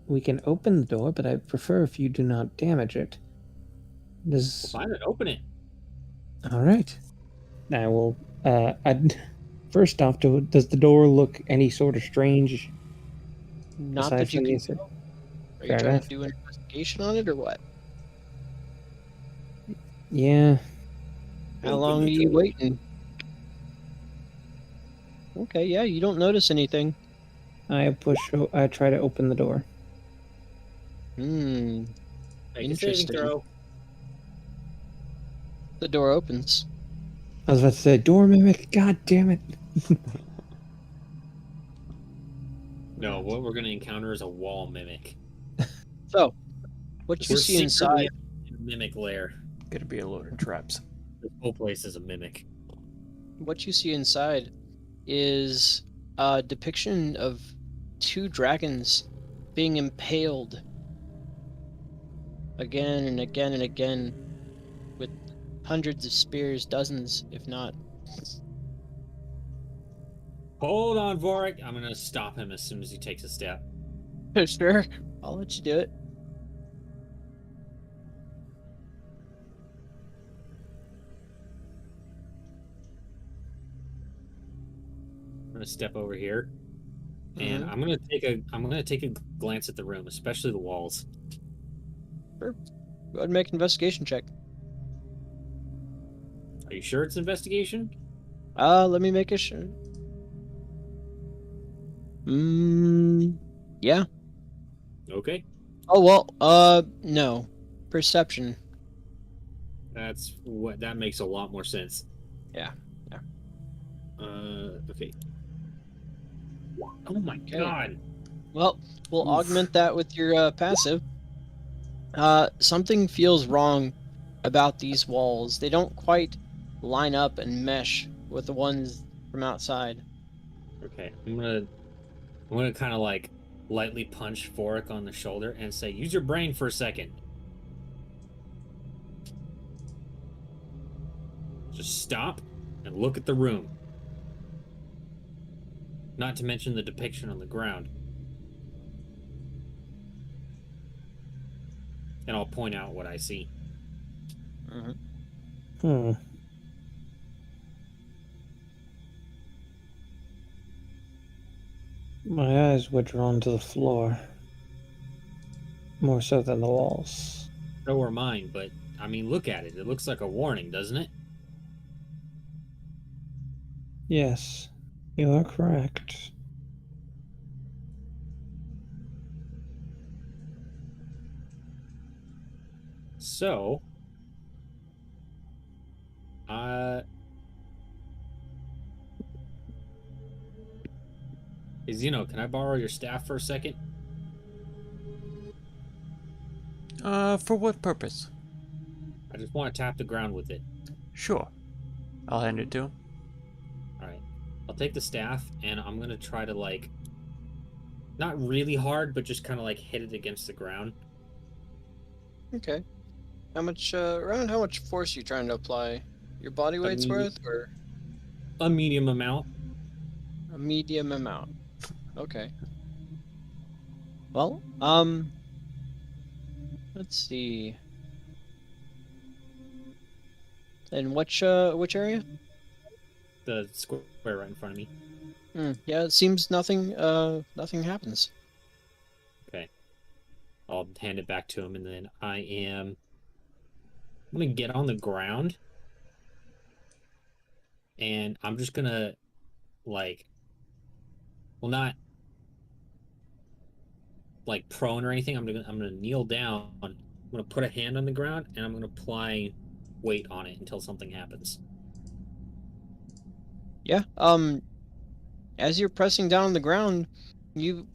A: We can open the door, but I prefer if you do not damage it.
B: Fine, then open it.
A: All right. I will. First off, does the door look any sort of strange?
C: Not
A: aside
C: that you
A: from
C: can
A: these-
C: tell. Are you
A: Fair
C: trying
A: enough.
C: to do an investigation on it or what?
A: Yeah.
C: How
B: Open
C: long
B: the
C: are you
B: door.
C: waiting? Okay, yeah, you don't notice anything.
A: I try to open the door.
C: Hmm.
B: Make a saving
C: Interesting.
B: throw.
C: The door opens.
A: I was about to say door mimic. God damn it!
B: No, what we're going to encounter is a wall mimic.
C: So, what you
B: We're
C: see
B: secretly
C: inside?
B: in a mimic lair.
D: Gonna be a load of traps.
B: This whole place is a mimic.
C: What you see inside is a depiction of two dragons being impaled again and again and again with hundreds of spears, dozens, if not.
B: Hold on, Vorik. I'm going to stop him as soon as he takes a step.
C: Sure, I'll let you do it.
B: I'm going to step over here. And
C: Mhm.
B: I'm gonna take a glance at the room, especially the walls.
C: Go ahead and make an investigation check.
B: Are you sure it's investigation?
C: Let me make a sure. Yeah.
B: Okay.
C: Oh well, no. Perception.
B: That makes a lot more sense.
C: Yeah.
B: Okay. Oh my
C: Okay.
B: god.
C: Well, we'll
B: Oof.
C: augment that with your passive. Something feels wrong about these walls. They don't quite line up and mesh with the ones from outside.
B: Okay. I'm gonna kind of like lightly punch Vorik on the shoulder and say, "Use your brain for a second. Just stop and look at the room. Not to mention the depiction on the ground. And I'll point out what I see."
A: Hmm. My eyes were drawn to the floor, more so than the walls.
B: So were mine, but I mean, look at it. It looks like a warning, doesn't it?
A: Yes, you are correct.
B: So, can I borrow your staff for a second?
D: For what purpose?
B: I just want to tap the ground with it.
D: Sure. I'll hand it to him.
B: All right. I'll take the staff and I'm going to try to, like, not really hard, but just kind of like hit it against the ground.
C: Okay. How much around how much force are you trying to apply? Your body weight's
B: medium-
C: worth, or
B: A medium amount.
C: a medium amount? Okay. Well, let's see. And which area?
B: The square right in front of me.
C: Yeah, it seems nothing happens.
B: Okay. I'll hand it back to him, and then I'm going to get on the ground. And I'm just going to, like, well, not like prone or anything. I'm gonna kneel down. I'm gonna put a hand on the ground and I'm gonna apply weight on it until something happens.
C: Yeah. As you're pressing down on the ground, you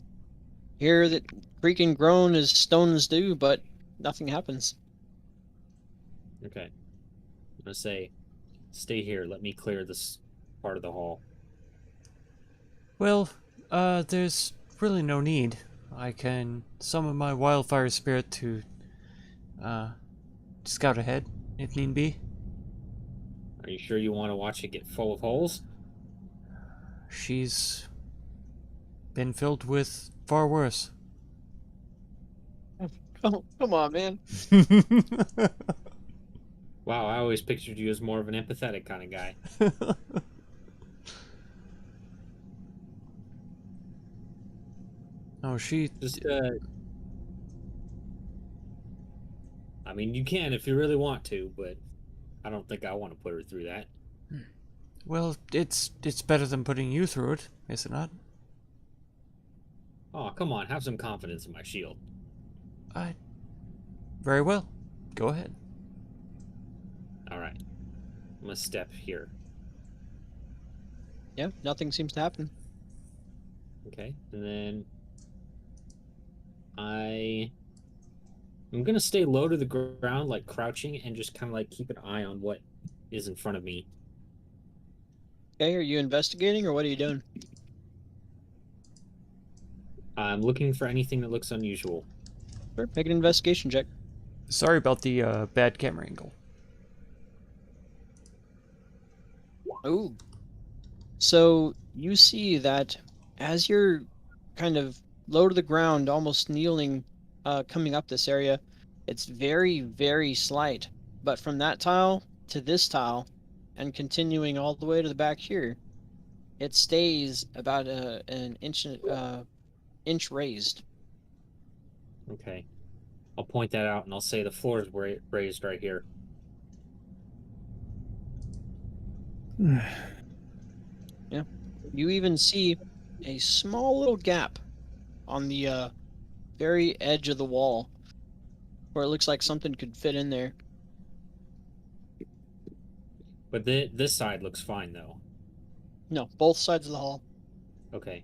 C: hear that creak and groan as stones do, but nothing happens.
B: Okay. I'm gonna say, stay here. Let me clear this part of the hall.
D: Well, there's really no need. I can summon my wildfire spirit to, scout ahead, if need be.
B: Are you sure you want to watch it get full of holes?
D: She's been filled with far worse.
C: Oh, come on, man.
B: Wow, I always pictured you as more of an empathetic kind of guy.
D: Oh, she...
B: Just, I mean, you can if you really want to, but I don't think I want to put her through that.
D: Well, it's better than putting you through it, is it not?
B: Oh, come on, have some confidence in my shield.
D: Very well. Go ahead.
B: All right. I'm gonna step here.
C: Yeah, nothing seems to happen.
B: Okay, and then I'm gonna stay low to the ground, like crouching, and just kind of like keep an eye on what is in front of me.
C: Okay, are you investigating or what are you doing?
B: I'm looking for anything that looks unusual.
C: Sure, make an investigation check.
D: Sorry about the bad camera angle.
C: Ooh. So you see that as you're kind of low to the ground, almost kneeling, coming up this area, it's very, very slight. But from that tile to this tile, and continuing all the way to the back here, it stays about an inch raised.
B: Okay. I'll point that out and I'll say the floor is raised right here.
C: Yeah. You even see a small little gap on the very edge of the wall where it looks like something could fit in there.
B: But this side looks fine, though.
C: No, both sides of the hall.
B: Okay.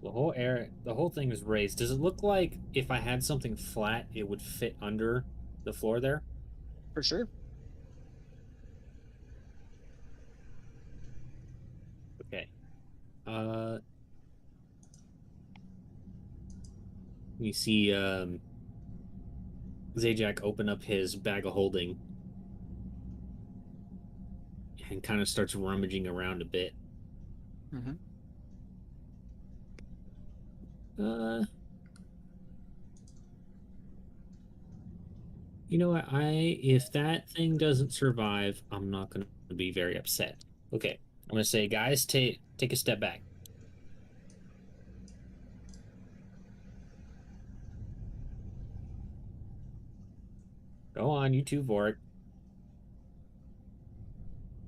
B: So the whole thing is raised. Does it look like if I had something flat, it would fit under the floor there?
C: For sure.
B: Okay. We see Zajac open up his bag of holding and kind of starts rummaging around a bit.
C: Mm-hmm.
B: You know what? If that thing doesn't survive, I'm not going to be very upset. Okay. I'm gonna say, guys, take a step back. Go on, you two, Vork.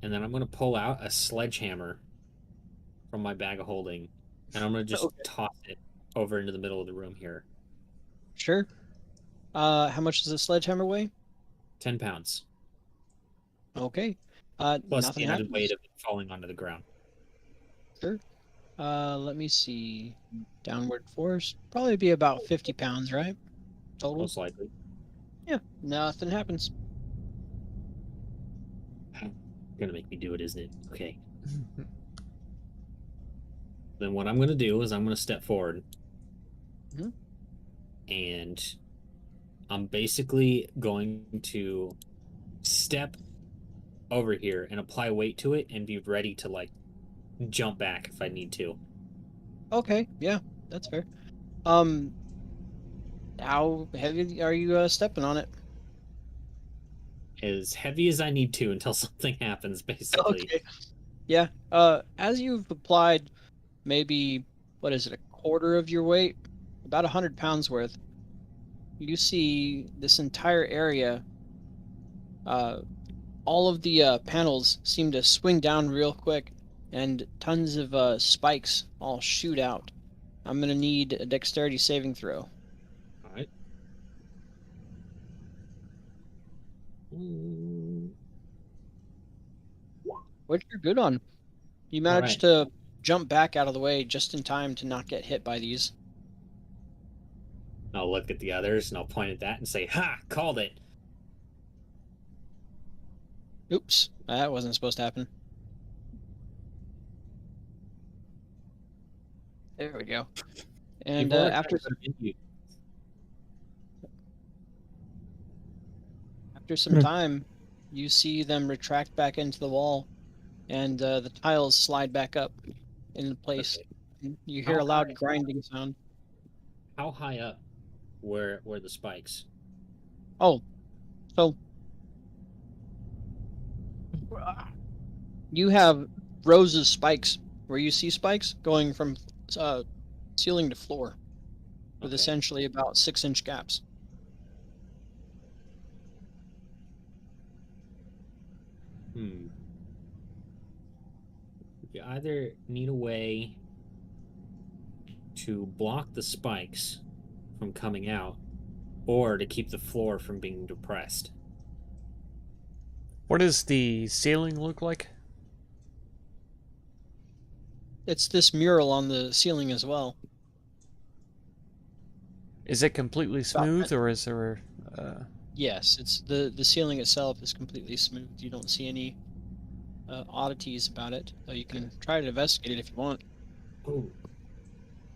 B: And then I'm gonna pull out a sledgehammer from my bag of holding, and I'm gonna just
C: Okay.
B: toss it over into the middle of the room here.
C: Sure. How much does a sledgehammer weigh?
B: 10 pounds.
C: Okay.
B: Plus
C: Nothing
B: the added
C: happens.
B: weight of it falling onto the ground.
C: Sure. Let me see. Downward force probably be about 50 pounds, right? Total.
B: Most likely.
C: Yeah. Nothing happens.
B: Gonna make me do it, isn't it? Okay. Then what I'm gonna do is I'm gonna step forward.
C: Mhm.
B: And I'm basically going to step over here and apply weight to it and be ready to like jump back if I need to.
C: Okay. Yeah, that's fair. How heavy are you stepping on it?
B: As heavy as I need to until something happens, basically.
C: Okay. Yeah. As you've applied maybe what is it, a quarter of your weight, about 100 pounds worth, you see this entire area. All of the panels seem to swing down real quick, and tons of spikes all shoot out. I'm gonna need a dexterity saving throw.
B: All right.
C: Which you're good on. You managed to jump back out of the way just in time to not get hit by these.
B: I'll look at the others and I'll point at that and say, "Ha! Called it."
C: Oops, that wasn't supposed to happen. There we go. And
B: Before I
C: after
B: start you-
C: some
A: Hmm.
C: time, you see them retract back into the wall, and the tiles slide back up into place.
B: Okay.
C: You hear
B: How
C: a loud
B: high?
C: grinding sound.
B: How high up were the spikes?
C: Oh, so you have rows of spikes where you see spikes going from uh, ceiling to floor with
B: Okay.
C: essentially about 6-inch gaps.
B: You either need a way to block the spikes from coming out or to keep the floor from being depressed.
D: What does the ceiling look like?
C: It's this mural on the ceiling as well.
D: Is it completely smooth, or is there...
C: Yes, it's the ceiling itself is completely smooth. You don't see any oddities about it, though you can try to investigate it if you want.
B: Oh.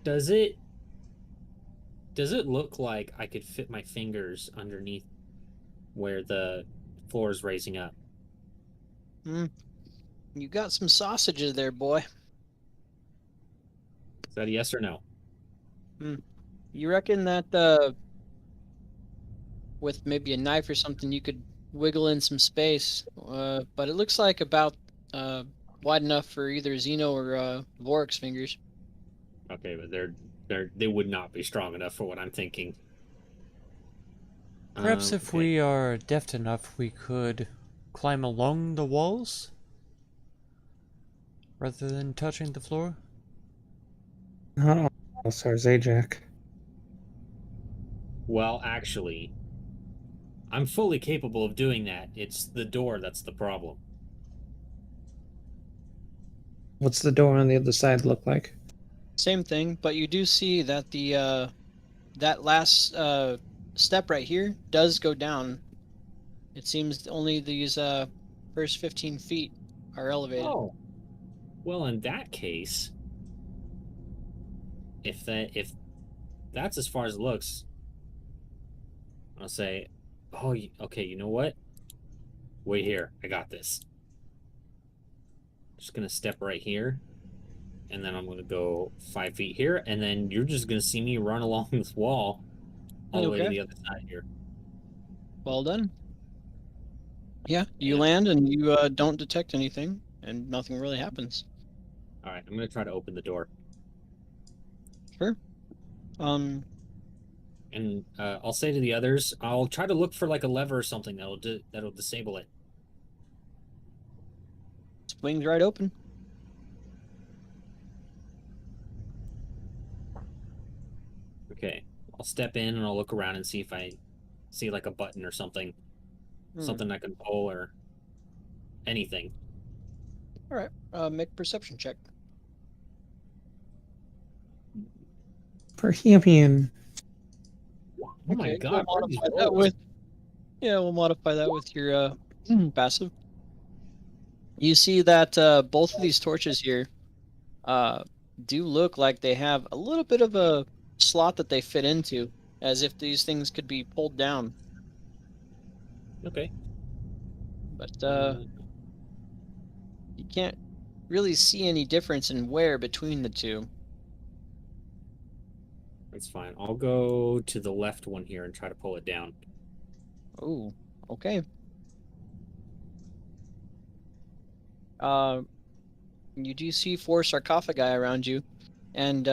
B: Does it look like I could fit my fingers underneath where the floor is raising up?
C: You got some sausages there, boy.
B: Is that a yes or no?
C: You reckon that with maybe a knife or something you could wiggle in some space, but it looks like about wide enough for either Xeno or Vork's fingers.
B: Okay, but they would not be strong enough for what I'm thinking.
D: Perhaps if
B: Okay.
D: we are deft enough, we could climb along the walls rather than touching the floor.
A: Oh, sorry, Zajac.
B: Well, actually, I'm fully capable of doing that. It's the door that's the problem.
A: What's the door on the other side look like?
C: Same thing, but you do see that the that last step right here does go down. It seems only these first 15 feet are elevated.
B: Oh. Well, in that case, if that's as far as it looks, I'll say, "Oh, okay, you know what? Wait here. I got this." Just going to step right here, and then I'm going to go 5 feet here, and then you're just going to see me run along this wall all the way to
C: Okay.
B: the other side here.
C: Well done. Yeah, you
B: Yeah.
C: land and you don't detect anything. and nothing really happens.
B: All right, I'm gonna try to open the door,
C: Sure.
B: and I'll say to the others, I'll try to look for like a lever or something that'll disable it.
C: Swings right open.
B: Okay, I'll step in and I'll look around and see if I see like a button or something, something I can pull or anything.
C: All right. Make a perception check.
A: Perception.
B: Oh my
C: Okay,
B: god!
C: We'll
B: what are these
C: modify that
B: rolls?
C: with. Yeah, we'll modify that with your passive. You see that both of these torches here do look like they have a little bit of a slot that they fit into, as if these things could be pulled down.
B: Okay.
C: But you can't really see any difference in wear between the two.
B: That's fine. I'll go to the left one here and try to pull it down.
C: Oh, okay. You do see 4 sarcophagi around you, and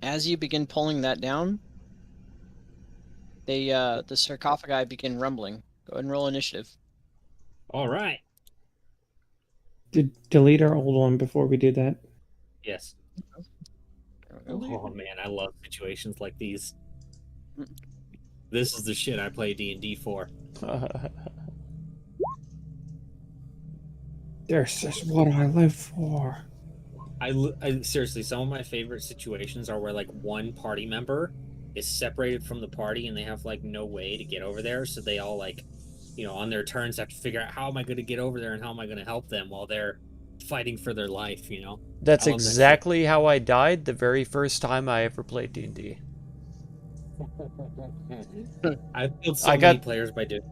C: as you begin pulling that down, the sarcophagi begin rumbling. Go ahead and roll initiative.
B: All right.
A: Delete our old one before we do that.
B: Yes. Oh man, I love situations like these. This is the shit I play D&D for.
A: This is what I live for.
B: I seriously, some of my favorite situations are where like one party member is separated from the party and they have like no way to get over there, so they all like, you know, on their turns have to figure out how am I going to get over there and how am I going to help them while they're fighting for their life, you know.
D: That's
B: I love that
D: exactly how I died the very first time I ever played D&D.
B: I've killed so
D: I
B: many
D: got-
B: players by doing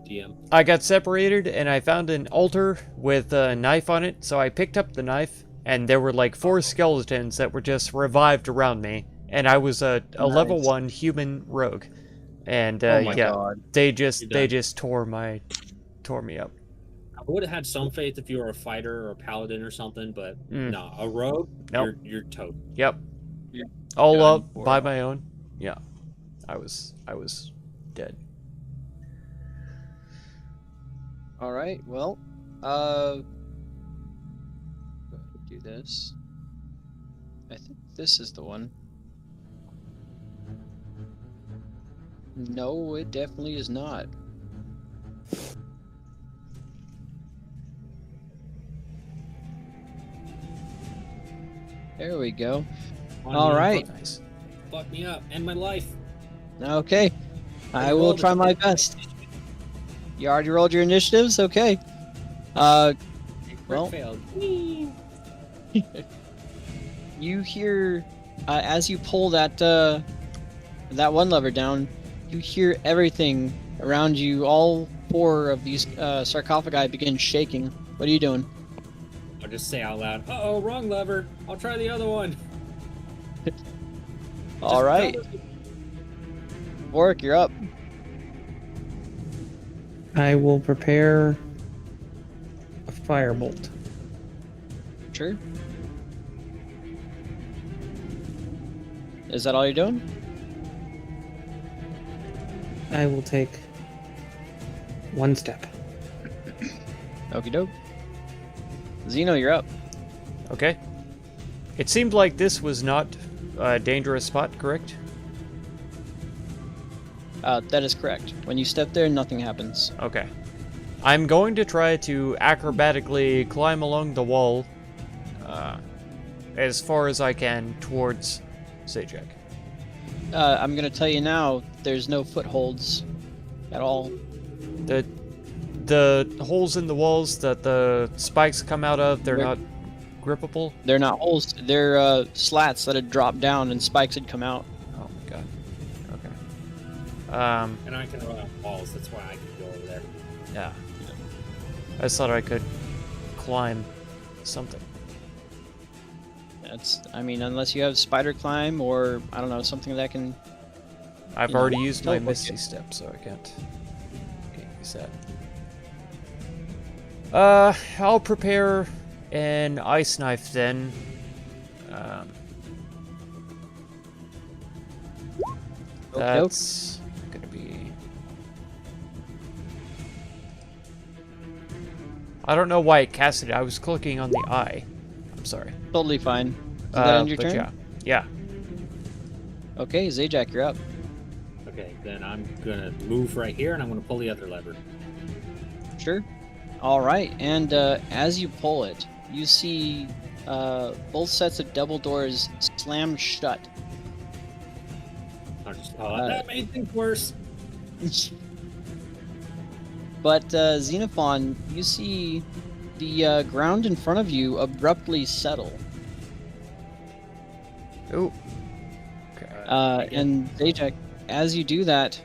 B: the DM.
D: I got separated and I found an altar with a knife on it, so I picked up the knife and there were like 4 skeletons that were just revived around me, and I was a level
C: Nice.
D: 1 human rogue. And
C: Oh my
D: yeah,
C: god.
D: they
B: You're
D: just tore me up.
B: I would have had some faith if you were a fighter or a paladin or something, but
D: Mm.
B: no, a rogue,
D: Nope.
B: you're toast.
D: Yep.
C: Yeah.
D: All
C: Done
D: up
C: for.
D: by my own. Yeah. I was dead.
C: All right. Well, go ahead and do this. I think this is the one. No, it definitely is not. There we go. All right.
D: Nice.
B: Fuck me up and my life.
C: Okay. I will try my best. You already rolled your initiatives? Okay. Well-
B: Failed.
C: You hear, as you pull that one lever down, you hear everything around you. All 4 of these sarcophagi begin shaking. What are you doing?
B: I'll just say out loud, uh-oh, wrong lever. I'll try the other one.
C: All right. Vorik, you're up.
A: I will prepare a firebolt.
C: Sure. Is that all you're doing?
A: I will take 1 step.
C: Okie doke. Zeno, you're up.
D: Okay. It seemed like this was not a dangerous spot, correct?
C: That is correct. When you step there, nothing happens.
D: Okay. I'm going to try to acrobatically climb along the wall as far as I can towards Sajak.
C: I'm gonna tell you now, there's no footholds at all.
D: The holes in the walls that the spikes come out of, they're
C: They're-
D: not grippable?
C: They're not holes, they're slats that had dropped down and spikes had come out.
D: Oh my god. Okay.
B: And I can run up walls, that's why I can go over there.
D: Yeah. I just thought I could climb something.
C: I mean, unless you have spider climb or, I don't know, something that can...
D: I've
C: You know,
D: already used my
C: teleport
D: Misty
C: you.
D: Step, so I can't use that. I'll prepare an ice knife then. That's gonna be. I don't know why it casted it. I was clicking on the eye. I'm sorry.
C: Totally fine. Is that end your
D: but
C: turn?
D: yeah. Yeah.
C: Okay, Zajac, you're up.
B: Okay, then I'm gonna move right here, and I'm gonna pull the other lever.
C: Sure. All right, and as you pull it, you see both sets of double doors slam shut.
B: That made things worse.
C: But Xenophon, you see the ground in front of you abruptly settle.
D: Oh. Okay.
C: And Zajac, as you do that,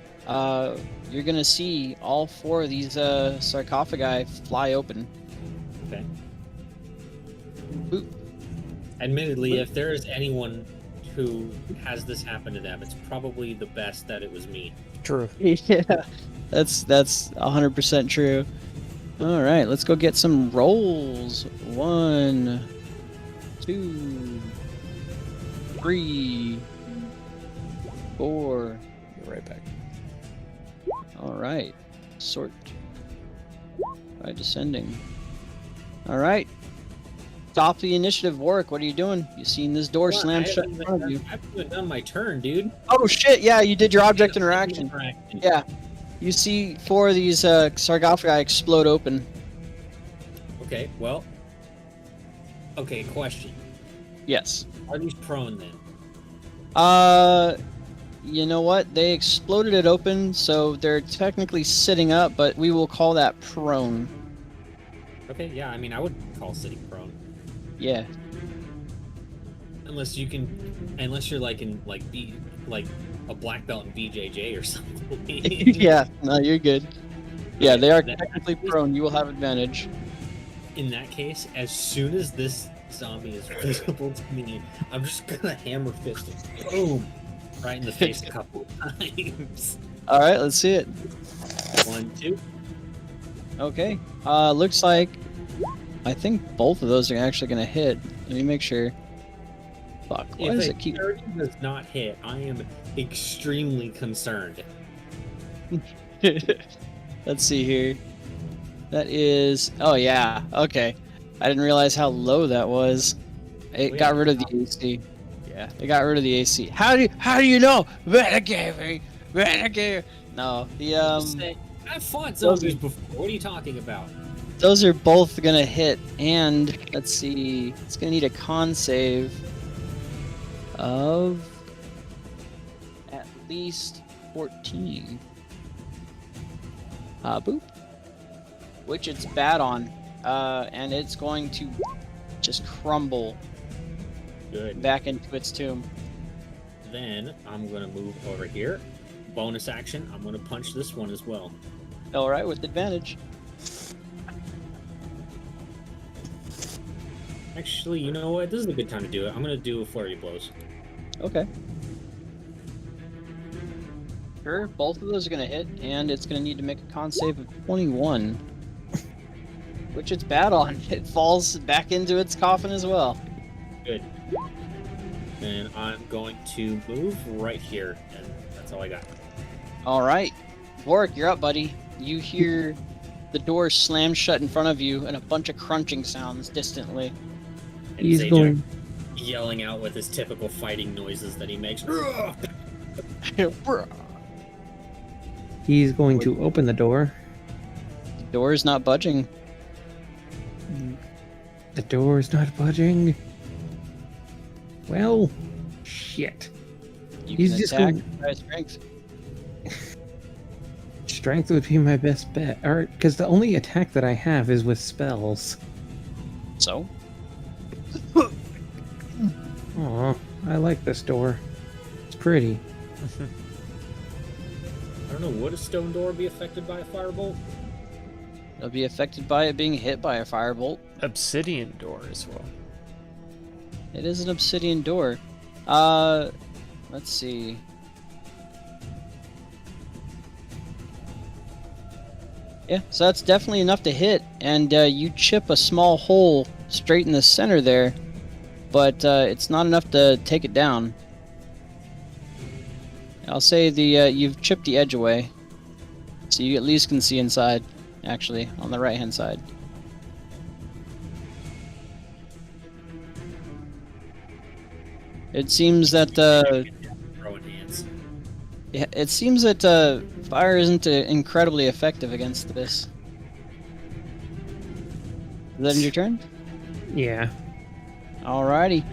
C: you're gonna see all four of these sarcophagi fly open.
B: Okay.
C: Boop.
B: Admittedly, if there is anyone who has this happen to them, it's probably the best that it was me.
D: True.
C: Yeah, that's 100% true. All right, let's go get some rolls. 1, 2, 3, 4.
D: Be right back.
C: All right, sort by descending. All right, top of the initiative. Warwick, what are you doing? You seen this door slam shut in front of you?
B: I haven't even done my turn, dude.
C: Oh shit! Yeah, you did your object interaction. Yeah, you see four of these sarcophagi explode open.
B: Okay, well. Okay, question.
C: Yes.
B: Are these prone then?
C: You know what? They exploded it open, so they're technically sitting up, but we will call that prone.
B: Okay, yeah, I mean, I would call sitting prone.
C: Yeah.
B: Unless you're like in like a black belt in BJJ or something.
C: Yeah. No, you're good. Yeah, they are
B: That-
C: technically prone. You will have advantage.
B: In that case, as soon as this zombie is visible to me, I'm just gonna hammer fist it. Boom! Right in the face a couple of times.
C: All right, let's see it.
B: 1, 2.
C: Okay. Looks like I think both of those are actually gonna hit. Let me make sure. Fuck. Why does
B: If
C: it keep?
B: 30 does not hit, I am extremely concerned.
C: Let's see here. That is. Oh yeah. Okay. I didn't realize how low that was. It
B: Oh,
C: got
B: yeah.
C: rid of the AC. Yeah, it got rid of the AC. How do you know? Renegade. No, the
B: Say, I've fought zombies before. What are you talking about?
C: those are both gonna hit, and let's see, it's gonna need a con save of at least 14. Boop. Which it's bad on, and it's going to just crumble
B: Good.
C: back into its tomb.
B: Then I'm gonna move over here. Bonus action. I'm gonna punch this one as well.
C: All right, with advantage.
B: Actually, you know what? This is a good time to do it. I'm gonna do a flurry of blows.
C: Okay. Sure, both of those are gonna hit, and it's gonna need to make a con save of 21. Which it's bad on. It falls back into its coffin as well.
B: Good. And I'm going to move right here, and that's all I got.
C: Alright. Warwick, you're up, buddy. You hear the door slam shut in front of you and a bunch of crunching sounds distantly.
B: And
A: He's
B: Zajac
A: going.
B: yelling out with his typical fighting noises that he makes.
A: He's going to open the door.
C: The door is not budging.
A: The door is not budging. Well, shit.
C: You
A: He's
C: can
A: just
C: attack
A: going-
C: by strength.
A: Strength would be my best bet, or because the only attack that I have is with spells.
C: So?
A: Aw, I like this door. It's pretty.
B: I don't know, would a stone door be affected by a firebolt?
C: It'll be affected by it being hit by a firebolt.
D: Obsidian door as well.
C: It is an obsidian door. Let's see. Yeah, so that's definitely enough to hit, and you chip a small hole straight in the center there, but it's not enough to take it down. I'll say you've chipped the edge away, so you at least can see inside, actually, on the right-hand side. It seems that
B: Throwing hands.
C: yeah, it seems that fire isn't incredibly effective against this. Is that your turn?
A: Yeah.
C: Alrighty.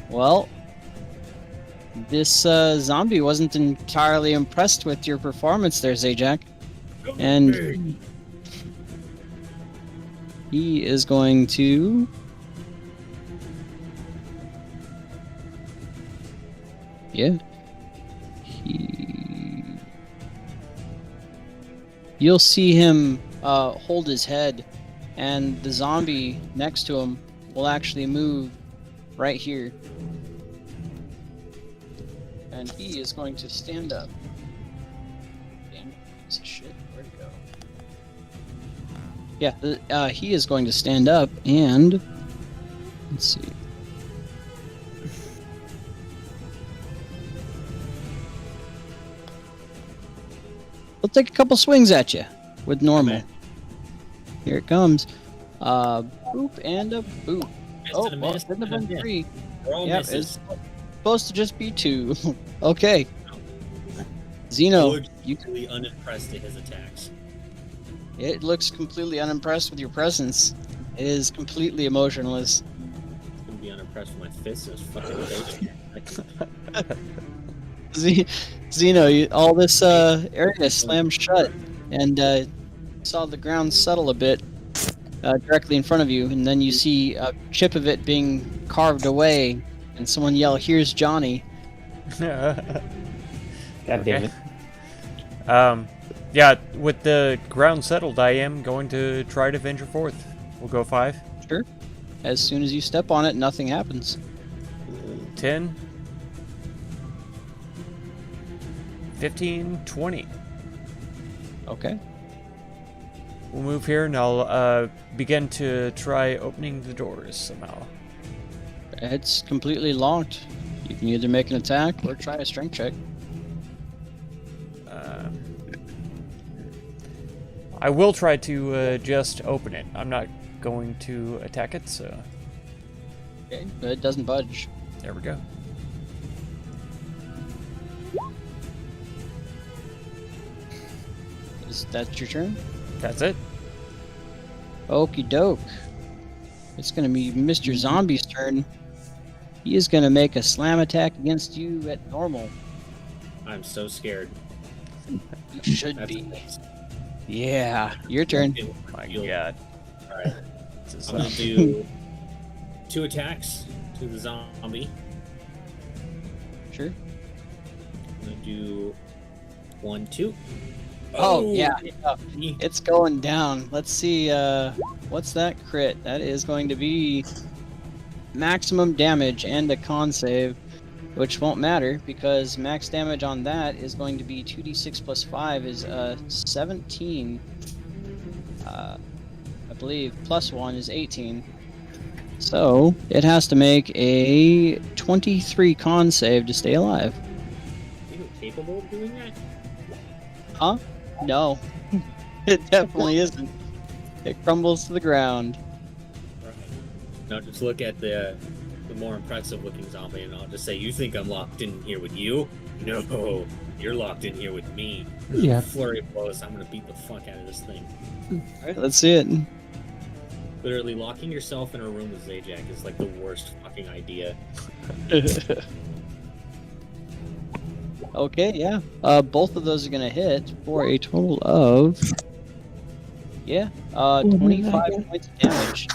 C: Well, this zombie wasn't entirely impressed with your performance there, Zajac. And he is going to... Yeah. You'll see him hold his head, and the zombie next to him will actually move right here. And he is going to stand up. Damn, piece of shit. Where'd it go? Yeah, he is going to stand up and... Let's see. He'll take a couple swings at you with normal.
B: Okay.
C: Here it comes. Boop and a boop.
B: Missed
C: Oh,
B: and a
C: well,
B: miss,
C: shouldn't have
B: and a
C: been
B: miss.
C: 3.
B: They're all
C: Yep,
B: misses.
C: Supposed to just be 2. Okay.
B: I
C: Zeno,
B: looked
C: you
B: really unimpressed at his attacks.
C: it looks completely unimpressed with your presence. It is completely emotionless.
B: I'm gonna be unimpressed with my fists in his fucking face.
C: Zeno, all this area slammed shut, and saw the ground settle a bit directly in front of you, and then you see a chip of it being carved away, and someone yell, "Here's Johnny!"
A: God damn
D: Okay.
A: it.
D: Yeah, with the ground settled, I am going to try to venture forth. We'll go 5,
C: Sure. As soon as you step on it, nothing happens.
D: 10, 15, 20.
C: Okay.
D: We'll move here and I'll begin to try opening the doors somehow.
C: It's completely locked. You can either make an attack or try a strength check.
D: I will try to just open it. I'm not going to attack it, so
C: Okay. But it doesn't budge.
D: there we go.
C: Is that your turn?
D: That's it.
C: Okie doke. It's gonna be Mr. Zombie's turn. He is gonna make a slam attack against you at normal.
B: I'm so scared.
C: You should
B: That's
C: be. Yeah, your turn.
D: My
B: You'll-
D: God.
B: Alright.
D: This is,
B: I'm gonna do 2 attacks to the zombie.
C: Sure.
B: I'm gonna do 1, 2.
C: Oh, yeah.
B: He-
C: It's going down. Let's see, what's that crit? That is going to be maximum damage and a con save, which won't matter because max damage on that is going to be 2d6 plus 5 is 17. I believe plus 1 is 18. So it has to make a 23 con save to stay alive.
B: Are you capable of doing that?
C: Huh? No. It definitely isn't. It crumbles to the ground.
B: Right. Now just look at the more impressive looking zombie and I'll just say, you think I'm locked in here with you? No, you're locked in here with me.
A: Yeah.
B: Flurry of blows, I'm gonna beat the fuck out of this thing.
C: Alright, let's see it.
B: Literally, locking yourself in a room with Zajac is like the worst fucking idea.
C: Okay, yeah. Both of those are gonna hit for a total of 25 points of damage.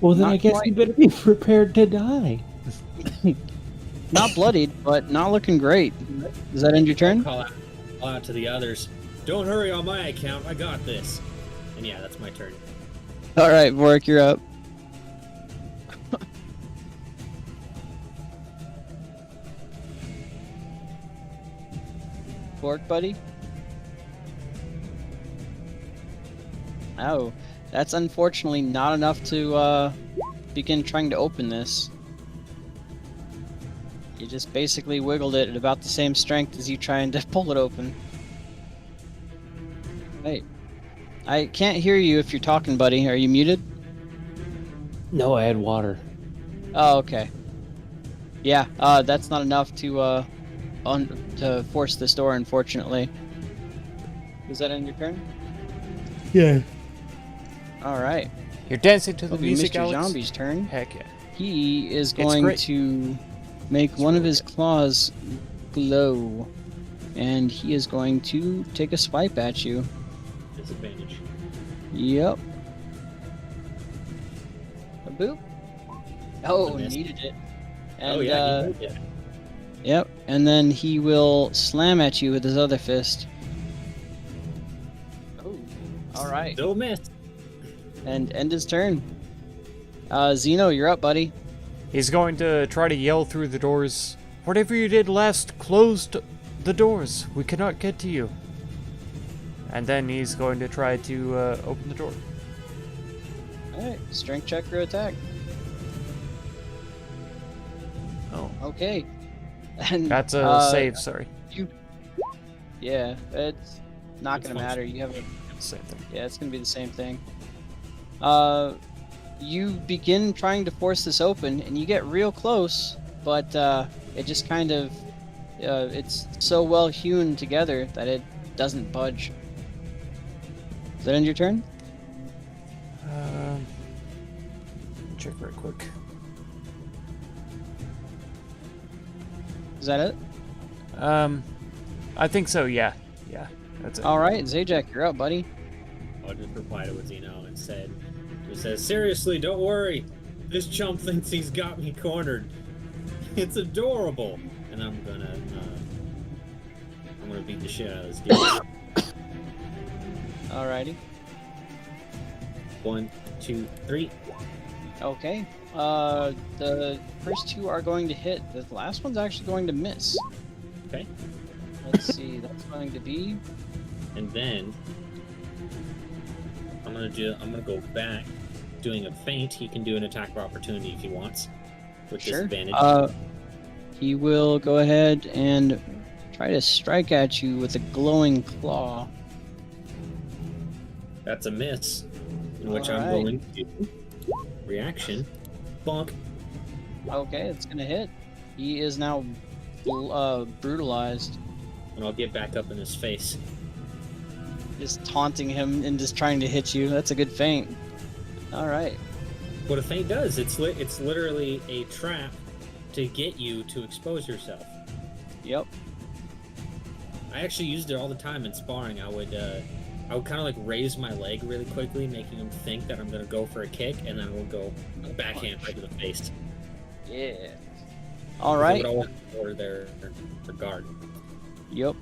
A: Well, then
C: Not
A: I guess
C: quite.
A: you better be prepared to die.
C: Not bloodied, but not looking great. Does that end your turn?
B: Call out to the others. Don't hurry on my account, I got this. And yeah, that's my turn.
C: Alright, Vorik, you're up. Vorik, buddy? Oh, that's unfortunately not enough to begin trying to open this. You just basically wiggled it at about the same strength as you trying to pull it open. Hey, I can't hear you if you're talking, buddy. Are you muted?
A: No, I had water.
C: Oh, okay. Yeah, that's not enough to to force this door, unfortunately. Is that end your turn?
A: Yeah.
C: All right.
D: You're dancing to the
C: It'll be
D: music,
C: Mr.
D: Alex?
C: Zombie's turn.
D: Heck yeah.
C: He is going
D: great.
C: to make one of his claws glow, and he is going to take a swipe at you.
B: Disadvantage.
C: Yep. A boop. Oh,
B: missed.
C: needed it. And,
B: Oh yeah. He did, yeah.
C: Yep, and then he will slam at you with his other fist. Oh, all right.
B: Still missed.
C: And end his turn. Zeno, you're up, buddy.
D: He's going to try to yell through the doors. Whatever you did last closed the doors. We cannot get to you. And then he's going to try to open the door.
C: All right, strength check or attack.
D: Oh,
C: Okay. And
D: that's a save. Sorry,
C: yeah, it's not
B: It's
C: gonna matter. You have a
D: same thing.
C: yeah, it's gonna be the same thing. You begin trying to force this open, and you get real close, but it just kind of it's so well hewn together that it doesn't budge. Does that end your turn?
D: Check right quick.
C: Is that it?
D: I think so. Yeah, that's it.
C: All right, Zajac, you're up, buddy.
B: I'll just reply to Zeno and it says, seriously, don't worry. This chump thinks he's got me cornered. It's adorable. And I'm gonna beat the shit out of this dude.
C: Alrighty.
B: 1, 2, 3.
C: Okay. The first two are going to hit. The last one's actually going to miss.
B: Okay.
C: Let's see. That's going to be.
B: And then I'm gonna go back, doing a feint. He can do an attack of opportunity if he wants, with
C: Sure.
B: disadvantage.
C: He will go ahead and try to strike at you with a glowing claw.
B: That's a miss, in which I'm
C: Alright.
B: going to do reaction, bonk.
C: Okay, it's gonna hit. He is now brutalized,
B: And I'll get back up in his face.
C: just taunting him and just trying to hit you. That's a good feint. All right.
B: What a feint does, it's literally a trap to get you to expose yourself.
C: Yep.
B: I actually used it all the time in sparring. I would kind of like raise my leg really quickly, making him think that I'm gonna go for a kick, and then I will go backhand right to the face.
C: Yeah. All
B: They
C: right.
B: would always order their guard.
C: Yep.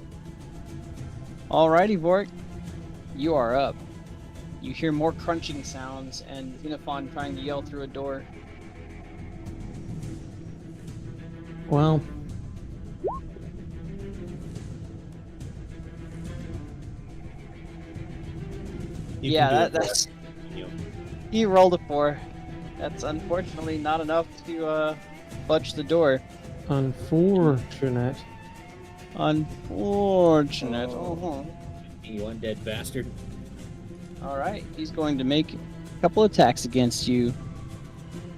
C: Alrighty, Vork. You are up. You hear more crunching sounds and Xenophon trying to yell through a door.
A: Well,
B: You
C: Yeah,
B: can do it
C: that's.
B: for you.
C: He rolled a 4. That's unfortunately not enough to budge the door.
A: unfortunate.
C: Unfortunate.
B: Oh. You undead bastard.
C: Alright, he's going to make a couple attacks against you.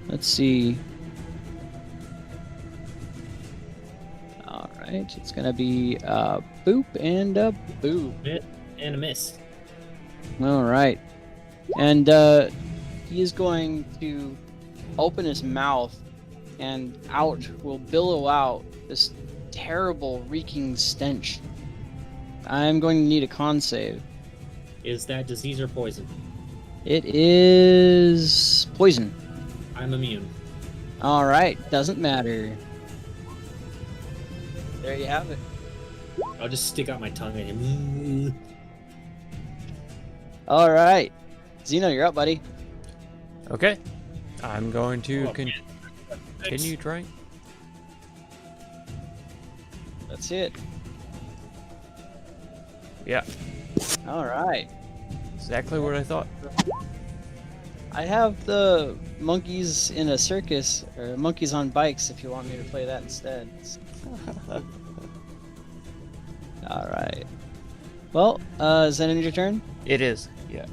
C: Let's see. Alright, it's gonna be a boop and a boop.
B: And a miss.
C: Alright. And he is going to open his mouth, and out will billow out this terrible reeking stench. I'm going to need a con save.
B: Is that disease or poison?
C: It is poison.
B: I'm immune.
C: Alright, doesn't matter. There you have it.
B: I'll just stick out my tongue at him.
C: Alright. Zeno, you're up, buddy.
D: Okay, I'm going to
B: Oh, man.
D: continue trying.
C: That's it.
D: Yeah.
C: Alright.
D: Exactly what I thought.
C: I have the monkeys in a circus, or monkeys on bikes, if you want me to play that instead. Alright. Well, is that end your turn?
D: It is. Yeah.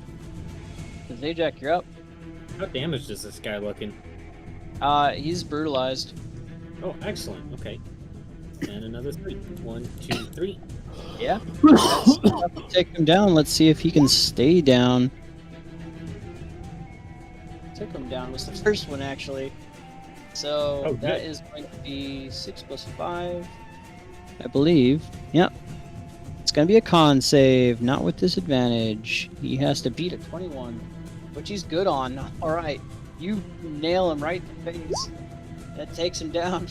C: Zajac, you're up.
B: How damaged is this guy looking?
C: He's brutalized.
B: Oh, excellent. Okay. And another 3. 1, 2, 3.
C: Yeah. That's enough to take him down. Let's see if he can stay down. Took him down was the first one, actually. So
B: Oh,
C: that
B: good.
C: is going to be 6 plus 5, I believe. Yep. It's going to be a con save, not with disadvantage. He has to beat a 21, which he's good on. All right. You nail him right in the face. That takes him down.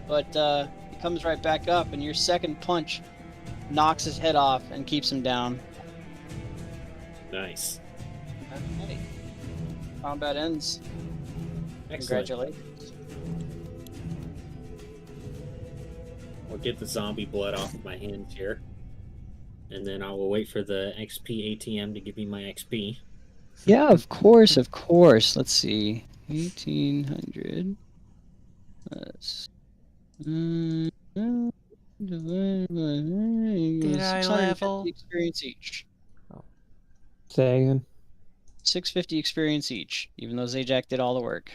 C: But he comes right back up, and your second punch knocks his head off and keeps him down.
B: Nice.
C: Okay. Combat ends.
B: Excellent.
C: Congratulations.
B: I'll get the zombie blood off of my hands here. And then I will wait for the XP ATM to give me my XP.
C: Yeah, of course, of course. Let's see. 1800. Let's.
D: Did I
C: 650
D: level?
C: experience each.
A: Say again.
C: 650 experience each, even though Zajac did all the work.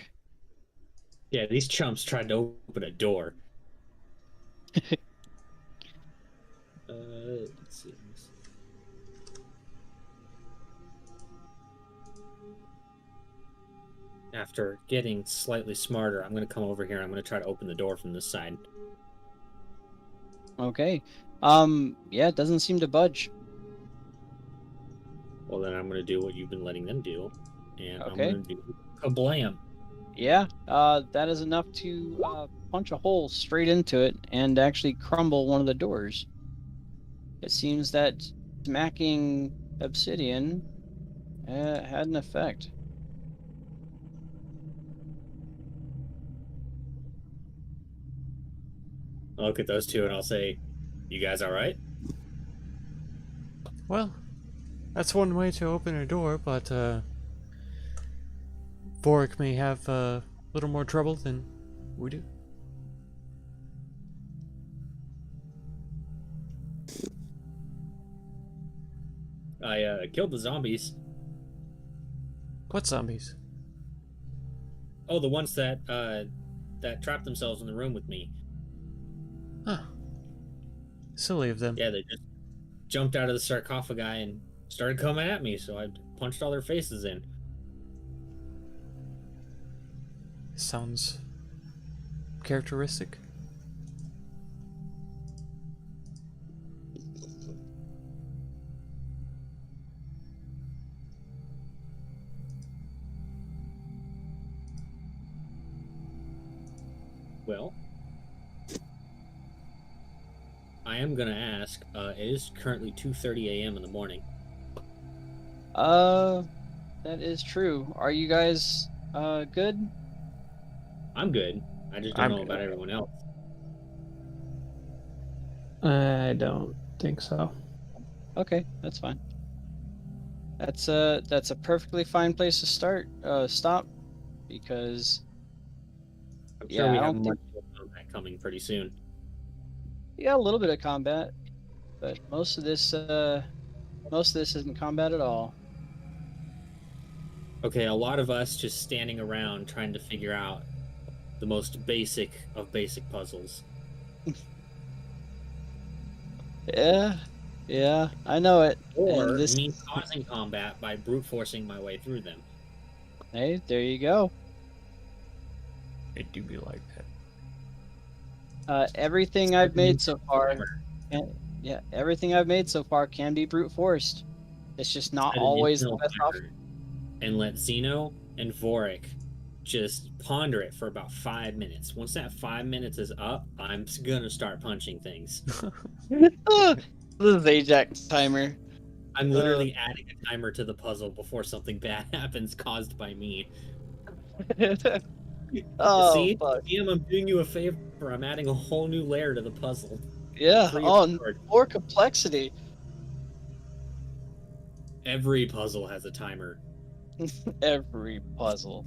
B: Yeah, these chumps tried to open a door. Let's see. After getting slightly smarter, I'm going to come over here and I'm going to try to open the door from this side.
C: Okay. Yeah, it doesn't seem to budge.
B: Well, then I'm going to do what you've been letting them do. And
C: Okay.
B: I'm going to do kablam.
C: Yeah, that is enough to punch a hole straight into it and actually crumble one of the doors. It seems that smacking obsidian had an effect.
B: I'll look at those two and I'll say, "You guys all right?"
D: Well, that's one way to open a door, but Vorik may have a little more trouble than we do.
B: I killed the zombies.
D: What zombies?
B: Oh, the ones that trapped themselves in the room with me.
D: Huh. Silly of them.
B: Yeah, they just jumped out of the sarcophagi and started coming at me, so I punched all their faces in.
D: Sounds characteristic.
B: Well, I am gonna ask. It is currently 2:30 a.m. in the morning.
C: That is true. Are you guys good?
B: I'm good. I just don't
D: I'm
B: know
D: good.
B: about everyone else.
A: I don't think so.
C: Okay, that's fine. That's a perfectly fine place to stop, because
B: I'm
C: Yeah,
B: sure we
C: I
B: have
C: don't
B: much more combat coming pretty soon.
C: yeah, a little bit of combat, but most of this isn't combat at all.
B: Okay, a lot of us just standing around trying to figure out the most basic of basic puzzles.
C: Yeah, I know it.
B: Or
C: And this,
B: me causing combat by brute forcing my way through them.
C: hey, there you go.
D: It do be like that.
C: Everything I've made so far, everything I've made so far can be brute forced. It's just not
B: Set an
C: always the
B: internal
C: best
B: timer
C: option.
B: and let Xeno and Vorik just ponder it for about 5 minutes. Once that 5 minutes is up, I'm gonna start punching things.
C: The Zajac timer.
B: I'm literally adding a timer to the puzzle before something bad happens caused by me.
C: Oh,
B: See,
C: fuck.
B: DM, I'm doing you a favor. I'm adding a whole new layer to the puzzle.
C: Yeah.
B: Free of
C: Oh,
B: charge.
C: more complexity.
B: Every puzzle has a timer.
C: Every puzzle.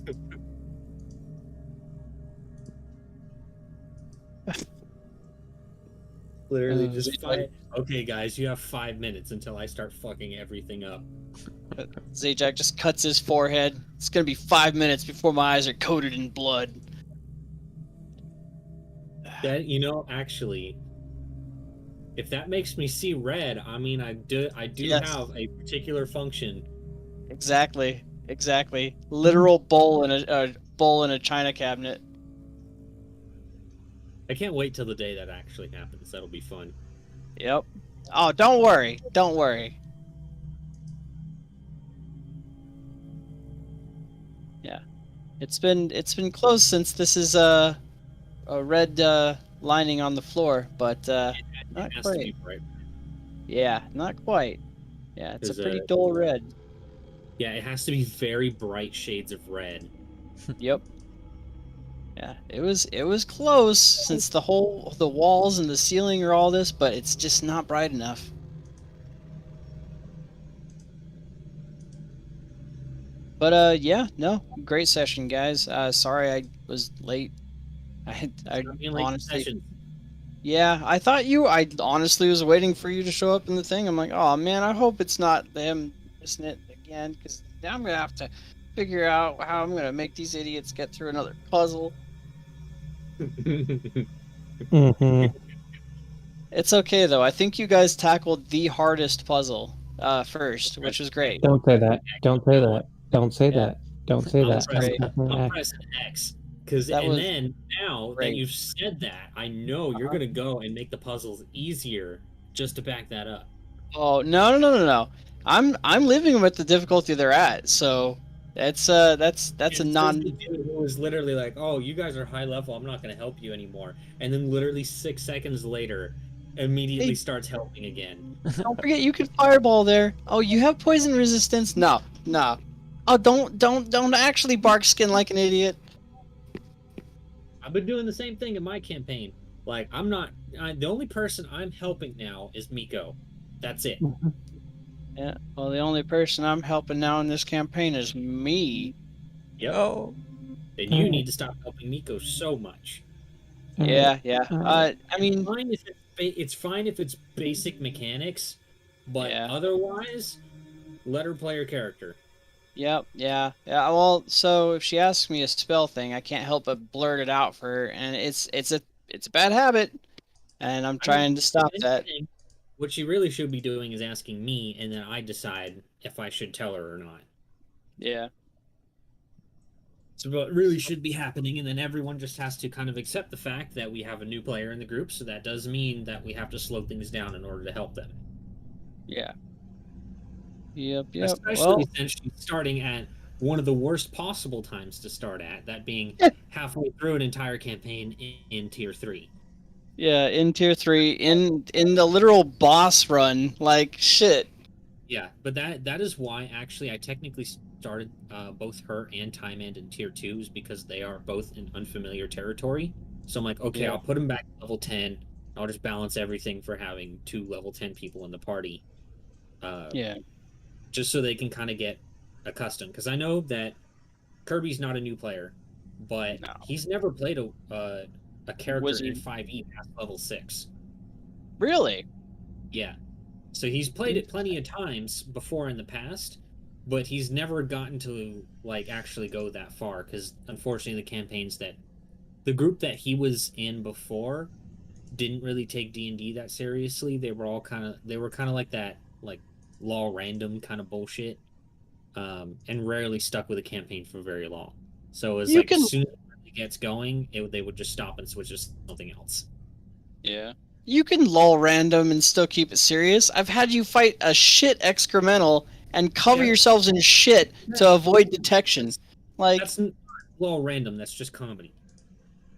B: Literally
A: Uh,
B: just okay, guys, you have 5 minutes until I start fucking everything up.
C: Zajac just cuts his forehead. It's gonna be 5 minutes before my eyes are coated in blood.
B: That actually, if that makes me see red, I mean, I do
C: Yes.
B: have a particular function.
C: Exactly. Literal bowl in a china cabinet.
B: I can't wait till the day that actually happens. That'll be fun.
C: Yep. Oh, don't worry. Don't worry. Yeah. It's been close since this is a red lining on the floor, but not
B: It has to
C: quite.
B: be bright.
C: Yeah, not quite. Yeah, it's a
B: 'Cause,
C: pretty dull red.
B: Yeah, it has to be very bright shades of red.
C: Yep. Yeah, it was close since the walls and the ceiling are all this, but it's just not bright enough. But yeah, no, great session, guys. Sorry I was late. I
B: Being late
C: honestly,
B: session.
C: yeah, I honestly was waiting for you to show up in the thing. I'm like, oh man, I hope it's not them missing it again, because now I'm gonna have to figure out how I'm gonna make these idiots get through another puzzle.
A: mhm.
C: It's okay though. I think you guys tackled the hardest puzzle first, which was great.
A: Don't say that. Don't say that. Don't say
C: Yeah.
A: that. Don't say
B: I'll
A: that.
B: press,
C: great.
B: I'll press an X.
C: That was
B: Then now that
C: great.
B: you've said that, I know you're gonna go and make the puzzles easier just to back that up.
C: Oh no. I'm leaving them at the difficulty they're at, so that's a non.
B: Dude who was literally like, "Oh, you guys are high level. I'm not gonna help you anymore," and then literally 6 seconds later, immediately
C: Hey.
B: starts helping again.
C: Don't forget you can fireball there. Oh, you have poison resistance? No. Oh, don't actually bark skin like an idiot.
B: I've been doing the same thing in my campaign. Like, the only person I'm helping now is Miko. That's it.
C: Yeah. Well, the only person I'm helping now in this campaign is me.
B: Yep.
D: Oh.
B: And you need to stop helping Miko so much.
C: Yeah. I mean,
B: It's fine if it's basic mechanics, but
C: Yeah.
B: otherwise, let her play her character.
C: Yep. Yeah. Well, so if she asks me a spell thing, I can't help but blurt it out for her, and it's a bad habit, and I'm trying to stop that.
B: What she really should be doing is asking me, and then I decide if I should tell her or not.
C: Yeah.
B: So what really should be happening, and then everyone just has to kind of accept the fact that we have a new player in the group, so that does mean that we have to slow things down in order to help them.
C: Yeah. Yep.
B: Especially
C: Well,
B: since she's starting at one of the worst possible times to start at, that being halfway through an entire campaign in Tier 3.
C: yeah, in Tier 3, in the literal boss run, like shit.
B: Yeah, but that is why actually I technically started both her and Time End in Tier 2 is because they are both in unfamiliar territory. So I'm like, okay,
C: Yeah.
B: I'll put them back to level 10. I'll just balance everything for having 2 level 10 people in the party.
C: Yeah.
B: Just so they can kind of get accustomed. Because I know that Kirby's not a new player, but
C: No.
B: he's never played a character
C: Was he-
B: in 5e past level 6.
C: Really?
B: Yeah. So he's played it plenty of times before in the past, but he's never gotten to like actually go that far because unfortunately the group that he was in before didn't really take D&D that seriously. They were kind of like that like law random kind of bullshit, and rarely stuck with a campaign for very long. So as soon as it really gets going, they would just stop and switch to something else.
C: Yeah. You can lull random and still keep it serious. I've had you fight a shit excremental and cover yourselves in shit to avoid detection. Like,
B: That's not law random. That's just comedy.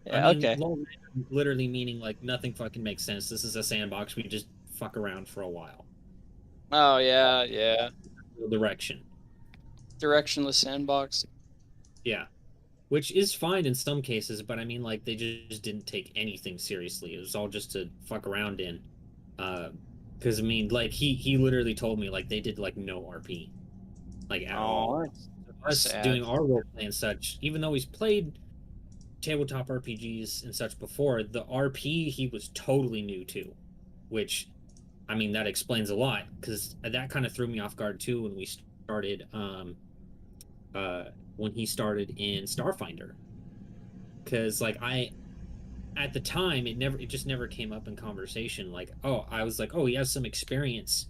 C: yeah, okay.
B: Law random literally meaning like nothing fucking makes sense. This is a sandbox. We just fuck around for a while.
C: Oh yeah.
B: Direction.
C: Directionless sandbox.
B: Yeah. Which is fine in some cases, but I mean, like, they just didn't take anything seriously. It was all just to fuck around in. Because I mean, like he literally told me like they did like no RP, like at all.
C: That's
B: Us
C: sad.
B: doing our role play and such, even though he's played tabletop RPGs and such before, the RP he was totally new to, which, I mean, that explains a lot because that kind of threw me off guard too when we started, when he started in Starfinder, because like at the time it just never came up in conversation. Like, oh, I was like, oh, he has some experience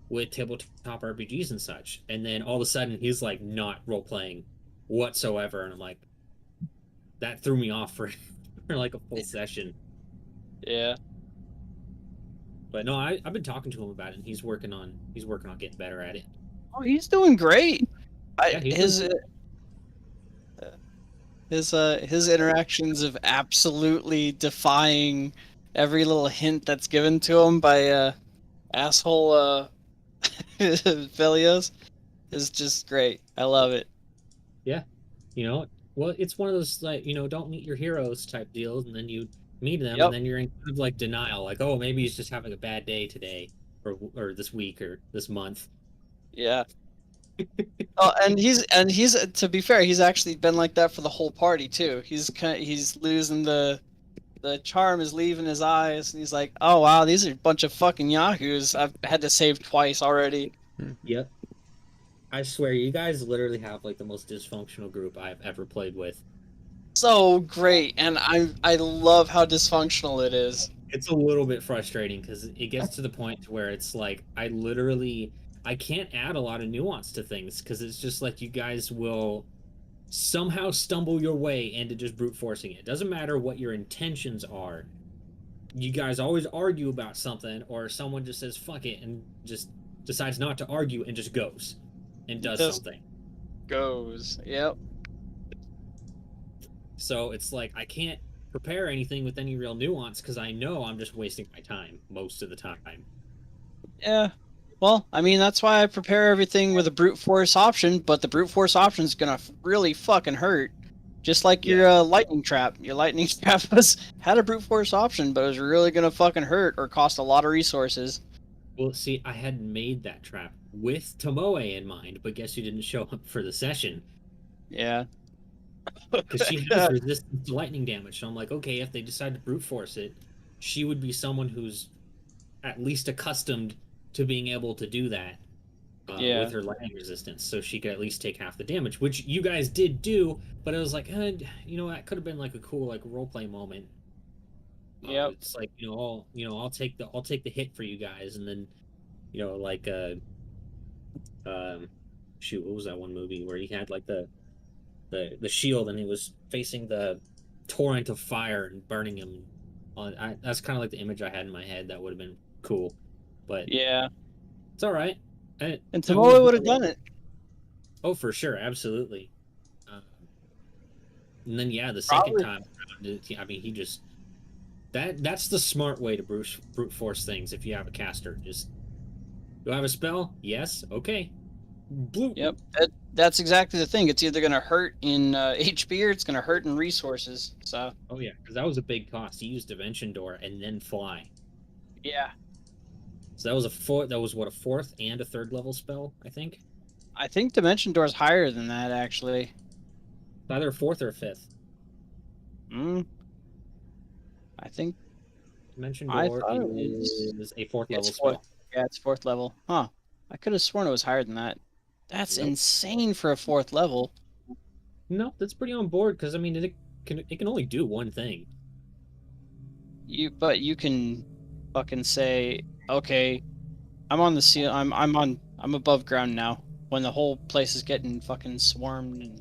B: with tabletop RPGs and such, and then all of a sudden he's like not role playing whatsoever, and I'm like, that threw me off for for like a full session.
C: Yeah.
B: But no, I've been talking to him about it, and he's working on getting better at it.
C: Oh, he's doing great.
B: Yeah, he's doing
C: His interactions of absolutely defying every little hint that's given to him by asshole Velios is just great. I love it.
B: You know, well, it's one of those like, you know, don't meet your heroes type deals, and then you meet them,
C: Yep.
B: and then you're in kind of like denial, like, oh, maybe he's just having a bad day today, or this week, or this month.
C: Yeah. Oh, and he's to be fair, he's actually been like that for the whole party too. He's losing the charm is leaving his eyes, and he's like, oh wow, these are a bunch of fucking yahoos. I've had to save twice already.
B: Yep. I swear, you guys literally have like the most dysfunctional group I've ever played with.
C: So great, and I love how dysfunctional it is.
B: It's a little bit frustrating because it gets to the point where it's like I can't add a lot of nuance to things because it's just like you guys will somehow stumble your way into just brute forcing it. It doesn't matter what your intentions are. You guys always argue about something, or someone just says fuck it and just decides not to argue and just goes and does
C: Just
B: something.
C: Goes. Yep.
B: So it's like I can't prepare anything with any real nuance because I know I'm just wasting my time most of the time.
C: Yeah. Well, I mean, that's why I prepare everything with a brute force option, but the brute force option is gonna really fucking hurt. Just like your lightning trap. Your lightning trap had a brute force option, but it was really gonna fucking hurt or cost a lot of resources.
B: Well, see, I had made that trap with Tomoe in mind, but guess who didn't show up for the session?
C: Yeah.
B: Because she has resistance to lightning damage. So I'm like, okay, if they decide to brute force it, she would be someone who's at least accustomed to being able to do that with her lightning resistance, so she could at least take half the damage, which you guys did do. But it was like, you know, that could have been like a cool like roleplay moment.
C: Yep.
B: It's like, I'll take the hit for you guys, and then, like shoot, what was that one movie where he had like the shield and he was facing the torrent of fire and burning him that's kind of like the image I had in my head. That would have been cool, but
C: yeah,
B: it's all right.
C: And Tomoe would have done it.
B: Oh, for sure, absolutely. And then the second time around, I mean, he just that's the smart way to brute force things. If you have a caster, just do I have a spell? Yes, okay. Blue.
C: Yep, that's exactly the thing. It's either going to hurt in HP or it's going to hurt in resources. So.
B: Oh yeah, because that was a big cost. He used Dimension Door and then fly.
C: Yeah.
B: So that was a fourth and a third level spell, I think.
C: I think Dimension Door is higher than that, actually.
B: It's either fourth or fifth.
C: I think
B: Dimension Door is a fourth level spell.
C: Yeah, it's fourth level. Huh. I could have sworn it was higher than that. That's insane for a fourth level.
B: No, that's pretty on board because I mean it can only do one thing.
C: But you can fucking say, okay, I'm on the seal. I'm above ground now. When the whole place is getting fucking swarmed and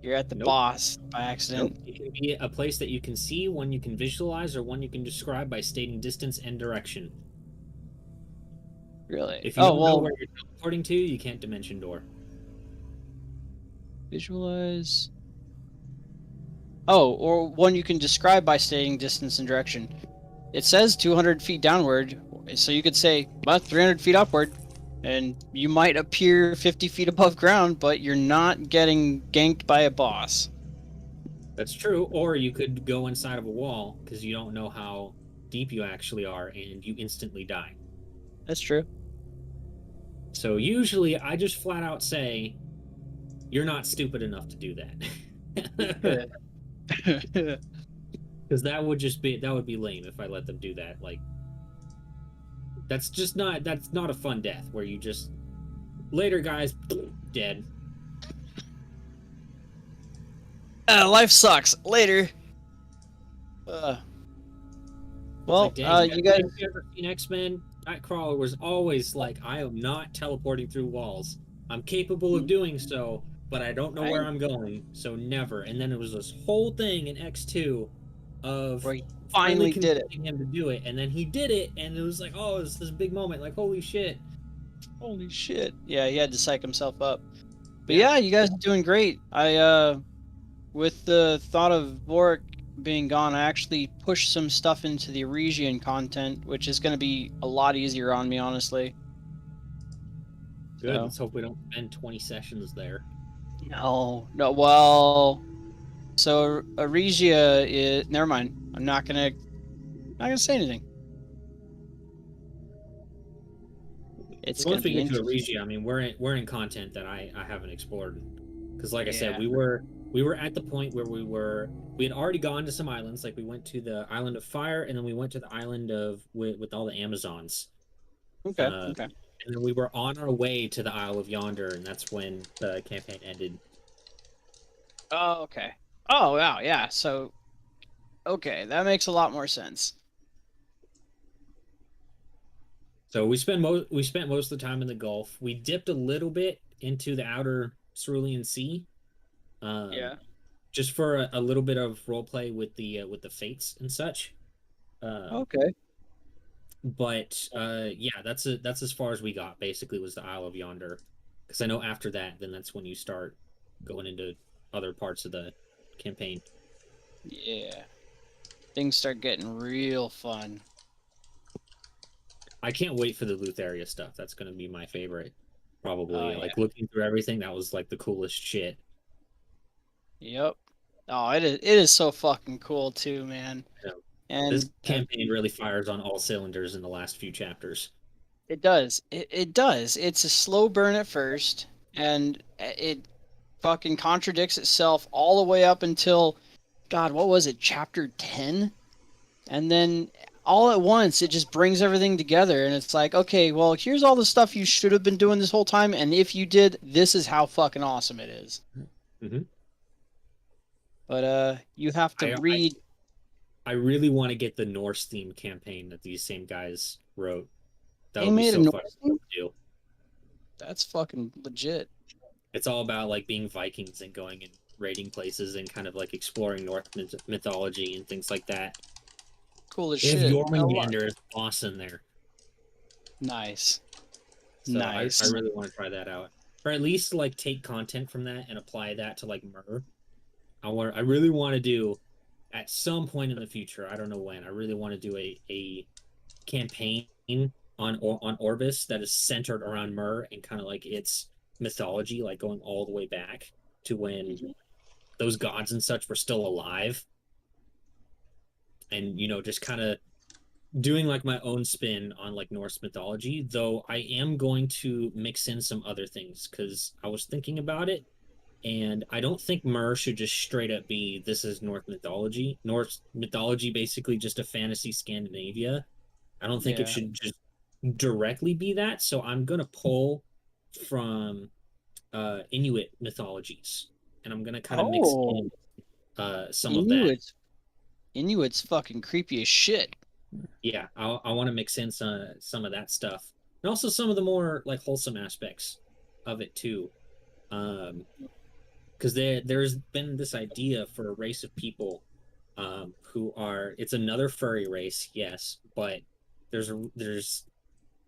C: you're at the boss by accident.
B: It can be a place that you can see, one you can visualize, or one you can describe by stating distance and direction.
C: Really?
B: If you don't know where you're teleporting to, you can't Dimension Door.
C: Visualize. Oh, or one you can describe by stating distance and direction. It says 200 feet downward, so you could say about 300 feet upward, and you might appear 50 feet above ground, but you're not getting ganked by a boss.
B: That's true, or you could go inside of a wall because you don't know how deep you actually are, and you instantly die.
C: That's true.
B: So usually I just flat out say, "You're not stupid enough to do that," because that would be lame if I let them do that. Like, that's not a fun death where you just later guys dead.
C: Life sucks. Later. Well,
B: It's like, dang,
C: you guys.
B: have you ever seen X-Men? Nightcrawler was always like, I am not teleporting through walls. I'm capable of doing so, but I don't know where I'm going, so never. And then it was this whole thing in X2 of
C: Where he finally did it.
B: convincing him to do it, and then he did it, and it was like, oh, it's this big moment, like, holy shit.
C: Holy shit. Yeah, he had to psych himself up. But yeah, you guys are doing great. I with the thought of Vorik being gone, I actually pushed some stuff into the Eresian content, which is going to be a lot easier on me, honestly.
B: Good.
C: So.
B: Let's hope we don't spend 20 sessions there.
C: No, well, so Eresia is. Never mind. I'm not gonna say anything. It's
B: Once
C: gonna
B: we
C: be
B: get to
C: interesting.
B: Eregia, I mean, we're in content that I haven't explored, because like I said,
C: Yeah.
B: we were at the point where we had already gone to some islands, like we went to the Island of Fire, and then we went to the island of with all the Amazons.
C: Okay.
B: Uh,
C: Okay.
B: And then we were on our way to the Isle of Yonder, and that's when the campaign ended.
C: Oh, okay. Oh, wow. Yeah. So, okay, that makes a lot more sense.
B: So we spent most of the time in the Gulf. We dipped a little bit into the outer Cerulean Sea,
C: Yeah.
B: just for a little bit of role play with the fates and such.
C: Okay.
B: But yeah, that's as far as we got. Basically, was the Isle of Yonder, because I know after that, then that's when you start going into other parts of the campaign.
C: Yeah. Things start getting real fun.
B: I can't wait for the Lutheria stuff. That's going to be my favorite, probably.
C: Oh,
B: Like looking through everything, that was like the coolest shit.
C: Yep. Oh, it is so fucking cool too, man.
B: Yeah.
C: And
B: This campaign really fires on all cylinders in the last few chapters.
C: it does. It does. It's a slow burn at first, and it fucking contradicts itself all the way up until, God, what was it, chapter 10? And then all at once, it just brings everything together, and it's like, okay, well, here's all the stuff you should have been doing this whole time, and if you did, this is how fucking awesome it is.
B: Mm-hmm.
C: But you have to read.
B: I really want to get the Norse theme campaign that these same guys wrote. That
C: They
B: would be
C: made a
B: so fun
C: Norse
B: to do.
C: That's fucking legit.
B: It's all about like being Vikings and going and raiding places and kind of like exploring Norse mythology and things like that.
C: Cool as
B: They have
C: shit.
B: Jormungandr as boss in there.
C: Nice.
B: So
C: Nice.
B: I really want to try that out, or at least like take content from that and apply that to like Myr. I really want to do at some point in the future. I don't know when. I really want to do a campaign on Orbis that is centered around Myr and kind of like its mythology, like going all the way back to when those gods and such were still alive, and just kind of doing like my own spin on like Norse mythology. Though I am going to mix in some other things, because I was thinking about it, and I don't think Myr should just straight up be this is Norse mythology, basically just a fantasy Scandinavia. I don't think it should just directly be that. So I'm gonna pull from Inuit mythologies, and I'm gonna kind of mix in some of that.
C: Inuit's fucking creepy as shit.
B: Yeah, I want to mix in some of that stuff, and also some of the more like wholesome aspects of it too. Because there's been this idea for a race of people who are, it's another furry race, yes, but there's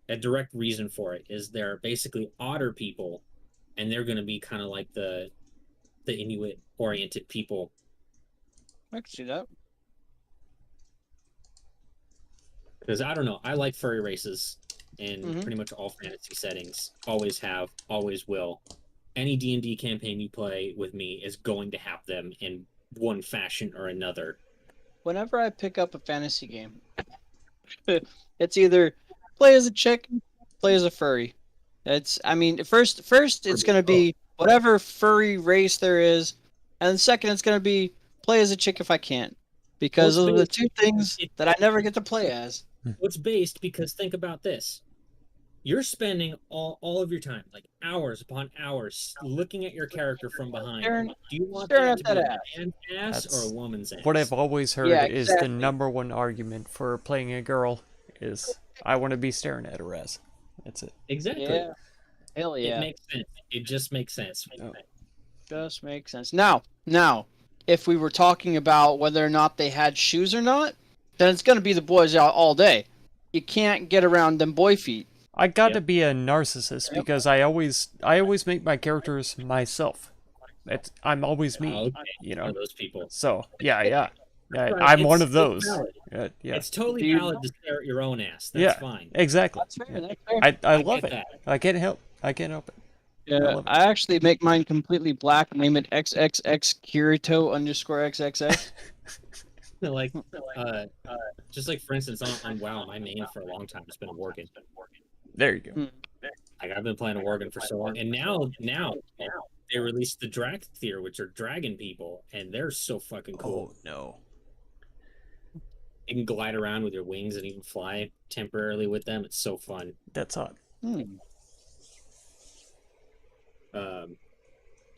B: a direct reason for it. Is they're basically otter people, and they're going to be kind of like the Inuit oriented people.
C: I can see that.
B: Because I don't know, I like furry races in pretty much all fantasy settings. Always have, always will. Any D&D campaign you play with me is going to have them in one fashion or another.
C: Whenever I pick up a fantasy game, it's either play as a chick play as a furry. I mean, first it's gonna be whatever furry race there is, and then second it's gonna be play as a chick if I can, because
B: Well,
C: those are the
B: it's
C: two things
B: it-
C: that I never get to play as.
B: It's based because think about this. You're spending all of your time, like hours upon hours, looking at your character from behind.
C: Staring,
B: Do you want
C: staring
B: that
C: at
B: to be
C: that
B: a
C: ass.
B: man's ass or a
D: That's
B: woman's ass?
D: what I've always heard
C: Yeah,
D: is the
C: exactly.
D: number one argument for playing a girl is I want to be staring at her ass. That's it.
B: Exactly.
C: Yeah, hell
B: It
C: yeah,
B: makes sense. It just makes sense.
D: Oh.
C: just makes sense. Now, if we were talking about whether or not they had shoes or not, then it's gonna be the boys out all day. You can't get around them boy feet.
D: I got
B: Yep.
D: to be a narcissist because I always make my characters myself. I'm always me,
B: Okay,
D: you
B: one
D: know.
B: of those people.
D: So yeah.
B: Right,
D: I'm one
B: it's-
D: of those.
B: it's valid.
D: Yeah,
B: It's totally
C: Dude.
B: valid to stare at your own ass. That's
D: yeah,
B: fine.
D: exactly.
C: That's fair. That's fair.
D: I love
B: get
D: it.
B: that.
D: I can't help it.
C: Yeah,
D: love it.
C: I actually make mine completely black. Name it XXX Kirito _XXX.
B: Like, just like for instance on WoW, my main for a long time has been a Worgen.
D: There you go.
B: Like I've been playing a Worgen for so long, and now they released the Drakthir, which are dragon people, and they're so fucking cool.
D: Oh no.
B: You can glide around with your wings and even fly temporarily with them. It's so fun.
D: That's hot.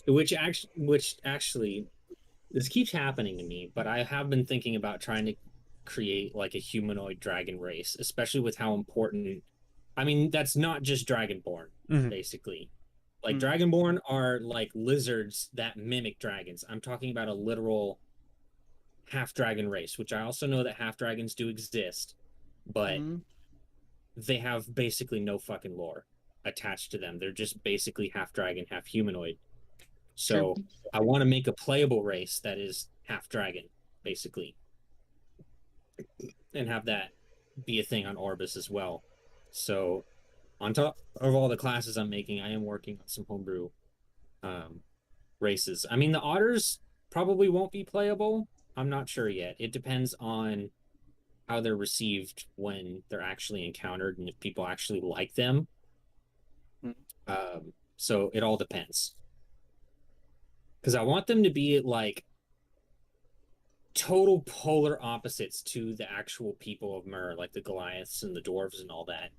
B: Which actually, this keeps happening to me, but I have been thinking about trying to create like a humanoid dragon race, especially with how important. I mean, that's not just Dragonborn,
D: Mhm.
B: basically. Like
C: Mhm.
B: Dragonborn are like lizards that mimic dragons. I'm talking about a literal half dragon race, which I also know that half dragons do exist, but
C: Mhm.
B: they have basically no fucking lore attached to them. They're just basically half dragon, half humanoid. So I want to make a playable race that is half dragon, basically, and have that be a thing on Orbis as well. So on top of all the classes I'm making, I am working on some homebrew races. I mean, the otters probably won't be playable. I'm not sure yet. It depends on how they're received when they're actually encountered and if people actually like them. So it all depends. Because I want them to be like total polar opposites to the actual people of Myr, like the Goliaths and the dwarves and all that.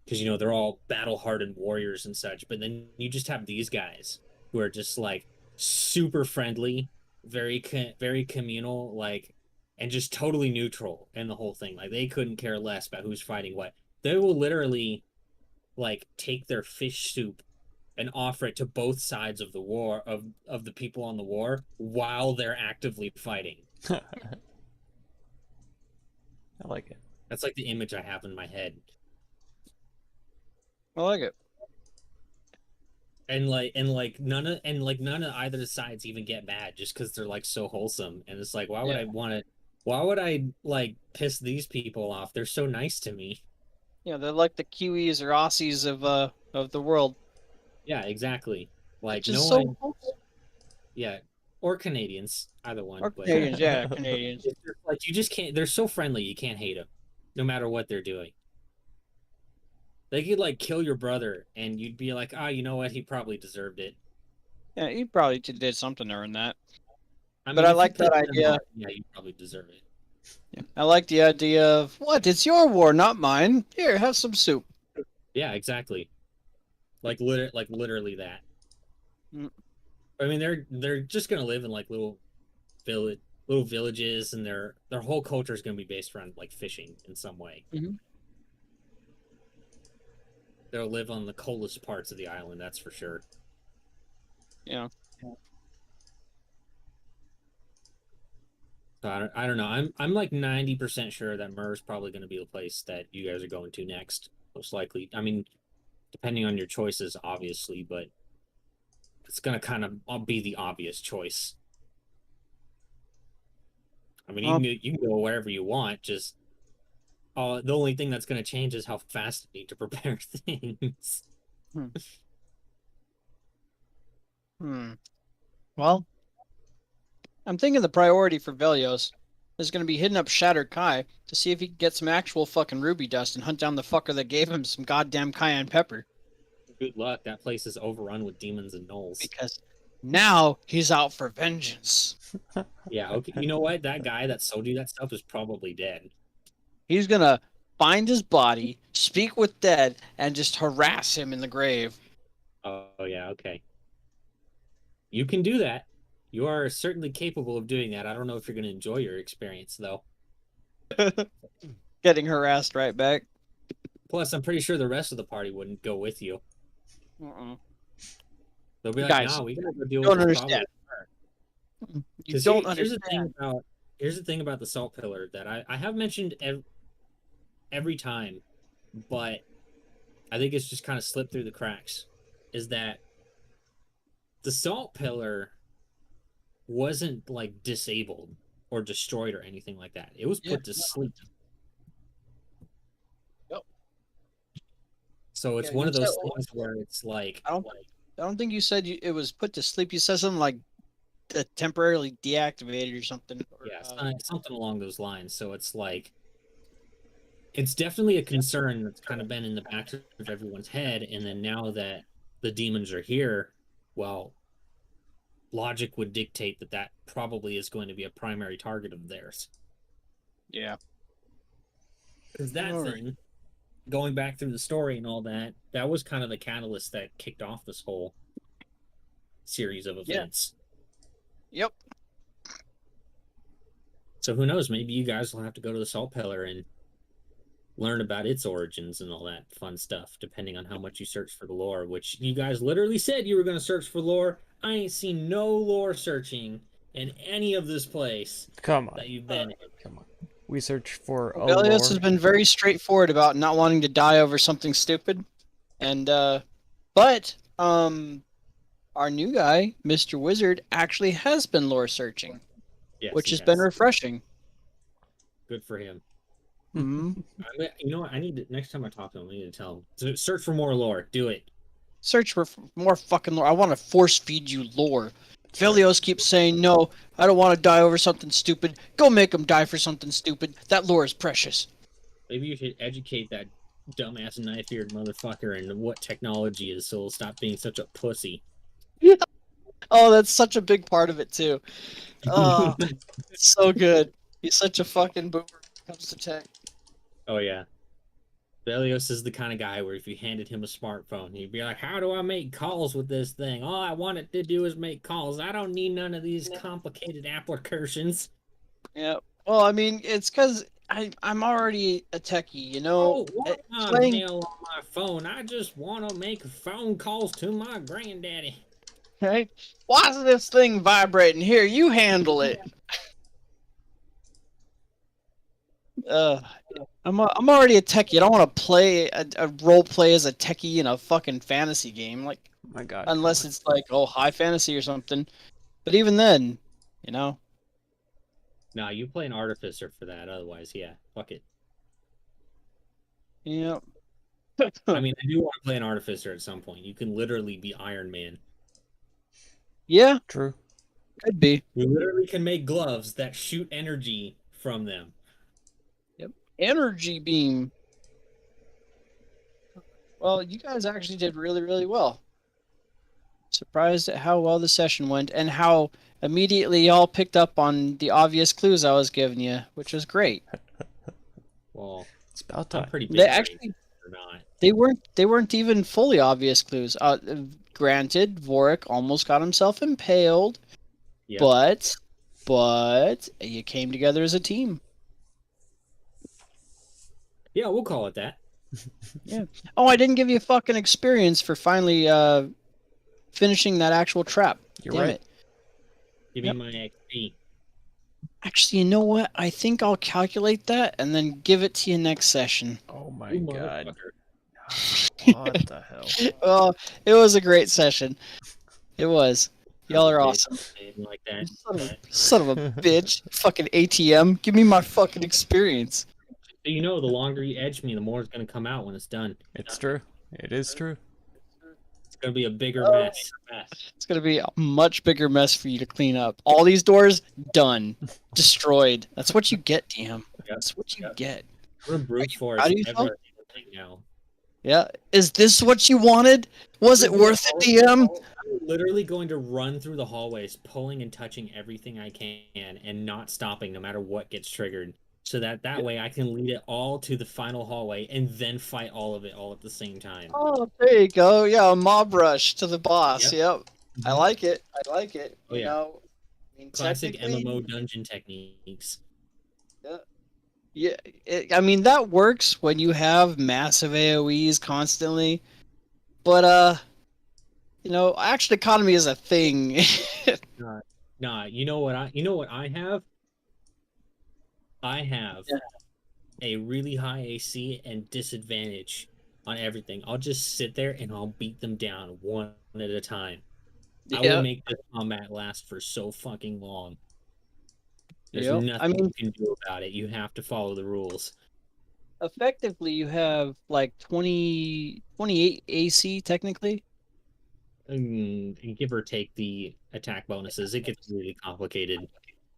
B: Because they're all battle-hardened warriors and such, but then you just have these guys who are just like super friendly, very communal, like, and just totally neutral in the whole thing. Like they couldn't care less about who's fighting what. They will literally like take their fish soup and offer it to both sides of the war of the people on the war while they're actively fighting.
D: I like it.
B: That's like the image I have in my head.
C: I like it.
B: And none of either sides even get mad just because they're like so wholesome. And it's like, why would I like piss these people off? They're so nice to me.
C: Yeah, they're like the Kiwis or Aussies of the world.
B: Yeah, exactly. Like
C: Which is so
B: yeah, or Canadians, either one.
C: Or
B: but
C: Canadians, yeah, Canadians.
B: like you just can't. They're so friendly, you can't hate them, no matter what they're doing. They could like kill your brother, and you'd be like, you know what? He probably deserved it.
C: Yeah, he probably did something to earn that.
B: I mean,
C: But I
B: if you
C: like that
B: played them
C: idea.
B: hard, yeah, you probably deserve it.
C: Yeah. I like the idea of what? It's your war, not mine. Here, have some soup.
B: Yeah, exactly. Literally that.
C: Mm.
B: I mean, they're just gonna live in like little villages, and their whole culture is gonna be based around like fishing in some way.
C: Mhm.
B: They'll live on the coldest parts of the island, that's for sure.
C: Yeah.
B: So I don't know. I'm like 90% sure that Myr is probably going to be the place that you guys are going to next, most likely. I mean, depending on your choices, obviously, but it's going to kind of be the obvious choice. I mean, you can go wherever you want. Just the only thing that's going to change is how fast you need to prepare things.
C: Well, I'm thinking the priority for Velios is going to be hitting up Shattered Kai to see if he can get some actual fucking ruby dust and hunt down the fucker that gave him some goddamn cayenne pepper.
B: Good luck. That place is overrun with demons and gnolls.
C: Because now he's out for vengeance.
B: Yeah, okay. You know what? That guy that sold you that stuff is probably dead.
C: He's going to find his body, speak with dead, and just harass him in the grave.
B: Oh, yeah, okay. You can do that. You are certainly capable of doing that. I don't know if you're going to enjoy your experience, though.
C: Getting harassed right back.
B: Plus, I'm pretty sure the rest of the party wouldn't go with you.
C: Uh-uh.
B: They'll be like,
C: Guys,
B: no, we gotta go deal
C: don't
B: with this
C: understand.
B: problem.
C: You
B: 'Cause
C: don't
B: here's the thing
C: understand.
B: here's the thing about the salt pillar that I have mentioned every time, but I think it's just kind of slipped through the cracks. Is that the salt pillar wasn't like disabled or destroyed or anything like that. It was put to sleep.
C: Yep.
B: So it's
C: Yeah,
B: one
C: you
B: of those
C: said-
B: things where it's like,
C: I don't think you said it was put to sleep. You said something like temporarily deactivated or something. Or,
B: yeah, something along those lines. So it's like, it's definitely a concern that's kind of been in the back of everyone's head. And then now that the demons are here, well, logic would dictate that that probably is going to be a primary target of theirs.
C: yeah.
B: Because that
C: Alright.
B: thing, going back through the story and all that, that was kind of the catalyst that kicked off this whole series of events.
C: Yep.
B: So who knows? Maybe you guys will have to go to the Salt Pillar and learn about its origins and all that fun stuff, depending on how much you search for the lore, which you guys literally said you were going to search for lore. I ain't seen no lore searching in any of this place
D: Come on.
B: that you've been in.
D: Come on. We search for a
C: Velios
D: lore.
C: has been very straightforward about not wanting to die over something stupid. And but our new guy, Mr. Wizard, actually has been lore searching,
B: Yes,
C: which
B: he
C: has been
B: has.
C: refreshing.
B: Good for him.
C: Mm-hmm.
B: You know what? I need to, next time I talk to him, I need to tell him to search for more lore. Do it.
C: Search for more fucking lore. I want to force feed you lore. Velios keeps saying, no, I don't want to die over something stupid. Go make him die for something stupid. That lore is precious.
B: Maybe you should educate that dumbass knife-eared motherfucker and what technology is, so he'll stop being such a pussy.
C: Oh, that's such a big part of it, too. Oh, it's so good. He's such a fucking boomer when it comes to tech.
B: Oh yeah. Velios is the kind of guy where if you handed him a smartphone, he'd be like, how do I make calls with this thing? All I want it to do is make calls. I don't need none of these complicated applications.
C: Yeah. Well, I mean, it's because I'm already a techie, you know?
B: Oh, what my
C: playing-
B: mail on my phone? I just want to make phone calls to my granddaddy.
C: Right? Why is this thing vibrating? Here, you handle it. I'm already a techie. I don't want to play a role play as a techie in a fucking fantasy game, like
D: My God.
C: unless it's like high fantasy or something. But even then, you know.
B: Nah, you play an artificer for that. Otherwise, yeah, fuck it.
C: Yeah.
B: I mean, I do want to play an artificer at some point. You can literally be Iron Man.
C: Yeah,
D: True.
C: could be.
B: You literally can make gloves that shoot energy from them.
C: Energy beam. Well, you guys actually did really, really well. Surprised at how well the session went and how immediately y'all picked up on the obvious clues I was giving you, which was great.
B: Well,
D: It's about
B: I'm
D: time.
B: pretty big.
C: They
B: brain
C: actually
B: or not.
C: they weren't even fully obvious clues. Granted, Vorik almost got himself impaled,
B: Yep.
C: but you came together as a team.
B: Yeah, we'll call it that.
C: Oh, I didn't give you a fucking experience for finally finishing that actual trap.
D: You're
C: Damn
D: right.
C: it.
B: Give
C: Yep.
B: me my XP.
C: Actually, you know what? I think I'll calculate that and then give it to you next session.
D: Oh my
B: You
D: God.
B: motherfucker.
D: What the hell?
C: Well, it was a great session. It was. Y'all are awesome.
B: Something like that.
C: Son of a bitch. Fucking ATM. Give me my fucking experience.
B: You know, the longer you edge me, the more it's going to come out when it's done.
D: It's true. It is true.
B: gonna be a bigger
C: Oh.
B: mess.
C: It's gonna be a much bigger mess for you to clean up. All these doors done, destroyed. That's what you get, DM. That's what you get.
B: We're brute force
C: How do you feel?
B: everything now.
C: Yeah. Is this what you wanted? Was it worth it, DM?
B: I'm literally going to run through the hallways, pulling and touching everything I can, and not stopping no matter what gets triggered. So that way I can lead it all to the final hallway and then fight all of it all at the same time.
C: Oh, there you go. Yeah, a mob rush to the boss. Yep. I
B: Mhm.
C: like it. I like it.
B: Oh,
C: You
B: yeah.
C: know, I mean,
B: Classic
C: technically-
B: MMO dungeon techniques.
C: Yeah, I mean that works when you have massive AOE's constantly, but you know, action economy is a thing.
B: Nah, you know what I have? I have
C: Yeah.
B: a really high AC and disadvantage on everything. I'll just sit there and I'll beat them down one at a time. I will make this combat last for so fucking long. There's
C: Yep.
B: nothing
C: I mean,
B: you can do about it. You have to follow the rules.
C: effectively, you have like 28 AC technically.
B: Give or take the attack bonuses, it gets really complicated.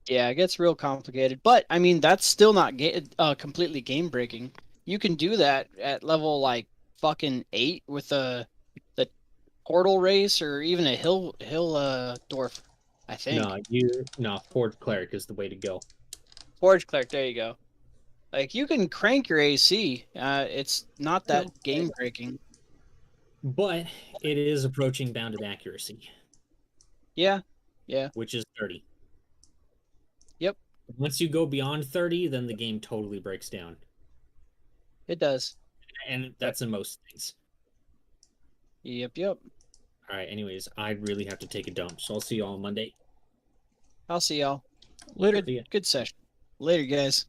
C: Yeah, it gets real complicated, but I mean that's still not completely game breaking. You can do that at level like fucking 8 with the portal race or even a hill dwarf. I think.
B: No, Forge Cleric is the way to go.
C: Forge Cleric, there you go. Like you can crank your AC. It's not that game breaking.
B: But it is approaching bounded accuracy,
C: Yeah.
B: which is 30.
C: Yep.
B: Once you go beyond 30, then the game totally breaks down.
C: It does.
B: And that's in most things.
C: Yep.
B: All right, anyways, I really have to take a dump, so I'll see you all on Monday.
C: I'll see y'all.
D: Later.
B: See ya.
C: Good session. Later, guys.